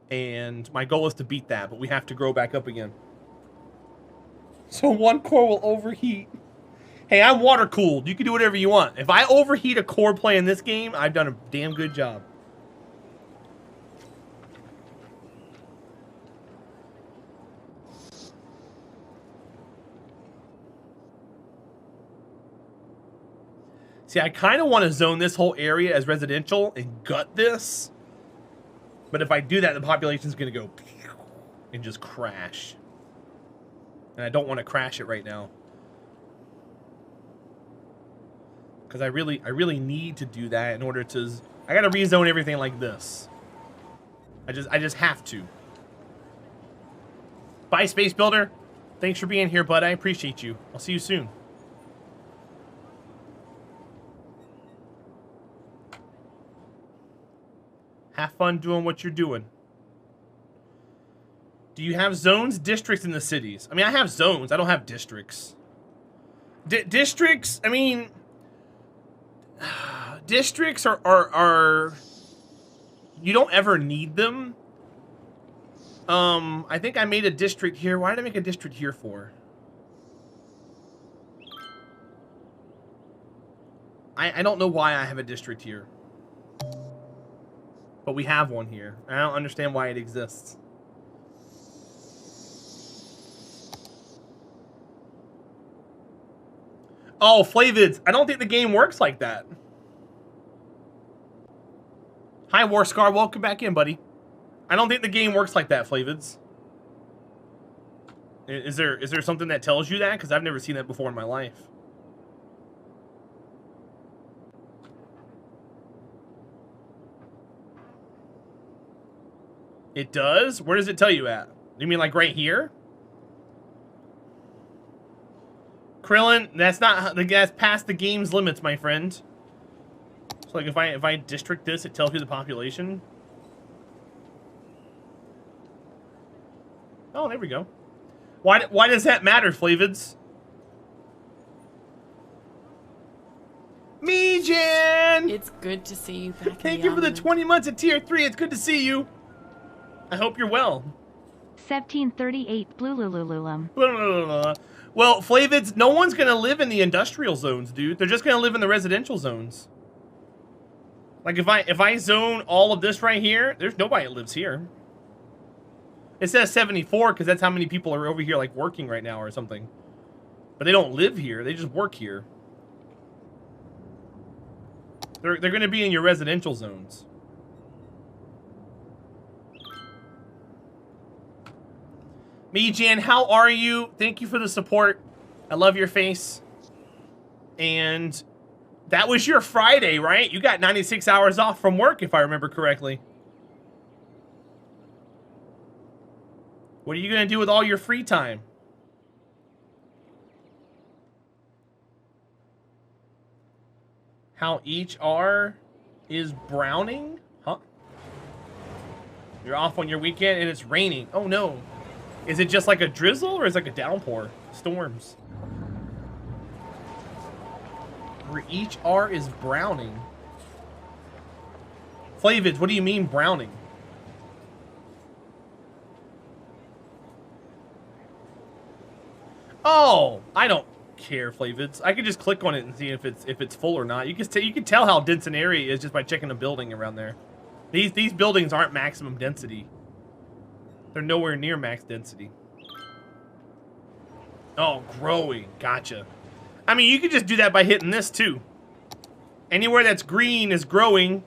And my goal is to beat that, but we have to grow back up again. So 1 core will overheat. Hey, I'm water cooled. You can do whatever you want. If I overheat a core playing this game, I've done a damn good job. See, I kind of want to zone this whole area as residential and gut this. But if I do that, the population's going to go and just crash. And I don't want to crash it right now. Because I really need to do that in order to... I got to rezone everything like this. I just have to. Bye, Space Builder. Thanks for being here, bud. I appreciate you. I'll see you soon. Have fun doing what you're doing. Do you have zones, districts in the cities? I mean, I have zones. I don't have districts. Districts, I mean... Districts are... You don't ever need them. I think I made a district here. Why did I make a district here for? I don't know why I have a district here. But we have one here. I don't understand why it exists. Oh, Flavids. I don't think the game works like that. Hi, Warscar. Welcome back in, buddy. I don't think the game works like that, Flavids. Is there something that tells you that? Because I've never seen that before in my life. It does? Where does it tell you at? You mean like right here? Krillin, that's past the game's limits, my friend. So like if I district this, it tells you the population. Oh, there we go. Why does that matter, Flavids? Me, Jan! It's good to see you back. Thank you for the 20 months at tier 3. It's good to see you. I hope you're well. 1738 Blululululum. Well, Flavids, no one's gonna live in the industrial zones, dude. They're just gonna live in the residential zones. Like if I zone all of this right here, there's nobody that lives here. It says 74 because that's how many people are over here like working right now or something. But they don't live here, they just work here. They're going to be in your residential zones. Me, Jan, how are you? Thank you for the support. I love your face. And that was your Friday, right? You got 96 hours off from work, if I remember correctly. What are you going to do with all your free time? How each R is browning? Huh? You're off on your weekend and it's raining. Oh no. Is it just like a drizzle or is it like a downpour? Storms. Where each R is browning. Flavids, what do you mean browning? Oh, I don't care, Flavids. I can just click on it and see if it's full or not. You can tell how dense an area is just by checking a building around there. These buildings aren't maximum density. They're nowhere near max density. Oh, growing. Gotcha. I mean, you could just do that by hitting this too. Anywhere that's green is growing.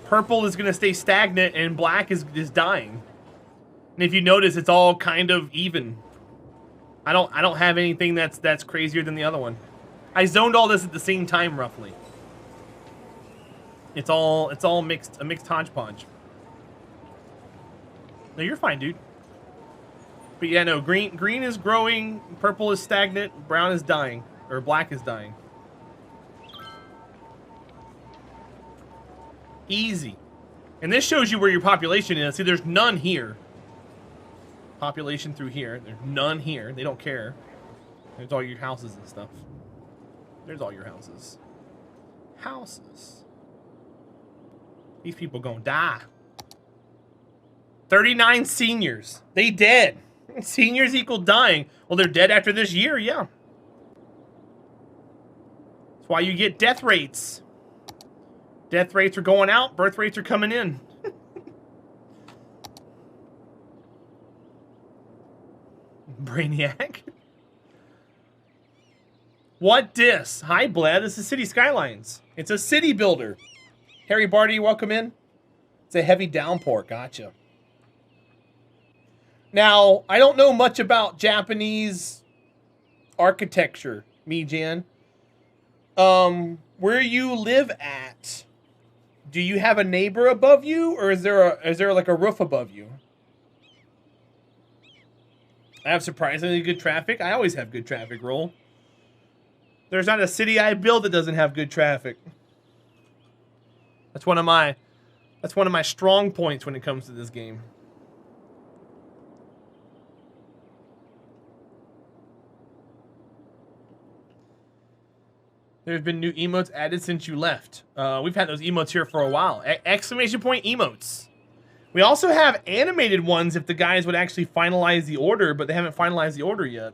Purple is going to stay stagnant and black is dying. And if you notice, it's all kind of even. I don't have anything that's crazier than the other one. I zoned all this at the same time roughly. It's all mixed, a mixed hodgepodge. No, you're fine, dude. But yeah, no, green is growing, purple is stagnant, brown is dying, or black is dying. Easy. And this shows you where your population is. See, there's none here. Population through here. There's none here. They don't care. There's all your houses and stuff. There's all your houses. Houses. These people gonna die. 39 seniors. They dead. Seniors equal dying. Well, they're dead after this year, yeah. That's why you get death rates. Death rates are going out, birth rates are coming in. Brainiac. What dis? Hi, Bled. This is City Skylines. It's a city builder. Harry Barty, welcome in. It's a heavy downpour. Gotcha. Now, I don't know much about Japanese architecture, me, Jan. Where you live at, do you have a neighbor above you, or is there like a roof above you? I have surprisingly good traffic. I always have good traffic, roll. There's not a city I build that doesn't have good traffic. That's one of my strong points when it comes to this game. There's been new emotes added since you left. We've had those emotes here for a while. Exclamation point emotes. We also have animated ones if the guys would actually finalize the order, but they haven't finalized the order yet.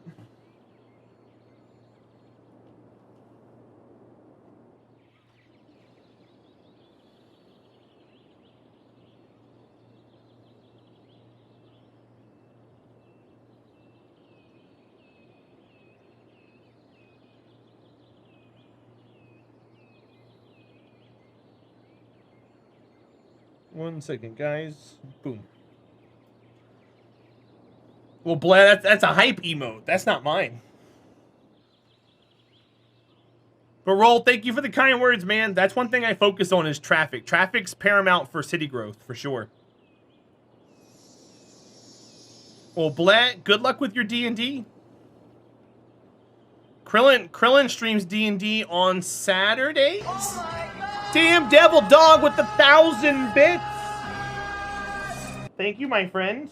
One second, guys. Boom. Well, Bled, that's a hype emote. That's not mine. But Roll, thank you for the kind words, man. That's one thing I focus on is traffic. Traffic's paramount for city growth, for sure. Well, Bled, good luck with your D&D. Krillin streams D&D on Saturdays. Oh, damn devil dog with the 1,000 bits. Thank you, my friend.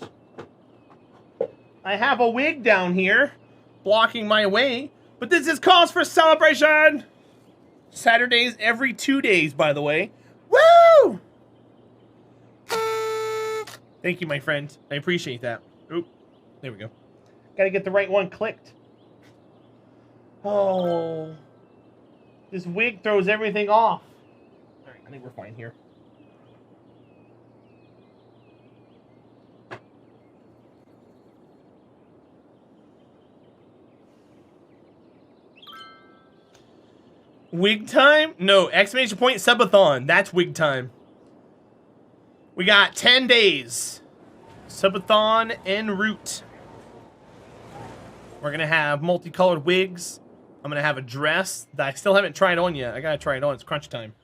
I have a wig down here blocking my way, but this is cause for celebration. Saturdays every 2 days, by the way. Woo! Thank you, my friend. I appreciate that. Oop, there we go. Gotta get the right one clicked. Oh, this wig throws everything off. All right, I think we're fine here. Wig time? No, exclamation point subathon. That's wig time. We got 10 days. Subathon en route. We're gonna have multicolored wigs. I'm gonna have a dress that I still haven't tried on yet. I gotta try it on. It's crunch time.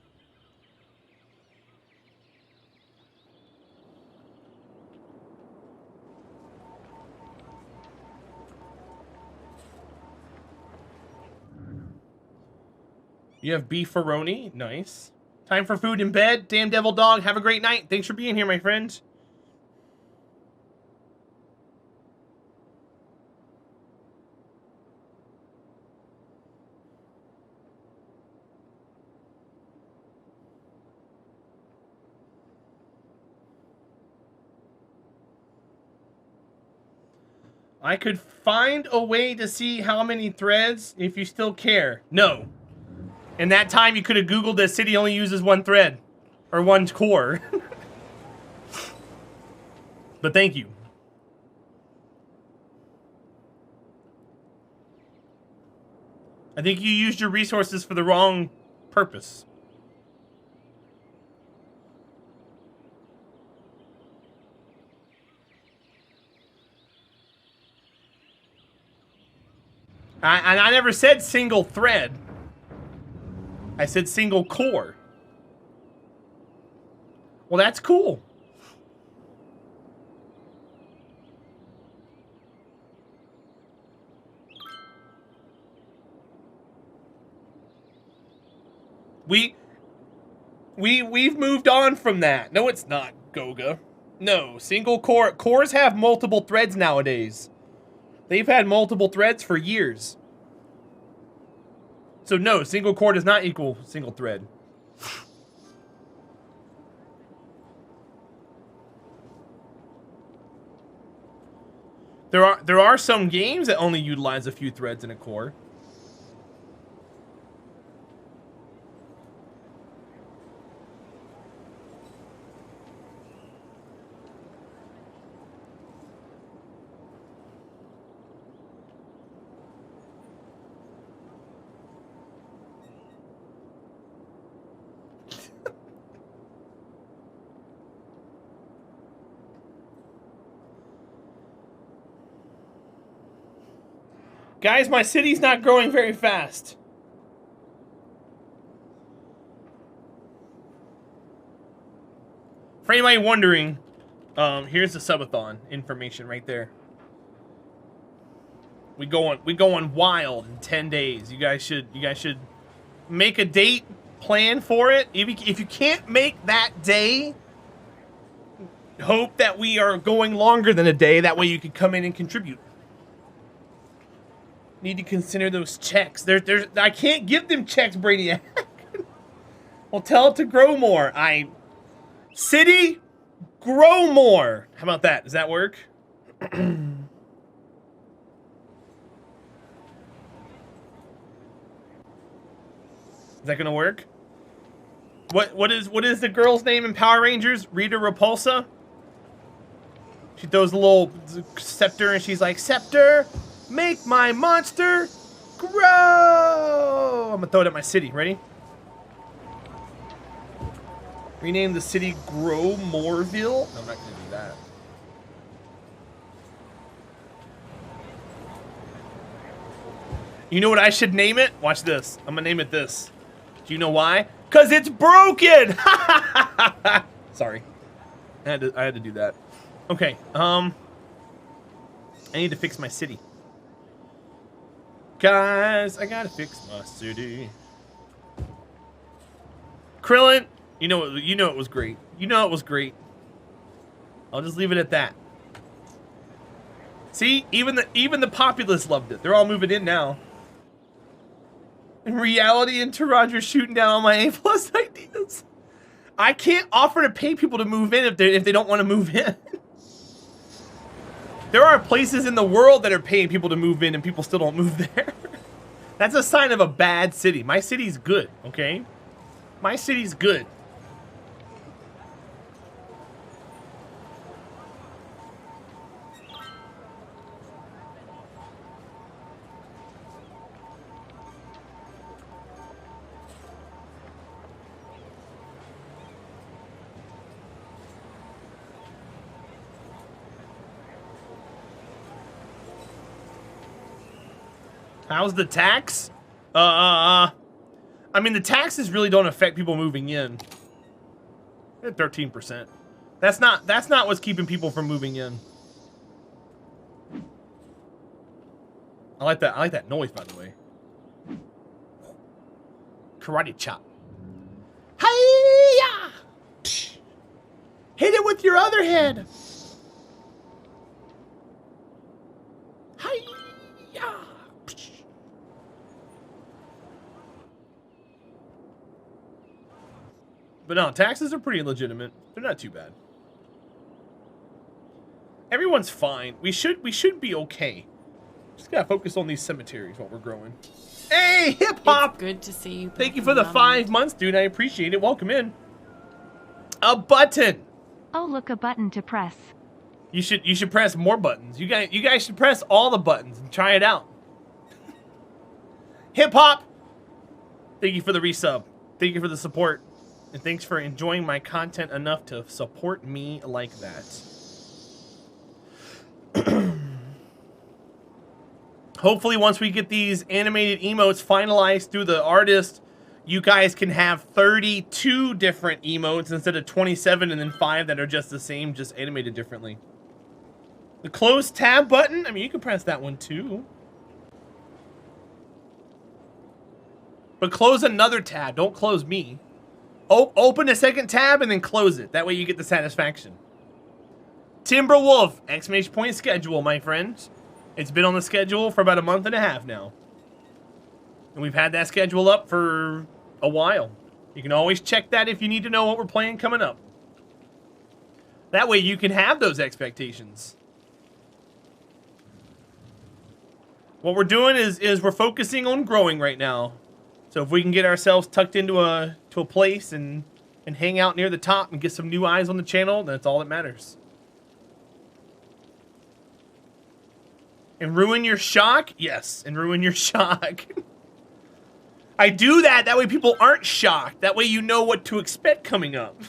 You have beefaroni. Nice. Time for food in bed. Damn devil dog. Have a great night. Thanks for being here, my friend. I could find a way to see how many threads if you still care. No. In that time, you could have Googled that city only uses one thread. Or one core. But thank you. I think you used your resources for the wrong purpose. I never said single thread. I said single core. Well, that's cool. We've moved on from that. No, it's not, Goga. No, single core. Cores have multiple threads nowadays. They've had multiple threads for years. So no, single core does not equal single thread. There are some games that only utilize a few threads in a core. Guys, my city's not growing very fast. For anybody wondering, here's the subathon information right there. We going wild in 10 days. You guys should make a date, plan for it. If you can't make that day, hope that we are going longer than a day. That way you can come in and contribute. Need to consider those checks. I can't give them checks, Brainiac. Well, tell it to grow more. City, grow more. How about that? Does that work? Is that gonna work? What is the girl's name in Power Rangers? Rita Repulsa? She throws a little scepter and she's like, Scepter, make my monster grow! I'm gonna throw it at my city. Ready? Rename the city Grow Moreville? No, I'm not gonna do that. You know what I should name it? Watch this. I'm gonna name it this. Do you know why? Cause it's broken! Sorry. I had to do that. Okay, I need to fix my city. Guys, I gotta fix my city. Krillin, you know it was great. You know it was great. I'll just leave it at that. See, even the populace loved it. They're all moving in now. In reality, and Terahdra shooting down all my A+ ideas. I can't offer to pay people to move in if they don't want to move in. There are places in the world that are paying people to move in and people still don't move there. That's a sign of a bad city. My city's good, okay? My city's good. How's the tax? I mean, the taxes really don't affect people moving in. At 13%. That's not what's keeping people from moving in. I like that noise, by the way. Karate chop. Hi-ya! Hit it with your other head. Hi-ya! But no, taxes are pretty legitimate. They're not too bad. Everyone's fine. We should be okay. Just gotta focus on these cemeteries while we're growing. Hey, hip hop! It's good to see you. Thank you for the 5 months, dude. I appreciate it. Welcome in. A button. Oh, look, a button to press. You should press more buttons. You guys should press all the buttons and try it out. Hip hop. Thank you for the resub. Thank you for the support. And thanks for enjoying my content enough to support me like that. Hopefully once we get these animated emotes finalized through the artist, you guys can have 32 different emotes instead of 27 and then 5 that are just the same, just animated differently. The close tab button, I mean, you can press that one too. But close another tab, don't close me. Open a second tab and then close it. That way you get the satisfaction. Timberwolf, exclamation point schedule, my friends. It's been on the schedule for about a month and a half now. And we've had that schedule up for a while. You can always check that if you need to know what we're playing coming up. That way you can have those expectations. What we're doing is we're focusing on growing right now. So if we can get ourselves tucked into a place and hang out near the top and get some new eyes on the channel, that's all that matters. And ruin your shock? Yes, and ruin your shock. I do that way people aren't shocked. That way you know what to expect coming up.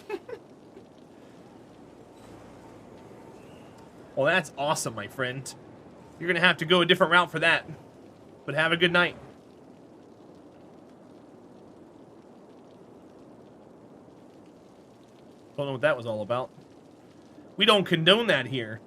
Well, that's awesome, my friend. You're gonna have to go a different route for that. But have a good night. Don't know what that was all about. We don't condone that here.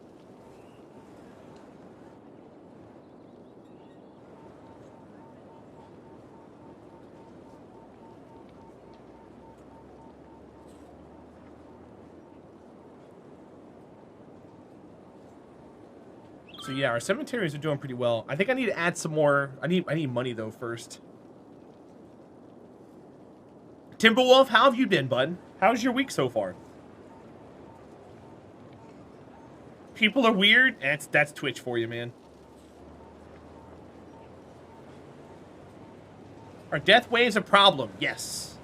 So yeah, our cemeteries are doing pretty well. I think I need to add some more. I need money though first. Timberwolf, how have you been, bud? How's your week so far? People are weird. That's Twitch for you, man. Are death waves a problem? Yes.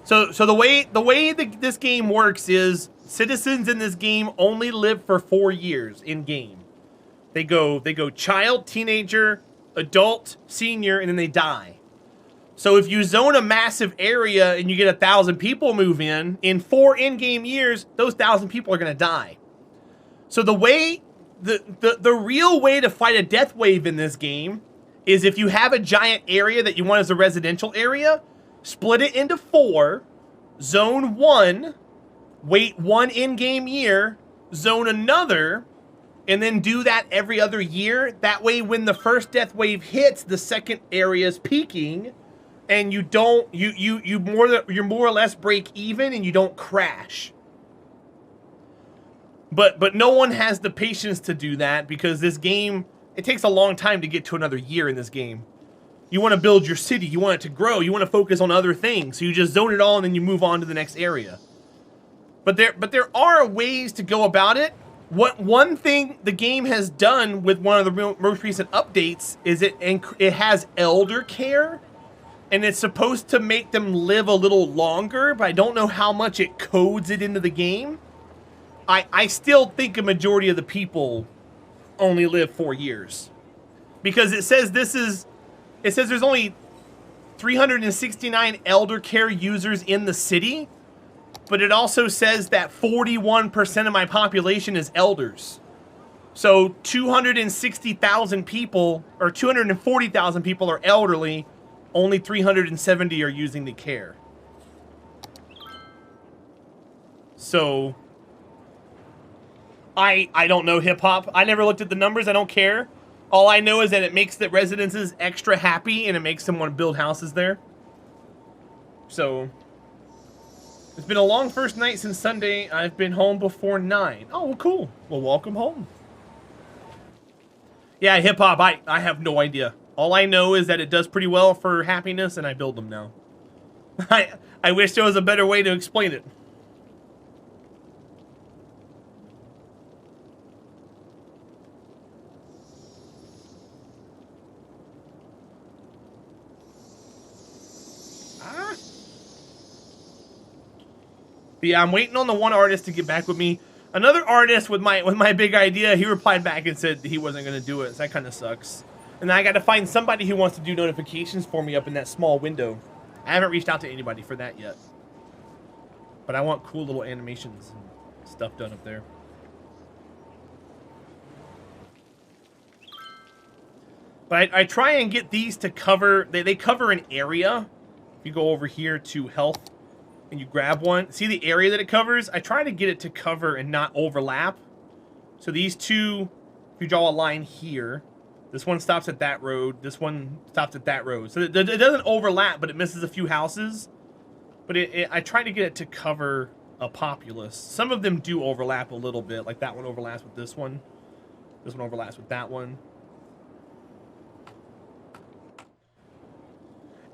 So the way this game works is citizens in this game only live for 4 years in game. They go child, teenager, adult, senior, and then they die. So if you zone a massive area and you get 1,000 people move in 4 in-game years, those 1,000 people are gonna die. So the real way to fight a death wave in this game is if you have a giant area that you want as a residential area, split it into 4, zone 1, wait 1 in-game year, zone another, and then do that every other year. That way when the first death wave hits, the second area is peaking, and you don't you're more or less break even and you don't crash. But no one has the patience to do that because this game, it takes a long time to get to another year in this game. You want to build your city, you want it to grow, you want to focus on other things, so you just zone it all and then you move on to the next area. But there are ways to go about it. One thing the game has done with one of the most recent updates is it has elder care, and it's supposed to make them live a little longer, but I don't know how much it codes it into the game. I still think a majority of the people only live 4 years. Because it says there's only 369 elder care users in the city, but it also says that 41% of my population is elders. So 260,000 people, or 240,000 people are elderly. Only 370 are using the care. So I don't know hip hop. I never looked at the numbers. I don't care. All I know is that it makes the residences extra happy and it makes them want to build houses there. So it's been a long first night since Sunday. I've been home before 9. Oh, well, cool. Well, welcome home. Yeah, hip hop. I have no idea. All I know is that it does pretty well for happiness, and I build them now. I wish there was a better way to explain it. But yeah, I'm waiting on the one artist to get back with me. Another artist with my big idea, he replied back and said he wasn't going to do it. So that kind of sucks. And then I got to find somebody who wants to do notifications for me up in that small window. I haven't reached out to anybody for that yet. But I want cool little animations and stuff done up there. But I try and get these to cover, they cover an area. If you go over here to health and you grab one, see the area that it covers? I try to get it to cover and not overlap. So these two, if you draw a line here, this one stops at that road, this one stops at that road. So it doesn't overlap, but it misses a few houses. But I try to get it to cover a populace. Some of them do overlap a little bit, like that one overlaps with this one. This one overlaps with that one.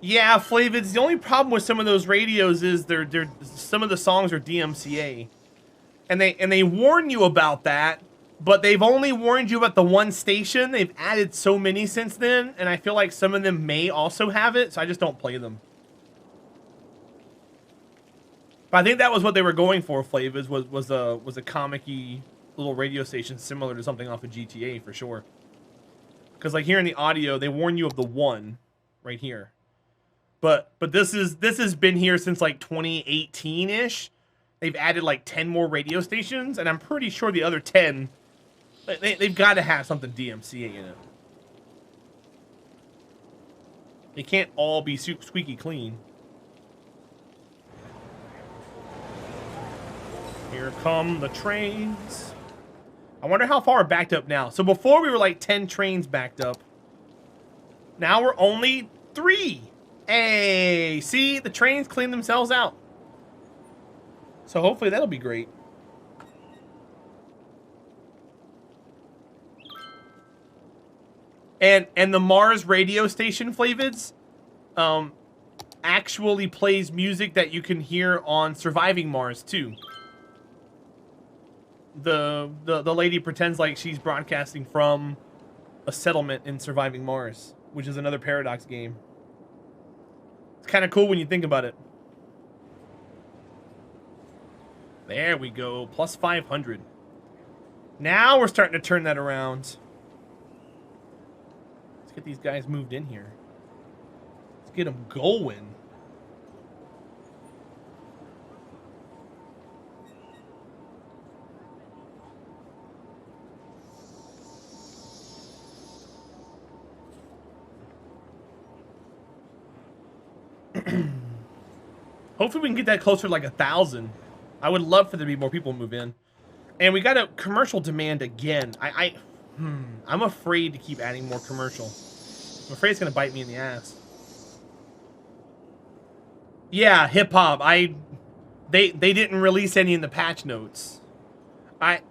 Yeah, Flavids, the only problem with some of those radios is some of the songs are DMCA. And they warn you about that, but they've only warned you about the one station. They've added so many since then, and I feel like some of them may also have it, so I just don't play them. But I think that was what they were going for, Flavids, was a comic-y little radio station similar to something off of GTA for sure. Because like here in the audio, they warn you of the one right here. But this has been here since like 2018-ish. They've added like 10 more radio stations, and I'm pretty sure the other 10, they've got to have something DMCA in it. They can't all be squeaky clean. Here come the trains. I wonder how far we're backed up now. So before we were like 10 trains backed up. Now we're only 3. Hey, see, the trains clean themselves out. So hopefully that'll be great. And the Mars radio station, Flavids, actually plays music that you can hear on Surviving Mars too. The lady pretends like she's broadcasting from a settlement in Surviving Mars, which is another Paradox game. Kind of cool when you think about it. There we go. Plus 500. Now we're starting to turn that around. Let's get these guys moved in here. Let's get them going. Hopefully we can get that closer to like 1,000. I would love for there to be more people move in. And we got a commercial demand again. I'm afraid to keep adding more commercial. I'm afraid it's gonna bite me in the ass. Yeah, hip hop. They didn't release any in the patch notes. I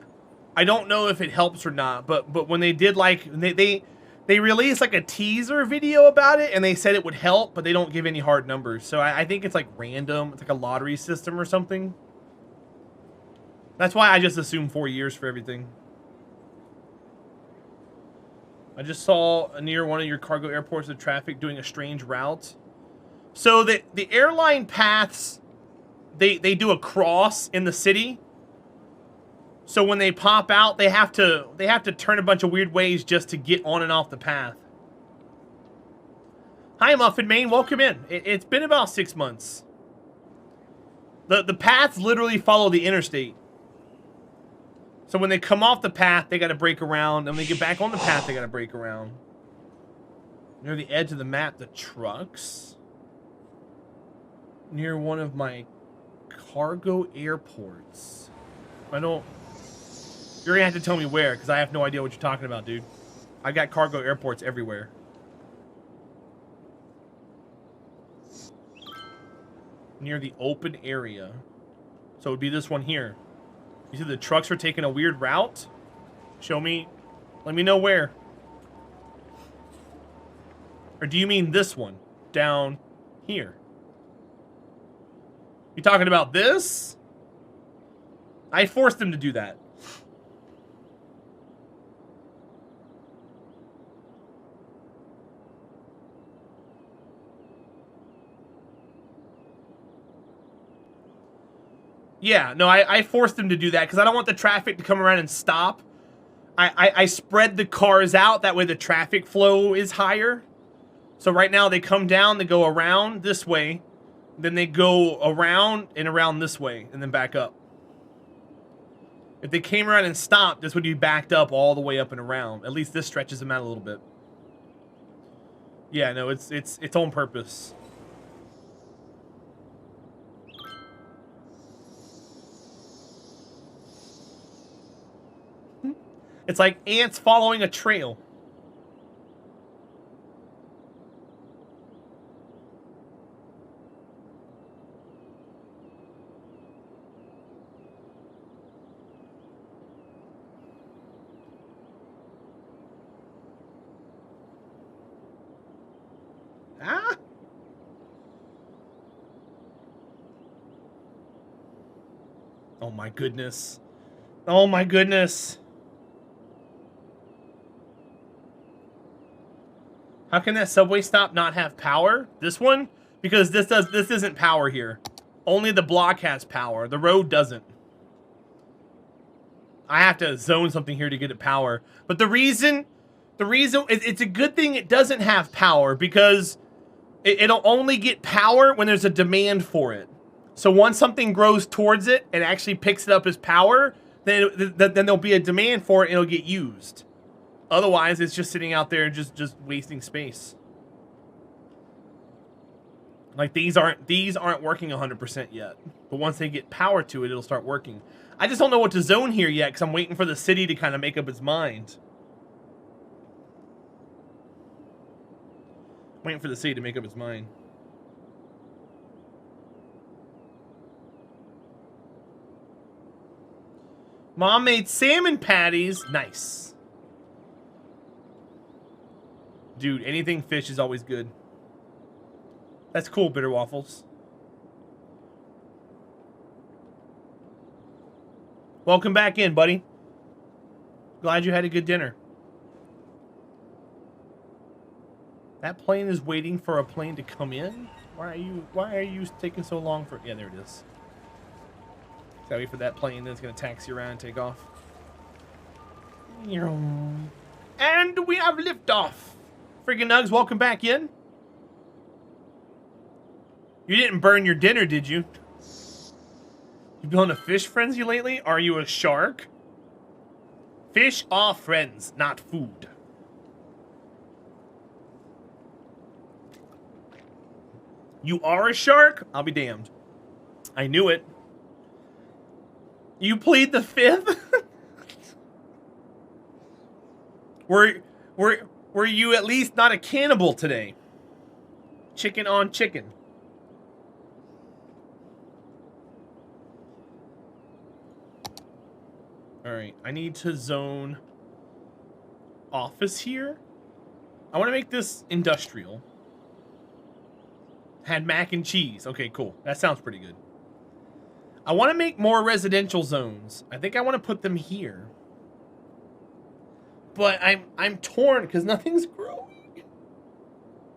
don't know if it helps or not, but when they did, like, they released like a teaser video about it, and they said it would help, but they don't give any hard numbers. So I think it's like random. It's like a lottery system or something. That's why I just assume 4 years for everything. I just saw near one of your cargo airports the traffic doing a strange route. So the airline paths, they do a cross in the city. So when they pop out, they have to turn a bunch of weird ways just to get on and off the path. Hi, Muffin Main. Welcome in. It's been about 6 months. The paths literally follow the interstate. So when they come off the path, they got to break around. And when they get back on the path, they got to break around. Near the edge of the map, the trucks. Near one of my cargo airports. I don't... You're going to have to tell me where, because I have no idea what you're talking about, dude. I got cargo airports everywhere. Near the open area. So it would be this one here. You see the trucks are taking a weird route? Show me. Let me know where. Or do you mean this one? Down here. You talking about this? I forced them to do that. Yeah, no, I forced them to do that because I don't want the traffic to come around and stop. I spread the cars out, that way the traffic flow is higher. So right now they come down, they go around this way, then they go around and around this way, and then back up. If they came around and stopped, this would be backed up all the way up and around. At least this stretches them out a little bit. Yeah, no, it's on purpose. It's like ants following a trail. Ah! Oh my goodness. Oh my goodness. How can that subway stop not have power? This one? Because this isn't power here. Only the block has power. The road doesn't. I have to zone something here to get it power. But the reason it's a good thing it doesn't have power, because it'll only get power when there's a demand for it. So once something grows towards it and actually picks it up as power, then there'll be a demand for it and it'll get used. Otherwise, it's just sitting out there just wasting space. Like these aren't working 100% yet. But once they get power to it, it'll start working. I just don't know what to zone here yet because I'm waiting for the city to kind of make up its mind. Waiting for the city to make up its mind. Mom made salmon patties. Nice. Dude, anything fish is always good. That's cool, Bitter Waffles. Welcome back in, buddy. Glad you had a good dinner. That plane is waiting for a plane to come in? Why are you taking so long for... Yeah, there it is. Gotta wait for that plane, then it's gonna taxi around and take off. And we have liftoff. Freaking Nugs, welcome back in. You didn't burn your dinner, did you? You been on a fish frenzy lately? Are you a shark? Fish are friends, not food. You are a shark? I'll be damned. I knew it. You plead the fifth? Were you at least not a cannibal today? Chicken on chicken. Alright, I need to zone office here. I want to make this industrial. Had mac and cheese. Okay, cool. That sounds pretty good. I want to make more residential zones. I think I want to put them here. But I'm torn because nothing's growing.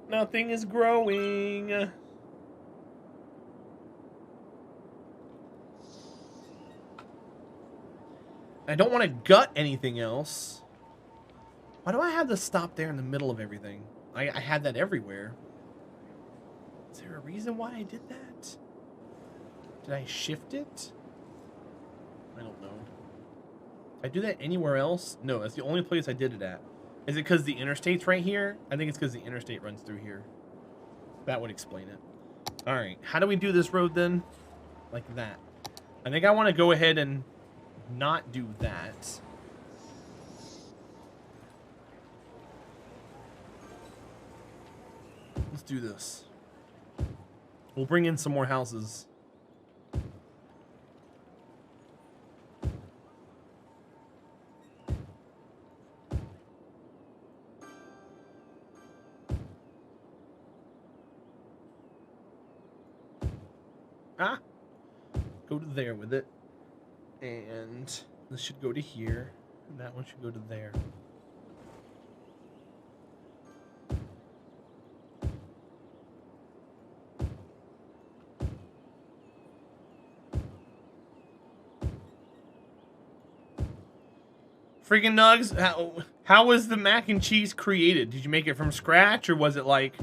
Nothing is growing. I don't want to gut anything else. Why do I have this stop there in the middle of everything? I had that everywhere. Is there a reason why I did that? Did I shift it? I don't know. I do that anywhere else? No, that's the only place I did it at. Is it because the interstate's right here? I think it's because the interstate runs through here. That would explain it. All right, how do we do this road then? Like that. I think I want to go ahead and not do that. Let's do this. We'll bring in some more houses. Go to there with it. And this should go to here. And that one should go to there. Freaking Nugs, how was the mac and cheese created? Did you make it from scratch, or was it like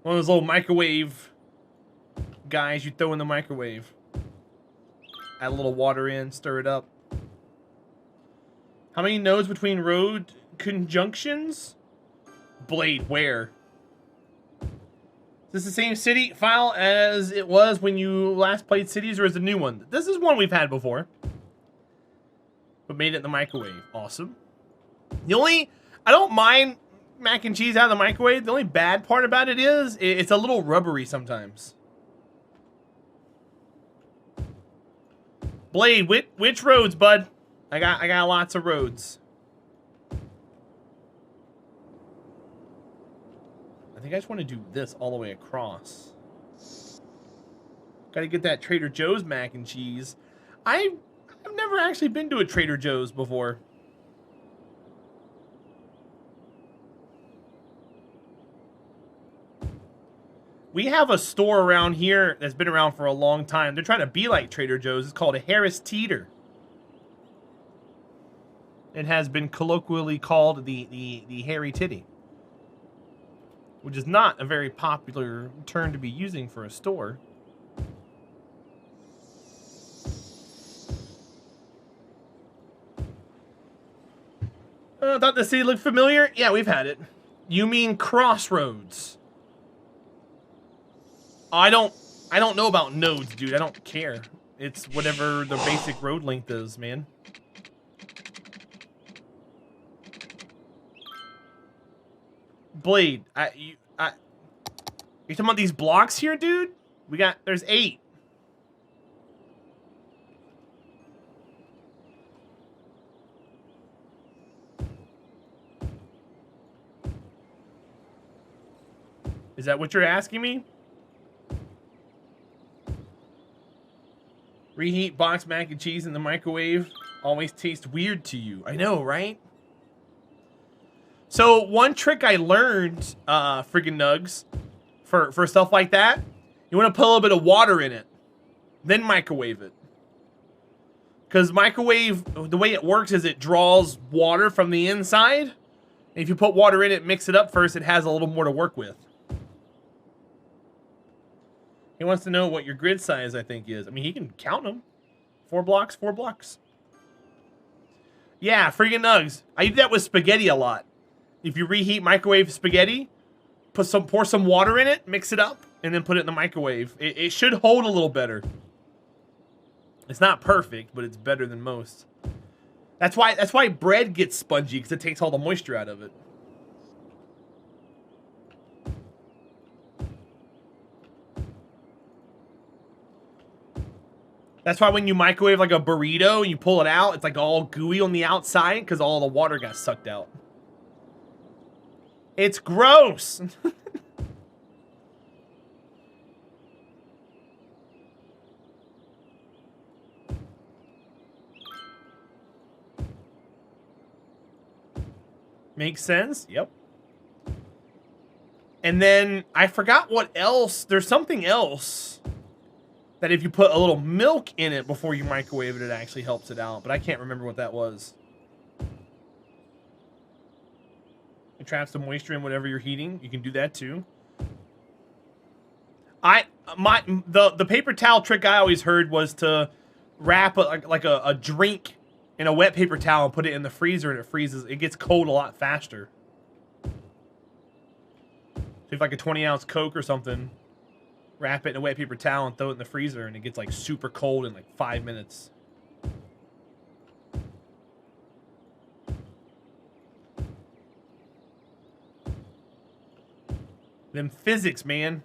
one of those little microwave guys you throw in the microwave? Add a little water in, stir it up. How many nodes between road conjunctions? Blade, where? Is this the same city file as it was when you last played Cities, or is it a new one? This is one we've had before, but made it in the microwave. Awesome. I don't mind mac and cheese out of the microwave. The only bad part about it is it's a little rubbery sometimes. Blade, which roads, bud? I got lots of roads. I think I just want to do this all the way across. Got to get that Trader Joe's mac and cheese. I've never actually been to a Trader Joe's before. We have a store around here that's been around for a long time. They're trying to be like Trader Joe's. It's called a Harris Teeter. It has been colloquially called the Hairy Titty, which is not a very popular term to be using for a store. I thought the city looked familiar. Yeah, we've had it. You mean Crossroads? I don't know about nodes, dude. I don't care. It's whatever the basic road length is, man. Blade, you talking about these blocks here, dude? There's 8. Is that what you're asking me? Reheat boxed mac and cheese in the microwave always tastes weird to you. I know, right? So one trick I learned, friggin' Nugs, for stuff like that, you want to put a little bit of water in it, then microwave it. Because microwave, the way it works is it draws water from the inside. And if you put water in it, mix it up first, it has a little more to work with. He wants to know what your grid size, I think, is. I mean, he can count them. 4 blocks, 4 blocks. Yeah, friggin' Nugs. I do that with spaghetti a lot. If you reheat microwave spaghetti, pour some water in it, mix it up, and then put it in the microwave. It should hold a little better. It's not perfect, but it's better than most. That's why bread gets spongy, because it takes all the moisture out of it. That's why when you microwave like a burrito and you pull it out, it's like all gooey on the outside because all the water got sucked out. It's gross. Makes sense? Yep. And then I forgot what else. There's something else that if you put a little milk in it before you microwave it, it actually helps it out. But I can't remember what that was. It traps the moisture in whatever you're heating. You can do that too. The paper towel trick I always heard was to wrap a drink in a wet paper towel and put it in the freezer and it freezes. It gets cold a lot faster. So if like a 20-ounce Coke or something, wrap it in a wet paper towel and throw it in the freezer and it gets like super cold in like 5 minutes. Them physics, man.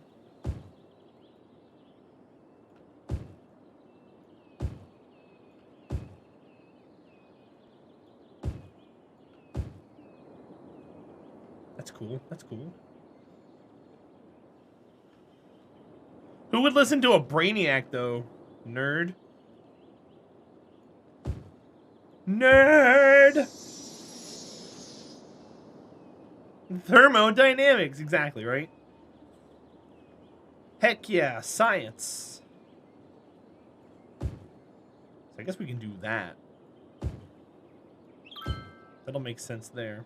That's cool. That's cool. Who would listen to a Brainiac, though? Nerd. Nerd! Thermodynamics, exactly, right? Heck yeah, science. So I guess we can do that. That'll make sense there.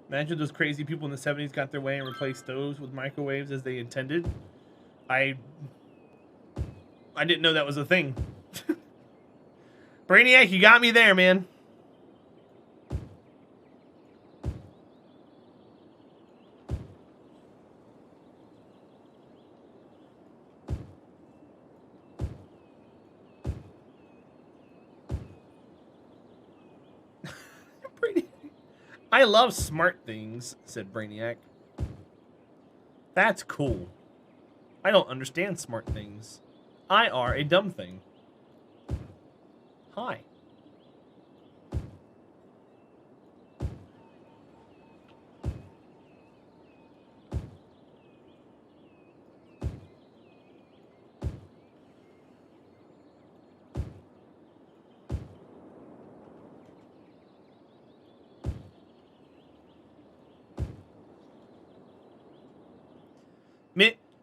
Imagine those crazy people in the 70s got their way and replaced stoves with microwaves as they intended. I didn't know that was a thing. Brainiac, you got me there, man. I love smart things, said Brainiac. That's cool. I don't understand smart things. I are a dumb thing. Hi.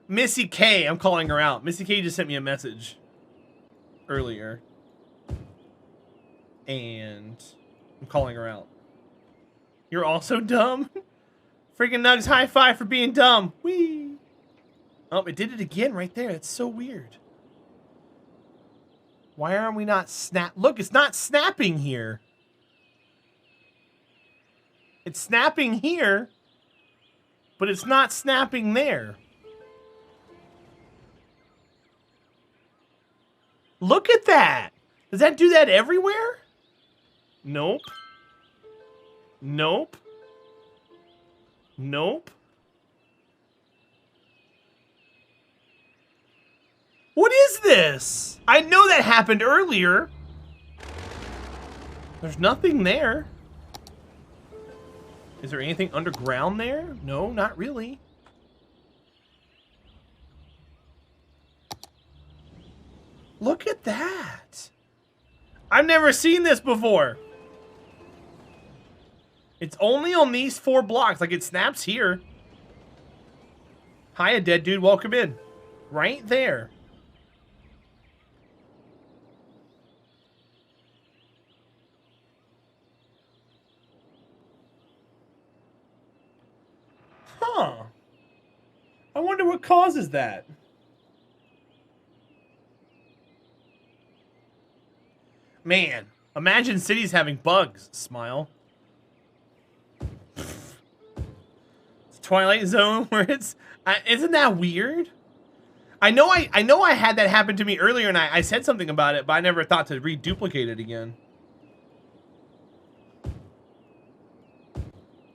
Missy K, I'm calling her out. Missy K just sent me a message earlier. And I'm calling her out. You're also dumb? Freaking Nugs, high five for being dumb. Whee! Oh, it did it again right there. That's so weird. Why aren't we not snap? Look, it's not snapping here. It's snapping here, but it's not snapping there. Look at that. Does that do that everywhere? Nope. Nope. Nope. What is this? I know that happened earlier. There's nothing there. Is there anything underground there? No, not really. Look at that. I've never seen this before. It's only on these 4 blocks. Like, it snaps here. Hiya, dead dude. Welcome in. Right there. Huh. I wonder what causes that. Man, imagine cities having bugs. Smile. It's Twilight Zone where it's... isn't that weird? I know I had that happen to me earlier and I said something about it, but I never thought to reduplicate it again.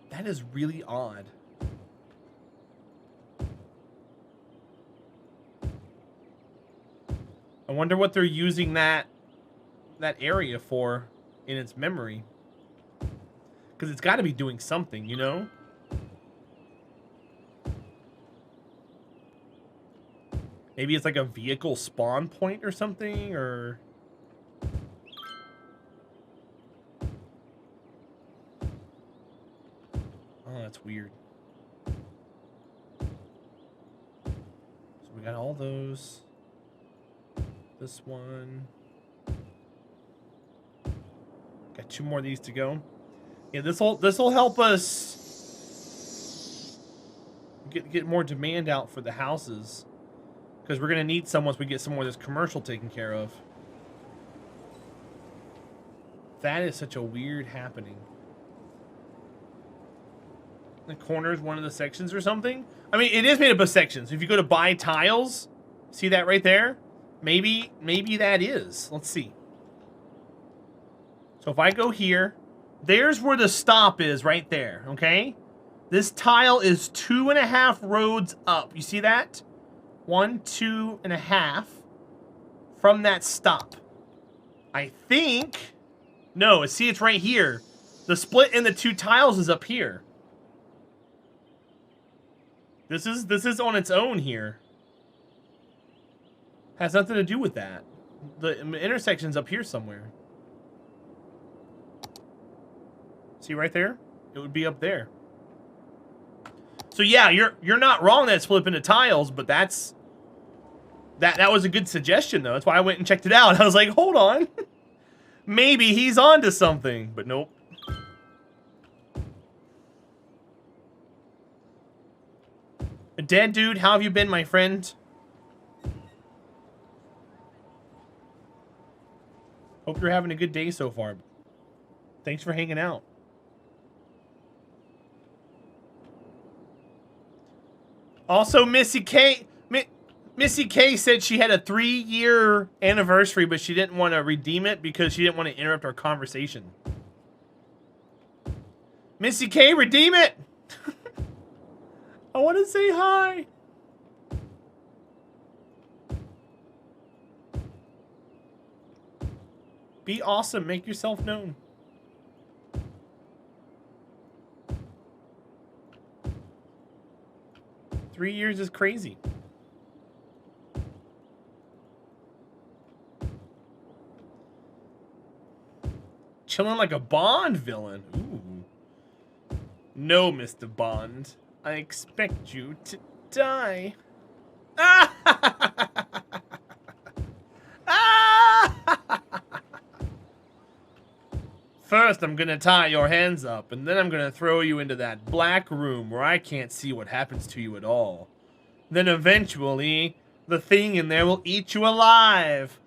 That is really odd. I wonder what they're using that area for in its memory. Because it's got to be doing something, you know? Maybe it's like a vehicle spawn point or something, or... Oh, that's weird. So we got all those. This one. Got 2 more of these to go. Yeah, this'll help us get more demand out for the houses. Because we're going to need some once we get some more of this commercial taken care of. That is such a weird happening. The corner is one of the sections or something? I mean, it is made up of sections. If you go to buy tiles, see that right there? Maybe that is. Let's see. So if I go here, there's where the stop is right there, okay? This tile is 2.5 roads up. You see that? 1, 2.5 from that stop. I think... No, see, it's right here. The split in the 2 tiles is up here. This is on its own here. Has nothing to do with that. The intersection's up here somewhere. See right there? It would be up there. So yeah, you're not wrong that it's split into tiles, but that was a good suggestion though. That's why I went and checked it out. I was like, hold on. Maybe he's onto something, but nope. A dead dude, how have you been, my friend? Hope you're having a good day so far. Thanks for hanging out. Also, Missy K said she had a 3-year anniversary, but she didn't want to redeem it because she didn't want to interrupt our conversation. Missy K, redeem it! I want to say hi. Be awesome. Make yourself known. Three years is crazy. Chilling like a Bond villain. Ooh. No, Mr. Bond. I expect you to die. First, I'm gonna tie your hands up, and then I'm gonna throw you into that black room where I can't see what happens to you at all. Then eventually, the thing in there will eat you alive.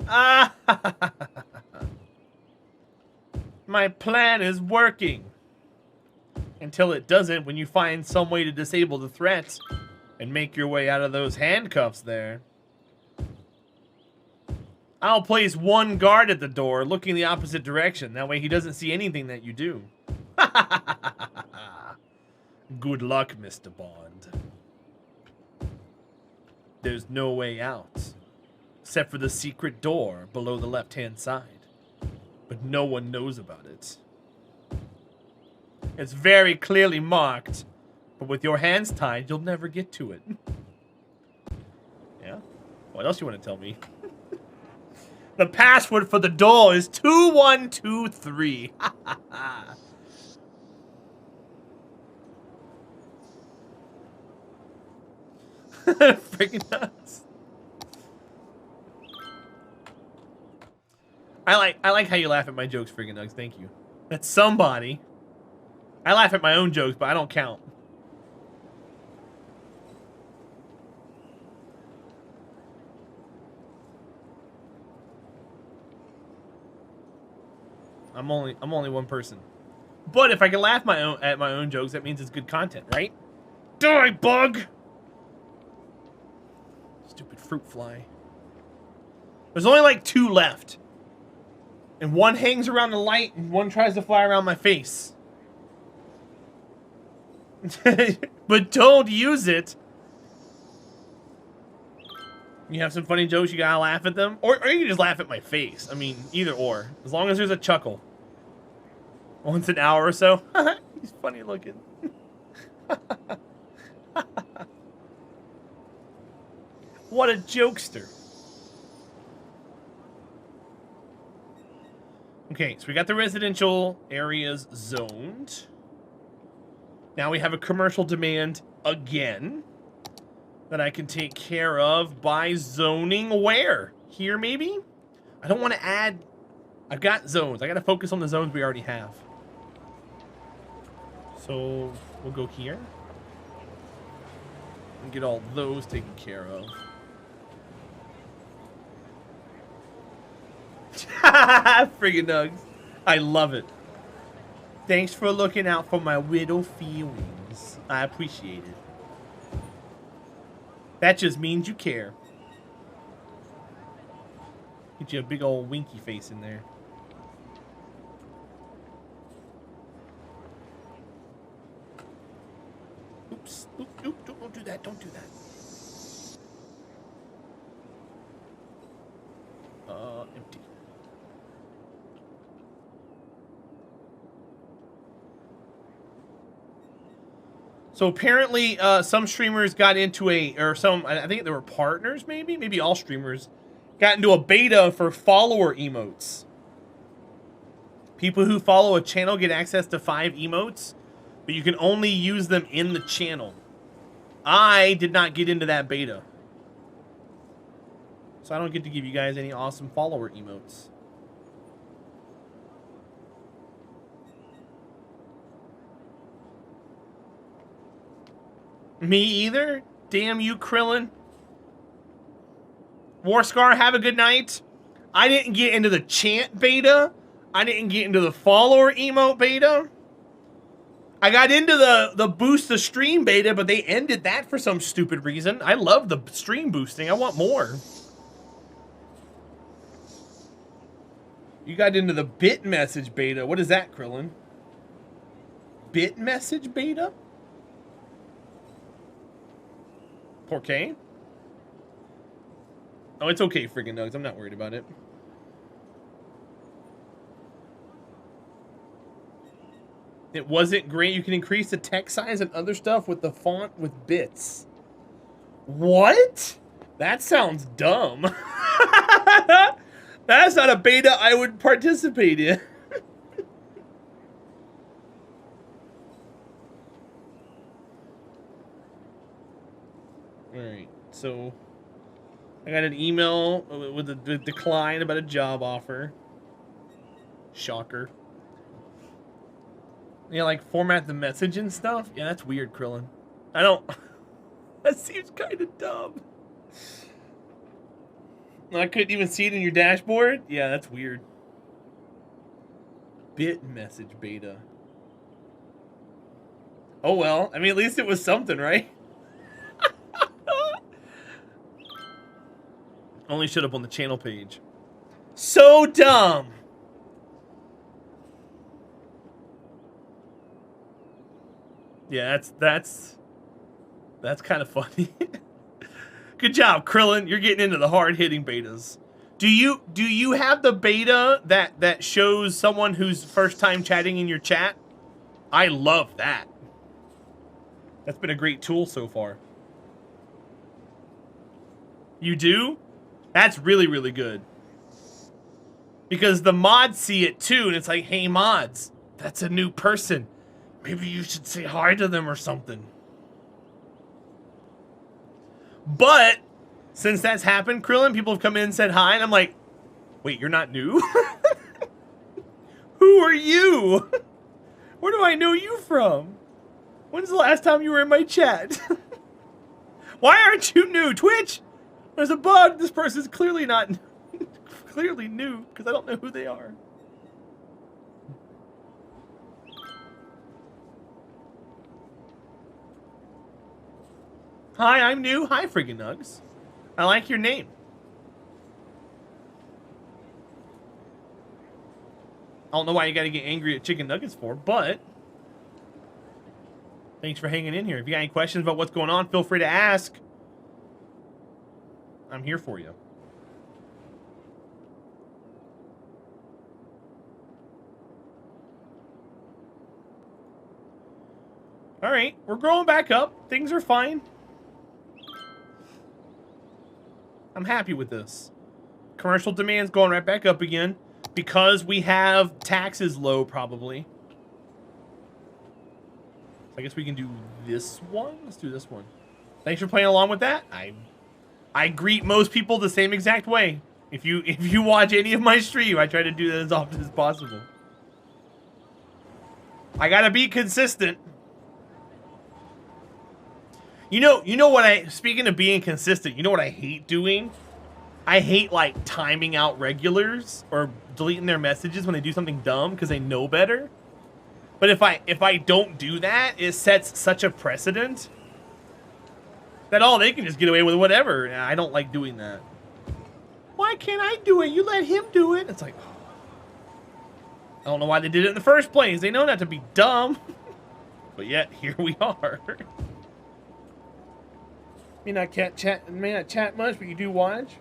My plan is working. Until it doesn't when you find some way to disable the threat and make your way out of those handcuffs there. I'll place one guard at the door looking the opposite direction. That way he doesn't see anything that you do. Good luck, Mr. Bond. There's no way out. Except for the secret door below the left-hand side. But no one knows about it. It's very clearly marked, but with your hands tied, you'll never get to it. Yeah? What else you want to tell me? The password for the door is 2123. Freaking nuts. I like how you laugh at my jokes, friggin' nugs. Thank you. That's somebody. I laugh at my own jokes, but I don't count. I'm only one person. But if I can laugh at my own jokes, that means it's good content, right? Die, bug! Stupid fruit fly. There's only like 2 left. And one hangs around the light and one tries to fly around my face. But don't use it. You have some funny jokes, you gotta laugh at them. Or you can just laugh at my face. I mean, either or. As long as there's a chuckle. Once an hour or so. He's funny looking. What a jokester. Okay, so we got the residential areas zoned. Now we have a commercial demand again that I can take care of by zoning where? Here, maybe? I don't want to add... I've got zones. I got to focus on the zones we already have. So we'll go here. And get all those taken care of. Friggin' nugs. I love it. Thanks for looking out for my widow feelings. I appreciate it. That just means you care. Get you a big old winky face in there. Oops. Oop, don't do that. Don't do that. Empty. So apparently, some streamers got into I think there were partners, maybe all streamers got into a beta for follower emotes. People who follow a channel get access to 5 emotes, but you can only use them in the channel. I did not get into that beta. So I don't get to give you guys any awesome follower emotes. Me either? Damn you, Krillin. Warscar, have a good night. I didn't get into the chant beta. I didn't get into the follower emote beta. I got into the boost the stream beta, but they ended that for some stupid reason. I love the stream boosting. I want more. You got into the bit message beta. What is that, Krillin? Bit message beta? Okay. Oh, it's okay, friggin' nugs. I'm not worried about it. It wasn't great. You can increase the text size and other stuff with the font with bits. What? That sounds dumb. That's not a beta I would participate in. Alright, so I got an email with a decline about a job offer. Shocker. Yeah, like format the message and stuff? Yeah, that's weird, Krillin. I don't... That seems kind of dumb. I couldn't even see it in your dashboard? Yeah, that's weird. Bit message beta. Oh well, I mean, at least it was something, right? Only showed up on the channel page. So dumb! Yeah, that's kind of funny. Good job, Krillin. You're getting into the hard-hitting betas. Do you have the beta that shows someone who's first time chatting in your chat? I love that. That's been a great tool so far. You do? That's really, really good. Because the mods see it too, and it's like, hey mods, that's a new person. Maybe you should say hi to them or something. But since that's happened, Krillin, people have come in and said hi, and I'm like, wait, you're not new? Who are you? Where do I know you from? When's the last time you were in my chat? Why aren't you new? Twitch, there's a bug. This person's clearly not clearly new because I don't know who they are. Hi, I'm new. Hi, friggin' nugs. I like your name. I don't know why you gotta get angry at chicken nuggets for, but thanks for hanging in here. If you got any questions about what's going on, feel free to ask. I'm here for you. All right, we're growing back up. Things are fine. I'm happy with this. Commercial demand's going right back up again because we have taxes low, probably. I guess we can do this one. Let's do this one. Thanks for playing along with that. I greet most people the same exact way. If you watch any of my stream, I try to do that as often as possible. I gotta be consistent. You know what speaking of being consistent, you know what I hate doing? I hate like timing out regulars or deleting their messages when they do something dumb because they know better. But if I don't do that, it sets such a precedent that they can just get away with whatever. And I don't like doing that. Why can't I do it? You let him do it. It's like, I don't know why they did it in the first place. They know not to be dumb. But yet, here we are. May not chat much, but you do watch.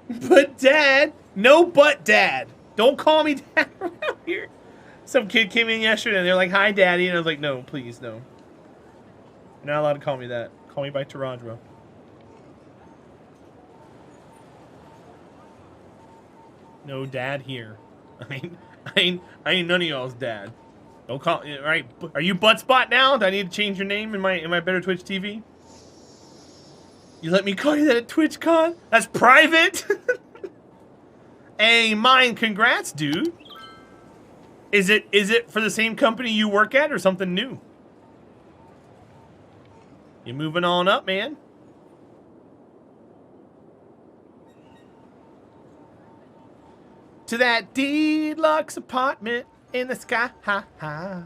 But Dad, no but Dad. Don't call me Dad around here. Some kid came in yesterday and they're like, "Hi, Daddy," and I was like, "No, please, no. You're not allowed to call me that. Call me by Terahdra." No Dad here. I ain't none of y'all's dad. Don't call. All right, are you Buttspot now? Do I need to change your name in my Better Twitch TV? You let me call you that at TwitchCon? That's private. Hey, mine. Congrats, dude. Is it for the same company you work at or something new? You moving on up, man. To that deluxe apartment in the sky. Ha ha.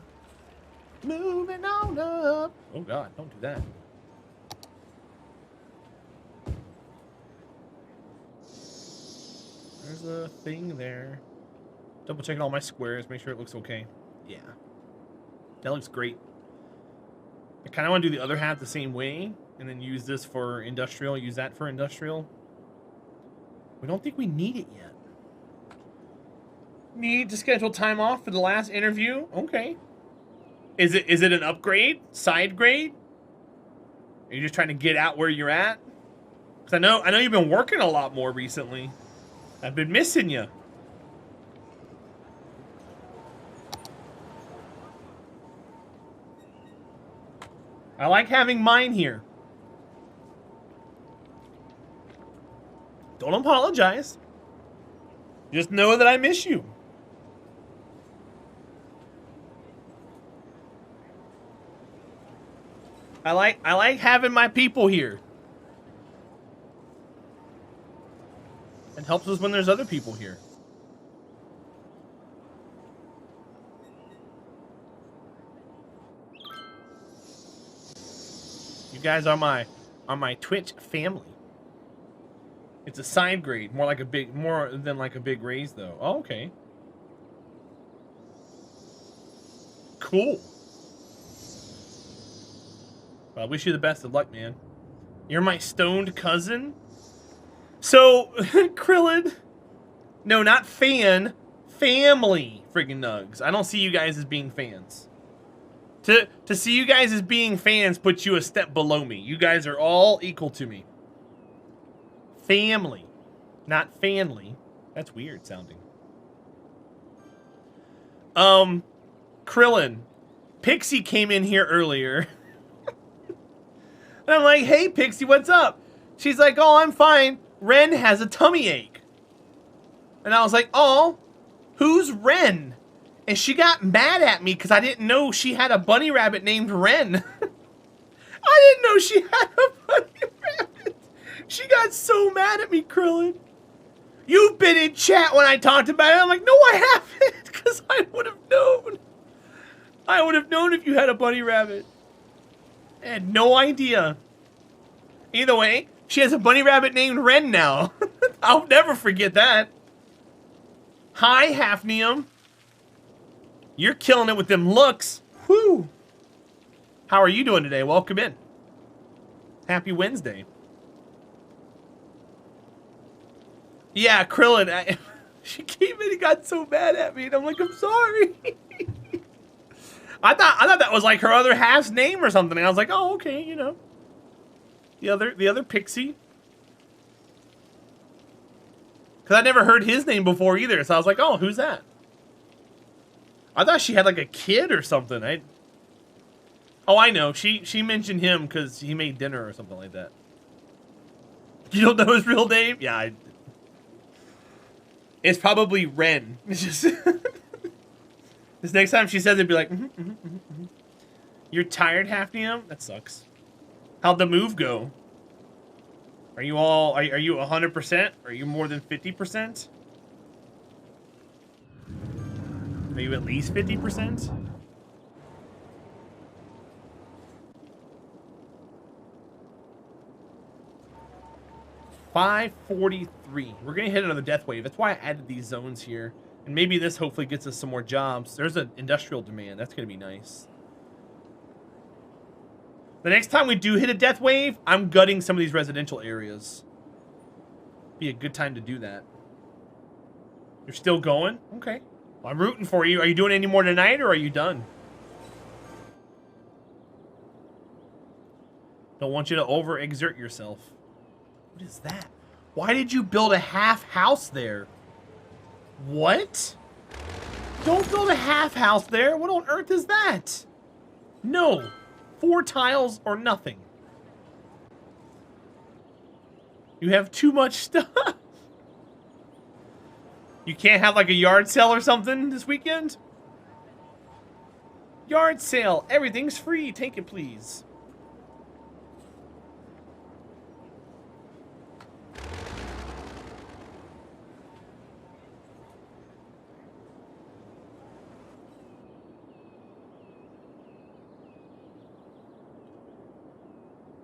Moving on up. Oh God, don't do that. There's a thing there. Double checking all my squares, make sure it looks okay. Yeah. That looks great. I kind of want to do the other half the same way and then use this for industrial, use that for industrial. We don't think we need it yet. Need to schedule time off for the last interview? Okay. Is it an upgrade? Side grade? Are you just trying to get out where you're at? Because I know you've been working a lot more recently. I've been missing you. I like having mine here. Don't apologize. Just know that I miss you. I like having my people here. It helps us when there's other people here. You guys are my Twitch family. It's a side grade, more than like a big raise though. Oh, okay. Cool. Well, I wish you the best of luck, man. You're my stoned cousin? So, Krillin. No, not fan. Family, friggin' nugs. I don't see you guys as being fans. To see you guys as being fans puts you a step below me. You guys are all equal to me. Family, not family. That's weird sounding. Krillin. Pixie came in here earlier. And I'm like, "Hey, Pixie, what's up?" She's like, "Oh, I'm fine. Ren has a tummy ache." And I was like, "Oh, who's Ren?" And she got mad at me because I didn't know she had a bunny rabbit named Ren. I didn't know she had a bunny rabbit. She got so mad at me, Krillin. "You've been in chat when I talked about it." I'm like, "No, I haven't," because I would have known. I would have known if you had a bunny rabbit. I had no idea. Either way, she has a bunny rabbit named Ren now. I'll never forget that. Hi, Hafnium. You're killing it with them looks. Whew. How are you doing today? Welcome in. Happy Wednesday. Yeah, Krillin. She came in and got so mad at me, and I'm like, "I'm sorry." I thought that was like her other half's name or something. And I was like, "Oh, okay, you know." The other Pixie. Because I never heard his name before either. So I was like, "Oh, who's that?" I thought she had like a kid or something. Oh, I know. She mentioned him because he made dinner or something like that. You don't know his real name? Yeah, it's probably Ren. It's just this next time she says it, be like, "You're tired, Hafnium? That sucks. How'd the move go? Are you all, are you 100%? Are you more than 50%? Are you at least 50%? $543. We're gonna hit another death wave. That's why I added these zones here. And maybe this hopefully gets us some more jobs. There's an industrial demand. That's gonna be nice. The next time we do hit a death wave, I'm gutting some of these residential areas. Be a good time to do that. You're still going? Okay. Well, I'm rooting for you. Are you doing any more tonight, or are you done? Don't want you to overexert yourself. What is that? Why did you build a half house there? What? Don't build a half house there. What on earth is that? No. 4 tiles or nothing. You have too much stuff. You can't have like a yard sale or something this weekend? Yard sale. Everything's free. Take it, please.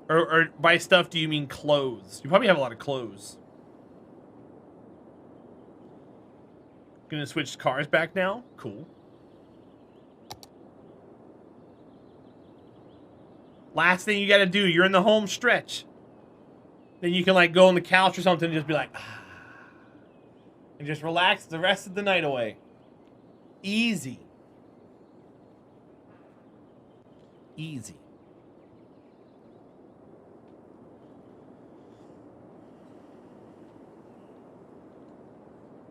Or by stuff, do you mean clothes? You probably have a lot of clothes. Gonna switch cars back now? Cool. Last thing you gotta do, you're in the home stretch. Then you can like go on the couch or something and just be like, ah, and just relax the rest of the night away. Easy. Easy.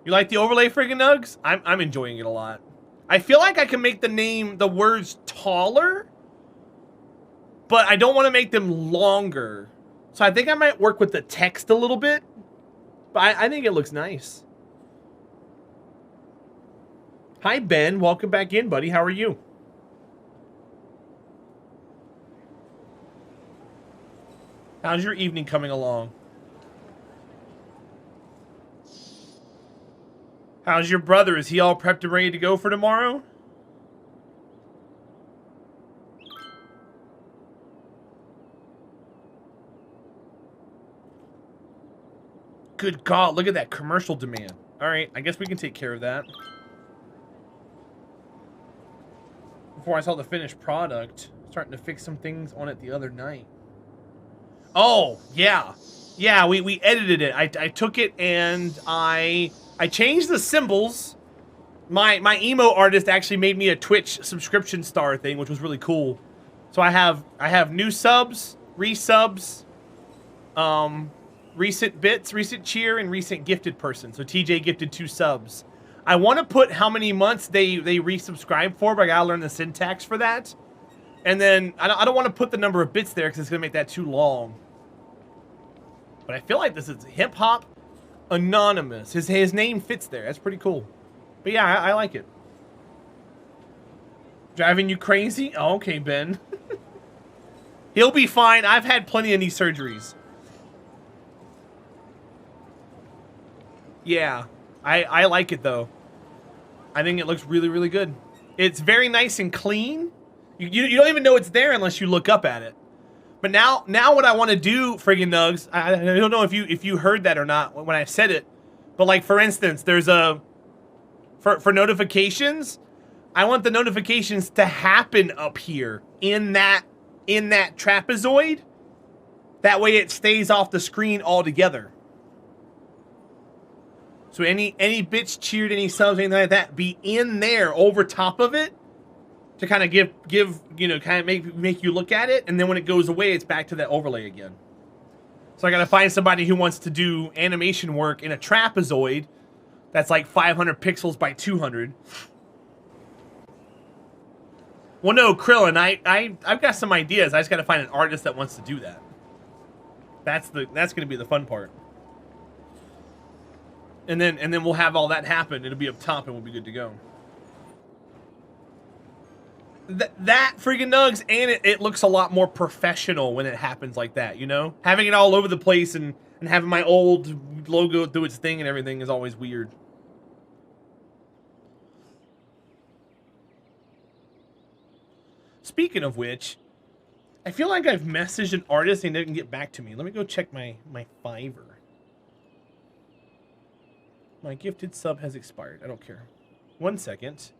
You like the overlay, friggin' Nugs? I'm enjoying it a lot. I feel like I can make the words taller, but I don't want to make them longer. So I think I might work with the text a little bit, but I think it looks nice. Hi, Ben. Welcome back in, buddy. How are you? How's your evening coming along? How's your brother? Is he all prepped and ready to go for tomorrow? Good God, look at that commercial demand. All right, I guess we can take care of that. Before I saw the finished product, starting to fix some things on it the other night. Oh, yeah. Yeah, we edited it. I took it and I changed the symbols. My emo artist actually made me a Twitch subscription star thing, which was really cool. So I have new subs, resubs, recent bits, recent cheer, and recent gifted person. So TJ gifted 2 subs. I want to put how many months they resubscribe for, but I gotta learn the syntax for that. And then I don't want to put the number of bits there because it's gonna make that too long. But I feel like this is hip hop anonymous. His name fits there. That's pretty cool. But yeah, I like it. Driving you crazy? Oh, okay, Ben. He'll be fine. I've had plenty of knee surgeries. Yeah, I like it though. I think it looks really, really good. It's very nice and clean. You don't even know it's there unless you look up at it. But now what I want to do, friggin' Nugs, I don't know if you heard that or not when I said it, but like for instance, there's a for notifications, I want the notifications to happen up here in that trapezoid. That way it stays off the screen altogether. So any bits cheered, any subs, anything like that, be in there over top of it. To kind of give you know, kind of make you look at it, and then when it goes away, it's back to that overlay again. So I gotta find somebody who wants to do animation work in a trapezoid that's like 500 pixels by 200. Well, no, Krillin, I've got some ideas. I just gotta find an artist that wants to do that. That's gonna be the fun part. And then we'll have all that happen. It'll be up top, and we'll be good to go. That freaking nugs, and it looks a lot more professional when it happens like that, you know? Having it all over the place and having my old logo do its thing and everything is always weird. Speaking of which, I feel like I've messaged an artist and they didn't get back to me. Let me go check my Fiverr. My gifted sub has expired. I don't care. 1 second.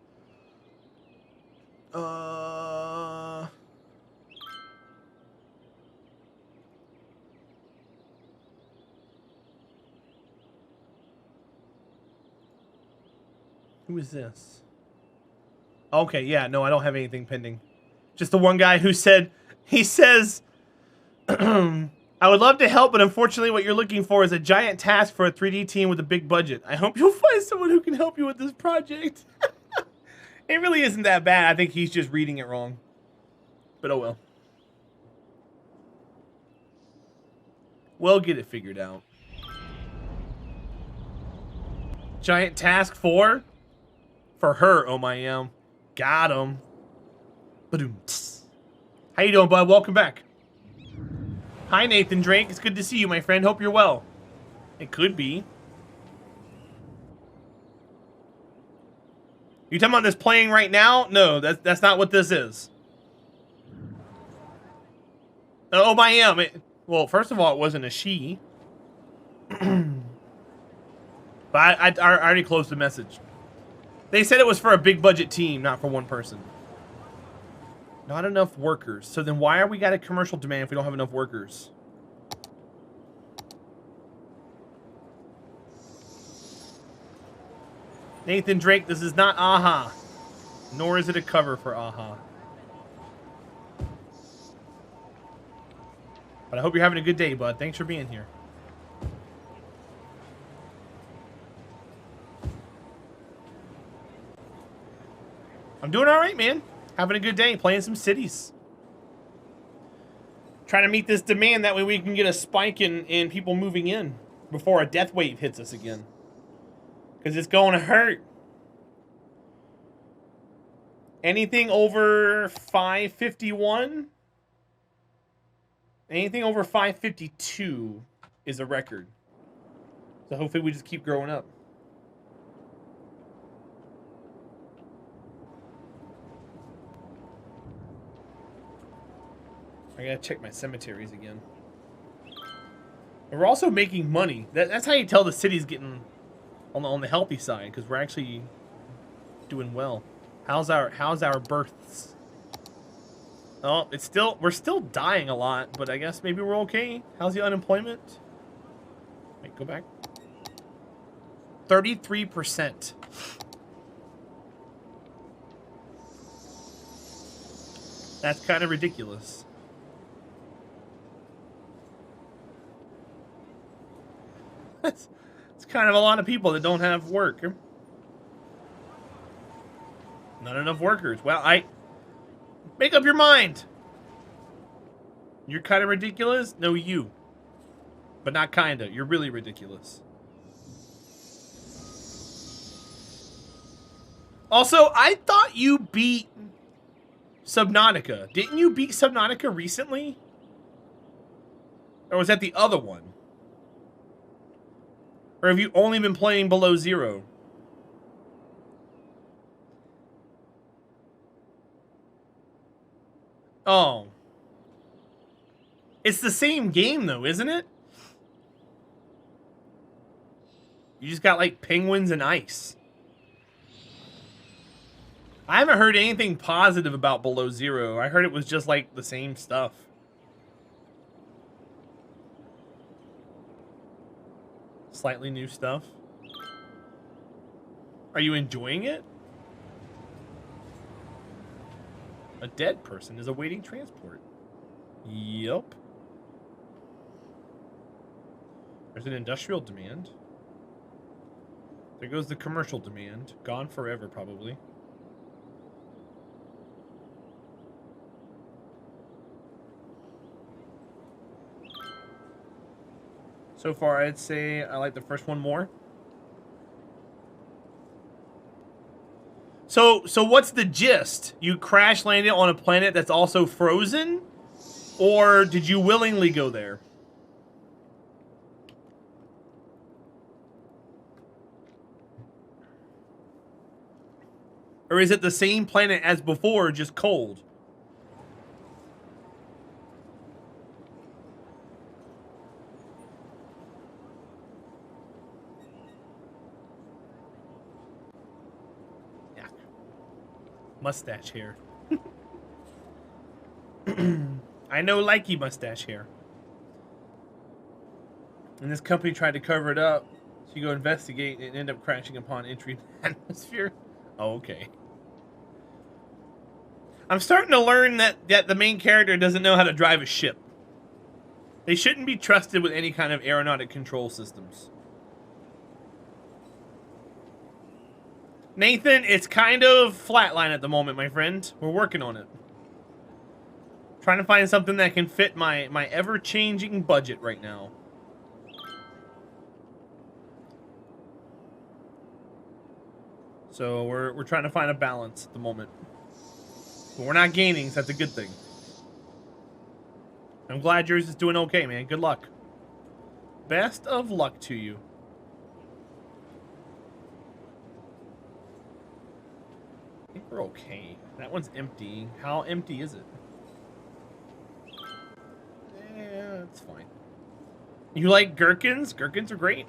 Who is this? Okay, yeah, no, I don't have anything pending. Just the one guy who said, he says, I would love to help, but unfortunately what you're looking for is a giant task for a 3D team with a big budget. I hope you'll find someone who can help you with this project. It really isn't that bad. I think he's just reading it wrong. But oh well. We'll get it figured out. Giant task for her, oh my am. Got him. How you doing, bud? Welcome back. Hi, Nathan Drake. It's good to see you, my friend. Hope you're well. It could be. You talking about this playing right now? No, that's not what this is. Oh my am. Well, first of all, it wasn't a she. But I already closed the message. They said it was for a big budget team, not for one person. Not enough workers. So then why are we got a commercial demand if we don't have enough workers? Nathan Drake, this is not AHA. Nor is it a cover for AHA. But I hope you're having a good day, bud. Thanks for being here. I'm doing all right, man. Having a good day, playing some cities. Trying to meet this demand, that way we can get a spike in people moving in before a death wave hits us again. Because it's going to hurt. Anything over 551? Anything over 552 is a record. So hopefully we just keep growing up. I gotta check my cemeteries again. And we're also making money. That's how you tell the city's getting on the healthy side, because we're actually doing well. How's our births? Oh, we're still dying a lot, but I guess maybe we're okay. How's the unemployment? Wait, go back. 33%. That's kind of ridiculous. It's kind of a lot of people that don't have work. Not enough workers. Well, make up your mind. You're kind of ridiculous? No, you. But not kinda. You're really ridiculous. Also, I thought you beat Subnautica. Didn't you beat Subnautica recently? Or was that the other one? Or have you only been playing Below Zero? Oh. It's the same game, though, isn't it? You just got, like, penguins and ice. I haven't heard anything positive about Below Zero. I heard it was just, like, the same stuff. Slightly new stuff. Are you enjoying it? A dead person is awaiting transport. Yup. There's an industrial demand. There goes the commercial demand. Gone forever, probably. So far, I'd say I like the first one more. So what's the gist? You crash landed on a planet that's also frozen? Or did you willingly go there? Or is it the same planet as before, just cold? Yeah. Mustache hair. I know likey mustache hair. And this company tried to cover it up. So you go investigate and end up crashing upon entry in the atmosphere. Oh, okay. I'm starting to learn that the main character doesn't know how to drive a ship. They shouldn't be trusted with any kind of aeronautic control systems. Nathan, it's kind of flatline at the moment, my friend. We're working on it. Trying to find something that can fit my ever-changing budget right now. So we're trying to find a balance at the moment. But we're not gaining, so that's a good thing. I'm glad yours is doing okay, man. Good luck. Best of luck to you. I think we're okay. That one's empty. How empty is it? Yeah, it's fine. You like gherkins? Gherkins are great.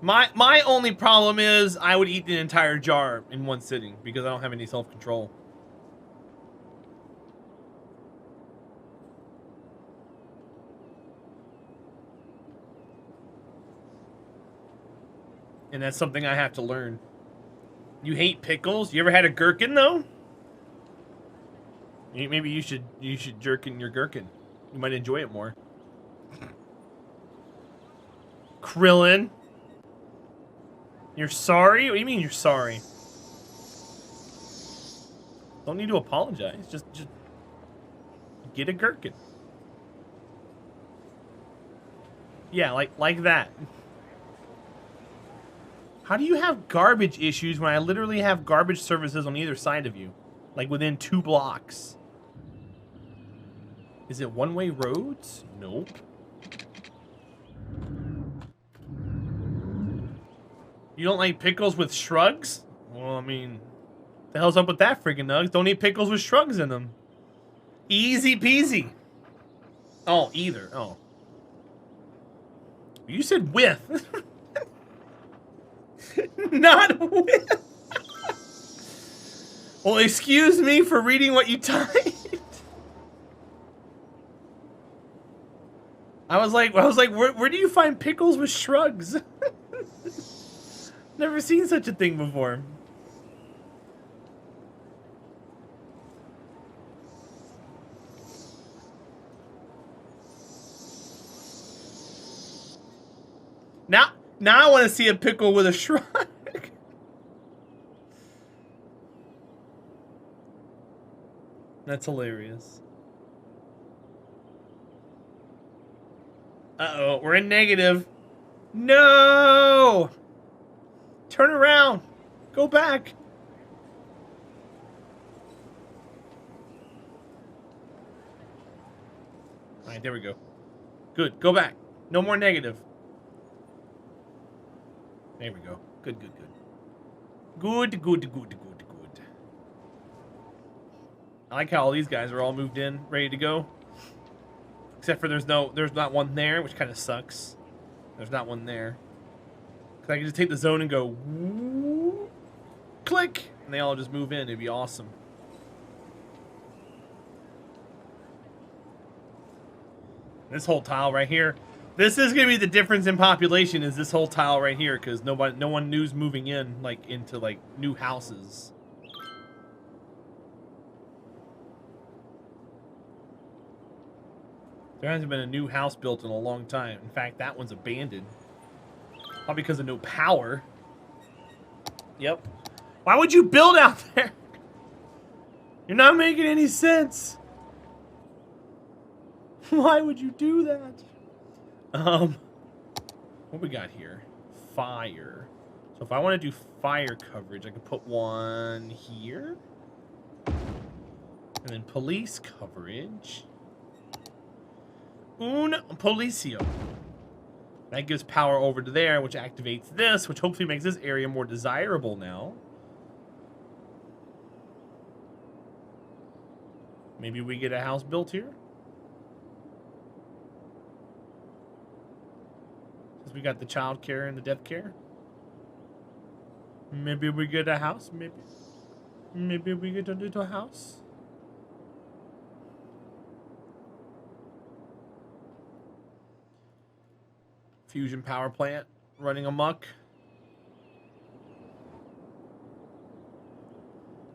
My only problem is I would eat the entire jar in one sitting because I don't have any self-control. And that's something I have to learn. You hate pickles? You ever had a gherkin though? Maybe you should jerkin your gherkin. You might enjoy it more. Krillin. You're sorry? What do you mean you're sorry? Don't need to apologize. Just get a gherkin. Yeah, like that. How do you have garbage issues when I literally have garbage services on either side of you? Like within 2 blocks. Is it one-way roads? Nope. You don't like pickles with shrugs? Well, I mean, the hell's up with that freaking nugs? Don't eat pickles with shrugs in them. Easy peasy. Oh, either. Oh. You said with. Not with. Well, excuse me for reading what you typed. I was like, where do you find pickles with shrugs? Never seen such a thing before. Now I want to see a pickle with a shrug. That's hilarious. Uh-oh, we're in negative. No! Turn around. Go back. All right, there we go. Good. Go back. No more negative. There we go. Good. Good. I like how all these guys are all moved in, ready to go. Except for there's not one there, which kind of sucks. There's not one there. I can just take the zone and go whoo, click, and they all just move in. It'd be awesome. This whole tile right here. This is gonna be the difference in population. Is this whole tile right here? Because no one new's moving in into new houses. There hasn't been a new house built in a long time. In fact, that one's abandoned. Probably because of no power. Yep. Why would you build out there? You're not making any sense. Why would you do that? What we got here? fire. So if I want to do fire coverage, I can put one here. And then police coverage. Un policio. That gives power over to there, which activates this, which hopefully makes this area more desirable now. Maybe we get a house built here. Since we got the child care and the death care. Maybe we get a house, maybe. Maybe we get a little house. Fusion power plant running amok.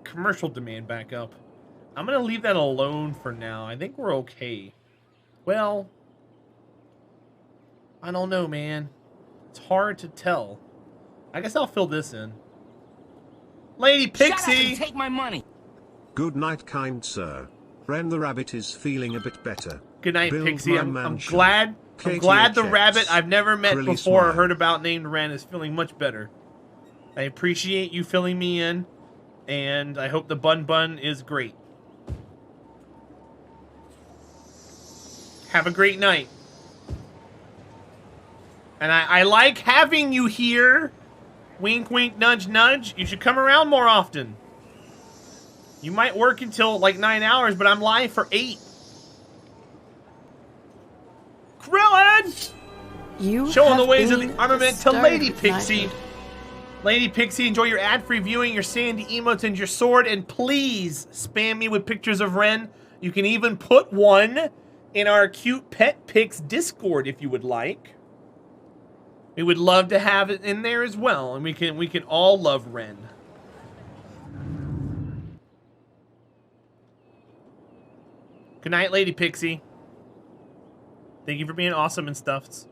Commercial demand back up. I'm going to leave that alone for now. I think we're okay. Well, I don't know, man. It's hard to tell. I guess I'll fill this in. Lady Pixie! Shut up and take my money! Good night, kind sir. Ren the rabbit is feeling a bit better. Good night, Build Pixie. my I'm mansion. glad the rabbit I've never met Really before or smile. heard about named Ren is feeling much better. I appreciate you filling me in, and I hope the bun bun is great. Have a great night. And I like having you here. Wink, wink, nudge, nudge. You should come around more often. You might work until like 9 hours, but I'm live for 8. Krillin! You Showing the have ways of been the armament to Lady started, Pixie. Nightmare. Lady Pixie, enjoy your ad-free viewing, your sandy emotes, and your sword. And please spam me with pictures of Ren. You can even put one in our cute pet pics Discord if you would like. We would love to have it in there as well, and we can all love Ren. Good night, Lady Pixie. Thank you for being awesome and stuffs.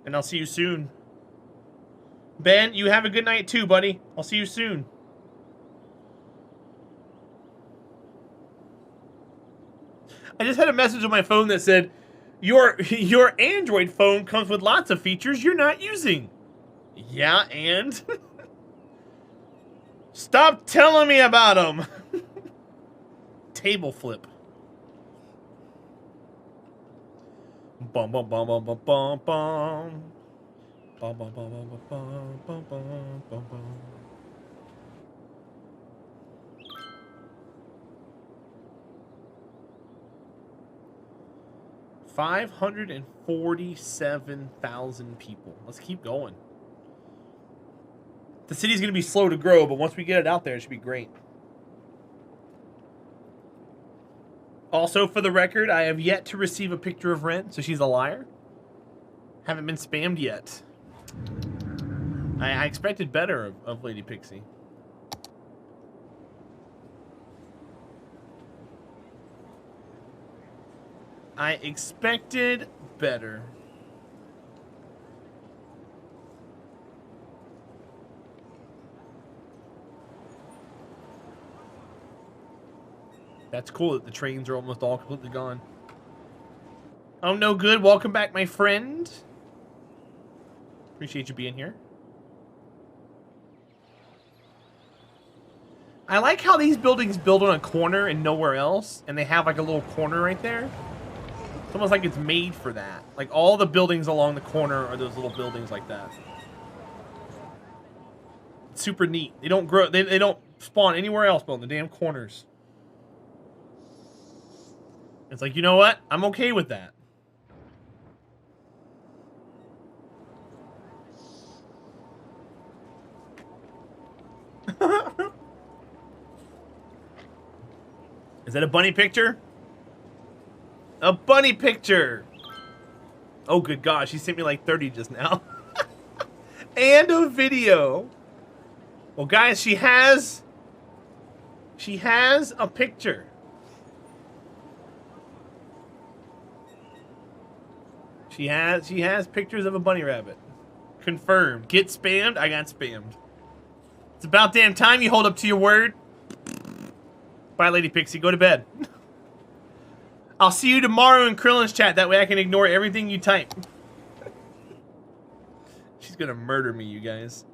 And I'll see you soon. Ben, you have a good night too, buddy. I'll see you soon. I just had a message on my phone that said, Your Android phone comes with lots of features you're not using. Yeah, and? Stop telling me about them. Table flip. Bum bum bum bum bum bum bum. Bum bum bum bum bum bum bum bum bum. $547,000 people. Let's keep going. The city's going to be slow to grow, but once we get it out there, it should be great. Also, for the record, I have yet to receive a picture of Ren, so she's a liar. Haven't been spammed yet. I expected better of Lady Pixie. I expected better. That's cool that the trains are almost all completely gone. Oh, no good. Welcome back, my friend. Appreciate you being here. I like how these buildings build on a corner and nowhere else, and they have like a little corner right there. It's almost like it's made for that. Like all the buildings along the corner are those little buildings like that. It's super neat. They don't grow. They don't spawn anywhere else but on the damn corners. It's like, you know what? I'm okay with that. Is that a bunny picture? A bunny picture! Oh, good gosh. He sent me like 30 just now. And a video. Well, guys, she has a picture. She has pictures of a bunny rabbit. Confirmed. Get spammed? I got spammed. It's about damn time you hold up to your word. Bye, Lady Pixie. Go to bed. I'll see you tomorrow in Krillin's chat. That way I can ignore everything you type. She's gonna murder me, you guys.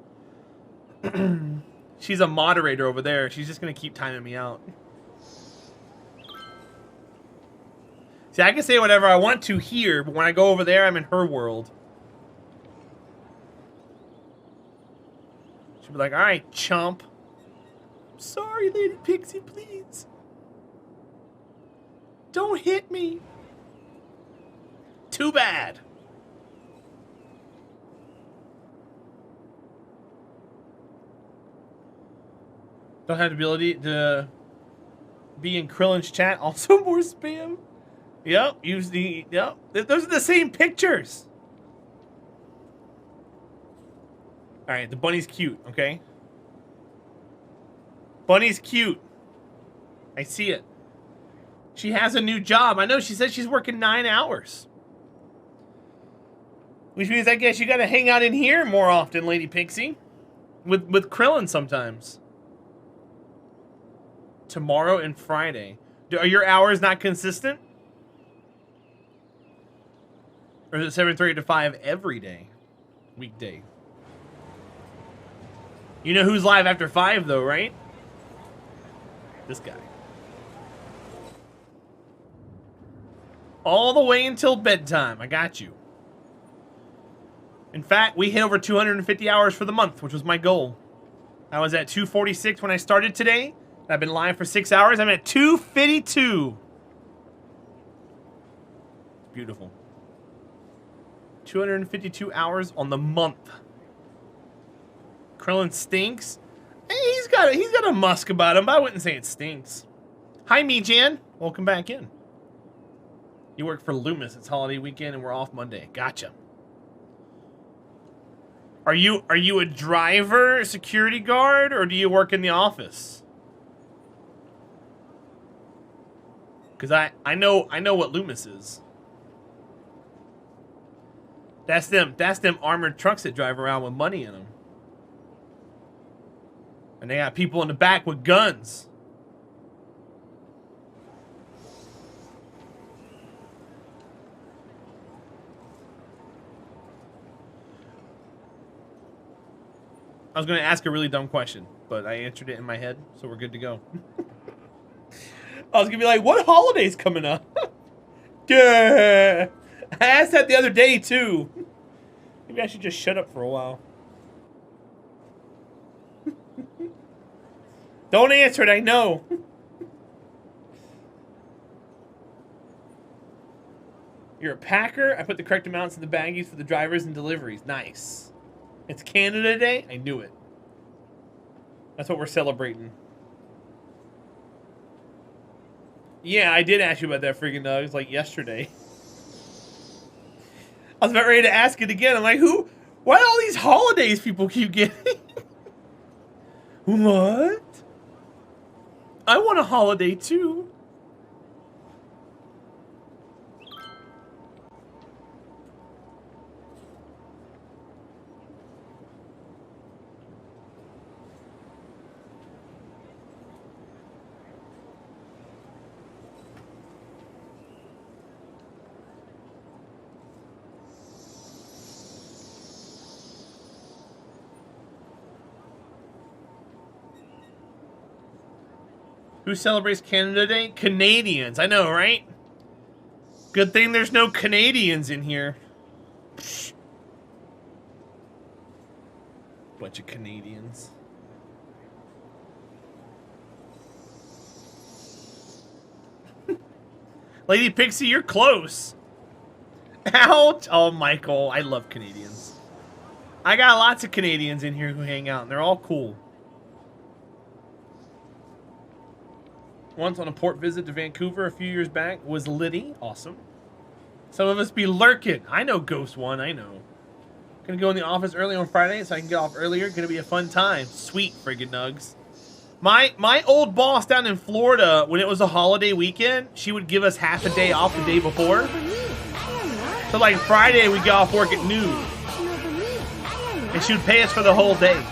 She's a moderator over there. She's just gonna keep timing me out. See, I can say whatever I want to here, but when I go over there, I'm in her world. She'll be like, all right, chump. Sorry, Lady Pixie, please. Don't hit me. Too bad. Don't have the ability to be in Krillin's chat. Also more spam. Yep, use the... Yep, those are the same pictures. Alright, the bunny's cute, okay? Bunny's cute. I see it. She has a new job. I know, she said she's working 9 hours. Which means I guess you gotta hang out in here more often, Lady Pixie. With Krillin sometimes. Tomorrow and Friday. Are your hours not consistent? Or is it 7:30 to 5 every day? Weekday. You know who's live after 5 though, right? This guy. All the way until bedtime. I got you. In fact, we hit over 250 hours for the month, which was my goal. I was at 246 when I started today. I've been live for 6 hours. I'm at 252. It's beautiful. 252 hours on the month. Krillin stinks. Hey, he's got a musk about him, but I wouldn't say it stinks. Hi, Me-Jan. Welcome back in. You work for Loomis. It's holiday weekend and we're off Monday. Gotcha. Are you a driver, security guard, or do you work in the office? Because I know what Loomis is. That's them armored trucks that drive around with money in them. And they got people in the back with guns. I was going to ask a really dumb question, but I answered it in my head, so we're good to go. I was going to be like, what holiday's coming up? Duh. I asked that the other day, too. Maybe I should just shut up for a while. Don't answer it, I know. You're a packer? I put the correct amounts in the baggies for the drivers and deliveries. Nice. It's Canada Day? I knew it. That's what we're celebrating. Yeah, I did ask you about that freaking nugs like yesterday. I was about ready to ask it again. I'm like, why all these holidays people keep getting? What? I want a holiday too. Who celebrates Canada Day? Canadians. I know, right? Good thing there's no Canadians in here. Psh. Bunch of Canadians. Lady Pixie, you're close. Ouch. Oh, Michael. I love Canadians. I got lots of Canadians in here who hang out, and they're all cool. Once on a port visit to Vancouver a few years back was Liddy. Awesome. Some of us be lurking. I know Ghost One. I know. Gonna go in the office early on Friday so I can get off earlier. Gonna be a fun time. Sweet friggin' nugs. My old boss down in Florida, when it was a holiday weekend, she would give us half a day off the day before. So like Friday we get off work at noon. And she would pay us for the whole day.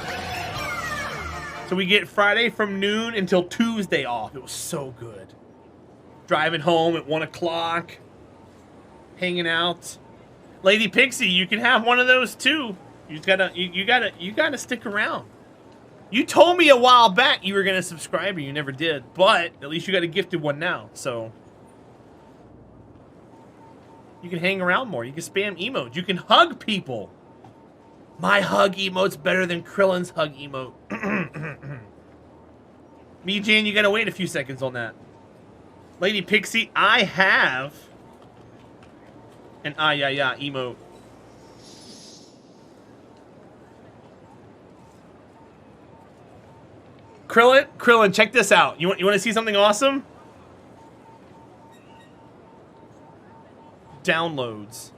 So we get Friday from noon until Tuesday off. It was so good. Driving home at 1 o'clock. Hanging out. Lady Pixie, you can have one of those too. You gotta stick around. You told me a while back you were gonna subscribe and you never did, but at least you got a gifted one now, so you can hang around more. You can spam emotes. You can hug people. My hug emote's better than Krillin's hug emote. Me, Jan, you gotta wait a few seconds on that. Lady Pixie, I have an yeah emote. Krillin, check this out. You want to see something awesome? Downloads.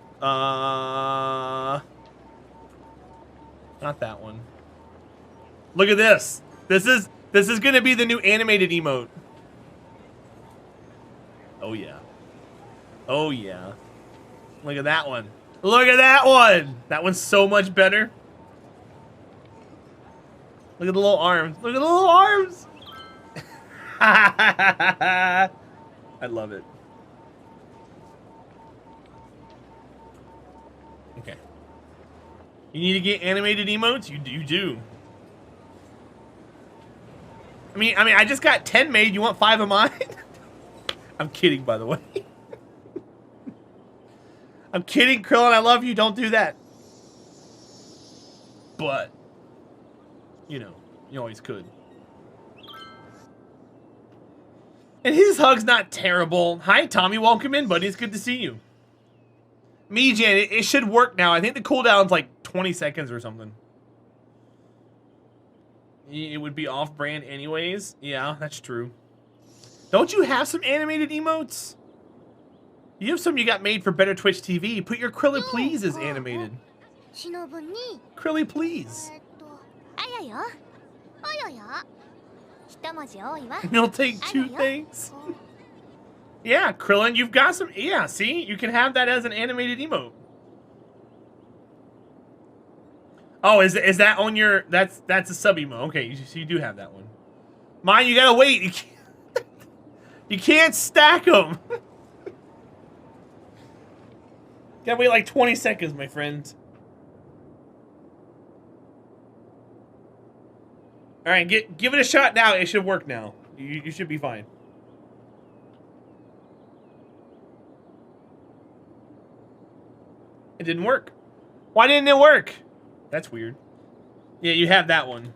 Not that one. Look at this. This is gonna be the new animated emote. Oh yeah. Oh yeah. Look at that one. Look at that one. That one's so much better. Look at the little arms. Look at the little arms. I love it. Okay. You need to get animated emotes? You do. I mean, I just got 10 made. You want 5 of mine? I'm kidding, by the way. I'm kidding, Krillin. I love you. Don't do that. But, you know, you always could. And his hug's not terrible. Hi, Tommy. Welcome in, buddy. It's good to see you. Me, Jan, it should work now. I think the cooldown's like 20 seconds or something. It would be off-brand anyways. Yeah, that's true. Don't you have some animated emotes? You have some you got made for Better Twitch TV. Put your Krilly Please as animated. Krilly Please. You'll take 2 things. Yeah, Krillin, you've got some. Yeah, see? You can have that as an animated emote. Oh, is that on your... That's a sub-emote. Okay, so you do have that one. Mine, you gotta wait. You can't stack them. Gotta wait like 20 seconds, my friend. Alright, give it a shot now. It should work now. You should be fine. It didn't work. Why didn't it work? That's weird. Yeah, you have that one.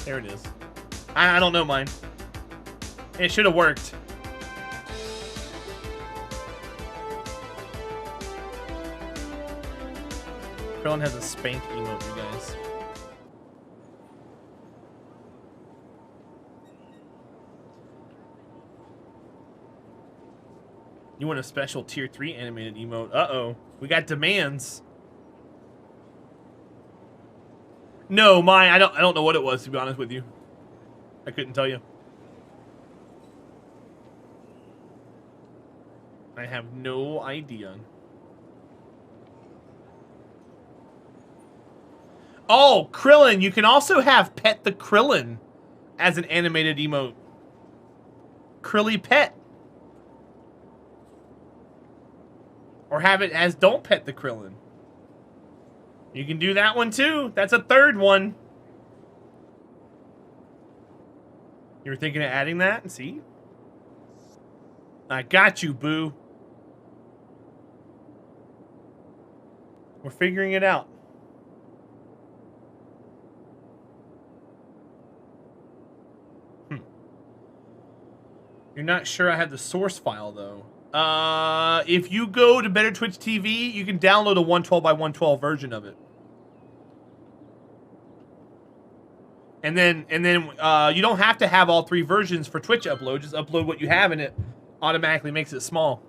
There it is. I don't know mine. It should have worked. Krillin has a spank emote, you guys. You want a special tier 3 animated emote? Uh-oh. We got demands. No, mine. I don't know what it was, to be honest with you. I couldn't tell you. I have no idea. Oh, Krillin. You can also have Pet the Krillin as an animated emote. Krilly Pet. Or have it as Don't Pet the Krillin. You can do that one too. That's a third one. You were thinking of adding that? See? I got you, boo. We're figuring it out. You're not sure I have the source file, though. If you go to Better Twitch TV, you can download a 112 by 112 version of it. And then you don't have to have all 3 versions for Twitch upload. Just upload what you have and it automatically makes it small.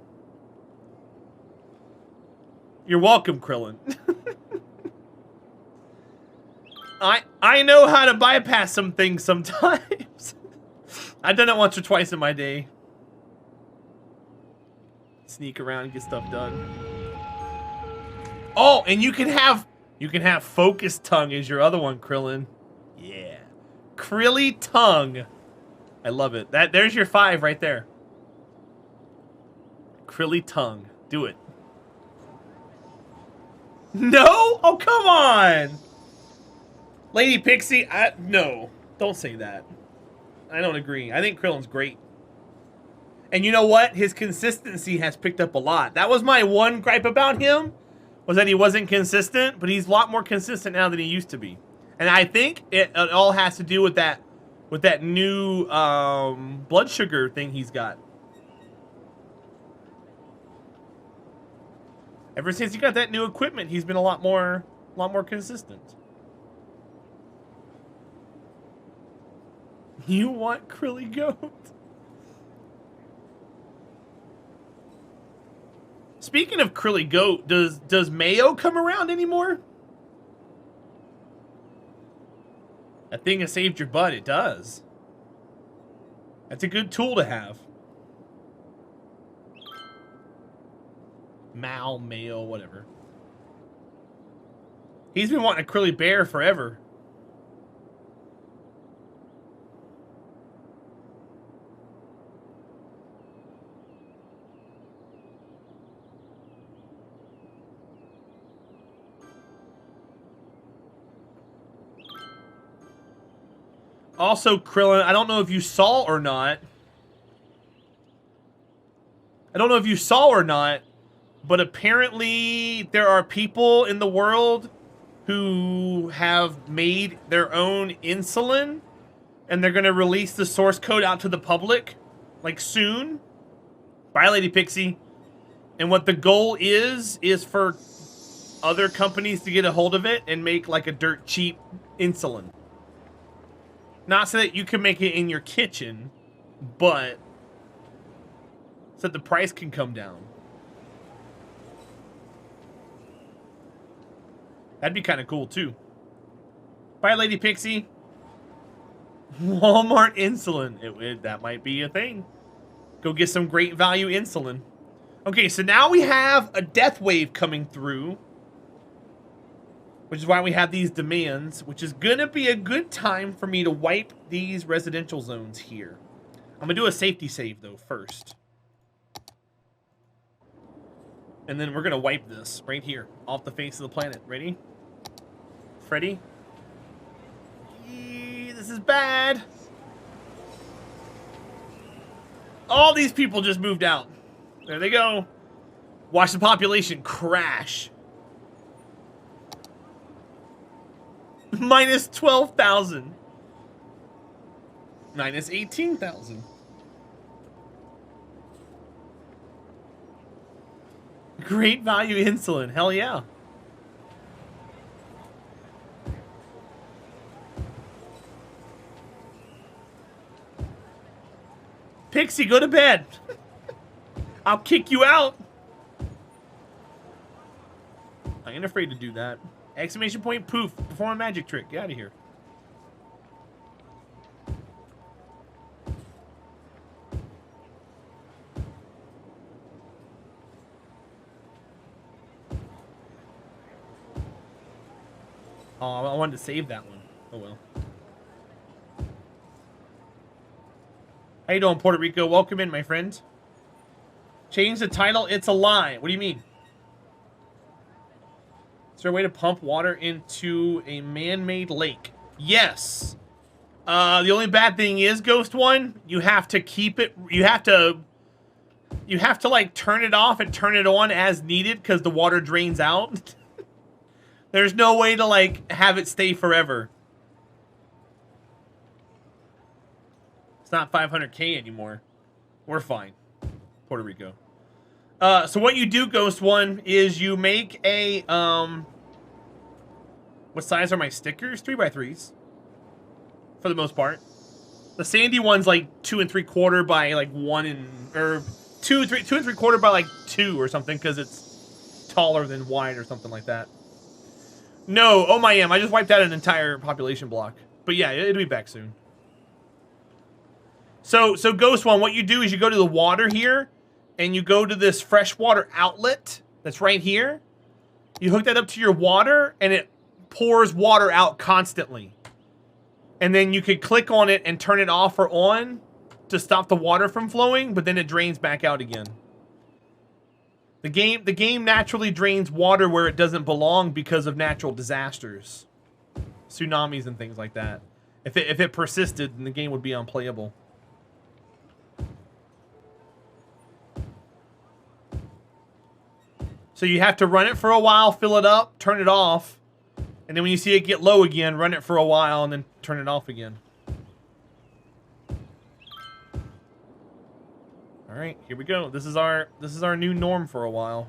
You're welcome, Krillin. I know how to bypass some things sometimes. I've done it once or twice in my day. Sneak around and get stuff done. Oh, and you can have Focus Tongue as your other one, Krillin. Yeah. Krilly Tongue. I love it. There's your 5 right there. Krilly Tongue. Do it. No? Oh, come on. Lady Pixie, no. Don't say that. I don't agree. I think Krillin's great. And you know what? His consistency has picked up a lot. That was my one gripe about him, was that he wasn't consistent, but he's a lot more consistent now than he used to be. And I think it all has to do with that new blood sugar thing he's got. Ever since he got that new equipment, he's been a lot more consistent. You want Krilly Goat? Speaking of Krilly Goat, does Mayo come around anymore? That thing has saved your butt. It does. That's a good tool to have. Mayo, whatever. He's been wanting a Krilly Bear forever. Also, Krillin, I don't know if you saw or not. But apparently there are people in the world who have made their own insulin, and they're going to release the source code out to the public, like, soon. Bye, Lady Pixie. And what the goal is for other companies to get a hold of it and make, like, a dirt cheap insulin. Not so that you can make it in your kitchen, but so that the price can come down. That'd be kind of cool, too. Bye, Lady Pixie. Walmart insulin. That might be a thing. Go get some great value insulin. Okay, so now we have a death wave coming through, which is why we have these demands, which is going to be a good time for me to wipe these residential zones here. I'm going to do a safety save, though, first. And then we're going to wipe this right here off the face of the planet. Ready? Freddy? This is bad. All these people just moved out. There they go. Watch the population crash. Minus 12,000. Minus 18,000. Great value insulin. Hell yeah. Pixie, go to bed. I'll kick you out. I ain't afraid to do that. Exclamation point, poof. Perform a magic trick. Get out of here. Oh, I wanted to save that one. Oh well. How you doing, Puerto Rico? Welcome in, my friend. Change the title. It's a lie. What do you mean? Is there a way to pump water into a man-made lake? Yes. The only bad thing is, Ghost One, you have to keep it. You have to like turn it off and turn it on as needed because the water drains out. There's no way to like have it stay forever. It's not 500K anymore. We're fine. Puerto Rico. So what you do, Ghost One, is you make a, what size are my stickers? 3x3s. For the most part. The sandy one's like 2 3/4 by like 1 and, or 2 3/4 by like 2 or something, because it's taller than wide or something like that. No, oh my, I just wiped out an entire population block. But yeah, it'll be back soon. So Ghost One, what you do is you go to the water here, and you go to this freshwater outlet that's right here. You hook that up to your water, and it pours water out constantly. And then you could click on it and turn it off or on to stop the water from flowing, but then it drains back out again. The game naturally drains water where it doesn't belong because of natural disasters. Tsunamis and things like that. If it persisted, then the game would be unplayable. So you have to run it for a while, fill it up, turn it off, and then when you see it get low again, run it for a while and then turn it off again. All right, here we go. This is our new norm for a while.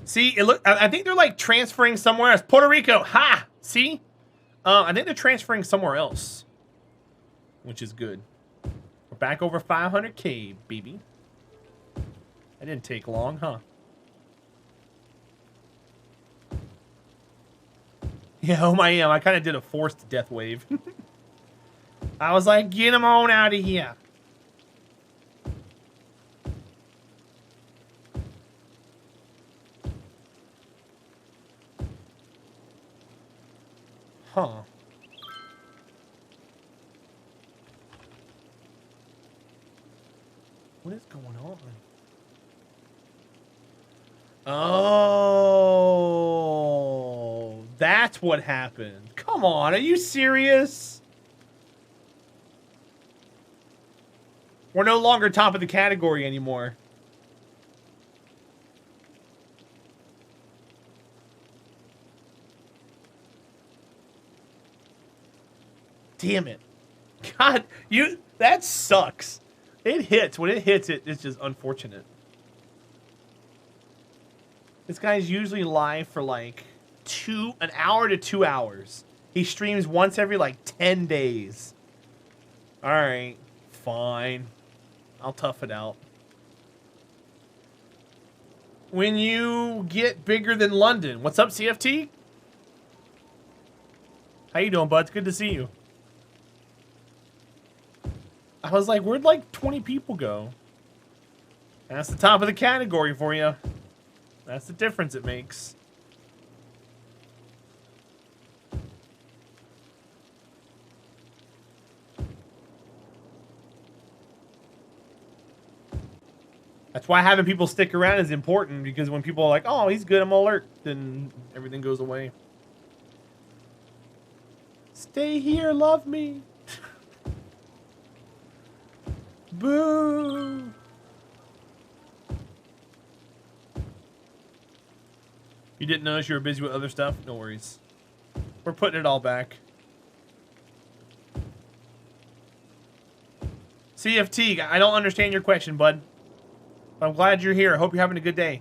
See, I think they're like transferring somewhere else. Puerto Rico, ha! See? I think they're transferring somewhere else, which is good. We're back over 500K, baby. That didn't take long, huh? Yeah, oh my, I kind of did a forced death wave. I was like, get him on out of here. Huh. What is going on? Oh, that's what happened. Come on, are you serious? We're no longer top of the category anymore. Damn it. God, that sucks. It hits. When it hits, it's just unfortunate. This guy's usually live for like an hour to 2 hours. He streams once every like 10 days. All right, fine. I'll tough it out. When you get bigger than London. What's up, CFT? How you doing, bud? It's good to see you. I was like, where'd like 20 people go? That's the top of the category for you. That's the difference it makes. That's why having people stick around is important, because when people are like, oh, he's good, I'm alert, then everything goes away. Stay here, love me. Boo! You didn't notice you were busy with other stuff? No worries. We're putting it all back. CFT, I don't understand your question, bud. I'm glad you're here. I hope you're having a good day.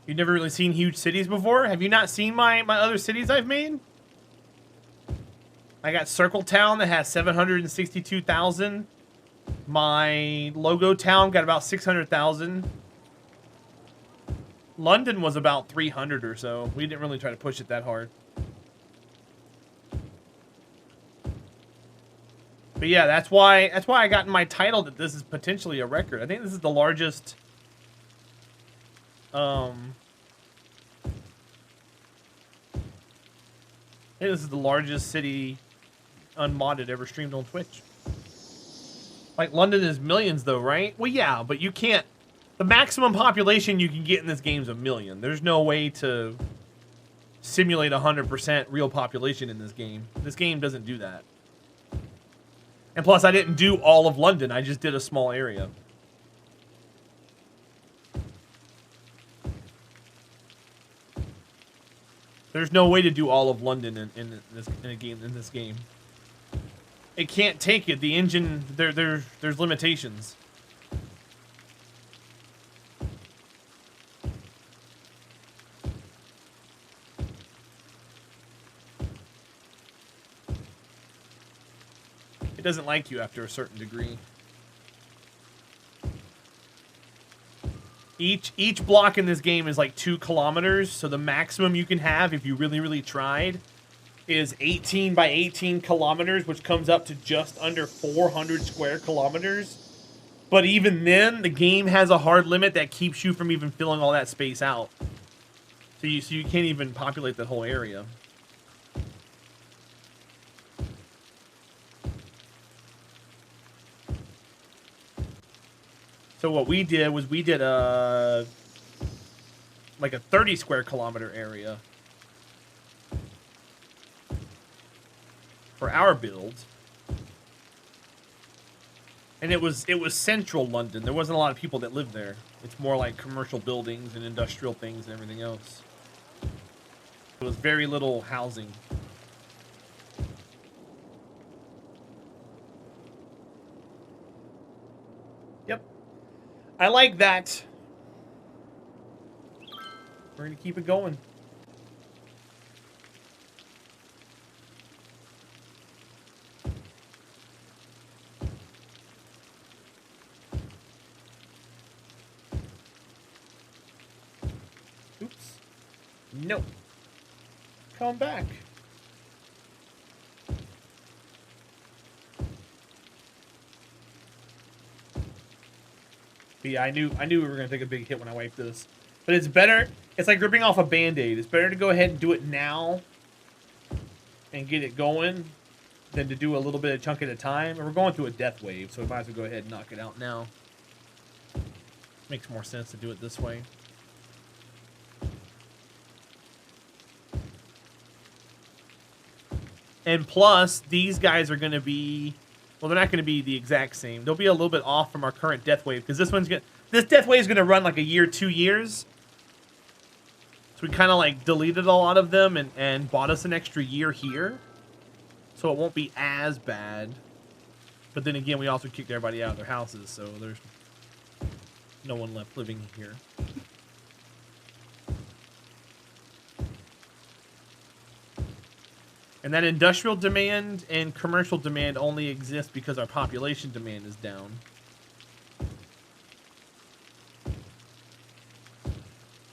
You've never really seen huge cities before? Have you not seen my other cities I've made? I got Circle Town that has 762,000. My logo town got about 600,000. London was about 300 or so. We didn't really try to push it that hard. But yeah, that's why I got in my title that this is potentially a record. I think this is the largest I think this is the largest city unmodded ever streamed on Twitch. Like, London is millions though, right? Well, yeah, but you can't... The maximum population you can get in this game is 1 million. There's no way to simulate 100% real population in this game. This game doesn't do that. And plus, I didn't do all of London. I just did a small area. There's no way to do all of London in this game. It can't take it. The engine, there's limitations. It doesn't like you after a certain degree. Each block in this game is like 2 kilometers, so the maximum you can have if you really tried is 18 by 18 kilometers, which comes up to just under 400 square kilometers. But even then, the game has a hard limit that keeps you from even filling all that space out. So you can't even populate that whole area. So what we did was we did like a 30 square kilometer area for our build. And it was central London. There wasn't a lot of people that lived there. It's more like commercial buildings and industrial things and everything else. It was very little housing. Yep. I like that. We're going to keep it going. Oops. No. Come back. But yeah, I knew we were gonna take a big hit when I wiped this. But it's better. It's like ripping off a band-aid. It's better to go ahead and do it now and get it going than to do a little bit of chunk at a time. And we're going through a death wave, so we might as well go ahead and knock it out now. Makes more sense to do it this way. And plus, these guys are going to be... Well, they're not going to be the exact same. They'll be a little bit off from our current death wave, because this death wave is going to run like a year, 2 years. So we kind of like deleted a lot of them and bought us an extra year here. So it won't be as bad. But then again, we also kicked everybody out of their houses, so there's no one left living here. And that industrial demand and commercial demand only exist because our population demand is down.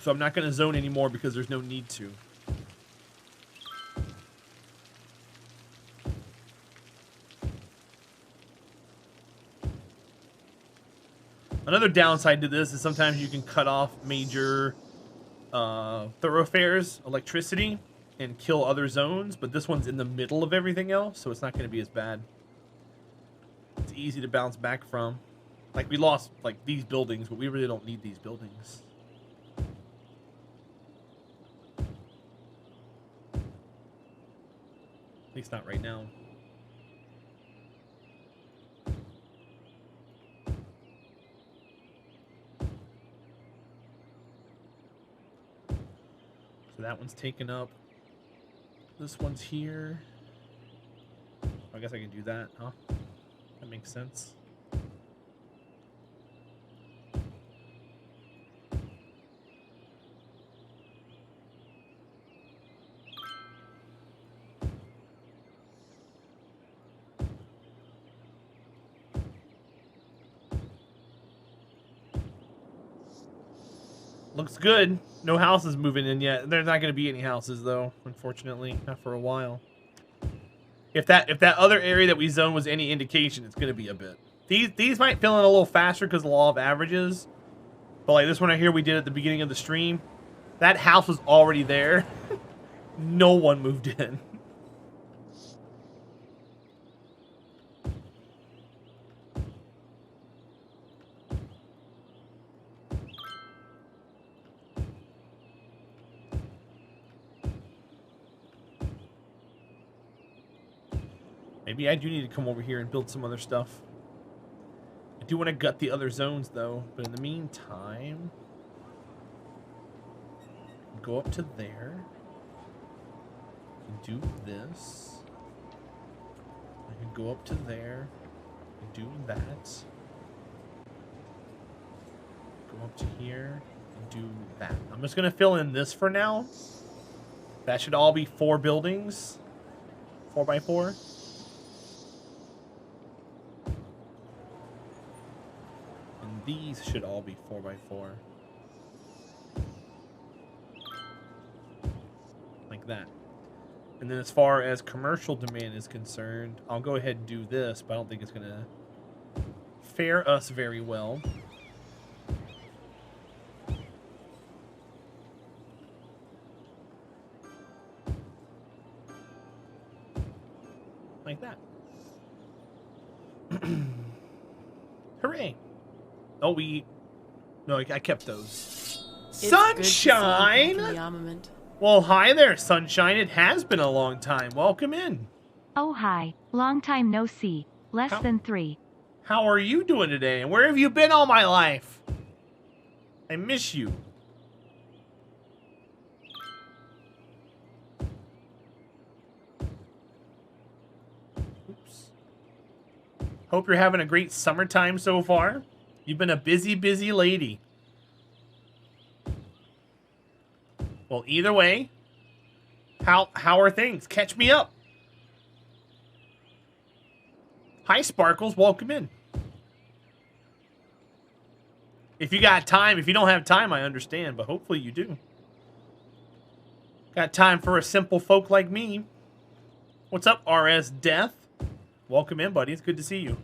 So I'm not going to zone anymore because there's no need to. Another downside to this is sometimes you can cut off major thoroughfares, electricity, and kill other zones, but this one's in the middle of everything else, so it's not going to be as bad. It's easy to bounce back from. Like, we lost, like, these buildings, but we really don't need these buildings. At least not right now. So that one's taken up. This one's here. I guess I can do that, huh? That makes sense. Looks good. No houses moving in yet. There's not going to be any houses, though, unfortunately. Not for a while. If that other area that we zoned was any indication, it's going to be a bit. These might fill in a little faster because of the law of averages. But like this one right here we did at the beginning of the stream, that house was already there. No one moved in. Maybe I do need to come over here and build some other stuff. I do want to gut the other zones, though. But in the meantime... go up to there. Do this. I can go up to there. Do that. Go up to here. And do that. I'm just going to fill in this for now. That should all be 4 buildings. 4x4. These should all be 4x4. that. And then as far as commercial demand is concerned, I'll go ahead and do this, but I don't think it's going to fare us very well. Like that. Hooray. Oh, no, I kept those. It's Sunshine! good to see you back in the armament. Well, hi there, Sunshine. It has been a long time. Welcome in. Oh hi, long time no see. Less than 3. How are you doing today? And where have you been all my life? I miss you. Oops. Hope you're having a great summertime so far. You've been a busy, busy lady. Well, either way, how are things? Catch me up. Hi, Sparkles. Welcome in. If you got time, if you don't have time, I understand, but hopefully you do. Got time for a simple folk like me. What's up, RS Death? Welcome in, buddy. It's good to see you.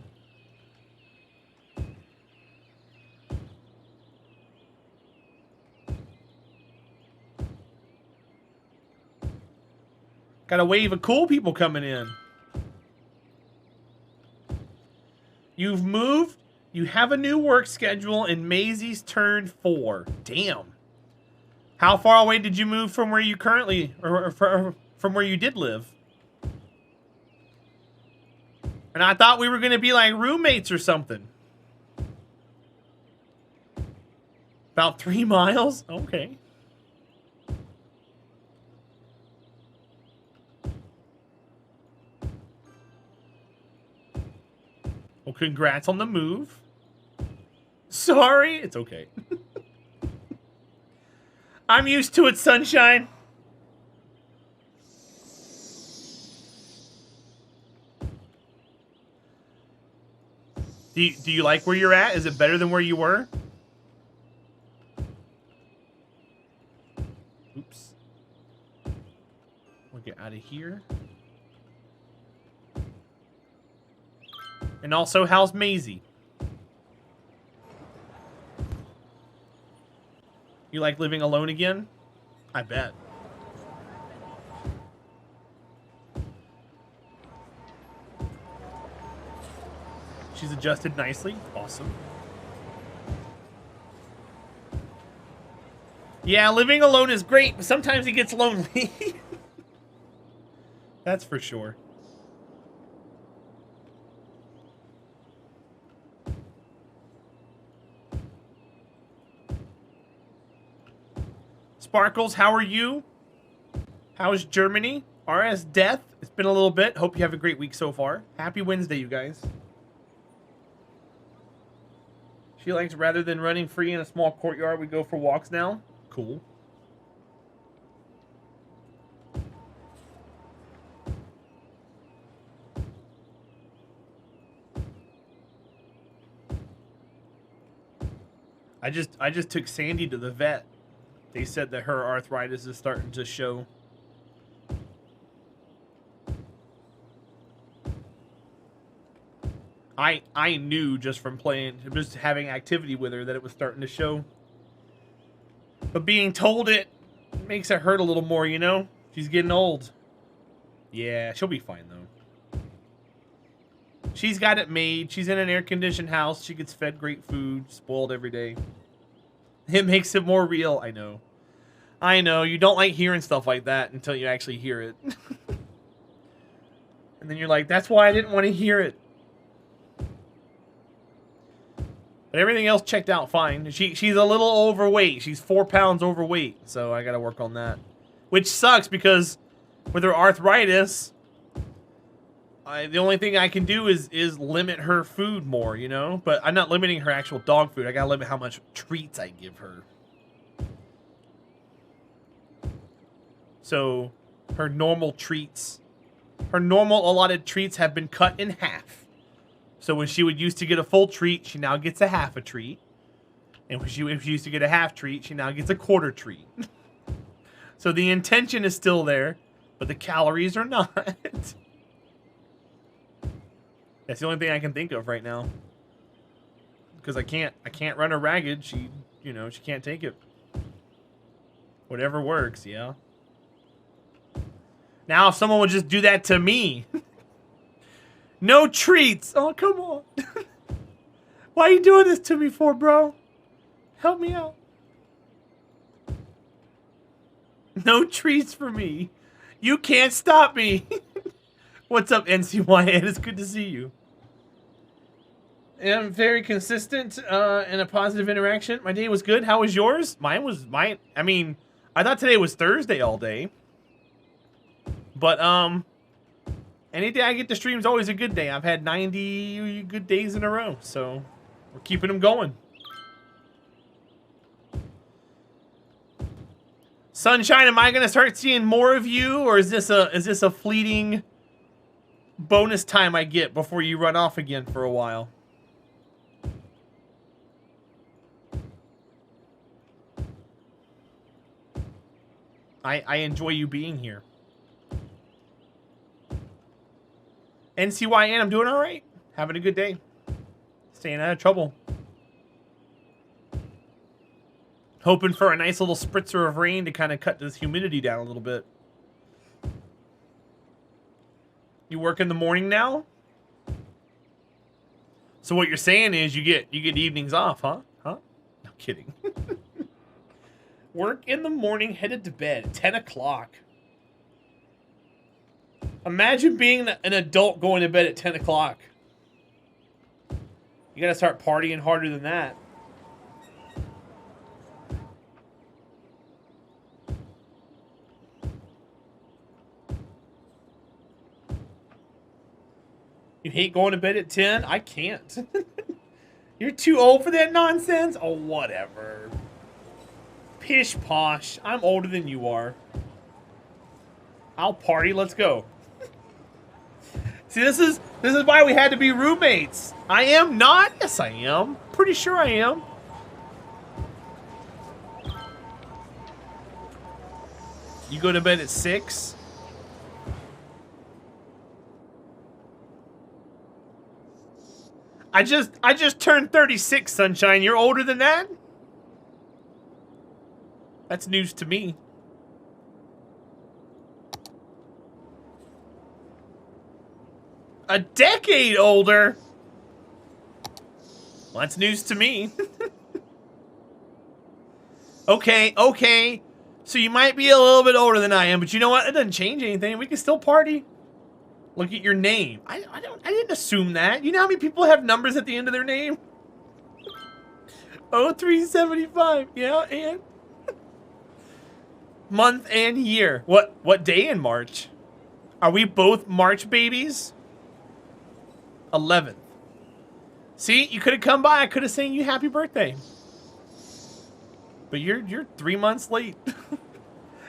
Got a wave of cool people coming in. You've moved. You have a new work schedule, and Maisie's turned 4. Damn. How far away did you move from where you currently, or from where you did live? And I thought we were going to be like roommates or something. About 3 miles? Okay. Well, congrats on the move. Sorry. It's okay. I'm used to it, Sunshine. Do you like where you're at? Is it better than where you were? Oops. We'll get out of here. And also, how's Maisie? You like living alone again? I bet. She's adjusted nicely. Awesome. Yeah, living alone is great, but sometimes it gets lonely. That's for sure. Sparkles, how are you? How's Germany? RS Death? It's been a little bit. Hope you have a great week so far. Happy Wednesday, you guys. She likes rather than running free in a small courtyard, we go for walks now. Cool. I just took Sandy to the vet. They said that her arthritis is starting to show. I knew just from playing, just having activity with her, that it was starting to show. But being told it makes it hurt a little more, you know? She's getting old. Yeah, she'll be fine, though. She's got it made. She's in an air-conditioned house. She gets fed great food, spoiled every day. It makes it more real. I know. I know. You don't like hearing stuff like that until you actually hear it. And then you're like, that's why I didn't want to hear it. But everything else checked out fine. She's a little overweight. She's 4 pounds overweight. So I got to work on that. Which sucks because with her arthritis, the only thing I can do is limit her food more, you know? But I'm not limiting her actual dog food. I got to limit how much treats I give her. So her normal treats, her normal allotted treats have been cut in half. So when she would used to get a full treat, she now gets a half a treat. And if she used to get a half treat, she now gets a quarter treat. So the intention is still there, but the calories are not. That's the only thing I can think of right now. Because I can't run her ragged. She, you know, she can't take it. Whatever works, yeah. Now if someone would just do that to me. No treats. Oh, come on. Why are you doing this to me for, bro? Help me out. No treats for me. You can't stop me. What's up, NCYN? It's good to see you. I'm very consistent and a positive interaction. My day was good. How was yours? I mean, I thought today was Thursday all day. But, any day I get to stream is always a good day. I've had 90 good days in a row, so we're keeping them going. Sunshine, am I gonna start seeing more of you, or is this a fleeting bonus time I get before you run off again for a while? I enjoy you being here. NCYN, I'm doing all right. Having a good day. Staying out of trouble. Hoping for a nice little spritzer of rain to kind of cut this humidity down a little bit. You work in the morning now? So what you're saying is you get evenings off, huh? Huh? No kidding. Work in the morning, headed to bed, 10 o'clock. Imagine being an adult going to bed at 10 o'clock. You gotta start partying harder than that. You hate going to bed at 10? I can't. You're too old for that nonsense? Oh, whatever. Pish posh. I'm older than you are. I'll party. Let's go. See, this is why we had to be roommates. I am not. Yes, I am. Pretty sure I am. You go to bed at 6? I just turned 36, Sunshine. You're older than that? That's news to me. A decade older? Well, that's news to me. Okay. So you might be a little bit older than I am, but you know what? It doesn't change anything. We can still party. Look at your name. I didn't assume that. You know how many people have numbers at the end of their name? 0375. Yeah, and month and year. What day in March? Are we both March babies? 11th. See, you could have come by. I could have sang you happy birthday. But you're 3 months late.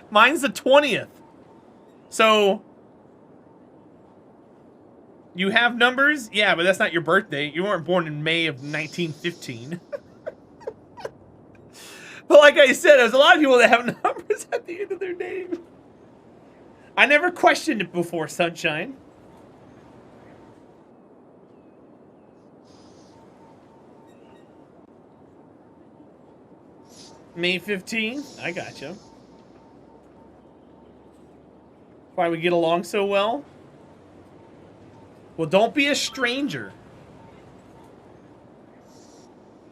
Mine's the 20th. So you have numbers? Yeah, but that's not your birthday. You weren't born in May of 1915. But like I said, there's a lot of people that have numbers at the end of their name. I never questioned it before, Sunshine. May 15th? I gotcha. Why we get along so well? Well, don't be a stranger.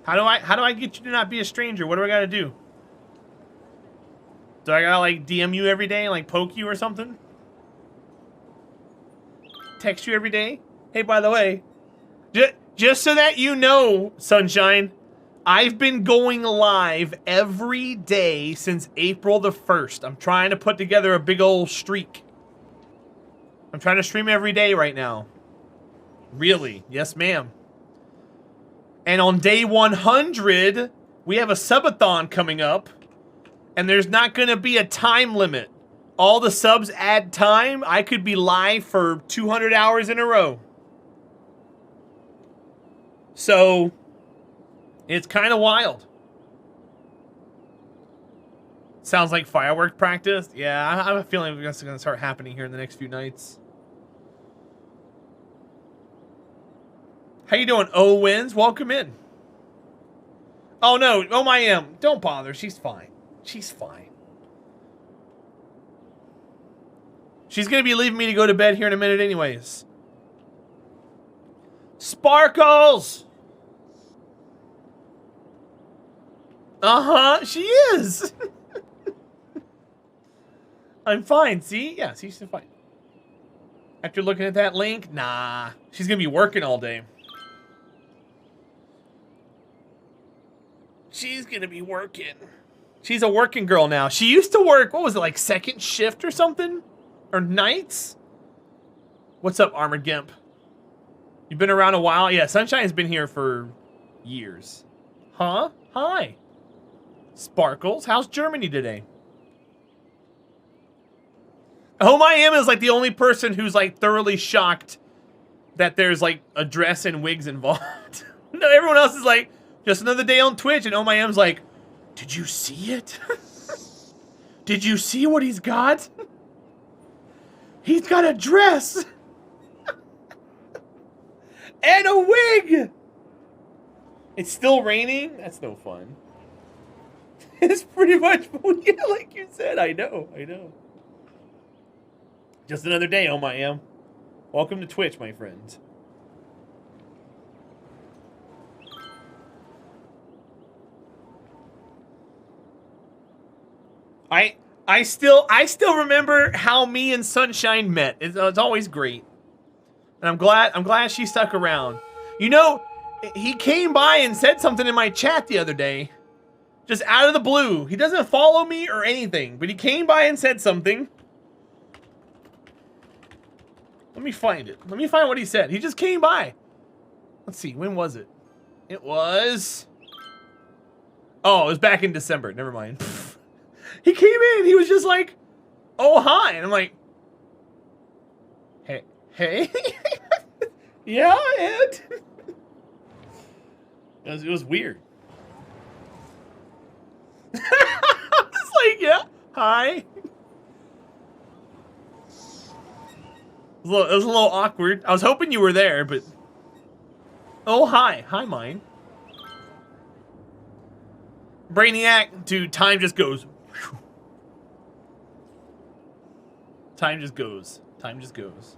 How do I get you to not be a stranger? What do I gotta do? Do I gotta like DM you every day and like poke you or something? Text you every day? Hey, by the way, just so that you know, Sunshine, I've been going live every day since April the 1st. I'm trying to put together a big old streak. I'm trying to stream every day right now. Really? Yes, ma'am. And on day 100, we have a subathon coming up. And there's not going to be a time limit. All the subs add time. I could be live for 200 hours in a row. So it's kind of wild. Sounds like firework practice. Yeah, I have a feeling it's going to start happening here in the next few nights. How you doing, O Wins? Welcome in. Oh no, oh my don't bother. She's fine. She's fine. She's gonna be leaving me to go to bed here in a minute anyways. Sparkles! Uh-huh, she is. I'm fine, see? Yeah, see, she's fine. After looking at that link, nah. She's gonna be working all day. She's gonna be working. She's a working girl now. She used to work, what was it, like second shift or something? Or nights? What's up, Armored Gimp? You've been around a while? Yeah, Sunshine's been here for years. Huh? Hi. Sparkles, how's Germany today? Home I Am is like the only person who's like thoroughly shocked that there's like a dress and wigs involved. No, everyone else is like, just another day on Twitch, and Home I Am's like, did you see it? Did you see what he's got? He's got a dress! And a wig! It's still raining? That's no fun. It's pretty much, yeah, like you said, I know. Just another day, Home I Am. Welcome to Twitch, my friends. I still remember how me and Sunshine met. It's always great. And I'm glad she stuck around. You know, he came by and said something in my chat the other day. Just out of the blue. He doesn't follow me or anything, but he came by and said something. Let me find it. Let me find what he said. He just came by. Let's see, when was it? It was... Oh, it was back in December. Never mind. He came in, he was just like, oh, hi. And I'm like, hey? Yeah, Ed? It was weird. It's like, yeah, hi. It was a little awkward. I was hoping you were there, but... Oh, hi. Hi, mine. Brainiac, dude, time just goes... Time just goes. Time just goes.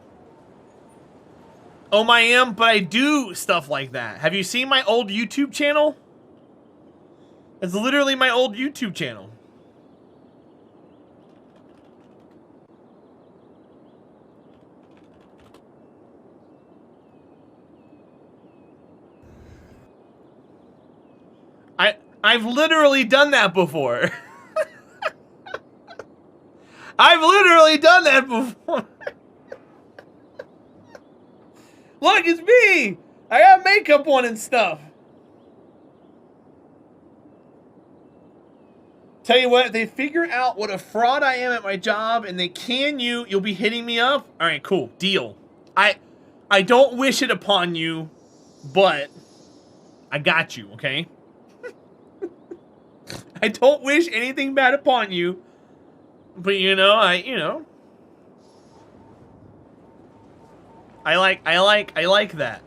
Oh, I am, but I do stuff like that. Have you seen my old YouTube channel? It's literally my old YouTube channel. I've literally done that before. I've literally done that before. Look, it's me. I got makeup on and stuff. Tell you what, if they figure out what a fraud I am at my job and they can you'll be hitting me up. All right, cool, deal. I don't wish it upon you, but I got you, okay? I don't wish anything bad upon you, but I like that.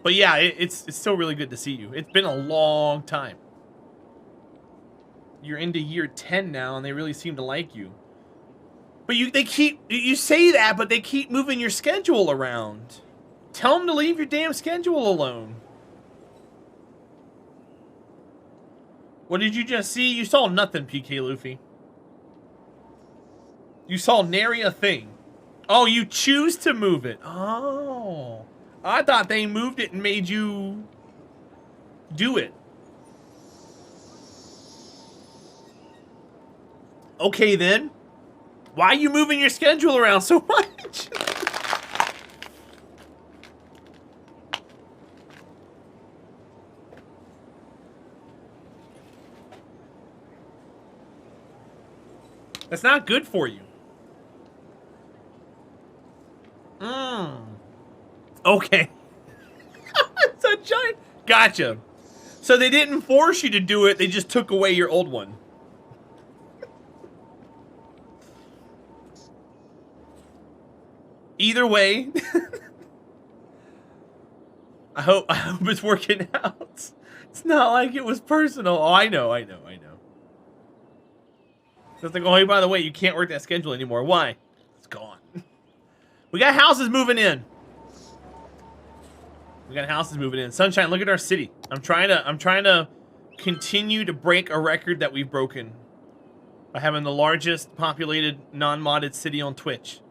But yeah, it's still really good to see you. It's been a long time. You're into year 10 now, and they really seem to like you. But you say that, but they keep moving your schedule around. Tell them to leave your damn schedule alone. What did you just see? You saw nothing, PK Luffy. You saw nary a thing. Oh, you choose to move it. Oh. I thought they moved it and made you do it. Okay, then. Why are you moving your schedule around so much? That's not good for you. Okay. Sunshine? Gotcha. So they didn't force you to do it, they just took away your old one. Either way, I hope it's working out. It's not like it was personal. Oh, I know. So it's like, oh, hey, by the way, you can't work that schedule anymore. Why? It's gone. We got houses moving in. Sunshine, look at our city. I'm trying to continue to break a record that we've broken by having the largest populated non-modded city on Twitch.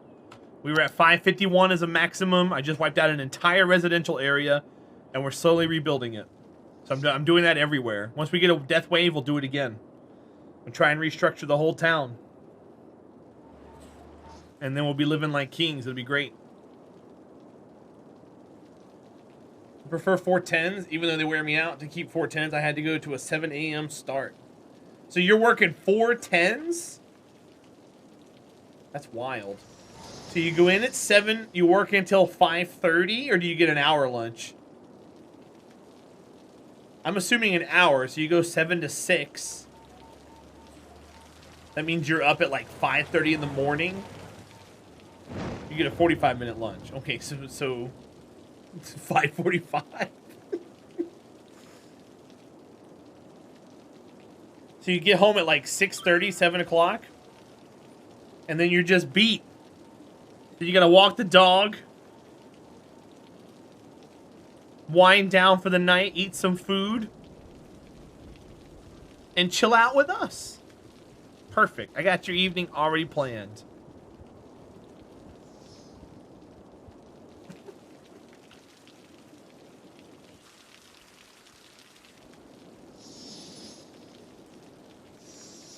We were at 551 as a maximum. I just wiped out an entire residential area, and we're slowly rebuilding it. So I'm doing that everywhere. Once we get a death wave, we'll do it again. And try and restructure the whole town. And then we'll be living like kings. It'll be great. I prefer 410s, even though they wear me out. To keep 410s, I had to go to a 7 a.m. start. So you're working 410s? That's wild. So you go in at 7, you work until 5:30, or do you get an hour lunch? I'm assuming an hour, so you go 7 to 6. That means you're up at like 5:30 in the morning. You get a 45-minute lunch. Okay, so it's 5:45. So you get home at like 6:30, 7 o'clock, and then you're just beat. So you gotta walk the dog, wind down for the night, eat some food, and chill out with us. Perfect. I got your evening already planned.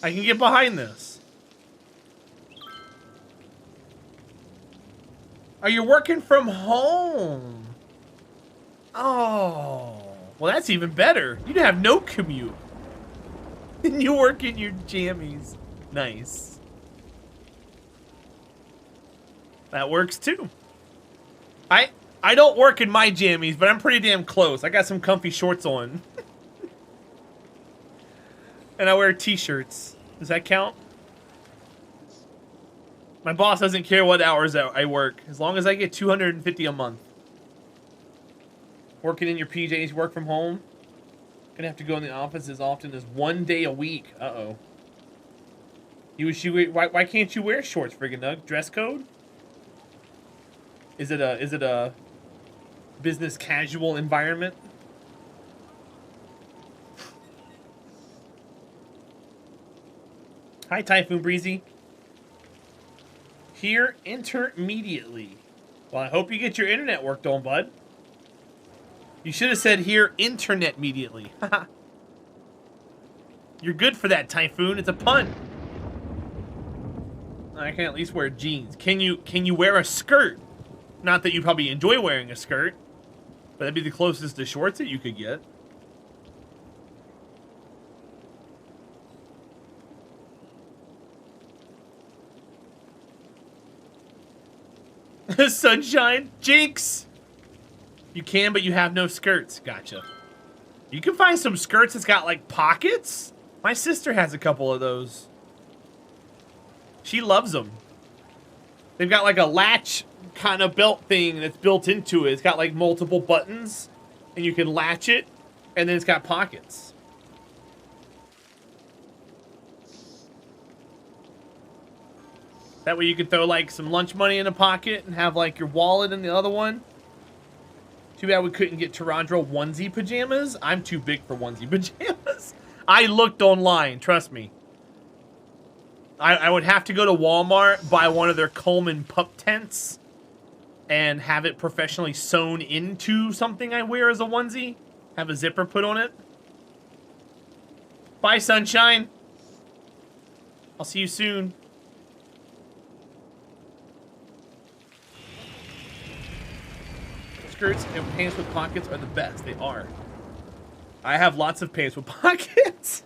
I can get behind this. Are you working from home? Oh, well, that's even better. You'd have no commute. And you work in your jammies. Nice. That works too. I don't work in my jammies, but I'm pretty damn close. I got some comfy shorts on. And I wear t-shirts. Does that count? My boss doesn't care what hours I work, as long as I get $250 a month. Working in your PJs, work from home. Gonna have to go in the office as often as 1 day a week. Uh-oh. Why can't you wear shorts, friggin' Nug? Dress code? Is it a business casual environment? Hi, Typhoon Breezy. Here intermediately. Well, I hope you get your internet worked on, bud. You should have said here internet immediately. You're good for that, Typhoon. It's a pun. I can at least wear jeans. Can you wear a skirt? Not that you probably enjoy wearing a skirt, but that'd be the closest to shorts that you could get. Sunshine, Jinx. You can, but you have no skirts. Gotcha. You can find some skirts that's got like pockets. My sister has a couple of those. She loves them. They've got like a latch kind of belt thing that's built into it. It's got like multiple buttons, and you can latch it, and then it's got pockets. That way you can throw like some lunch money in a pocket and have like your wallet in the other one. Too bad we couldn't get Terahdra onesie pajamas. I'm too big for onesie pajamas. I looked online, trust me. I would have to go to Walmart, buy one of their Coleman pup tents, and have it professionally sewn into something I wear as a onesie. Have a zipper put on it. Bye, Sunshine. I'll see you soon. Skirts and pants with pockets are the best. They are. I have lots of pants with pockets.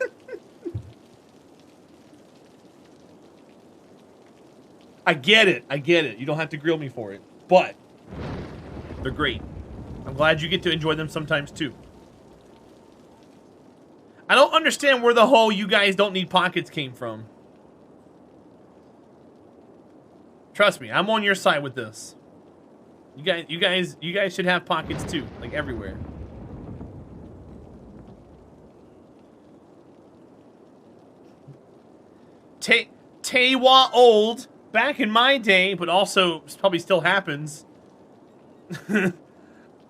I get it. I get it. You don't have to grill me for it. But they're great. I'm glad you get to enjoy them sometimes too. I don't understand where the whole "you guys don't need pockets" came from. Trust me, I'm on your side with this. You guys should have pockets too, like everywhere. Tewa old, back in my day, but also probably still happens.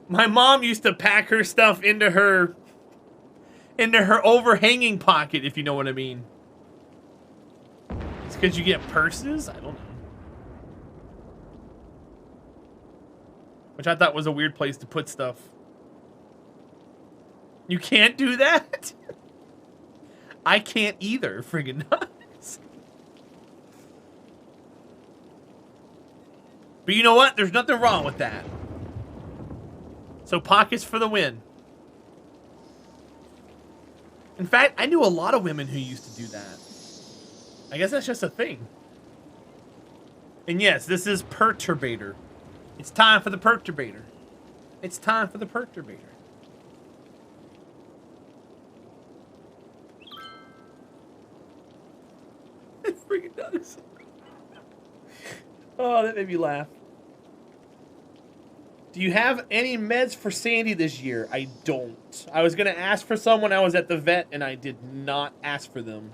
My mom used to pack her stuff into her overhanging pocket, if you know what I mean. It's because you get purses? I don't know. Which I thought was a weird place to put stuff. You can't do that? I can't either, friggin' nuts. But you know what? There's nothing wrong with that. So pockets for the win. In fact, I knew a lot of women who used to do that. I guess that's just a thing. And yes, this is Perturbator. It's time for the Perturbator. It's time for the Perturbator. It freaking does. Oh, that made me laugh. Do you have any meds for Sandy this year? I don't. I was going to ask for some when I was at the vet, and I did not ask for them.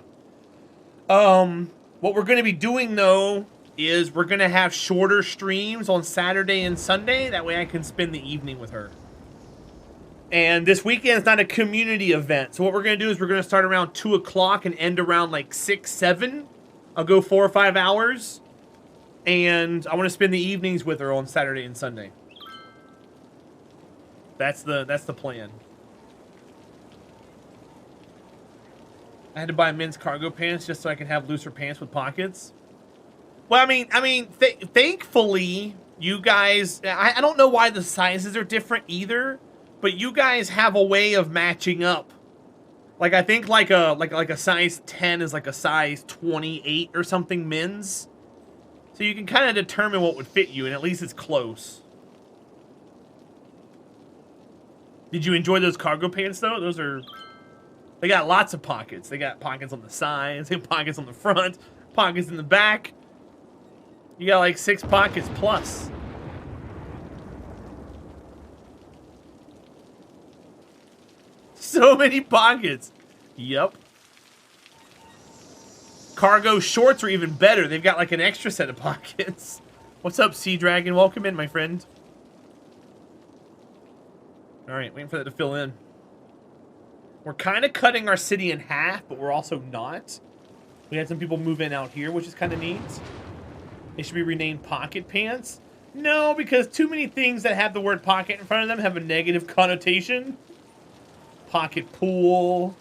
What we're going to be doing, though, is we're going to have shorter streams on Saturday and Sunday. That way I can spend the evening with her. And this weekend is not a community event. So what we're going to do is we're going to start around 2 o'clock and end around like 6, 7. I'll go 4 or 5 hours. And I want to spend the evenings with her on Saturday and Sunday. That's the plan. I had to buy men's cargo pants just so I could have looser pants with pockets. Well, I mean, thankfully, you guys, I don't know why the sizes are different either, but you guys have a way of matching up. Like, I think like a size 10 is like a size 28 or something men's. So you can kind of determine what would fit you, and at least it's close. Did you enjoy those cargo pants, though? Those are... They got lots of pockets. They got pockets on the sides, they got pockets on the front, pockets in the back. You got like 6 pockets plus. So many pockets. Yup. Cargo shorts are even better. They've got like an extra set of pockets. What's up, Sea Dragon? Welcome in, my friend. Alright, waiting for that to fill in. We're kind of cutting our city in half, but we're also not. We had some people move in out here, which is kind of neat. They should be renamed Pocket Pants. No, because too many things that have the word pocket in front of them have a negative connotation. Pocket pool.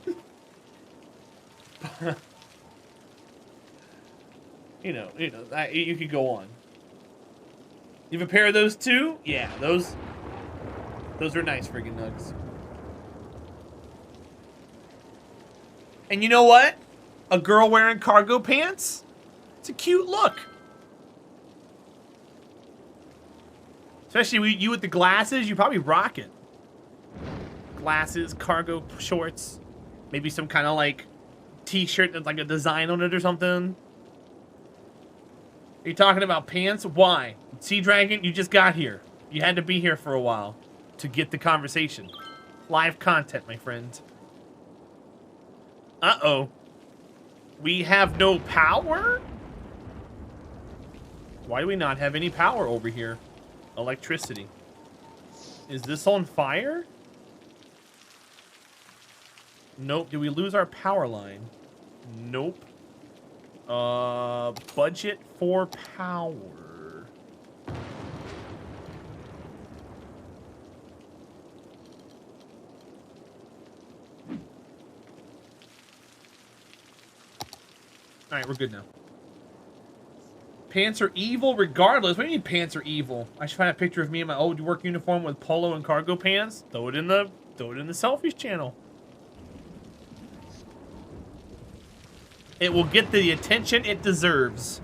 you know, you could go on. You have a pair of those too? Yeah, those are nice friggin' nugs. And you know what? A girl wearing cargo pants? It's a cute look. Especially you with the glasses, you probably rock it. Glasses, cargo shorts, maybe some kind of like t-shirt with like a design on it or something. Are you talking about pants? Why? Sea Dragon, you just got here. You had to be here for a while to get the conversation. Live content, my friend. Uh-oh. We have no power? Why do we not have any power over here? Electricity. Is this on fire? Nope. Did we lose our power line? Nope. Budget for power. Alright, we're good now. Pants are evil regardless. What do you mean pants are evil? I should find a picture of me in my old work uniform with polo and cargo pants. Throw it in the selfies channel. It will get the attention it deserves.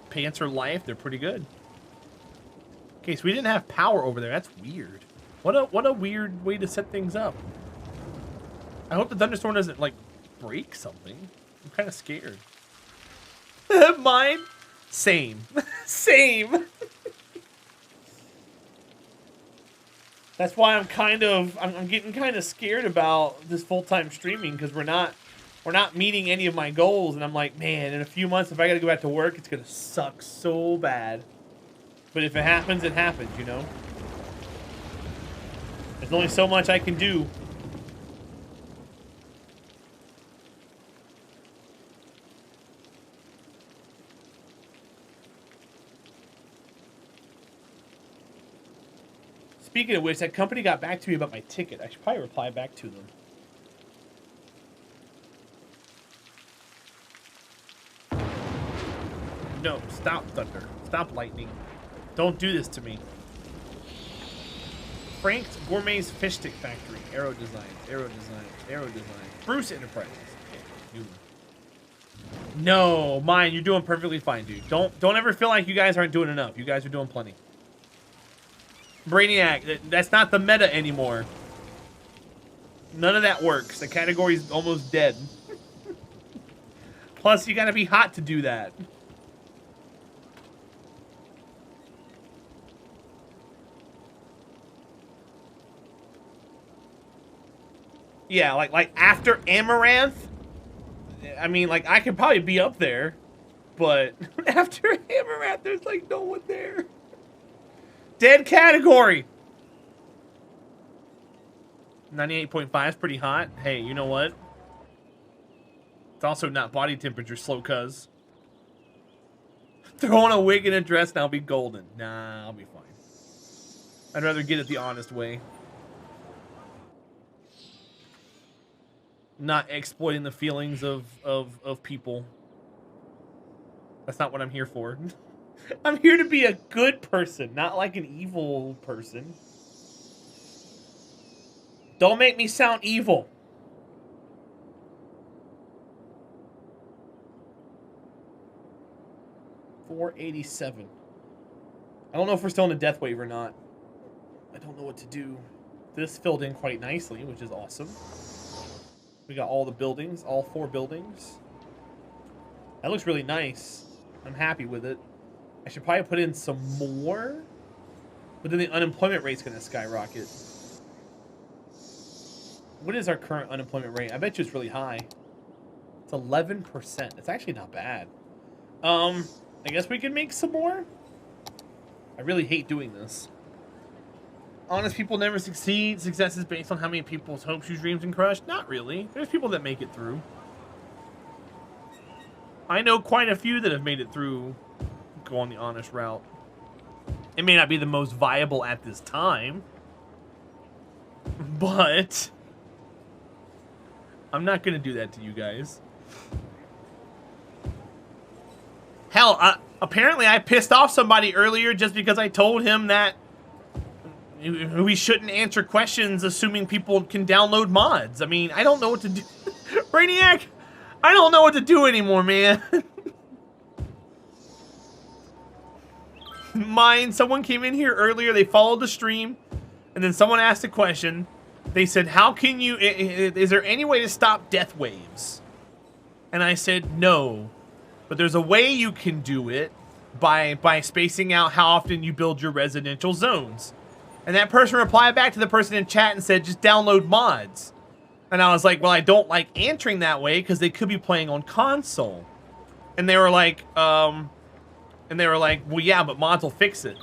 Pants are life. They're pretty good. Okay, so we didn't have power over there. That's weird. What a weird way to set things up. I hope the thunderstorm doesn't, like, break something. I'm kind of scared. Mine? Same. Same. That's why I'm getting kind of scared about this full-time streaming, because we're not meeting any of my goals, and I'm like, man, in a few months, if I gotta go back to work, it's gonna suck so bad. But if it happens, it happens, you know? There's only so much I can do. Speaking of which, that company got back to me about my ticket. I should probably reply back to them. No, stop, thunder. Stop, lightning. Don't do this to me. Frank's Gourmet's Fish Stick Factory. Aero Design. Aero Design. Aero Design. Bruce Enterprises. Okay, no, mine. You're doing perfectly fine, dude. Don't ever feel like you guys aren't doing enough. You guys are doing plenty. Brainiac, that's not the meta anymore. None of that works. The category's almost dead. Plus, you gotta be hot to do that. Yeah, like after Amaranth, I mean, like, I could probably be up there, but after Amaranth, there's like no one there. Dead category. 98.5 is pretty hot. Hey, you know what? It's also not body temperature, slow cuz. Throw on a wig and a dress and I'll be golden. Nah, I'll be fine. I'd rather get it the honest way. Not exploiting the feelings of people. That's not what I'm here for. I'm here to be a good person, not like an evil person. Don't make me sound evil. $487. I don't know if we're still in a death wave or not. I don't know what to do. This filled in quite nicely, which is awesome. We got all the buildings, all 4 buildings. That looks really nice. I'm happy with it. I should probably put in some more, but then the unemployment rate's going to skyrocket. What is our current unemployment rate? I bet you it's really high. It's 11%. It's actually not bad. I guess we can make some more. I really hate doing this. Honest people never succeed. Success is based on how many people's hopes, dreams, and crushed. Not really. There's people that make it through. I know quite a few that have made it through. Go on the honest route. It may not be the most viable at this time, but I'm not gonna do that to you guys. Hell, apparently I pissed off somebody earlier just because I told him that we shouldn't answer questions assuming people can download mods. I mean, I don't know what to do. Brainiac, I don't know what to do anymore, man. Mine, someone came in here earlier, they followed the stream, and then someone asked a question. They said, how can you, is there any way to stop death waves? And I said, no. But there's a way you can do it by spacing out how often you build your residential zones. And that person replied back to the person in chat and said, just download mods. And I was like, well, I don't like answering that way because they could be playing on console. And they were like, well, yeah, but mods will fix it.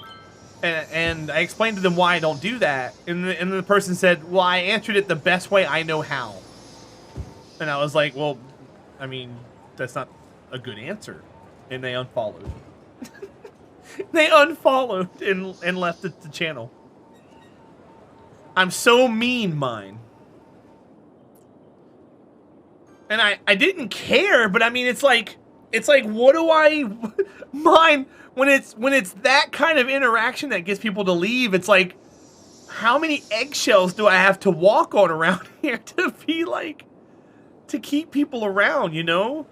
And I explained to them why I don't do that. And the person said, well, I answered it the best way I know how. And I was like, well, I mean, that's not a good answer. And they unfollowed. They unfollowed and left the channel. I'm so mean, mine. And I didn't care, but I mean, it's like, what do I, mine, when it's that kind of interaction that gets people to leave, it's like, how many eggshells do I have to walk on around here to be like, to keep people around, you know?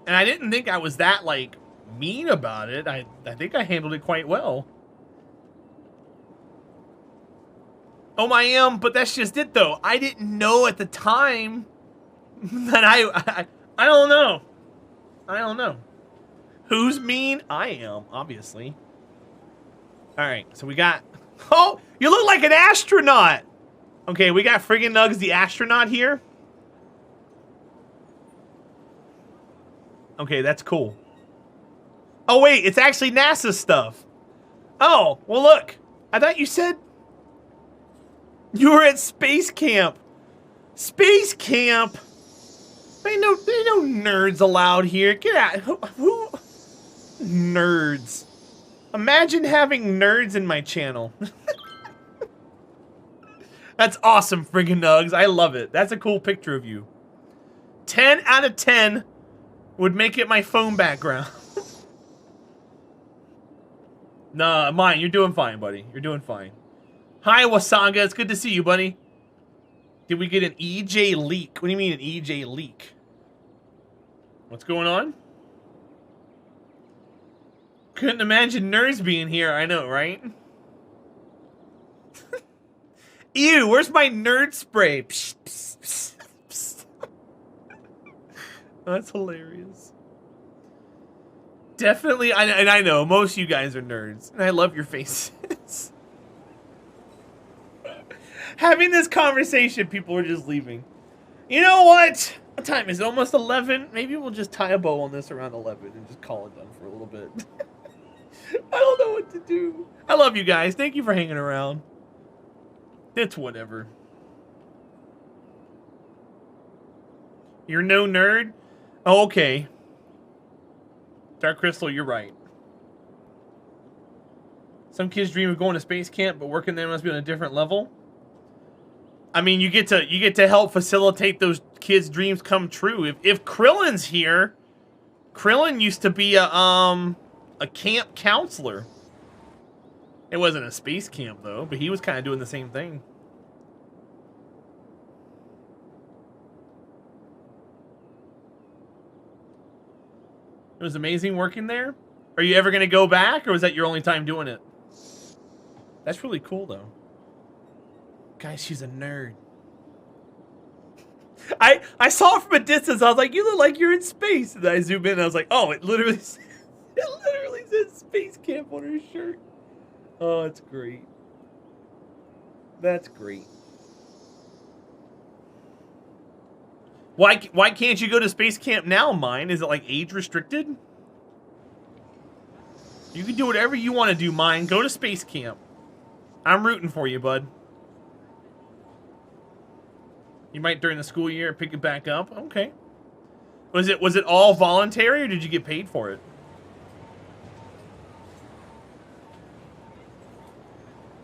And I didn't think I was that, like, mean about it. I think I handled it quite well. Oh, I am, but that's just it, though. I didn't know at the time that I don't know. I don't know. Who's mean? I am, obviously. All right, so we got... Oh, you look like an astronaut! Okay, we got friggin' Nugs the astronaut here. Okay, that's cool. Oh, wait, it's actually NASA stuff. Oh, well, look. I thought you said you were at space camp. Space camp? Ain't no nerds allowed here. Get out. Who? Nerds. Imagine having nerds in my channel. That's awesome, friggin' Nugs. I love it. That's a cool picture of you. 10 out of 10 would make it my phone background. Nah, mine. You're doing fine, buddy. You're doing fine. Hi, Wasaga. It's good to see you, buddy. Did we get an EJ leak? What do you mean an EJ leak? What's going on? Couldn't imagine nerds being here. I know, right? Ew, where's my nerd spray? Psh, psh, psh, psh. That's hilarious. Definitely, and I know, most of you guys are nerds. And I love your faces. Having this conversation, people are just leaving. You know what? What time is it? Almost 11? Maybe we'll just tie a bow on this around 11 and just call it done for a little bit. I don't know what to do. I love you guys. Thank you for hanging around. It's whatever. You're no nerd? Oh, okay. Dark Crystal, you're right. Some kids dream of going to space camp, but working there must be on a different level. I mean, you get to help facilitate those kids' dreams come true. If Krillin's here, Krillin used to be a camp counselor. It wasn't a space camp though, but he was kind of doing the same thing. It was amazing working there. Are you ever going to go back, or was that your only time doing it? That's really cool though. Guys, she's a nerd. I saw it from a distance. I was like, you look like you're in space. And then I zoomed in and I was like, oh, it literally says space camp on her shirt. Oh, it's great. That's great. Why can't you go to space camp now, Mine? Is it like age restricted? You can do whatever you want to do, Mine. Go to space camp. I'm rooting for you, bud. You might during the school year pick it back up. Okay. Was it all voluntary or did you get paid for it?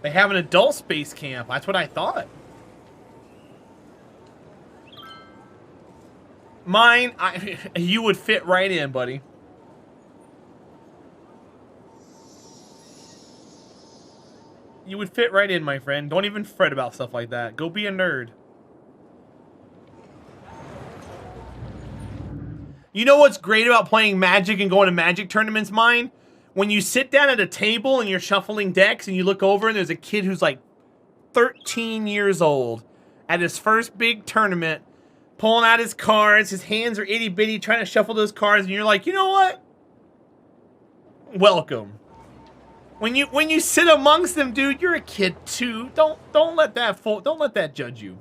They have an adult space camp. That's what I thought. Mine, you would fit right in, buddy. You would fit right in, my friend. Don't even fret about stuff like that. Go be a nerd. You know what's great about playing Magic and going to Magic tournaments, Mine? When you sit down at a table and you're shuffling decks and you look over and there's a kid who's like 13 years old at his first big tournament, pulling out his cards, his hands are itty bitty, trying to shuffle those cards, and you're like, you know what? Welcome. When you sit amongst them, dude, you're a kid too. Don't let that judge you.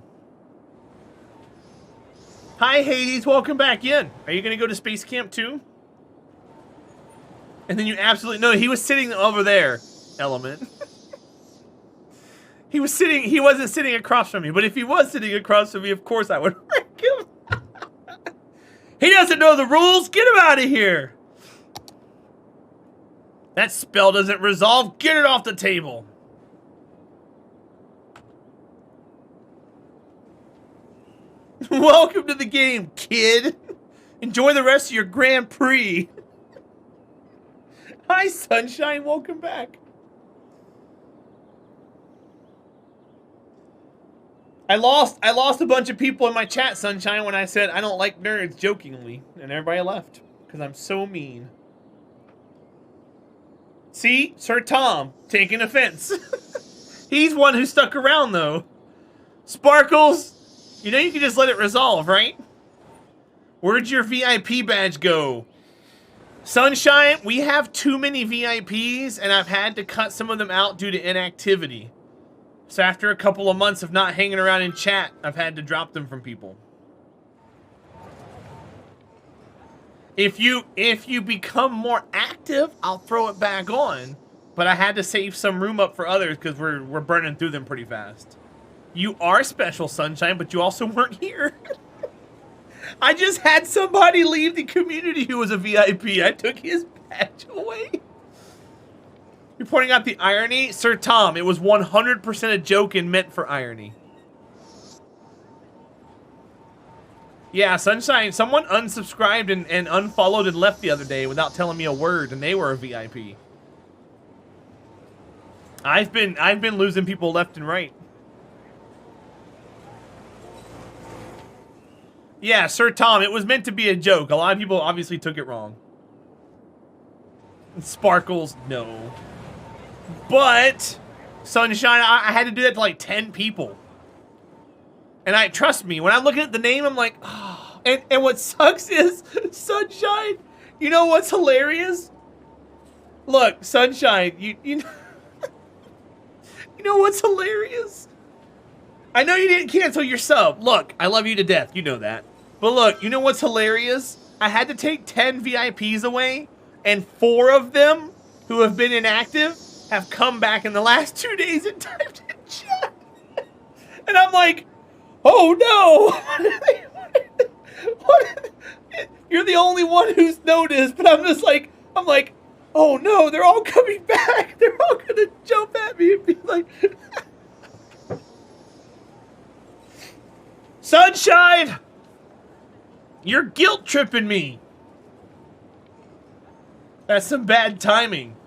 Hi Hades, welcome back in. Are you gonna go to space camp too? And then you absolutely no, he was sitting over there, Element. He wasn't sitting across from me, but if he was sitting across from me, of course I would rank him. He doesn't know the rules. Get him out of here. That spell doesn't resolve. Get it off the table. Welcome to the game, kid. Enjoy the rest of your Grand Prix. Hi, Sunshine. Welcome back. I lost a bunch of people in my chat, Sunshine, when I said I don't like nerds, jokingly, and everybody left. Because I'm so mean. See? Sir Tom taking offense. He's one who stuck around, though. Sparkles, you know you can just let it resolve, right? Where'd your VIP badge go? Sunshine, we have too many VIPs, and I've had to cut some of them out due to inactivity. So after a couple of months of not hanging around in chat, I've had to drop them from people. If you become more active, I'll throw it back on. But I had to save some room up for others because we're burning through them pretty fast. You are special, Sunshine, but you also weren't here. I just had somebody leave the community who was a VIP. I took his badge away. You're pointing out the irony? Sir Tom, it was 100% a joke and meant for irony. Yeah, Sunshine, someone unsubscribed and unfollowed and left the other day without telling me a word, and they were a VIP. I've been losing people left and right. Yeah, Sir Tom, it was meant to be a joke. A lot of people obviously took it wrong. Sparkles, no. But, Sunshine, I had to do that to like 10 people. And trust me, when I'm looking at the name, I'm like, oh. And what sucks is, Sunshine, you know what's hilarious? Look, Sunshine, you know, you know what's hilarious? I know you didn't cancel your sub. Look, I love you to death. You know that. But look, you know what's hilarious? I had to take 10 VIPs away, and 4 of them who have been inactive have come back in the last 2 days and typed in chat. And I'm like, oh no! You're the only one who's noticed, but I'm like, oh no, they're all coming back. They're all gonna jump at me and be like, Sunshine! You're guilt tripping me. That's some bad timing.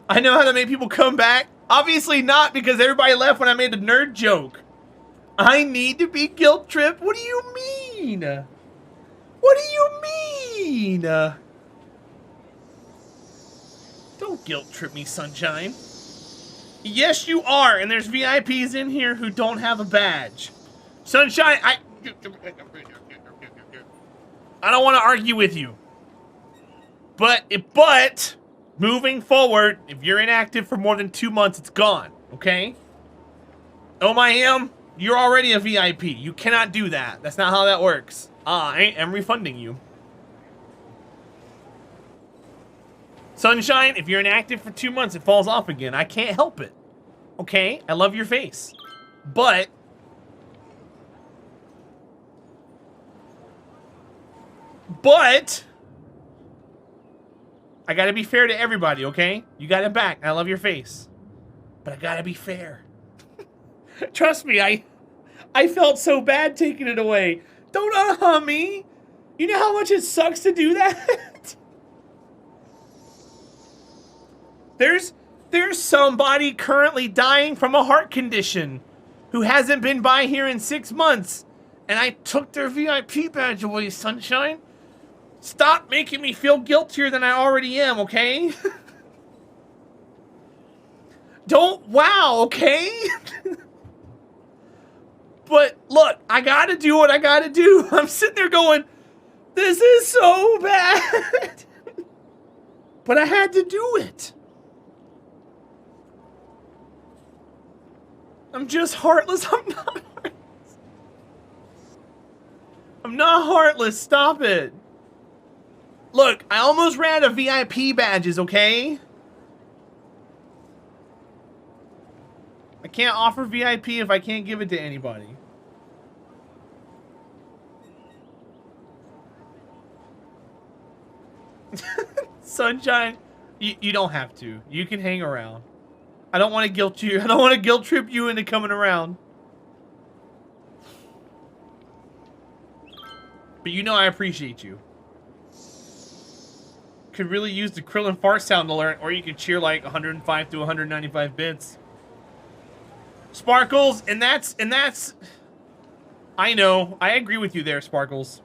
I know how to make people come back. Obviously not, because everybody left when I made a nerd joke. I need to be guilt tripped? What do you mean? What do you mean? Don't guilt trip me, Sunshine. Yes, you are, and there's VIPs in here who don't have a badge. Sunshine, I don't want to argue with you. But moving forward, if you're inactive for more than 2 months, it's gone, okay? OMIM, you're already a VIP. You cannot do that. That's not how that works. I am refunding you. Sunshine, if you're inactive for 2 months, it falls off again. I can't help it. Okay? I love your face. But I gotta be fair to everybody, okay? You got it back. I love your face. But I gotta be fair. Trust me, I felt so bad taking it away. Don't me. You know how much it sucks to do that? There's somebody currently dying from a heart condition who hasn't been by here in 6 months. And I took their VIP badge away, Sunshine. Stop making me feel guiltier than I already am, okay? Don't wow, okay? But look, I gotta do what I gotta do. I'm sitting there going, this is so bad. But I had to do it. I'm just heartless. I'm not heartless. I'm not heartless. Stop it. Look, I almost ran out of VIP badges, okay? I can't offer VIP if I can't give it to anybody. Sunshine, you don't have to. You can hang around. I don't want to guilt you. I don't want to guilt trip you into coming around. But you know I appreciate you. Could really use the Krillin fart sound to learn, or you could cheer like 105 to 195 bits. Sparkles, and that's I know. I agree with you there, Sparkles.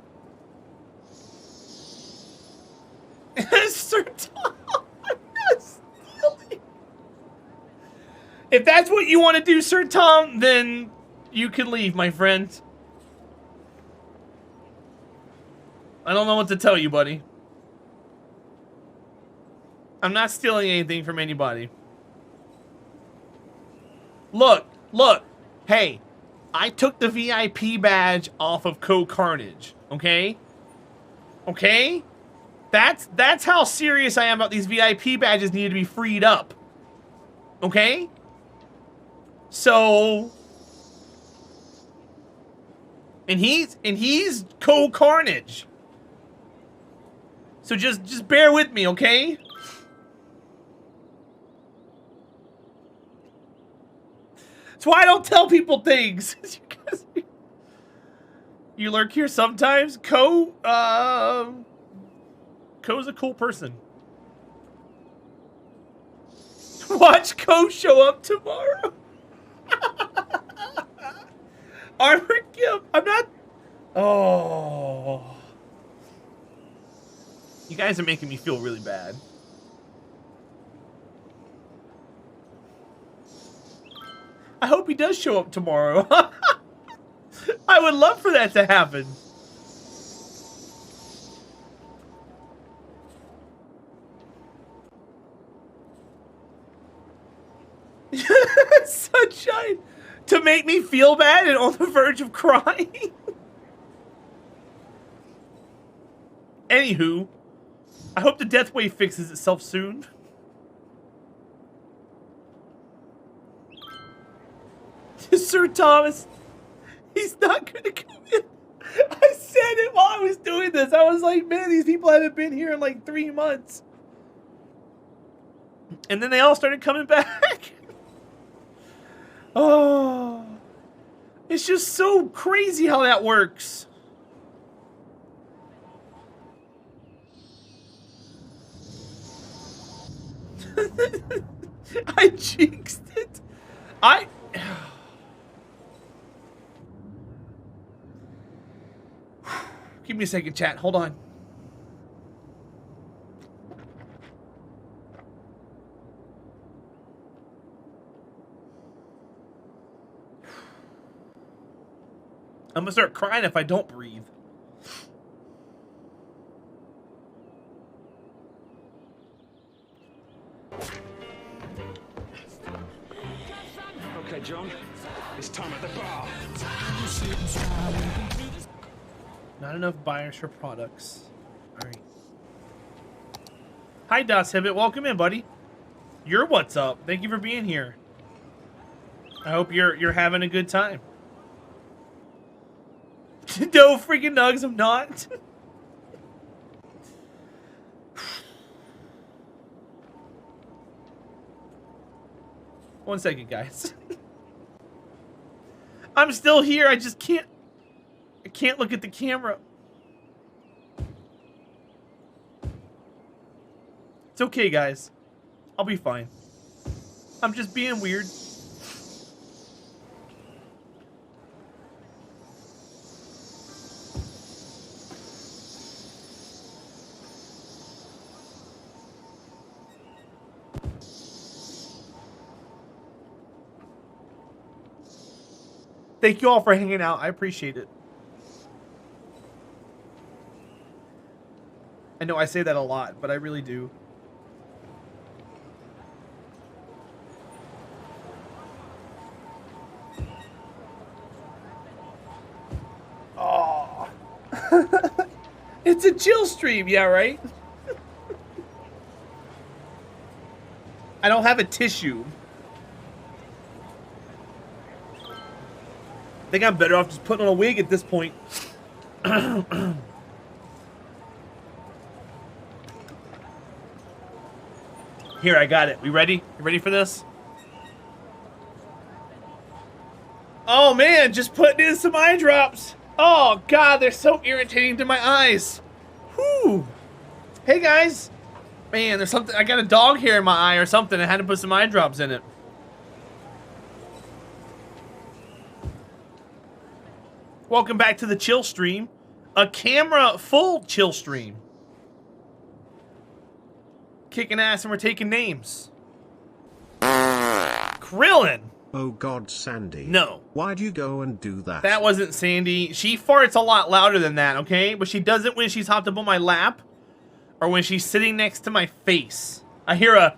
If that's what you want to do, Sir Tom, then you can leave, my friend. I don't know what to tell you, buddy. I'm not stealing anything from anybody. Look, look. Hey, I took the VIP badge off of Carnage, okay? Okay? That's how serious I am about these VIP badges need to be freed up. Okay? So, and he's Carnage. So just bear with me, okay? That's why I don't tell people things. You lurk here sometimes. Ko's a cool person. Watch Ko show up tomorrow. Armor Gimp. I'm not. Oh. You guys are making me feel really bad. I hope he does show up tomorrow. I would love for that to happen. Sunshine. To make me feel bad and on the verge of crying. Anywho, I hope the death wave fixes itself soon. Sir Thomas, he's not gonna come in. I said it while I was doing this. I was like, man, these people haven't been here in like 3 months. And then they all started coming back. Oh, it's just so crazy how that works. I jinxed it. Give me a second, chat. Hold on. I'm gonna start crying if I don't breathe. Okay, John. It's time at the bar. Not enough buyers for products. Alright. Hi, Das Hibbit. Welcome in, buddy. You're what's up. Thank you for being here. I hope you're having a good time. No freaking nugs, I'm not. One second, guys. I'm still here. I just can't. I can't look at the camera. It's okay, guys. I'll be fine. I'm just being weird. Thank you all for hanging out. I appreciate it. I know I say that a lot, but I really do. Oh. It's a chill stream, yeah, right? I don't have a tissue. I think I'm better off just putting on a wig at this point. Here, I got it. We ready? You ready for this? Oh man, just putting in some eye drops. Oh god, they're so irritating to my eyes. Whew. Hey guys. Man, there's something. I got a dog hair in my eye or something. I had to put some eye drops in it. Welcome back to the chill stream. A camera full chill stream. Kicking ass and we're taking names. Krillin. Oh God, Sandy. No. Why'd you go and do that? That wasn't Sandy. She farts a lot louder than that, okay? But she does it when she's hopped up on my lap or when she's sitting next to my face. I hear a...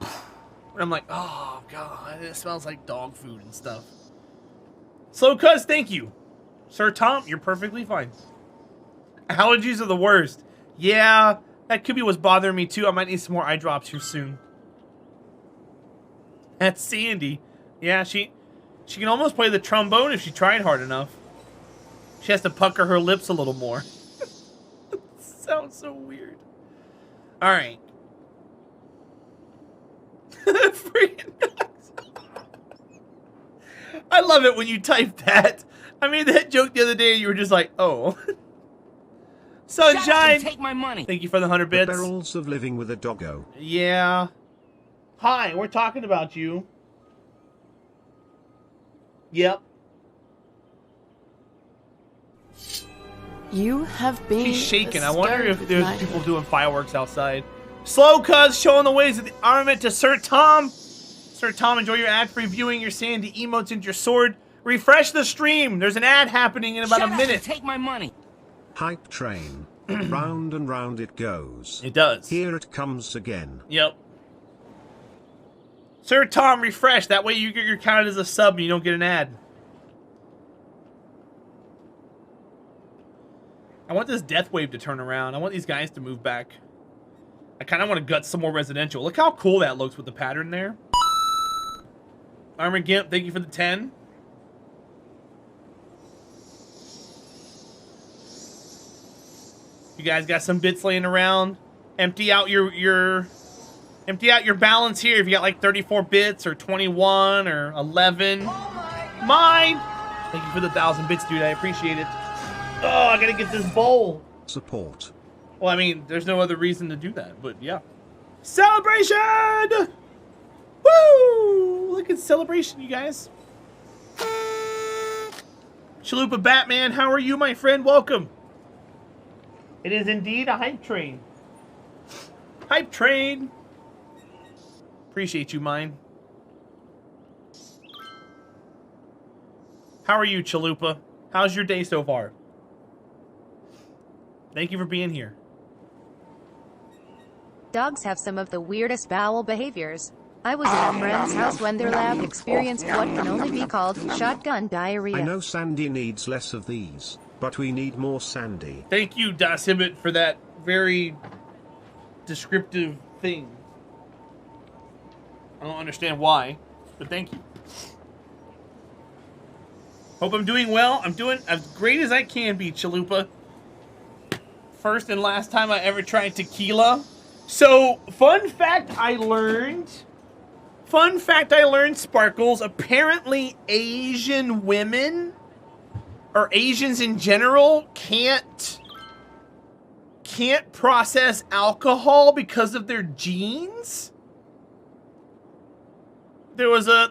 And I'm like, oh, God, it smells like dog food and stuff. Slow Cuz, thank you. Sir Tom, you're perfectly fine. Allergies are the worst. Yeah, that could be what's bothering me, too. I might need some more eye drops here soon. That's Sandy. Yeah, she can almost play the trombone if she tried hard enough. She has to pucker her lips a little more. Sounds so weird. All right. I love it when you type that. I made that joke the other day and you were just like, oh. Sunshine! Take my money. Thank you for the 100 bits. The perils of living with a doggo. Yeah. Hi, we're talking about you. Yep. You have been. She's shaking. the I wonder start if of there's my people doing fireworks outside. Slow Cuz showing the ways of the armament to Sir Tom. Sir Tom, enjoy your ad-free viewing, your Sandy emotes, and your sword. Refresh the stream. There's an ad happening in about a minute. Take my money. Hype train. Round and round it goes. It does. Here it comes again. Yep. Sir Tom, refresh. That way you're counted as a sub and you don't get an ad. I want this death wave to turn around. I want these guys to move back. I kind of want to gut some more residential. Look how cool that looks with the pattern there. Armor Gimp, thank you for the 10. You guys got some bits laying around. Empty out your balance here. If you got like 34 bits or 21 or 11. Mine! Thank you for the 1,000 bits, dude. I appreciate it. Oh, I gotta get this bowl. Support. Well, I mean, there's no other reason to do that, but yeah. Celebration! Woo! Look at celebration, you guys. Chalupa Batman, how are you, my friend? Welcome. It is indeed a hype train. Hype train. Appreciate you, mine. How are you, Chalupa? How's your day so far? Thank you for being here. Dogs have some of the weirdest bowel behaviors. I was at a friend's house when their lab experienced what can only be called shotgun diarrhea. I know Sandy needs less of these, but we need more Sandy. Thank you, Das Hibbit, for that very descriptive thing. I don't understand why, but thank you. Hope I'm doing well. I'm doing as great as I can be, Chalupa. First and last time I ever tried tequila. So, fun fact I learned, Sparkles, apparently Asian women, or Asians in general, can't process alcohol because of their genes. There was a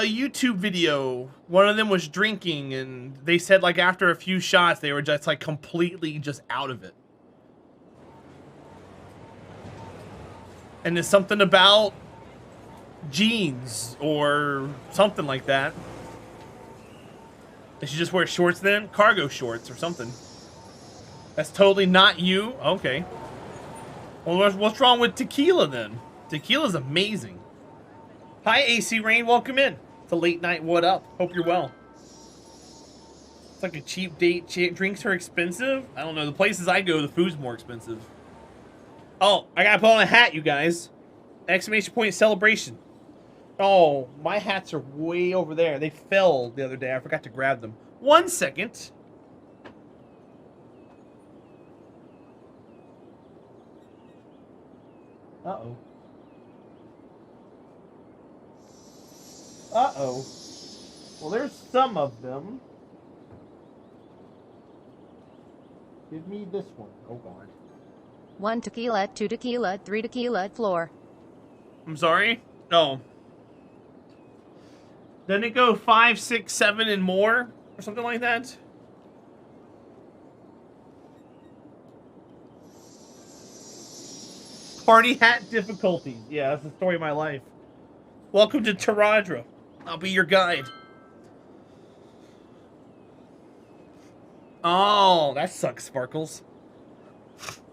YouTube video. One of them was drinking, and they said like after a few shots, they were just like completely just out of it. And there's something about jeans or something like that. They should just wear shorts then? Cargo shorts or something. That's totally not you? Okay. Well, what's wrong with tequila then? Tequila's amazing. Hi, AC Rain. Welcome in. It's a late night. What up? Hope you're well. It's like a cheap date. Drinks are expensive? I don't know. The places I go, the food's more expensive. Oh, I gotta put on a hat, you guys. Exclamation point celebration. Oh, my hats are way over there. They fell the other day. I forgot to grab them. 1 second. Uh-oh. Uh-oh. Well, there's some of them. Give me this one. Oh, God. 1 tequila, 2 tequila, 3 tequila, floor. I'm sorry? No. Doesn't it go 5, 6, 7 and more? Or something like that? Party hat difficulties. Yeah, that's the story of my life. Welcome to Terahdra. I'll be your guide. Oh, that sucks, Sparkles.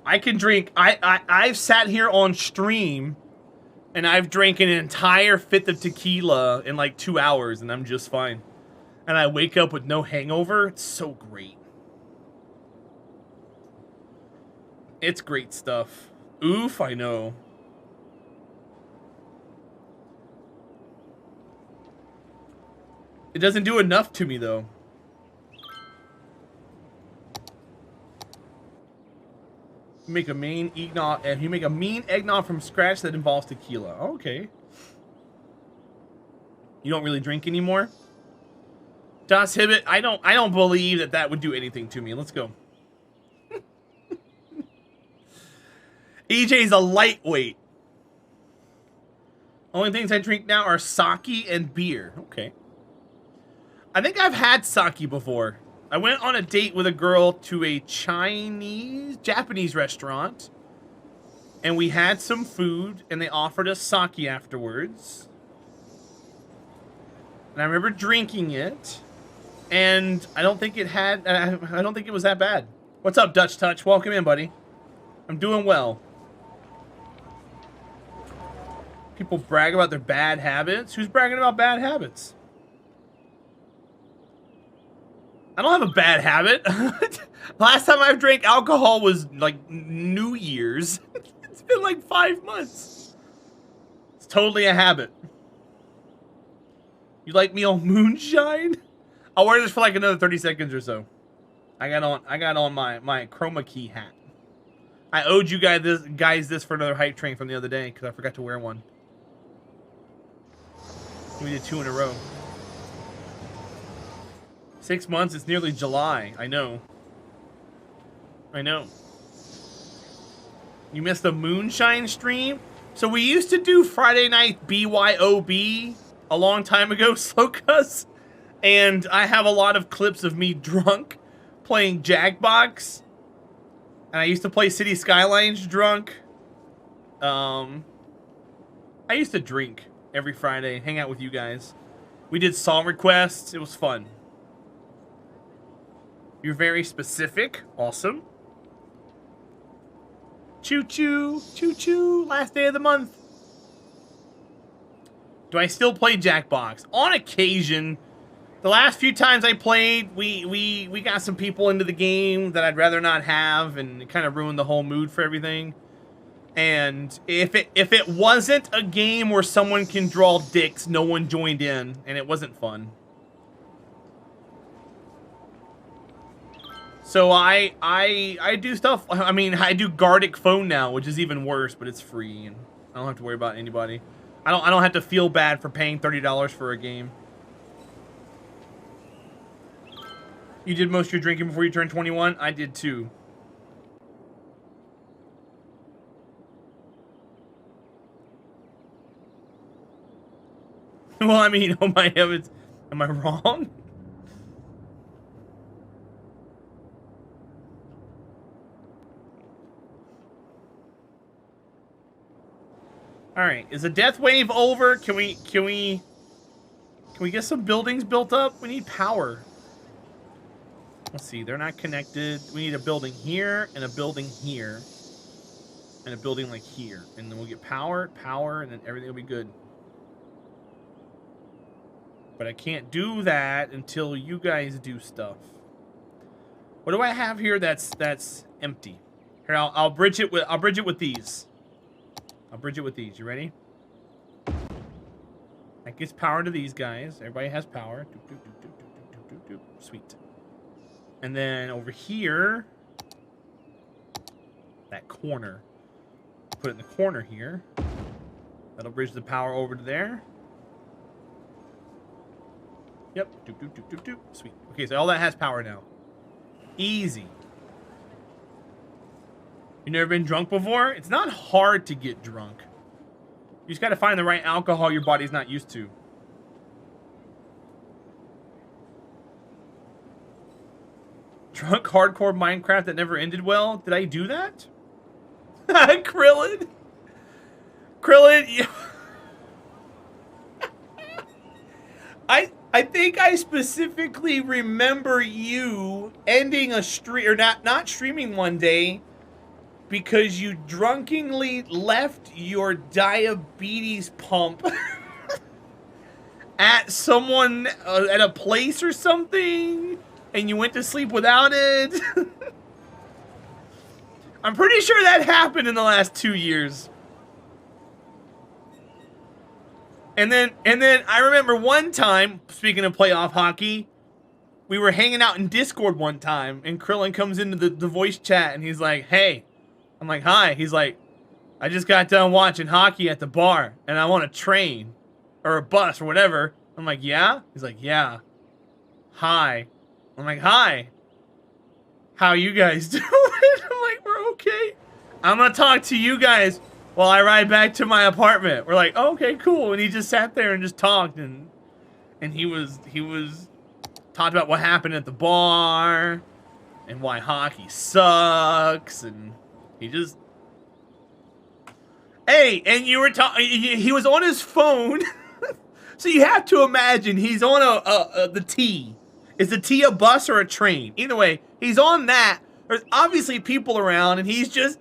I can drink. I've sat here on stream and I've drank an entire fifth of tequila in like 2 hours and I'm just fine. And I wake up with no hangover. It's so great. It's great stuff. Oof, I know. It doesn't do enough to me though. You make a mean eggnog, and you make a mean eggnog from scratch that involves tequila. Okay. You don't really drink anymore? Das Hibbit, I don't believe that that would do anything to me. Let's go. EJ's a lightweight. Only things I drink now are sake and beer. Okay. I think I've had sake before. I went on a date with a girl to a Japanese restaurant. And we had some food, and they offered us sake afterwards. And I remember drinking it. And I don't think it had, I don't think it was that bad. What's up, Dutch Touch? Welcome in, buddy. I'm doing well. People brag about their bad habits. Who's bragging about bad habits? I don't have a bad habit. Last time I drank alcohol was like New Year's. It's been like 5 months. It's totally a habit. You like me on moonshine? I'll wear this for like another 30 seconds or so. I got on my chroma key hat. I owed you guys this for another hype train from the other day because I forgot to wear one. We did 2 in a row. 6 months, it's nearly July. I know. I know. You missed the moonshine stream? So we used to do Friday night BYOB a long time ago, Slowcus. And I have a lot of clips of me drunk playing Jackbox. And I used to play City Skylines drunk. I used to drink every Friday, hang out with you guys. We did song requests. It was fun. You're very specific. Awesome. Choo-choo. Choo-choo. Last day of the month. Do I still play Jackbox? On occasion. The last few times I played, we got some people into the game that I'd rather not have, and it kind of ruined the whole mood for everything. And if it wasn't a game where someone can draw dicks, no one joined in, and it wasn't fun. So I do stuff. I mean, I do Gardic Phone now, which is even worse, but it's free, and I don't have to worry about anybody. I don't have to feel bad for paying $30 for a game. You did most of your drinking before you turned 21? I did too. Well, I mean, oh my heavens, am I wrong? All right, is the death wave over? Can we get some buildings built up? We need power. Let's see, they're not connected. We need a building here and a building here and a building like here, and then we'll get power, and then everything will be good. But I can't do that until you guys do stuff. What do I have here that's empty? Here, I'll bridge it with these. I'll bridge it with these. You ready? That gives power to these guys. Everybody has power. Sweet. And then over here, that corner. Put it in the corner here. That'll bridge the power over to there. Yep. Sweet. Okay, so all that has power now. Easy. You never been drunk before? It's not hard to get drunk. You just gotta find the right alcohol your body's not used to. Drunk hardcore Minecraft that never ended well? Did I do that? Krillin? Krillin, I think I specifically remember you ending a stream, or not streaming one day because you drunkenly left your diabetes pump at someone, at a place or something, and you went to sleep without it. I'm pretty sure that happened in the last 2 years. And then I remember one time, speaking of playoff hockey, we were hanging out in Discord one time, and Krillin comes into the voice chat, and he's like, hey. I'm like, hi. He's like, I just got done watching hockey at the bar, and I want a train, or a bus, or whatever. I'm like, yeah? He's like, yeah. Hi. I'm like, hi. How you guys doing? I'm like, we're okay. I'm gonna talk to you guys while I ride back to my apartment. We're like, oh, okay, cool. And he just sat there and just talked, and he was talked about what happened at the bar and why hockey sucks, and he just, hey, and you were talking, he was on his phone. So you have to imagine he's on the T. Is the T a bus or a train? Either way, he's on that. There's obviously people around, and he's just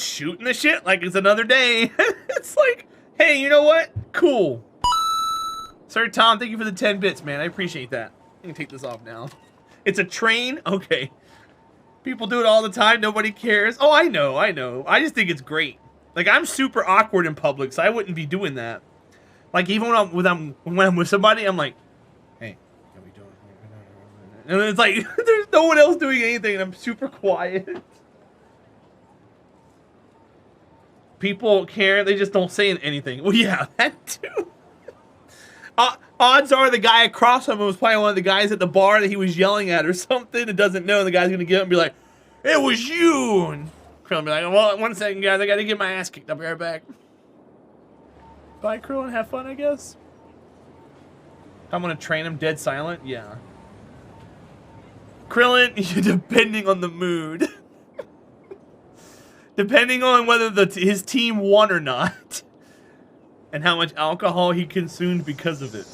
shooting the shit like it's another day. It's like, hey, you know what? Cool. Sir Tom, thank you for the 10 bits, man. I appreciate that. I can take this off now. It's a train? Okay. People do it all the time. Nobody cares. Oh, I know. I just think it's great. Like, I'm super awkward in public, so I wouldn't be doing that. Like, even when I'm with somebody, I'm like, hey, how we doing? And it's like, there's no one else doing anything, and I'm super quiet. People care, they just don't say anything. Well, yeah, that too. Odds are the guy across from him was probably one of the guys at the bar that he was yelling at or something and doesn't know. The guy's going to get up and be like, it was you. And Krillin be like, well, 1 second, guys. I got to get my ass kicked. I'll be right back. Bye, Krillin. Have fun, I guess. I'm going to train him dead silent. Yeah. Krillin, depending on the mood. Depending on whether his team won or not. And how much alcohol he consumed because of it.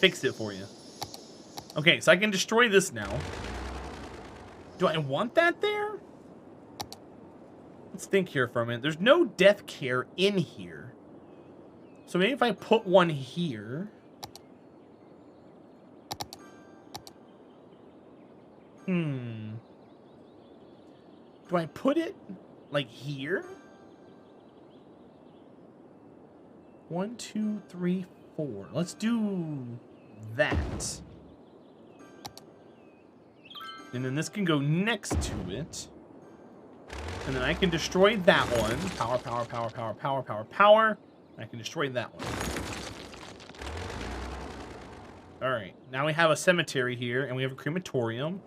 Fixed it for you. Okay, so I can destroy this now. Do I want that there? Let's think here for a minute. There's no death care in here. So maybe if I put one here. Do I put it like here? 1, 2, 3, 4. Let's do that. And then this can go next to it. And then I can destroy that one. Power, power, power, power, power, power, power. I can destroy that one. Alright, now we have a cemetery here, and we have a crematorium.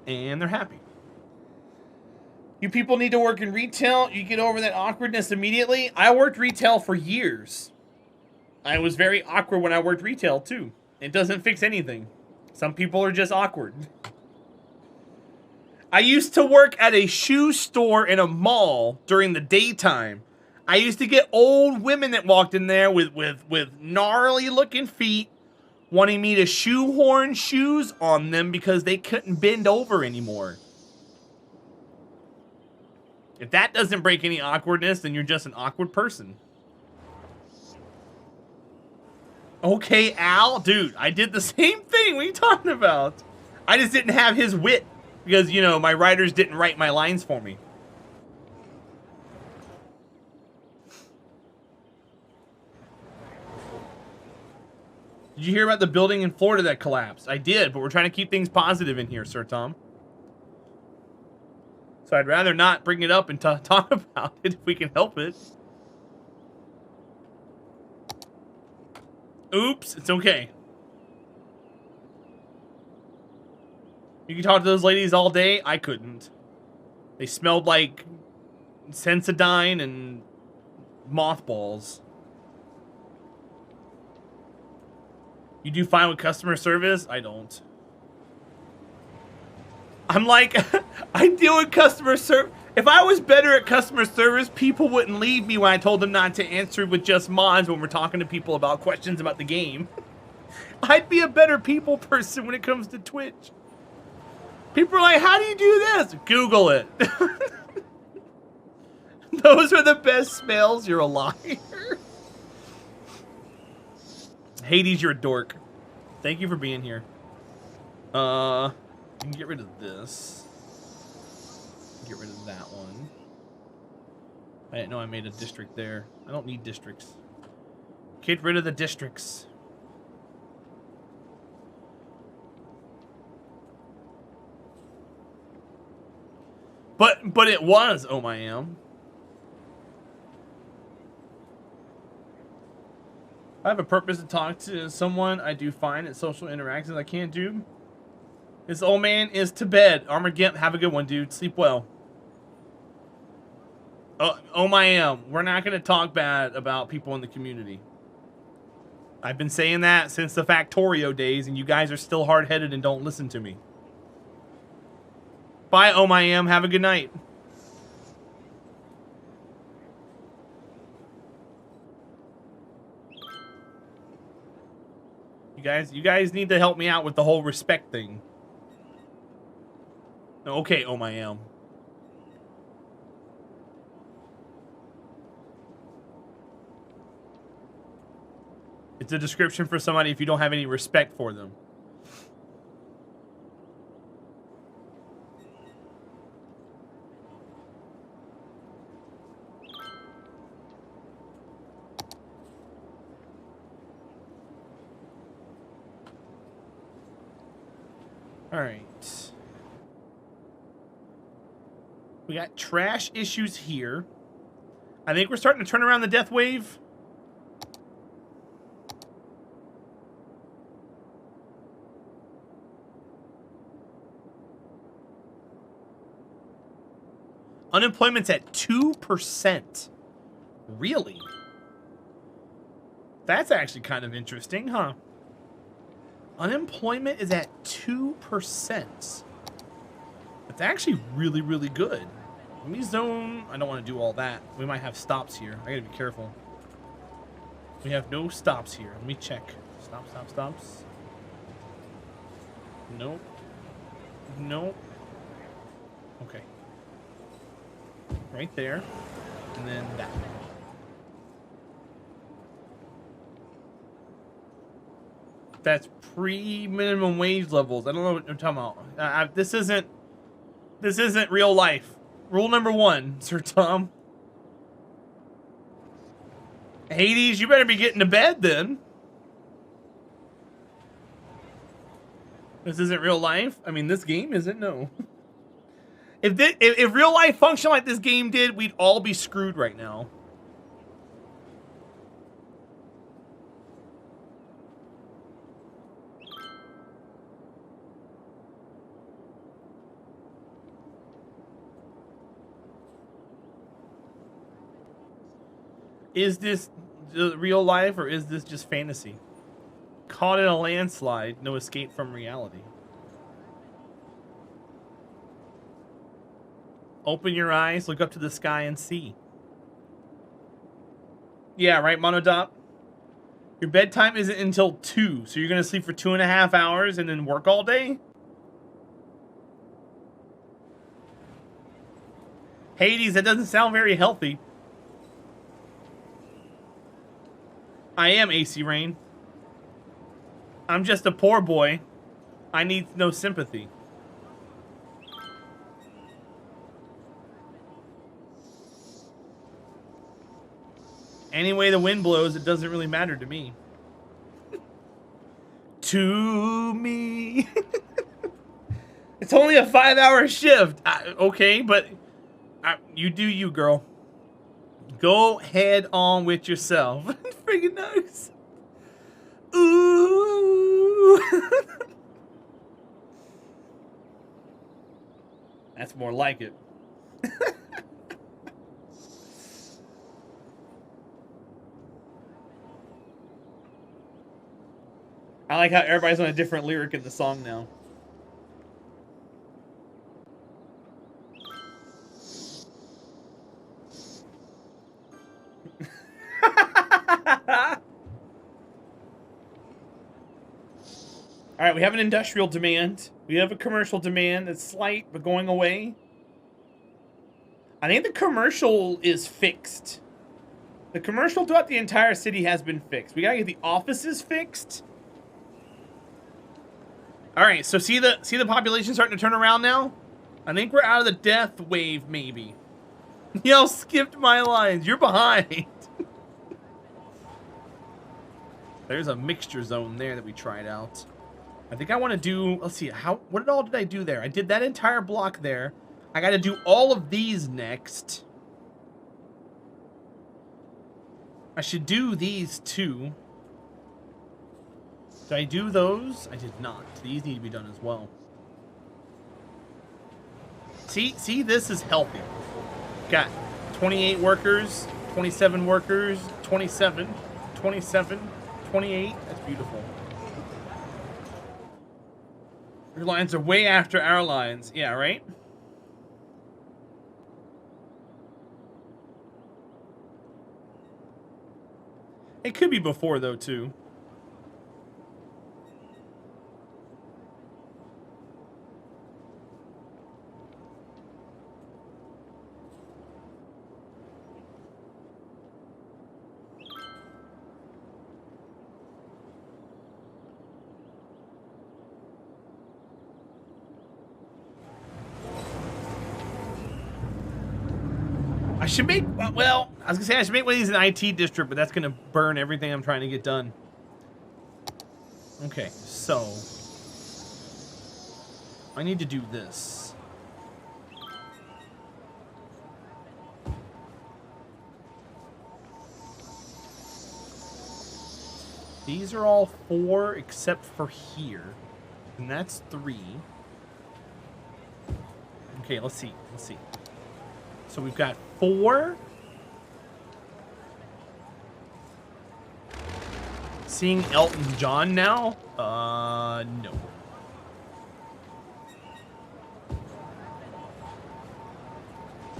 And they're happy. You people need to work in retail. You get over that awkwardness immediately. I worked retail for years. I was very awkward when I worked retail, too. It doesn't fix anything. Some people are just awkward. I used to work at a shoe store in a mall during the daytime. I used to get old women that walked in there with gnarly-looking feet wanting me to shoehorn shoes on them because they couldn't bend over anymore. If that doesn't break any awkwardness, then you're just an awkward person. Okay, Al. Dude, I did the same thing. What are you talking about? I just didn't have his wit. Because, you know, my writers didn't write my lines for me. Did you hear about the building in Florida that collapsed? I did, but we're trying to keep things positive in here, Sir Tom. So I'd rather not bring it up and talk about it if we can help it. Oops, it's okay. You can talk to those ladies all day. I couldn't. They smelled like Sensodyne and mothballs. You do fine with customer service? I don't. I'm like, I deal with customer service. If I was better at customer service, people wouldn't leave me when I told them not to answer with just mods when we're talking to people about questions about the game. I'd be a better people person when it comes to Twitch. People are like, how do you do this? Google it. Those are the best smells. You're a liar. Hades, you're a dork. Thank you for being here. I can get rid of this. Get rid of that one. I didn't know I made a district there. I don't need districts. Get rid of the districts. But it was, oh my am. I have a purpose to talk to someone I do fine at social interactions I can't do. This old man is to bed. Armored Gimp, have a good one, dude. Sleep well. Oh my am. We're not going to talk bad about people in the community. I've been saying that since the Factorio days, and you guys are still hard-headed and don't listen to me. Bye, oh my am. Have a good night. You guys need to help me out with the whole respect thing. Okay, oh my am. It's a description for somebody if you don't have any respect for them. All right. We got trash issues here. I think we're starting to turn around the death wave. Unemployment's at 2%. Really? That's actually kind of interesting, huh? Unemployment is at 2%. It's actually really, really good. Let me zone. I don't want to do all that. We might have stops here. I gotta be careful. We have no stops here. Let me check. Stops. Nope. Nope. Okay. Right there. And then that. That's pre-minimum wage levels. I don't know what I'm talking about. This isn't real life. Rule number 1, Sir Tom. Hades, you better be getting to bed then. This isn't real life. I mean, this game isn't. No. If real life functioned like this game did, we'd all be screwed right now. Is this real life or is this just fantasy? Caught in a landslide, no escape from reality. Open your eyes, look up to the sky and see. Yeah, right, Monodop? Your bedtime isn't until 2, so you're going to sleep for 2.5 hours and then work all day? Hades, that doesn't sound very healthy. I am AC Rain. I'm just a poor boy. I need no sympathy. Any way the wind blows, it doesn't really matter to me. To me. It's only a 5-hour shift. Okay, but you do you, girl. Go head on with yourself. Freaking nice. Ooh. That's more like it. I like how everybody's on a different lyric in the song now. All right, we have an industrial demand. We have a commercial demand that's slight, but going away. I think the commercial is fixed. The commercial throughout the entire city has been fixed. We gotta get the offices fixed. All right, so see the population starting to turn around now? I think we're out of the death wave, maybe. Y'all skipped my lines. You're behind. There's a mixture zone there that we tried out. I think I want to do, let's see, what all did I do there? I did that entire block there. I got to do all of these next. I should do these too. Did I do those? I did not. These need to be done as well. See, this is healthy. Got 28 workers, 27 workers, 27, 27, 28. That's beautiful. Your lines are way after our lines. Yeah, right? It could be before, though, too. I should make, well, I was gonna say I should make one of these in IT district, but that's gonna burn everything I'm trying to get done. Okay, so I need to do this. These are all 4 except for here, and that's 3. Okay, let's see. So we've got 4. Seeing Elton John now? No.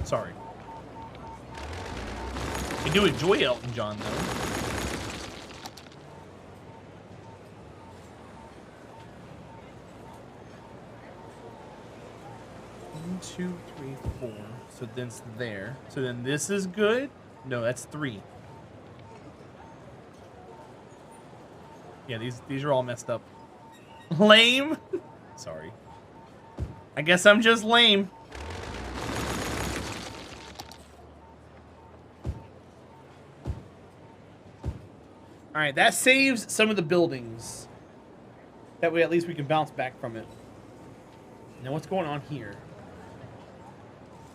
Sorry. I do enjoy Elton John, though. One, 2, 3, 4. So that's there. So then this is good. No, that's 3. Yeah, these are all messed up. Lame. Sorry. I guess I'm just lame. All right, that saves some of the buildings. That way, at least we can bounce back from it. Now, what's going on here?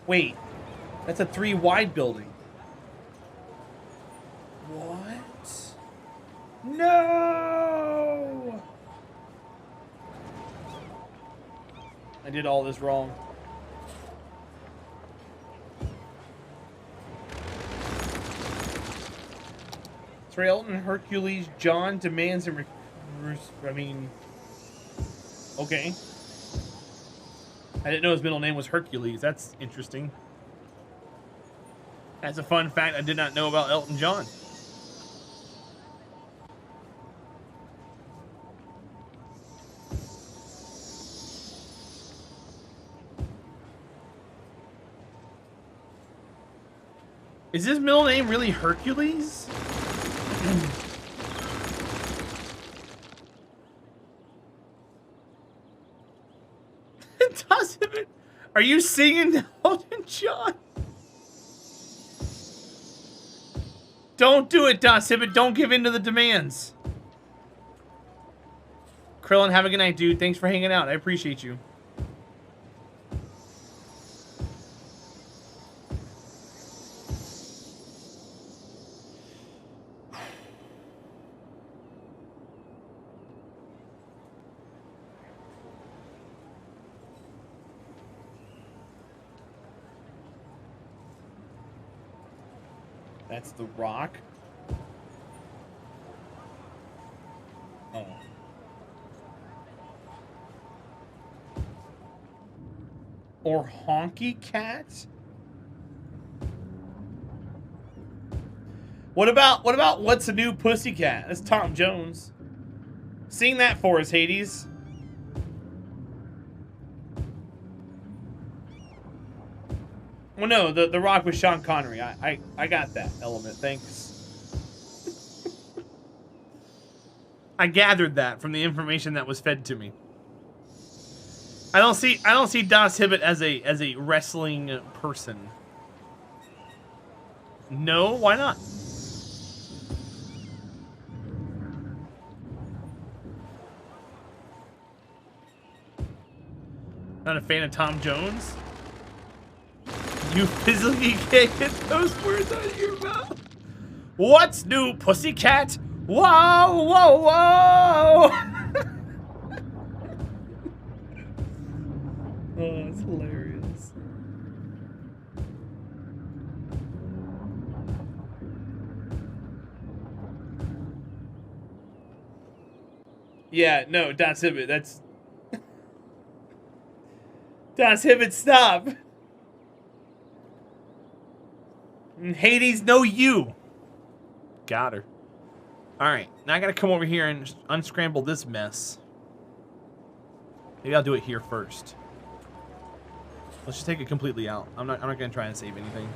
Wait, that's a 3 wide building. What? No! I did all this wrong. Trey Elton, Hercules, John demands and I mean, okay. I didn't know his middle name was Hercules. That's interesting. That's a fun fact I did not know about Elton John. Is his middle name really Hercules? Are you singing Elton John? Don't do it, Dossibit. Don't give in to the demands. Krillin, have a good night, dude. Thanks for hanging out. I appreciate you. That's the Rock. Oh. Or Honky Cat? What about What's a New Pussycat? That's Tom Jones. Sing that for us, Hades. Well, no, the Rock was Sean Connery. I got that element. Thanks. I gathered that from the information that was fed to me. I don't see Das Hibbett as a wrestling person. No, why not? Not a fan of Tom Jones? You physically can't get those words out of your mouth. What's new, pussycat? Whoa, whoa, whoa! Oh, that's hilarious. Yeah, no, Das Hibbett, that's... Das Hibbett, stop! Hades, no you! Got her. Alright, now I gotta come over here and unscramble this mess. Maybe I'll do it here first. Let's just take it completely out. I'm not gonna try and save anything.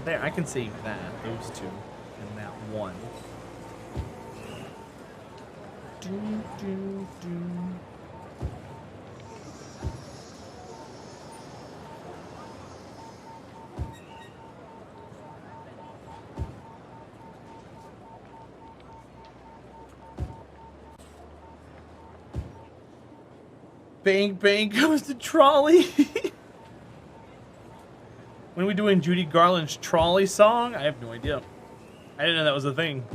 There, I can save that, those two, and that one. Bang, bang goes the trolley. When are we doing Judy Garland's trolley song? I have no idea. I didn't know that was a thing.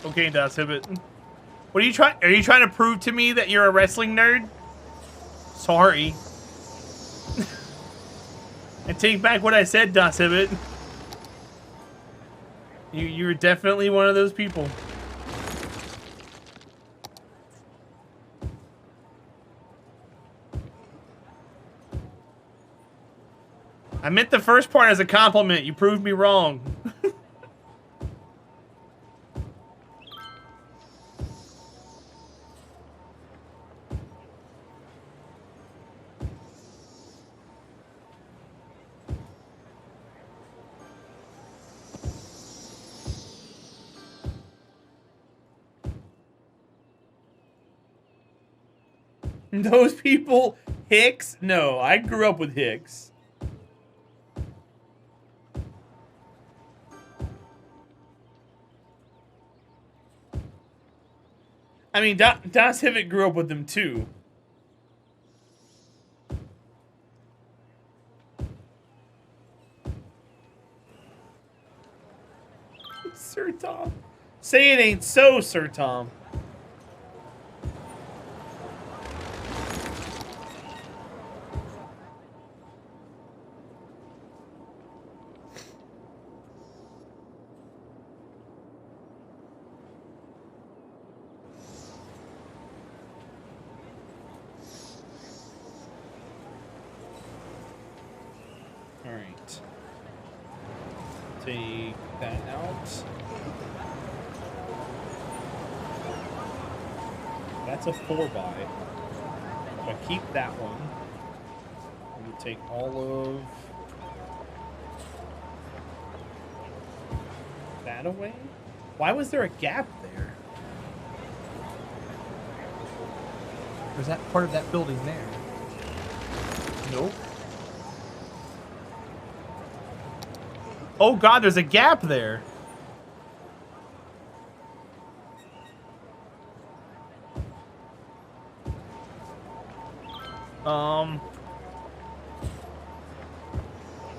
Okay, Das Hibbett. What are you trying? Are you trying to prove to me that you're a wrestling nerd? Sorry. I take back what I said, Das Hibbett. You're definitely one of those people. I meant the first part as a compliment. You proved me wrong. Those people, Hicks? No, I grew up with Hicks. I mean, Das Hibbett grew up with them too. Sir Tom. Say it ain't so, Sir Tom. Alright. Take that out. That's a 4x. If I keep that one, I'm going to take all of that away. Why was there a gap there? Or is that part of that building there? Nope. Oh god, there's a gap there.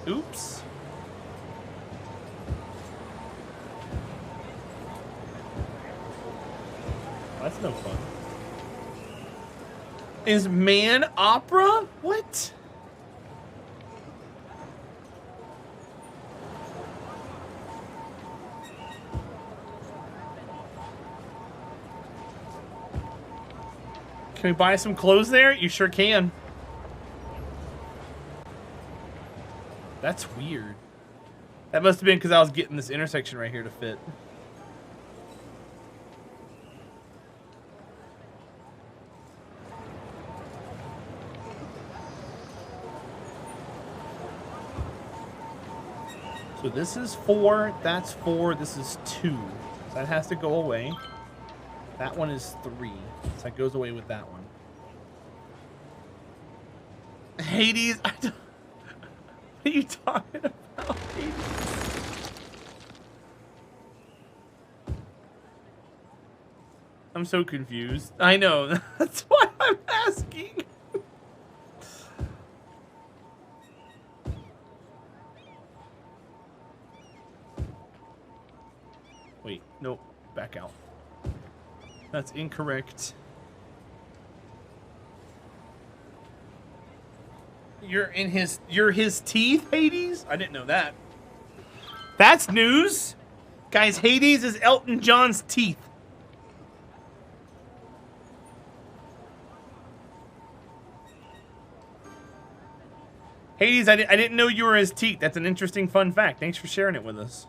Oops. That's no fun. Is man opera? What? Can we buy some clothes there? You sure can. That's weird. That must have been because I was getting this intersection right here to fit. So this is 4, that's 4, this is 2. So that has to go away. That one is 3. So that goes away with that one. Hades? I don't, what are you talking about, Hades? I'm so confused. I know. That's why I'm asking. Wait, nope. Back out. That's incorrect. You're his teeth, Hades? I didn't know that. That's news. Guys, Hades is Elton John's teeth. Hades, I didn't know you were his teeth. That's an interesting fun fact. Thanks for sharing it with us.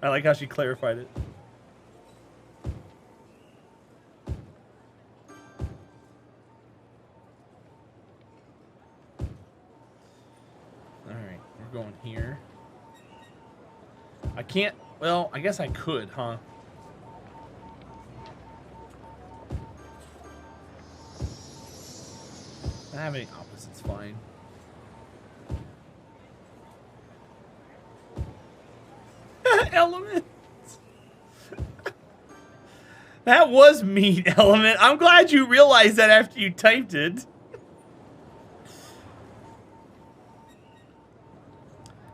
I like how she clarified it. Alright, we're going here. I can't... Well, I guess I could, huh? Not having opposites, fine. Element. That was meat, Element. I'm glad you realized that after you typed it.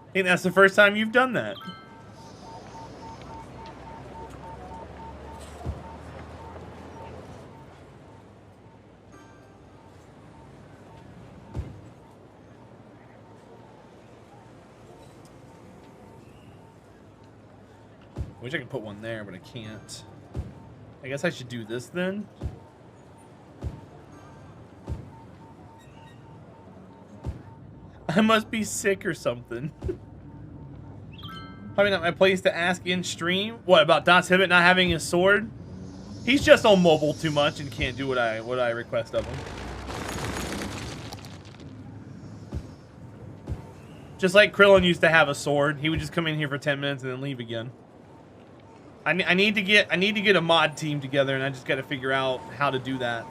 I think that's the first time you've done that. Wish I could put one there, but I can't. I guess I should do this then. I must be sick or something. Probably not my place to ask in stream. What about Dots Hibbit not having his sword? He's just on mobile too much and can't do what I request of him. Just like Krillin used to have a sword, he would just come in here for 10 minutes and then leave again. I need to get a mod team together, and I just got to figure out how to do that.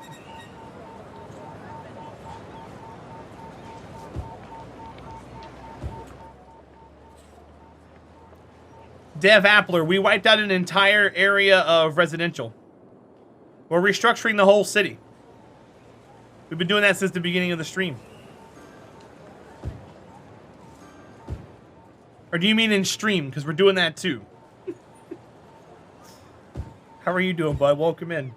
Dev Appler, we wiped out an entire area of residential. We're restructuring the whole city. We've been doing that since the beginning of the stream. Or do you mean in stream? Because we're doing that too. How are you doing, bud? Welcome in.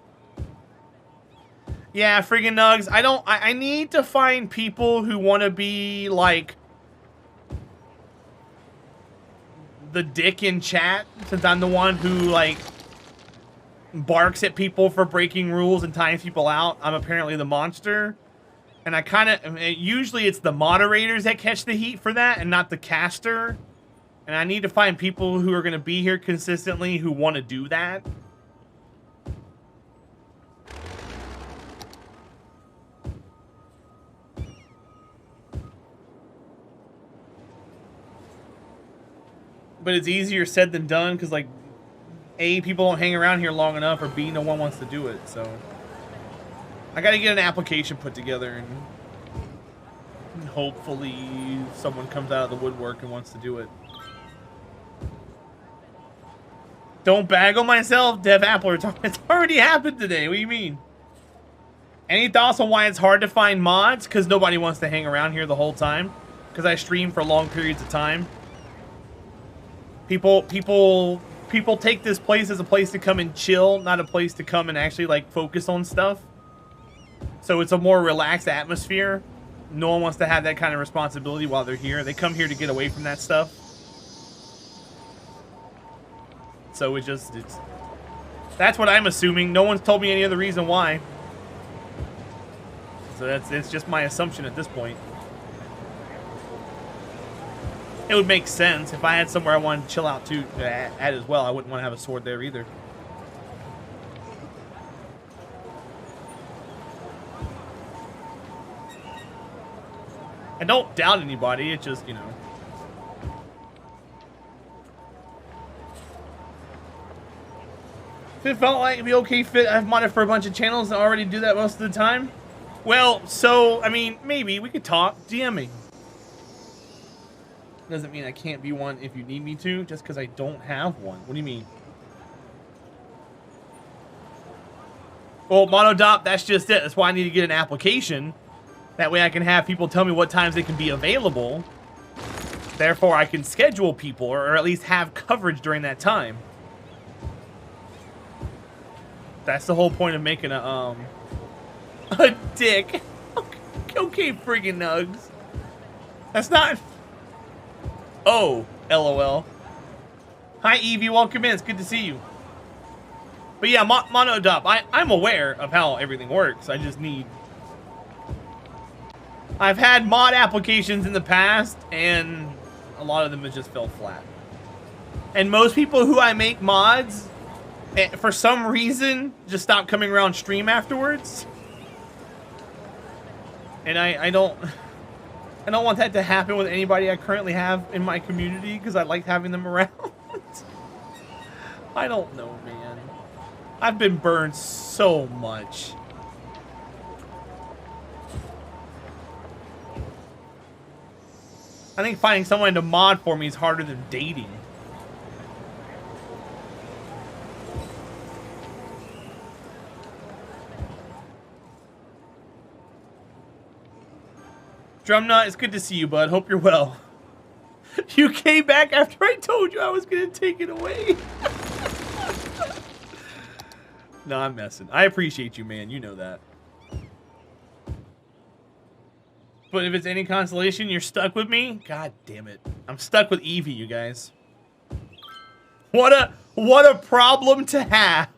Yeah, friggin' Nugs. I need to find people who want to be, like, the dick in chat, since I'm the one who, like, barks at people for breaking rules and tying people out. I'm apparently the monster. And I kind of... Usually it's the moderators that catch the heat for that, and not the caster. And I need to find people who are going to be here consistently who want to do that. But it's easier said than done, because, like, A, people don't hang around here long enough, or B, no one wants to do it, so... I gotta get an application put together, and hopefully someone comes out of the woodwork and wants to do it. Don't bag on myself, Dev Appler. It's already happened today. What do you mean? Any thoughts on why it's hard to find mods? Because nobody wants to hang around here the whole time. Because I stream for long periods of time. People take this place as a place to come and chill, not a place to come and actually, like, focus on stuff. So it's a more relaxed atmosphere. No one wants to have that kind of responsibility while they're here. They come here to get away from that stuff. So it's that's what I'm assuming. No one's told me any other reason why. So it's just my assumption at this point. It would make sense if I had somewhere I wanted to chill out to at as well. I wouldn't want to have a sword there either. I don't doubt anybody. It's just, you know. If it felt like it'd be okay fit, I've modded for a bunch of channels and already do that most of the time. Well, so, I mean, maybe we could talk. DM me. Doesn't mean I can't be one if you need me to, just because I don't have one. What do you mean? Well, Monodop, that's just it. That's why I need to get an application. That way I can have people tell me what times they can be available. Therefore, I can schedule people, or at least have coverage during that time. That's the whole point of making a dick. Okay, friggin' nugs. That's not... Oh, LOL. Hi, Evie. Welcome in. It's good to see you. But yeah, Monodop, I'm aware of how everything works. I just need... I've had mod applications in the past, and a lot of them have just fell flat. And most people who I make mods, for some reason, just stop coming around stream afterwards. And I don't want that to happen with anybody I currently have in my community, because I like having them around. I don't know, man. I've been burned so much. I think finding someone to mod for me is harder than dating. Drumnut, it's good to see you, bud. Hope you're well. You came back after I told you I was going to take it away. No, I'm messing. I appreciate you, man. You know that. But if it's any consolation, you're stuck with me? God damn it. I'm stuck with Evie, you guys. What a problem to have.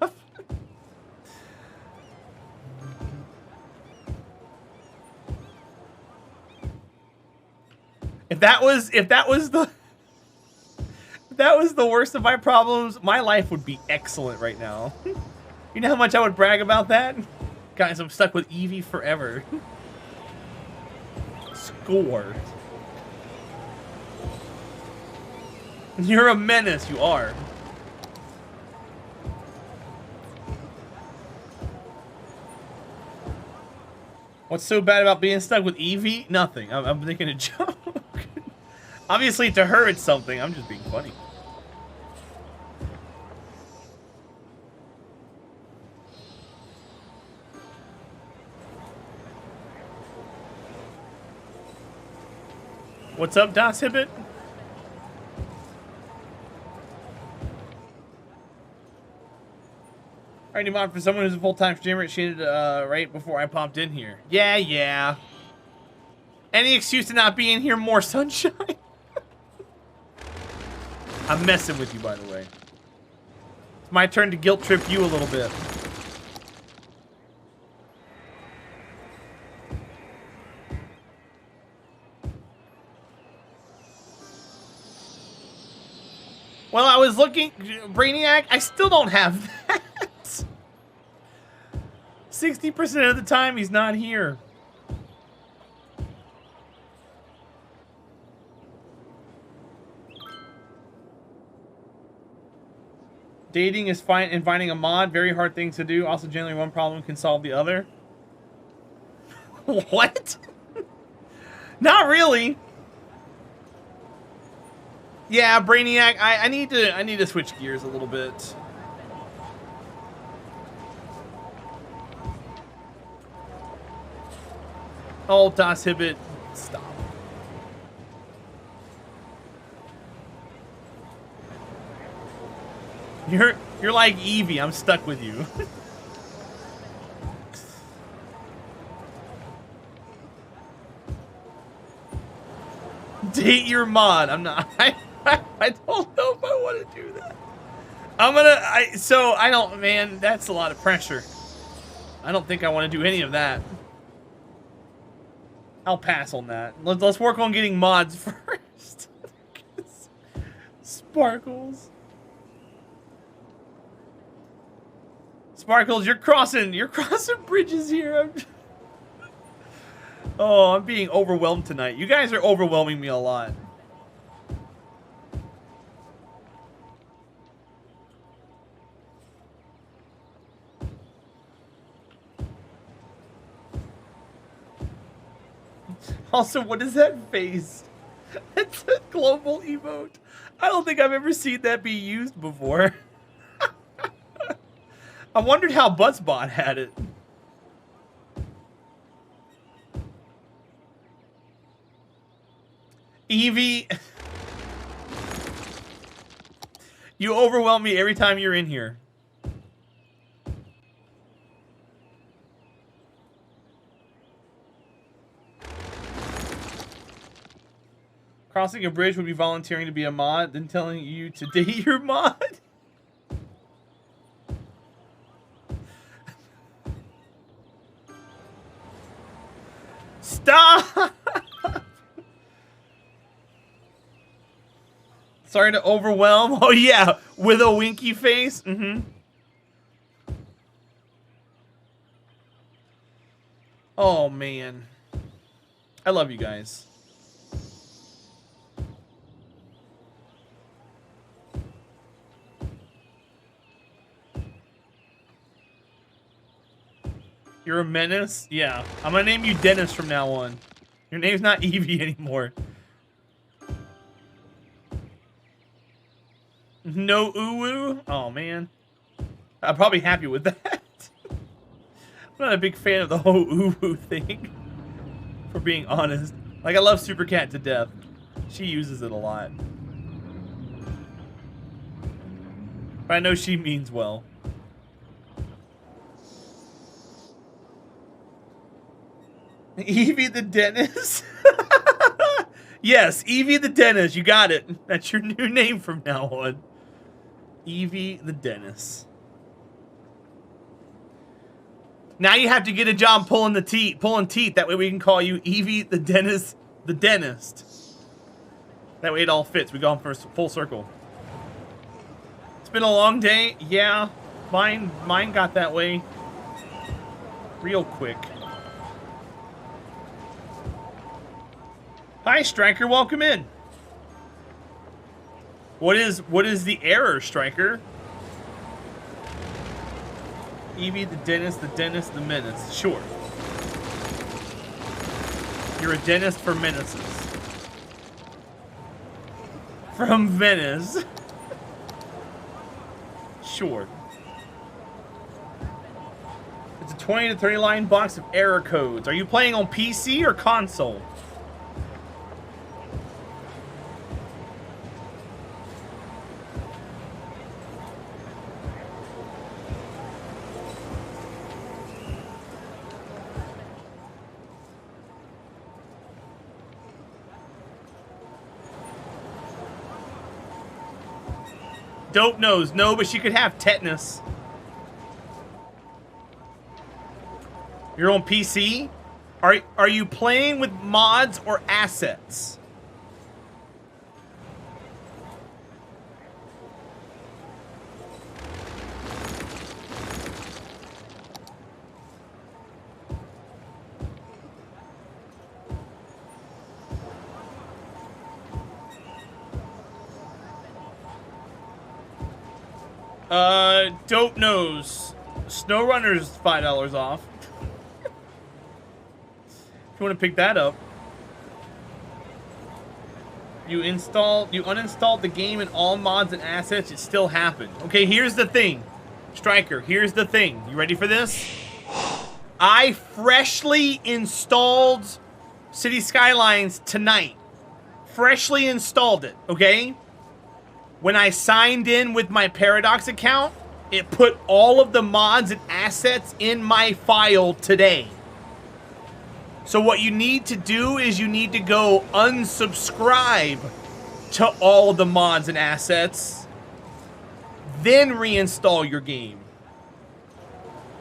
If that was the worst of my problems, my life would be excellent right now. You know how much I would brag about that? Guys, I'm stuck with Evie forever. Score. You're a menace, you are. What's so bad about being stuck with Evie? Nothing. I'm thinking a joke. Obviously, to her, it's something. I'm just being funny. What's up, Das Hibbit? Alright, new mod for someone who's a full-time streamer. It shaded right before I popped in here. Yeah. Any excuse to not be in here, more sunshine? I'm messing with you, by the way. It's my turn to guilt trip you a little bit. Well, I was looking... Brainiac, I still don't have that. 60% of the time, he's not here. Dating is fine, and finding a mod, very hard things to do. Also, generally, one problem can solve the other. What? Not really. Yeah, Brainiac, I need to switch gears a little bit. Oh, Das Hibbit, stop. You're like Evie, I'm stuck with you. Date your mod. I'm not. I don't know if I want to do that. So I don't, man, that's a lot of pressure. I don't think I want to do any of that. I'll pass on that. Let's work on getting mods first. Sparkles. Sparkles, you're crossing bridges here. Oh, I'm being overwhelmed tonight. You guys are overwhelming me a lot. Also, what is that face? It's a global emote. I don't think I've ever seen that be used before. I wondered how Buttsbot had it. Evie, you overwhelm me every time you're in here. Crossing a bridge would be volunteering to be a mod, then telling you to date your mod. Stop! Sorry to overwhelm. Oh yeah, with a winky face. Mm-hmm. Oh man. I love you guys. You're a menace? Yeah. I'm gonna name you Dennis from now on. Your name's not Evie anymore. No uwu? Oh, man. I'm probably happy with that. I'm not a big fan of the whole uwu thing. For being honest. Like, I love Super Cat to death. She uses it a lot. But I know she means well. Evie the dentist? Yes, Evie the dentist. You got it. That's your new name from now on. Evie the dentist. Now you have to get a job pulling teeth. That way we can call you Evie the dentist. The dentist. That way it all fits. We go for full circle. It's been a long day. Yeah, mine got that way real quick. Hi, Striker. Welcome in. What is the error, Striker? Evie, the dentist, the menace. Sure. You're a dentist for menaces. From Venice. Sure. It's a 20 to 30 line box of error codes. Are you playing on PC or console? Dope nose. No, but she could have tetanus. You're on PC? Are you playing with mods or assets? Dope nose. SnowRunner's $5 off. If you want to pick that up. You uninstalled the game and all mods and assets, it still happened. Okay, here's the thing. Striker, here's the thing. You ready for this? I freshly installed City Skylines tonight. Freshly installed it, okay? When I signed in with my Paradox account, it put all of the mods and assets in my file today. So what you need to do is you need to go unsubscribe to all the mods and assets, then reinstall your game.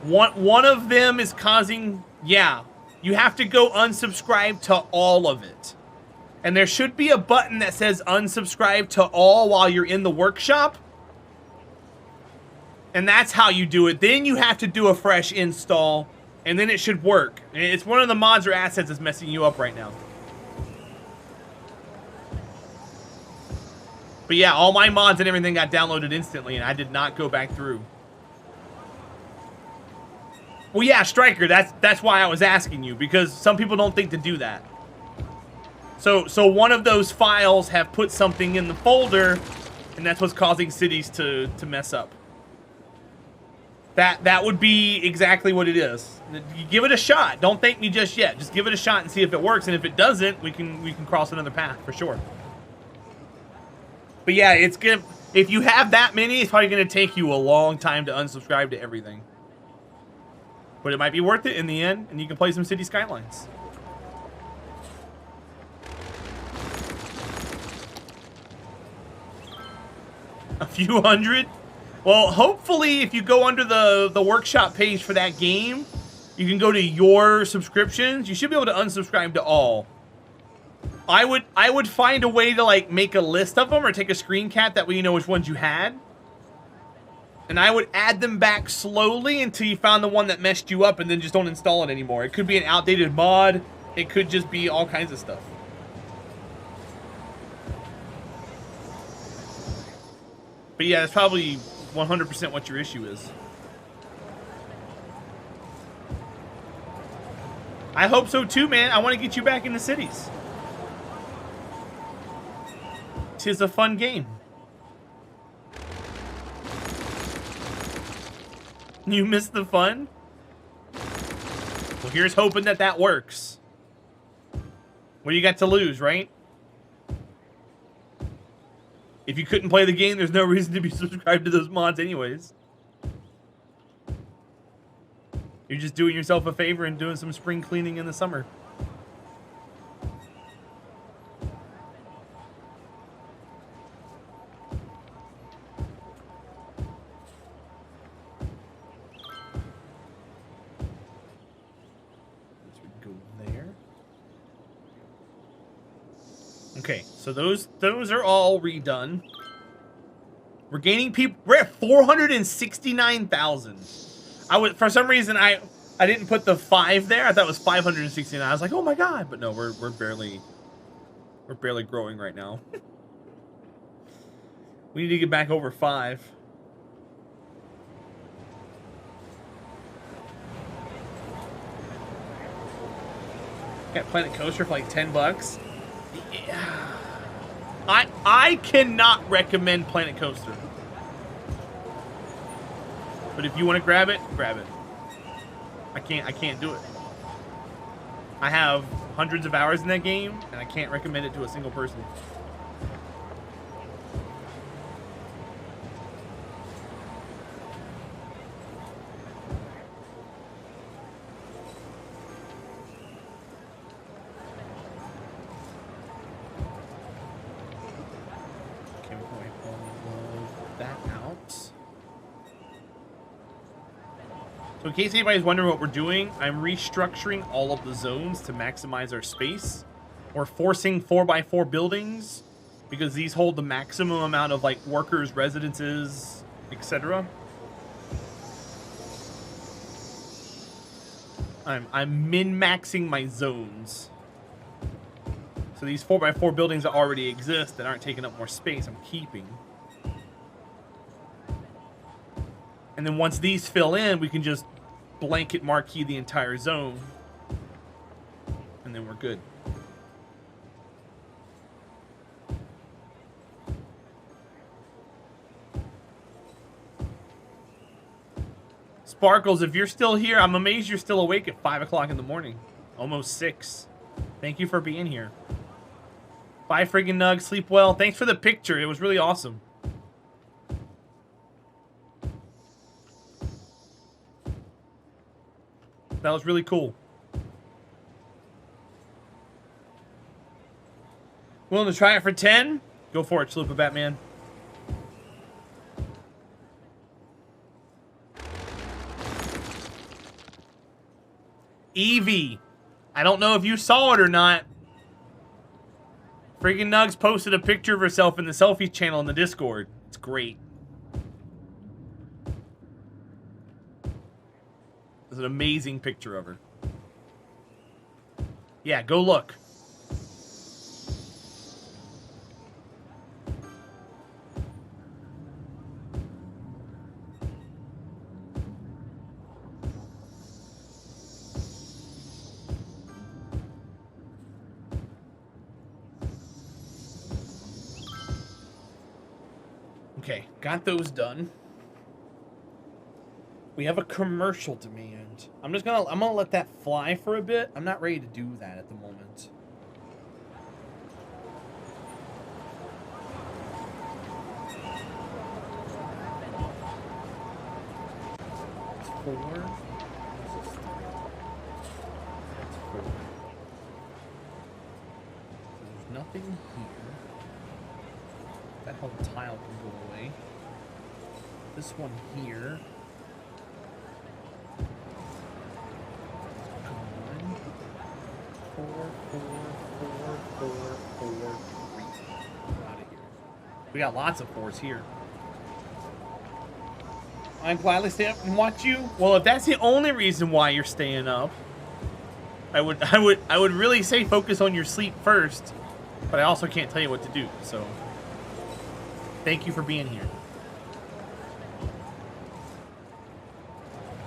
One of them is causing, yeah, You have to go unsubscribe to all of it. And there should be a button that says unsubscribe to all while you're in the workshop. And that's how you do it. Then you have to do a fresh install, and then it should work. And it's one of the mods or assets that's messing you up right now. But yeah, all my mods and everything got downloaded instantly, and I did not go back through. Well, yeah, Striker, that's why I was asking you, because some people don't think to do that. So one of those files have put something in the folder, and that's what's causing cities to mess up. That would be exactly what it is. You give it a shot. Don't thank me just yet. Just give it a shot and see if it works. And if it doesn't, we can cross another path for sure. But yeah, it's good. If you have that many, it's probably gonna take you a long time to unsubscribe to everything. But it might be worth it in the end, and you can play some City Skylines. A few hundred? Well, hopefully, if you go under the workshop page for that game, you can go to your subscriptions. You should be able to unsubscribe to all. I would find a way to like make a list of them or take a screen cap that way you know which ones you had. And I would add them back slowly until you found the one that messed you up and then just don't install it anymore. It could be an outdated mod. It could just be all kinds of stuff. But yeah, that's probably 100% what your issue is. I hope so too, man. I want to get you back in the cities. 'Tis a fun game. You missed the fun? Well, here's hoping that that works. What do you got to lose, right? If you couldn't play the game, there's no reason to be subscribed to those mods anyways. You're just doing yourself a favor and doing some spring cleaning in the summer. Okay, so those are all redone. We're gaining people. We're at 469,000. For some reason I didn't put the 5 there. I thought it was 569. I was like, oh my god! But no, we're barely growing right now. We need to get back over 5. Got Planet Coaster for like $10. Yeah. I cannot recommend Planet Coaster. But if you want to grab it, grab it. I can't do it. I have hundreds of hours in that game, and I can't recommend it to a single person. So in case anybody's wondering what we're doing, I'm restructuring all of the zones to maximize our space. We're forcing 4x4 buildings because these hold the maximum amount of like workers, residences, etc. I'm min-maxing my zones. So these 4x4 buildings that already exist that aren't taking up more space, I'm keeping. And then once these fill in, we can just blanket marquee the entire zone. And then we're good. Sparkles, if you're still here, I'm amazed you're still awake at 5 o'clock in the morning. Almost 6. Thank you for being here. Bye, friggin' Nug. Sleep well. Thanks for the picture. It was really awesome. That was really cool. Willing to try it for 10? Go for it, Chalupa Batman. Evie. I don't know if you saw it or not. Freaking Nugs posted a picture of herself in the selfie channel in the Discord. It's great. It's an amazing picture of her. Yeah, go look. Okay, got those done. We have a commercial demand. I'm gonna let that fly for a bit. I'm not ready to do that at the moment. It's 4. This is 3. That's 4. So there's nothing here. That whole tile can go away. This one here. Gone. 4, 4, 4, 4, 4, 3. Out of here. We got lots of 4s here. I'm gladly stay up and watch you. Well, if that's the only reason why you're staying up, I would really say focus on your sleep first. But I also can't tell you what to do, so. Thank you for being here.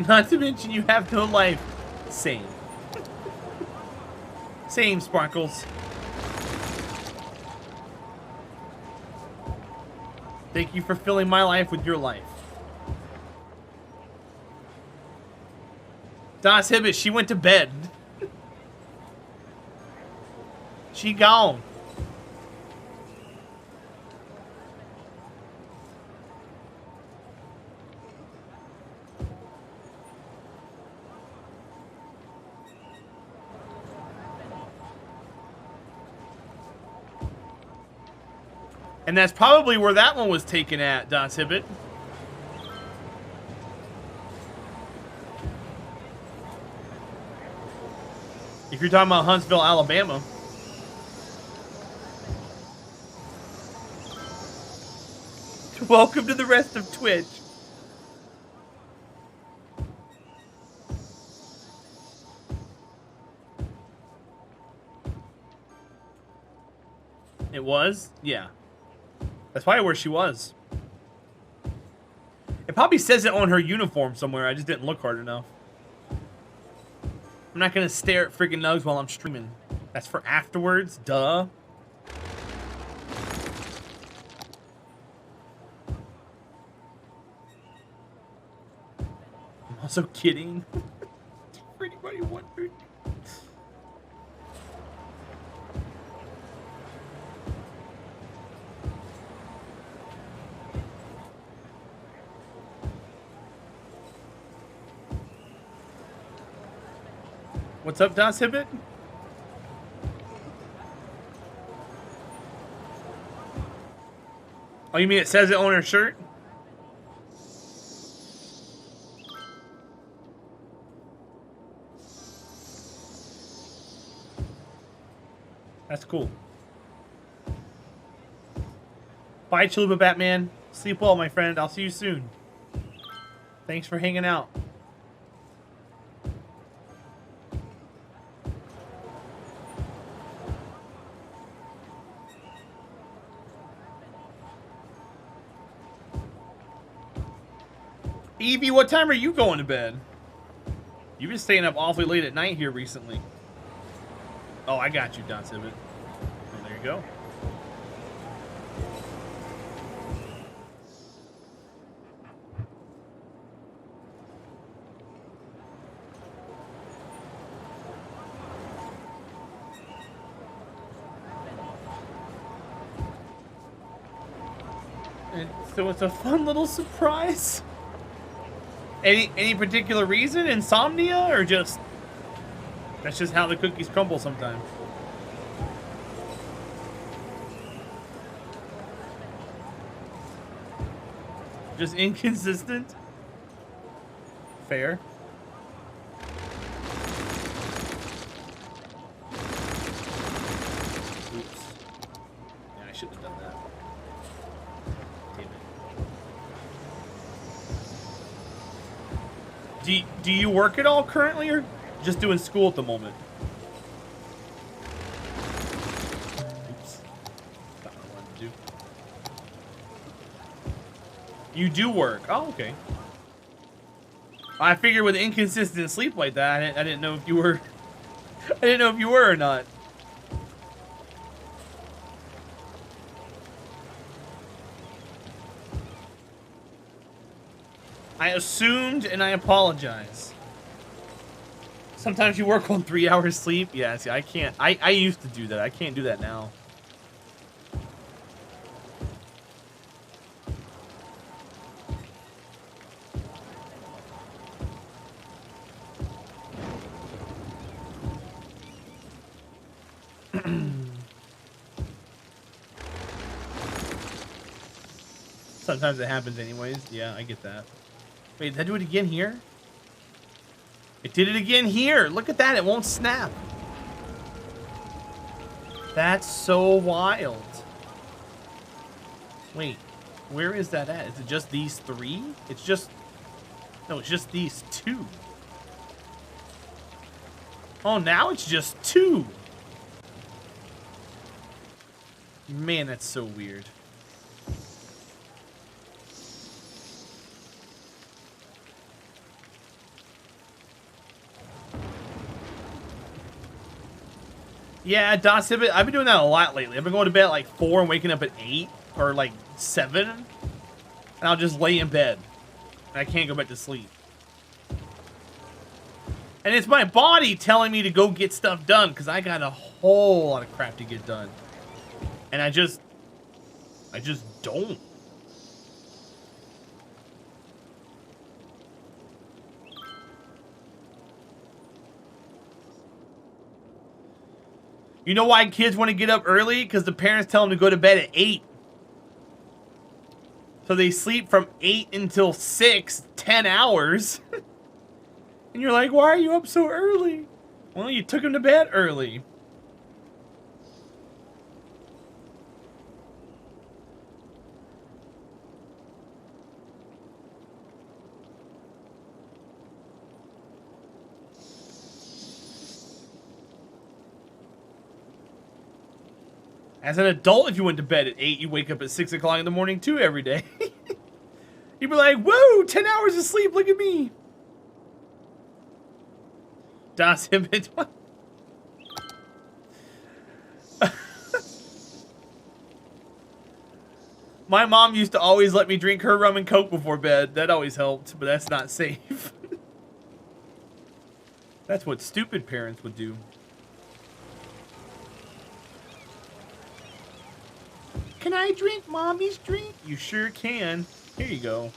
Not to mention you have no life. Same. Same, Sparkles. Thank you for filling my life with your life. Das Hibbit, she went to bed. She gone. And that's probably where that one was taken at, Das Hibbit. If you're talking about Huntsville, Alabama. Welcome to the rest of Twitch. It was? Yeah. That's probably where she was. It probably says it on her uniform somewhere. I just didn't look hard enough. I'm not gonna stare at freaking Nugs while I'm streaming. That's for afterwards, duh. I'm also kidding. For anybody wondering. What's up, Das Hibbit? Oh, you mean it says it on her shirt? That's cool. Bye, Chalupa Batman. Sleep well, my friend. I'll see you soon. Thanks for hanging out. Evie, what time are you going to bed? You've been staying up awfully late at night here recently. Oh, I got you, Don Civet. Oh, there you go. And so it's a fun little surprise. Any particular reason? Insomnia, or just that's just how the cookies crumble sometimes? Just inconsistent? Fair. Do you work at all currently, or just doing school at the moment? Oops. Not what I wanted to do. You do work. Oh, okay. I figured with inconsistent sleep like that, I didn't know if you were. I didn't know if you were or not. I assumed, and I apologize. Sometimes you work on 3 hours sleep. Yeah, see, I can't. I used to do that. I can't do that now. Sometimes it happens anyways. Yeah, I get that. Wait, did that do it again here? It did it again here. Look at that. It won't snap. That's so wild. Wait, where is that at? Is it just these 3? It's just... No, it's just these 2. Oh, now it's just 2. Man, that's so weird. Yeah, I've been doing that a lot lately. I've been going to bed at like 4 and waking up at 8 or like 7. And I'll just lay in bed. And I can't go back to sleep. And it's my body telling me to go get stuff done because I got a whole lot of crap to get done. And I just don't. You know why kids want to get up early? Because the parents tell them to go to bed at 8. So they sleep from 8 until 6, 10 hours. And you're like, why are you up so early? Well, you took them to bed early. As an adult, if you went to bed at 8, you wake up at 6 o'clock in the morning too every day. You'd be like, whoa, 10 hours of sleep, look at me. Das Hibbit. My mom used to always let me drink her rum and coke before bed. That always helped, but that's not safe. That's what stupid parents would do. Can I drink mommy's drink? You sure can. Here you go.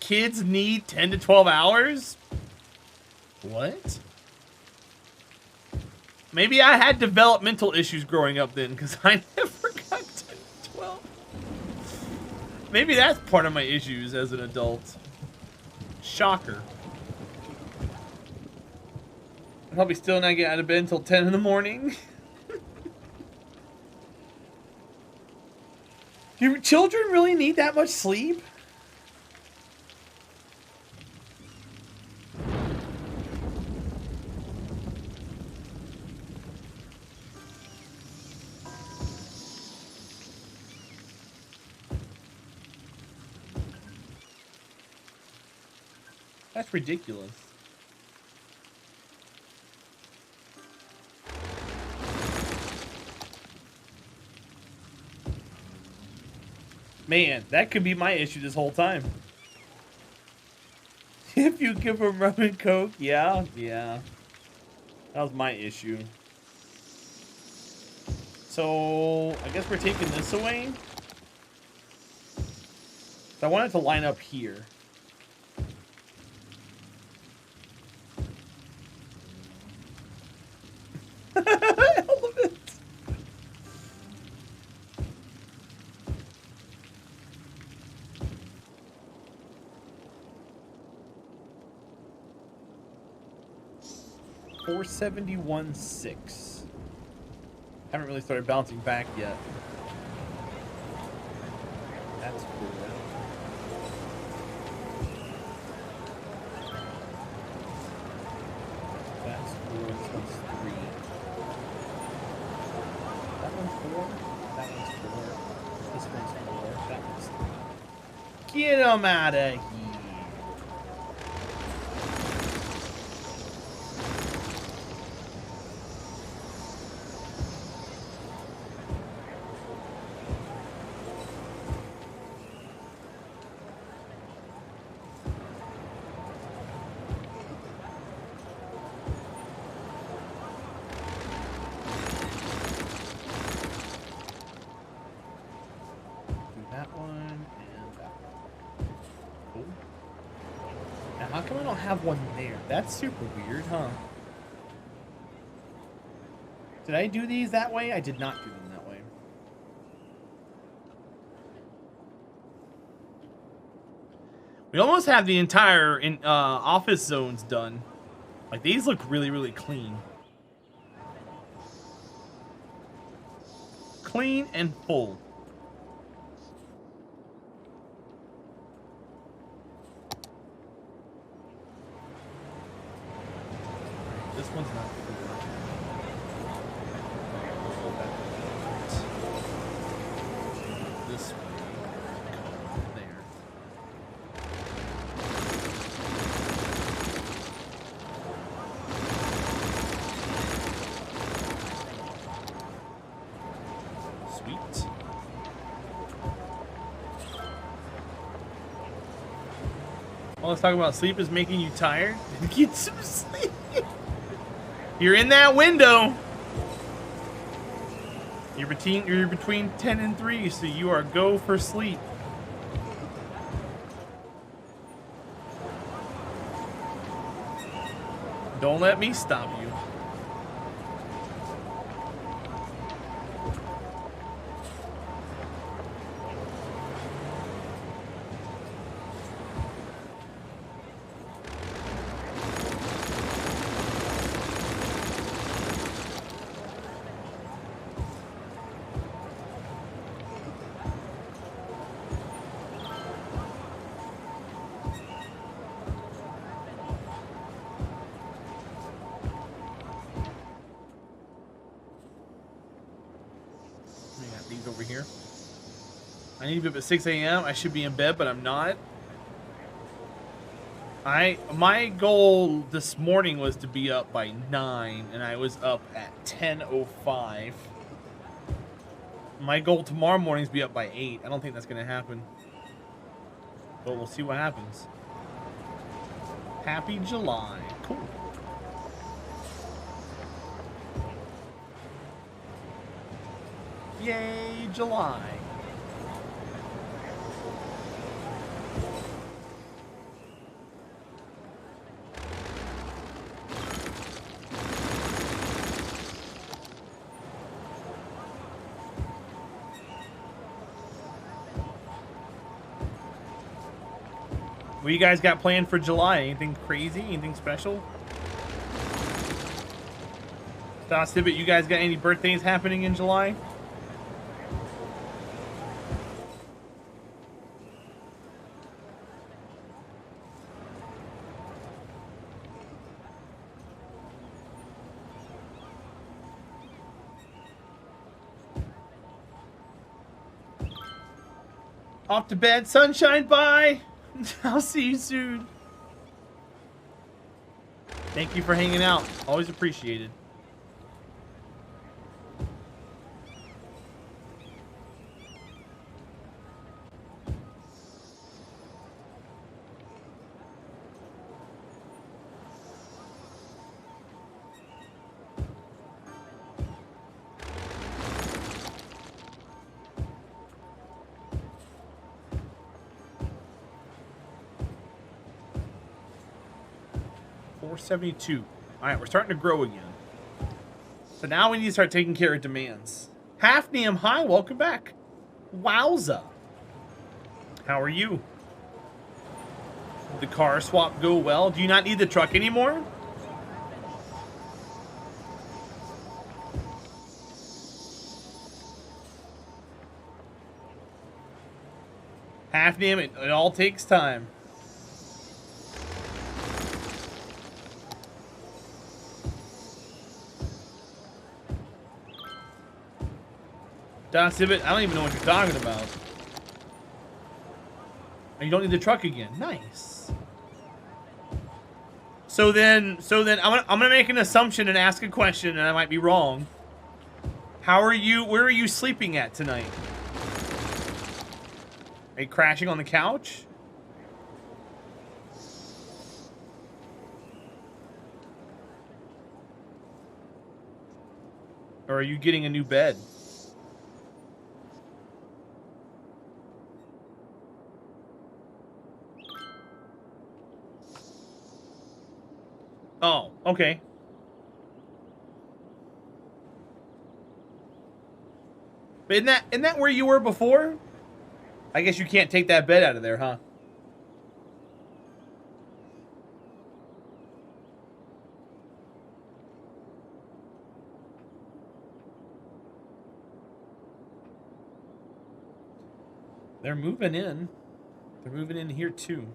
Kids need 10 to 12 hours? What? Maybe I had developmental issues growing up then, because I never got 10 to 12. Maybe that's part of my issues as an adult. Shocker. I'll probably still not get out of bed until 10 in the morning. Do children really need that much sleep? That's ridiculous. Man, that could be my issue this whole time. If you give them rum and coke, yeah. That was my issue. So, I guess we're taking this away. I want it to line up here. Element. $471.6. Haven't really started bouncing back yet. That's cool. That's cool. This one's 3. That one's 4. That one's 4. This one's 4. That one's 3. Get them out of here. How come I don't have one there? That's super weird, huh? Did I do these that way? I did not do them that way. We almost have the entire office zones done. Like, these look really, really clean. Clean and full. This one's not cool. This one there. Sweet. All this talk about sleep is making you tired. Get some sleep. You're in that window. You're between 10 and 3, so you are go for sleep. Don't let me stop you. Over here. I need to be up at 6 a.m. I should be in bed, but I'm not. My goal this morning was to be up by 9, and I was up at 10:05. My goal tomorrow morning is to be up by 8. I don't think that's going to happen. But we'll see what happens. Happy July. Cool. Yay, July. What you guys got planned for July? Anything crazy? Anything special? Doc Sibbett, you guys got any birthdays happening in July? Off to bed, sunshine, bye! I'll see you soon. Thank you for hanging out. Always appreciated. $472. Alright, we're starting to grow again. So now we need to start taking care of demands. Hafnium, hi, welcome back. Wowza. How are you? Did the car swap go well? Do you not need the truck anymore? Hafnium, it all takes time. Don Civet, I don't even know what you're talking about. You don't need the truck again. Nice. So then I'm gonna make an assumption and ask a question, and I might be wrong. Where are you sleeping at tonight? Are you crashing on the couch? Or are you getting a new bed? Oh, okay. But isn't that where you were before? I guess you can't take that bed out of there, huh? They're moving in. They're moving in here too.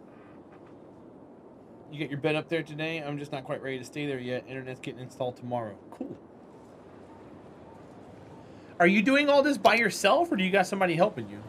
You get your bed up there today? I'm just not quite ready to stay there yet. Internet's getting installed tomorrow. Cool. Are you doing all this by yourself, or do you got somebody helping you?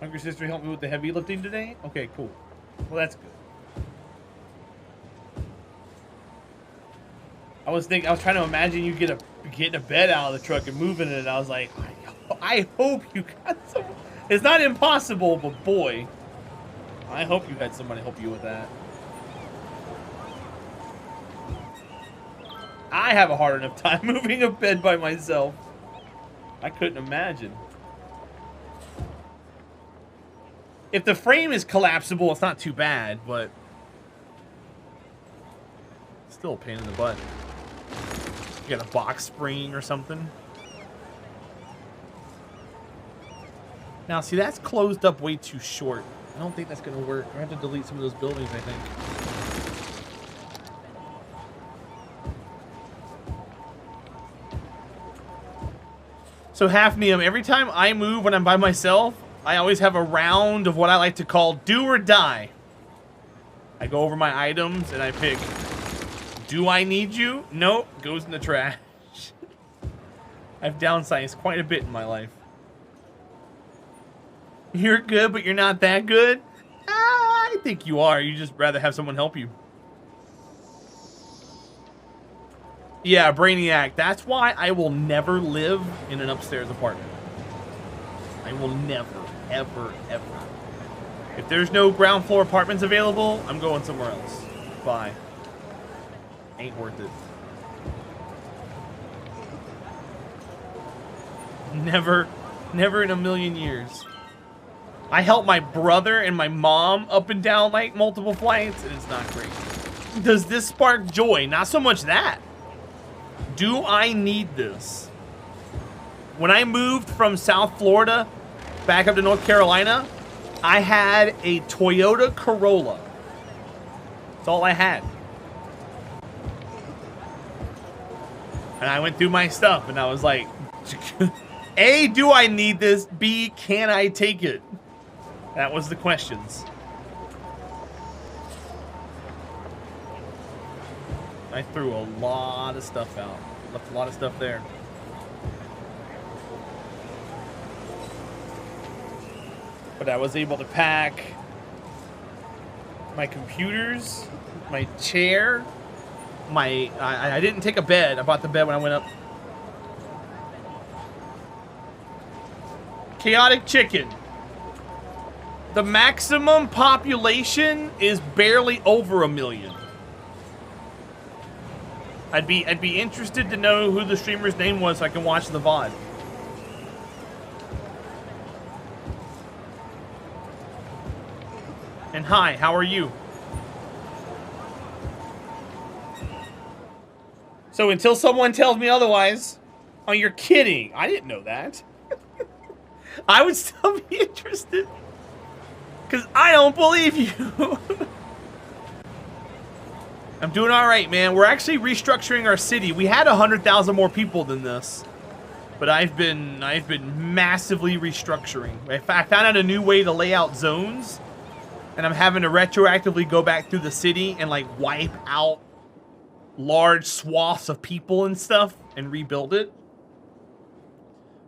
Hungry sister helped me with the heavy lifting today? Okay, cool. Well, that's good. I was trying to imagine you getting a bed out of the truck and moving it, and I was like, I hope you got some. It's not impossible, but boy, I hope you had somebody help you with that. I have a hard enough time moving a bed by myself. I couldn't imagine. If the frame is collapsible, it's not too bad, but still a pain in the butt. You got a box spring or something. Now, see, that's closed up way too short. I don't think that's going to work. I have to delete some of those buildings, I think. So, Hafnium, every time I move when I'm by myself, I always have a round of what I like to call do or die. I go over my items and I pick, do I need you? Nope, goes in the trash. I've downsized quite a bit in my life. You're good, but you're not that good? I think you are. You just rather have someone help you. Yeah, Brainiac. That's why I will never live in an upstairs apartment. I will never, ever, ever. If there's no ground floor apartments available, I'm going somewhere else. Bye. Ain't worth it. Never in a million years. I help my brother and my mom up and down like multiple flights, and it's not great. Does this spark joy? Not so much that. Do I need this? When I moved from South Florida back up to North Carolina, I had a Toyota Corolla. That's all I had. And I went through my stuff and I was like, A, do I need this? B, can I take it? That was the questions. I threw a lot of stuff out. Left a lot of stuff there. But I was able to pack my computers, my chair, I didn't take a bed. I bought the bed when I went up. Chaotic Chicken. The maximum population is barely over 1 million. I'd be interested to know who the streamer's name was so I can watch the VOD. And hi, how are you? So until someone tells me otherwise, oh, you're kidding. I didn't know that. I would still be interested. Because I don't believe you. I'm doing all right, man. We're actually restructuring our city. We had 100,000 more people than this. But I've been massively restructuring. I found out a new way to lay out zones. And I'm having to retroactively go back through the city and like wipe out large swaths of people and stuff and rebuild it.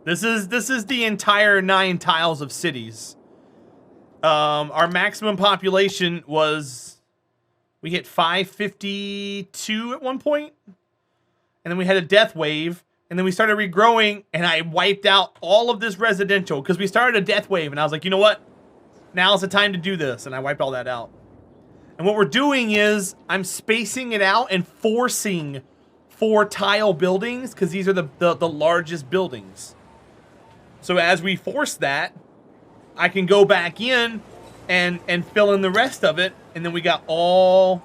This is the entire 9 tiles of cities. Our maximum population was, we hit 552 at one point, and then we had a death wave, and then we started regrowing, and I wiped out all of this residential because we started a death wave, and I was like, you know what? Now's the time to do this, and I wiped all that out. And what we're doing is I'm spacing it out and forcing 4 tile buildings because these are the largest buildings. So as we force that, I can go back in and fill in the rest of it, and then we got all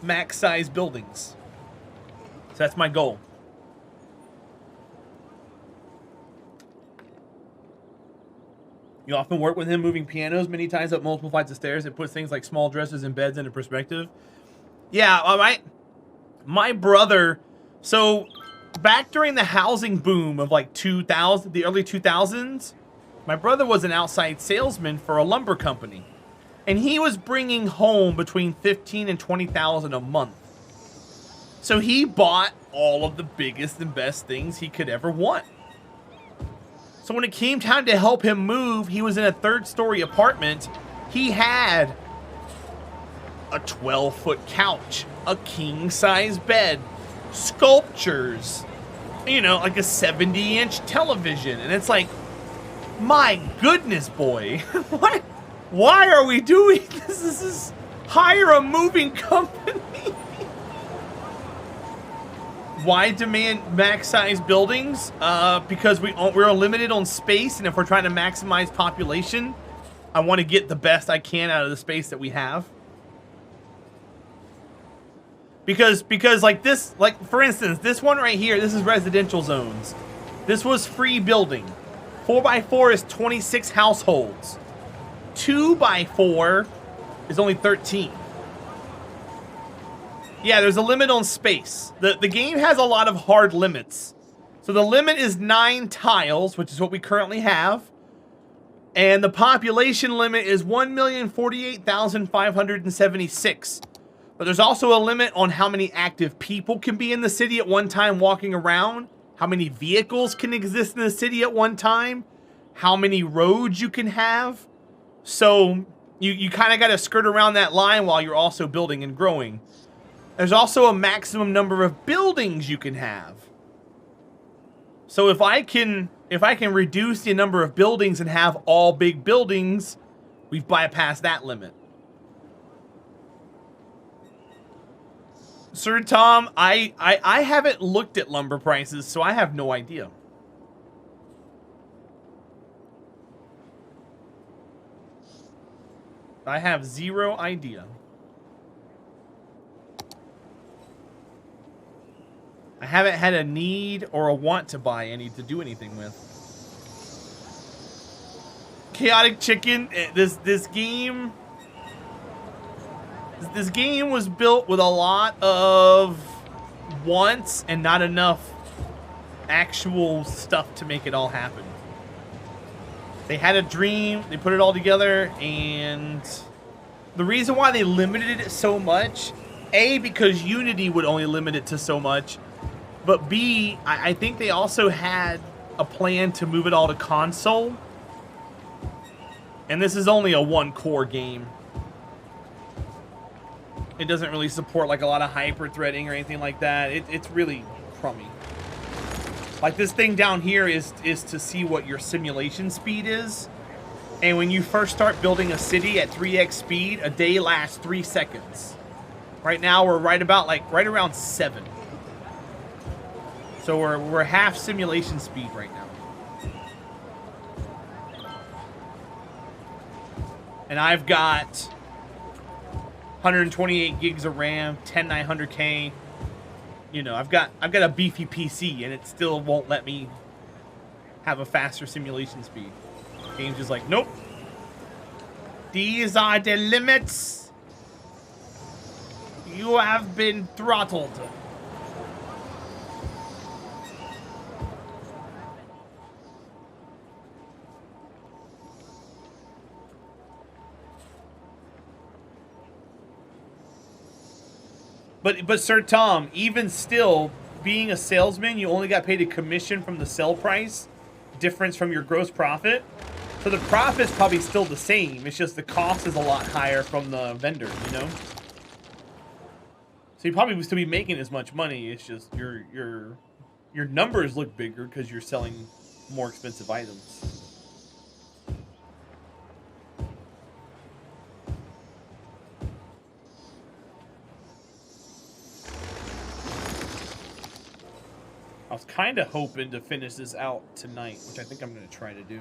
max size buildings. So that's my goal. You often work with him moving pianos many times up multiple flights of stairs. It puts things like small dresses and beds into perspective. Yeah, all right. My brother, so back during the housing boom of like 2000, the early 2000s, my brother was an outside salesman for a lumber company. And he was bringing home between 15 and 20,000 a month. So he bought all of the biggest and best things he could ever want. So when it came time to help him move, he was in a 3rd-story apartment. He had a 12-foot couch, a king-size bed, sculptures, you know, like a 70-inch television. And it's like, my goodness, boy. What? Why are we doing this? This is hire a moving company. Why demand max size buildings? Because we're limited on space, and if we're trying to maximize population, I want to get the best I can out of the space that we have. Because like this, like for instance, this one right here, this is residential zones. This was free building. 4x4 is 26 households. 2x4 is only 13. Yeah, there's a limit on space. The game has a lot of hard limits. So the limit is 9 tiles, which is what we currently have. And the population limit is 1,048,576. But there's also a limit on how many active people can be in the city at one time walking around, how many vehicles can exist in the city at one time, how many roads you can have. So you kind of got to skirt around that line while you're also building and growing. There's also a maximum number of buildings you can have. So if I can reduce the number of buildings and have all big buildings, we've bypassed that limit. Sir Tom, I haven't looked at lumber prices, so I have no idea. I have zero idea. I haven't had a need or a want to buy any to do anything with. Chaotic Chicken, this game was built with a lot of wants and not enough actual stuff to make it all happen. They had a dream, they put it all together, and the reason why they limited it so much, A, because Unity would only limit it to so much, but B, I think they also had a plan to move it all to console. And this is only a 1-core game. It doesn't really support like a lot of hyper-threading or anything like that. It's really crummy. Like this thing down here is to see what your simulation speed is. And when you first start building a city at 3x speed, a day lasts 3 seconds. Right now we're right around 7. So we're half simulation speed right now. And I've got 128 gigs of RAM, 10900K. You know, I've got a beefy PC, and it still won't let me have a faster simulation speed. Game's just like, nope. These are the limits. You have been throttled. But Sir Tom, even still, being a salesman, you only got paid a commission from the sell price, difference from your gross profit. So the profit's probably still the same. It's just the cost is a lot higher from the vendor, you know? So you probably would still be making as much money. It's just your numbers look bigger because you're selling more expensive items. I was kind of hoping to finish this out tonight, which I think I'm going to try to do.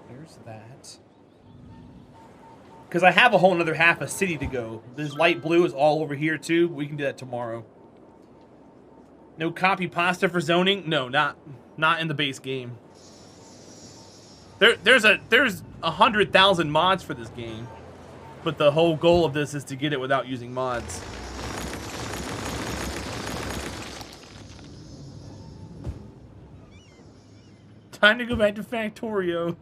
There's that. Because I have a whole another half a city to go. This light blue is all over here too. We can do that tomorrow. No copy pasta for zoning? No, not in the base game. There's 100,000 mods for this game, but the whole goal of this is to get it without using mods. Time to go back to Factorio.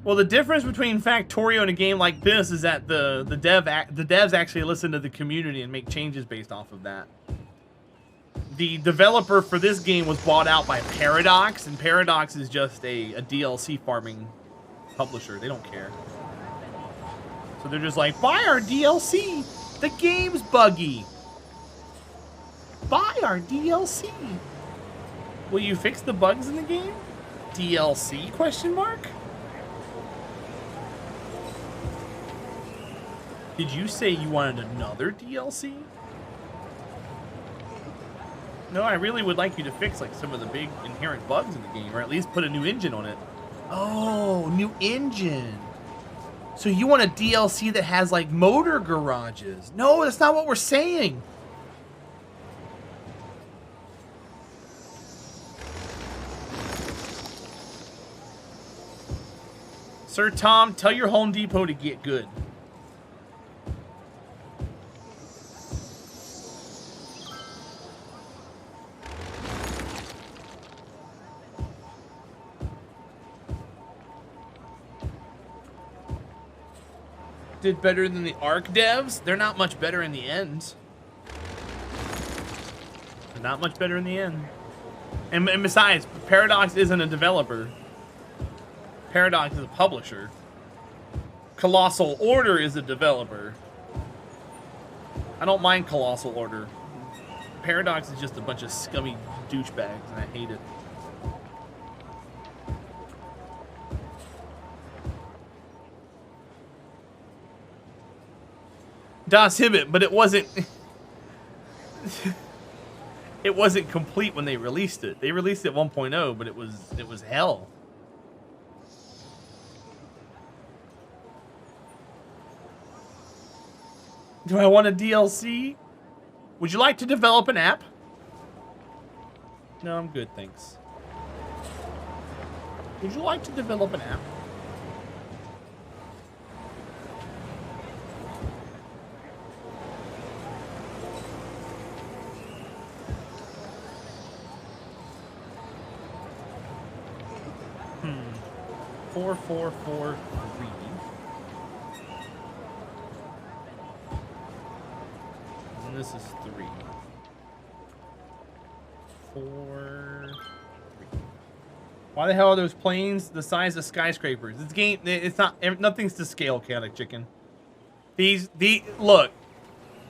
Well, the difference between Factorio and a game like this is that the devs actually listen to the community and make changes based off of that. The developer for this game was bought out by Paradox, and Paradox is just a DLC farming publisher. They don't care. So they're just like, buy our DLC. The game's buggy. Buy our DLC. Will you fix the bugs in the game? DLC, question mark? Did you say you wanted another DLC? No, I really would like you to fix like some of the big inherent bugs in the game, or at least put a new engine on it. Oh, new engine. So you want a DLC that has like motor garages? No, that's not what we're saying. Sir Tom, tell your Home Depot to get good. Did better than the Arc devs? They're not much better in the end. They're not much better in the end. And besides, Paradox isn't a developer. Paradox is a publisher. Colossal Order is a developer. I don't mind Colossal Order. Paradox is just a bunch of scummy douchebags, and I hate it. Das Hibbit, but it wasn't it wasn't complete when they released it. They released it 1.0, but it was hell. Do I want a DLC? Would you like to develop an app? No, I'm good, thanks. Would you like to develop an app? Four, 4, 4, 3. And this is 3. 4, 3. Why the hell are those planes the size of skyscrapers? This game, it's not, nothing's to scale, Chaotic Chicken. Look,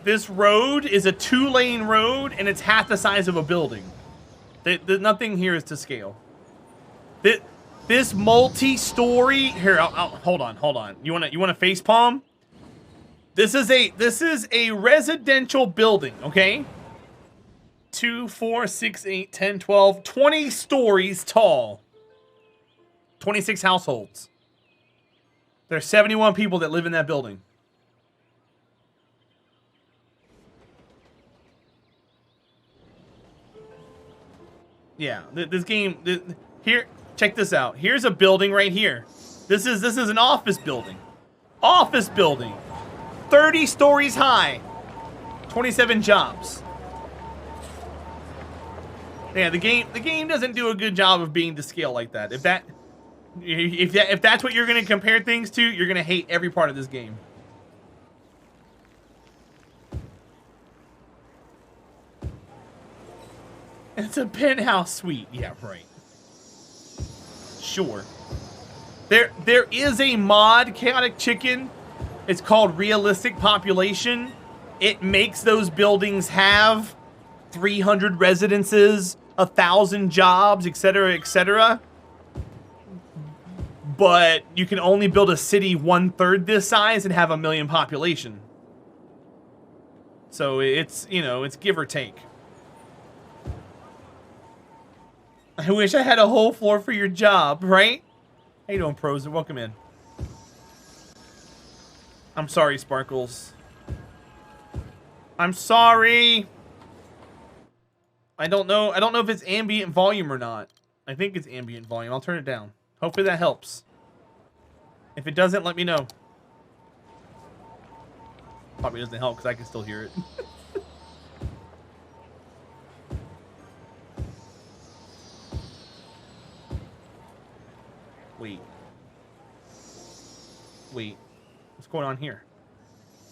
this road is a 2-lane road and it's half the size of a building. Nothing here is to scale. This multi-story here. Hold on. You want to face palm? This is a residential building, okay? 2, 4, 6, 8, 10, 12, 20 stories tall. 26 households. There's 71 people that live in that building. Yeah, this game here, check this out. Here's a building right here. This is an office building. Office building. 30 stories high. 27 jobs. Yeah, the game doesn't do a good job of being to scale like that. If that's what you're going to compare things to, you're going to hate every part of this game. It's a penthouse suite. Yeah, right. Sure. There is a mod, Chaotic Chicken. It's called Realistic Population. It makes those buildings have 300 residences, 1,000 jobs, etc., etc. But you can only build a city 1/3 this size and have 1 million population. So it's, you know, it's give or take. I wish I had a whole floor for your job, right? How you doing, pros? Welcome in. I'm sorry, Sparkles. I'm sorry. I don't know if it's ambient volume or not. I think it's ambient volume. I'll turn it down. Hopefully that helps. If it doesn't, let me know. Probably doesn't help because I can still hear it. Wait. What's going on here?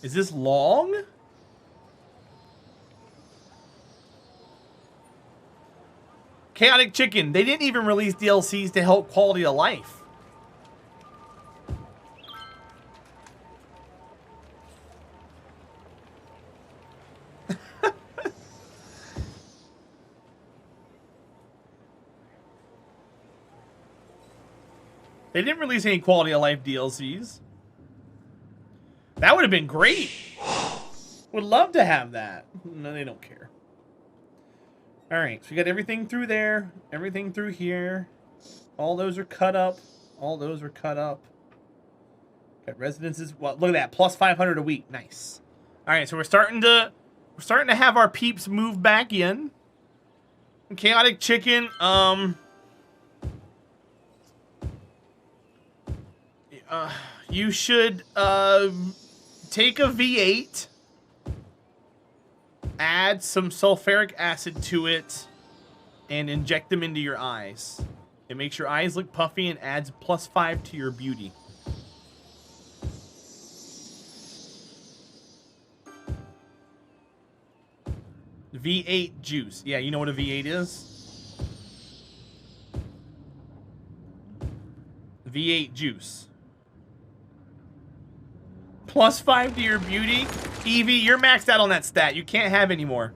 Is this long? Chaotic Chicken. They didn't even release DLCs to help quality of life. They didn't release any quality of life DLCs. That would have been great. Would love to have that. No, they don't care. Alright, so we got everything through there. Everything through here. All those are cut up. All those are cut up. Got residences. Well, look at that. Plus 500 a week. Nice. Alright, so we're starting to have our peeps move back in. Chaotic Chicken, you should take a V8, add some sulfuric acid to it, and inject them into your eyes. It makes your eyes look puffy and adds +5 to your beauty. V8 juice. Yeah, you know what a V8 is? V8 juice. +5 to your beauty. Evie, you're maxed out on that stat. You can't have any more.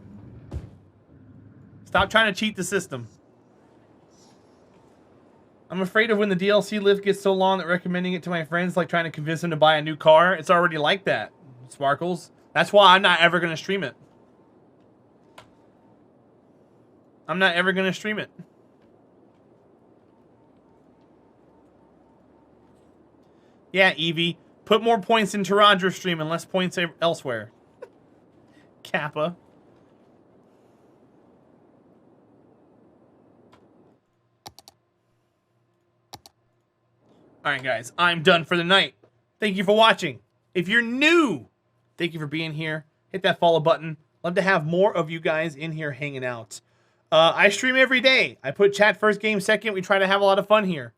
Stop trying to cheat the system. I'm afraid of when the DLC lift gets so long that recommending it to my friends like trying to convince them to buy a new car. It's already like that, Sparkles. That's why I'm not ever going to stream it. I'm not ever going to stream it. Yeah, Evie. Put more points in Terahdra stream and less points elsewhere. Kappa. Alright, guys. I'm done for the night. Thank you for watching. If you're new, thank you for being here. Hit that follow button. Love to have more of you guys in here hanging out. I stream every day. I put chat first, game second. We try to have a lot of fun here.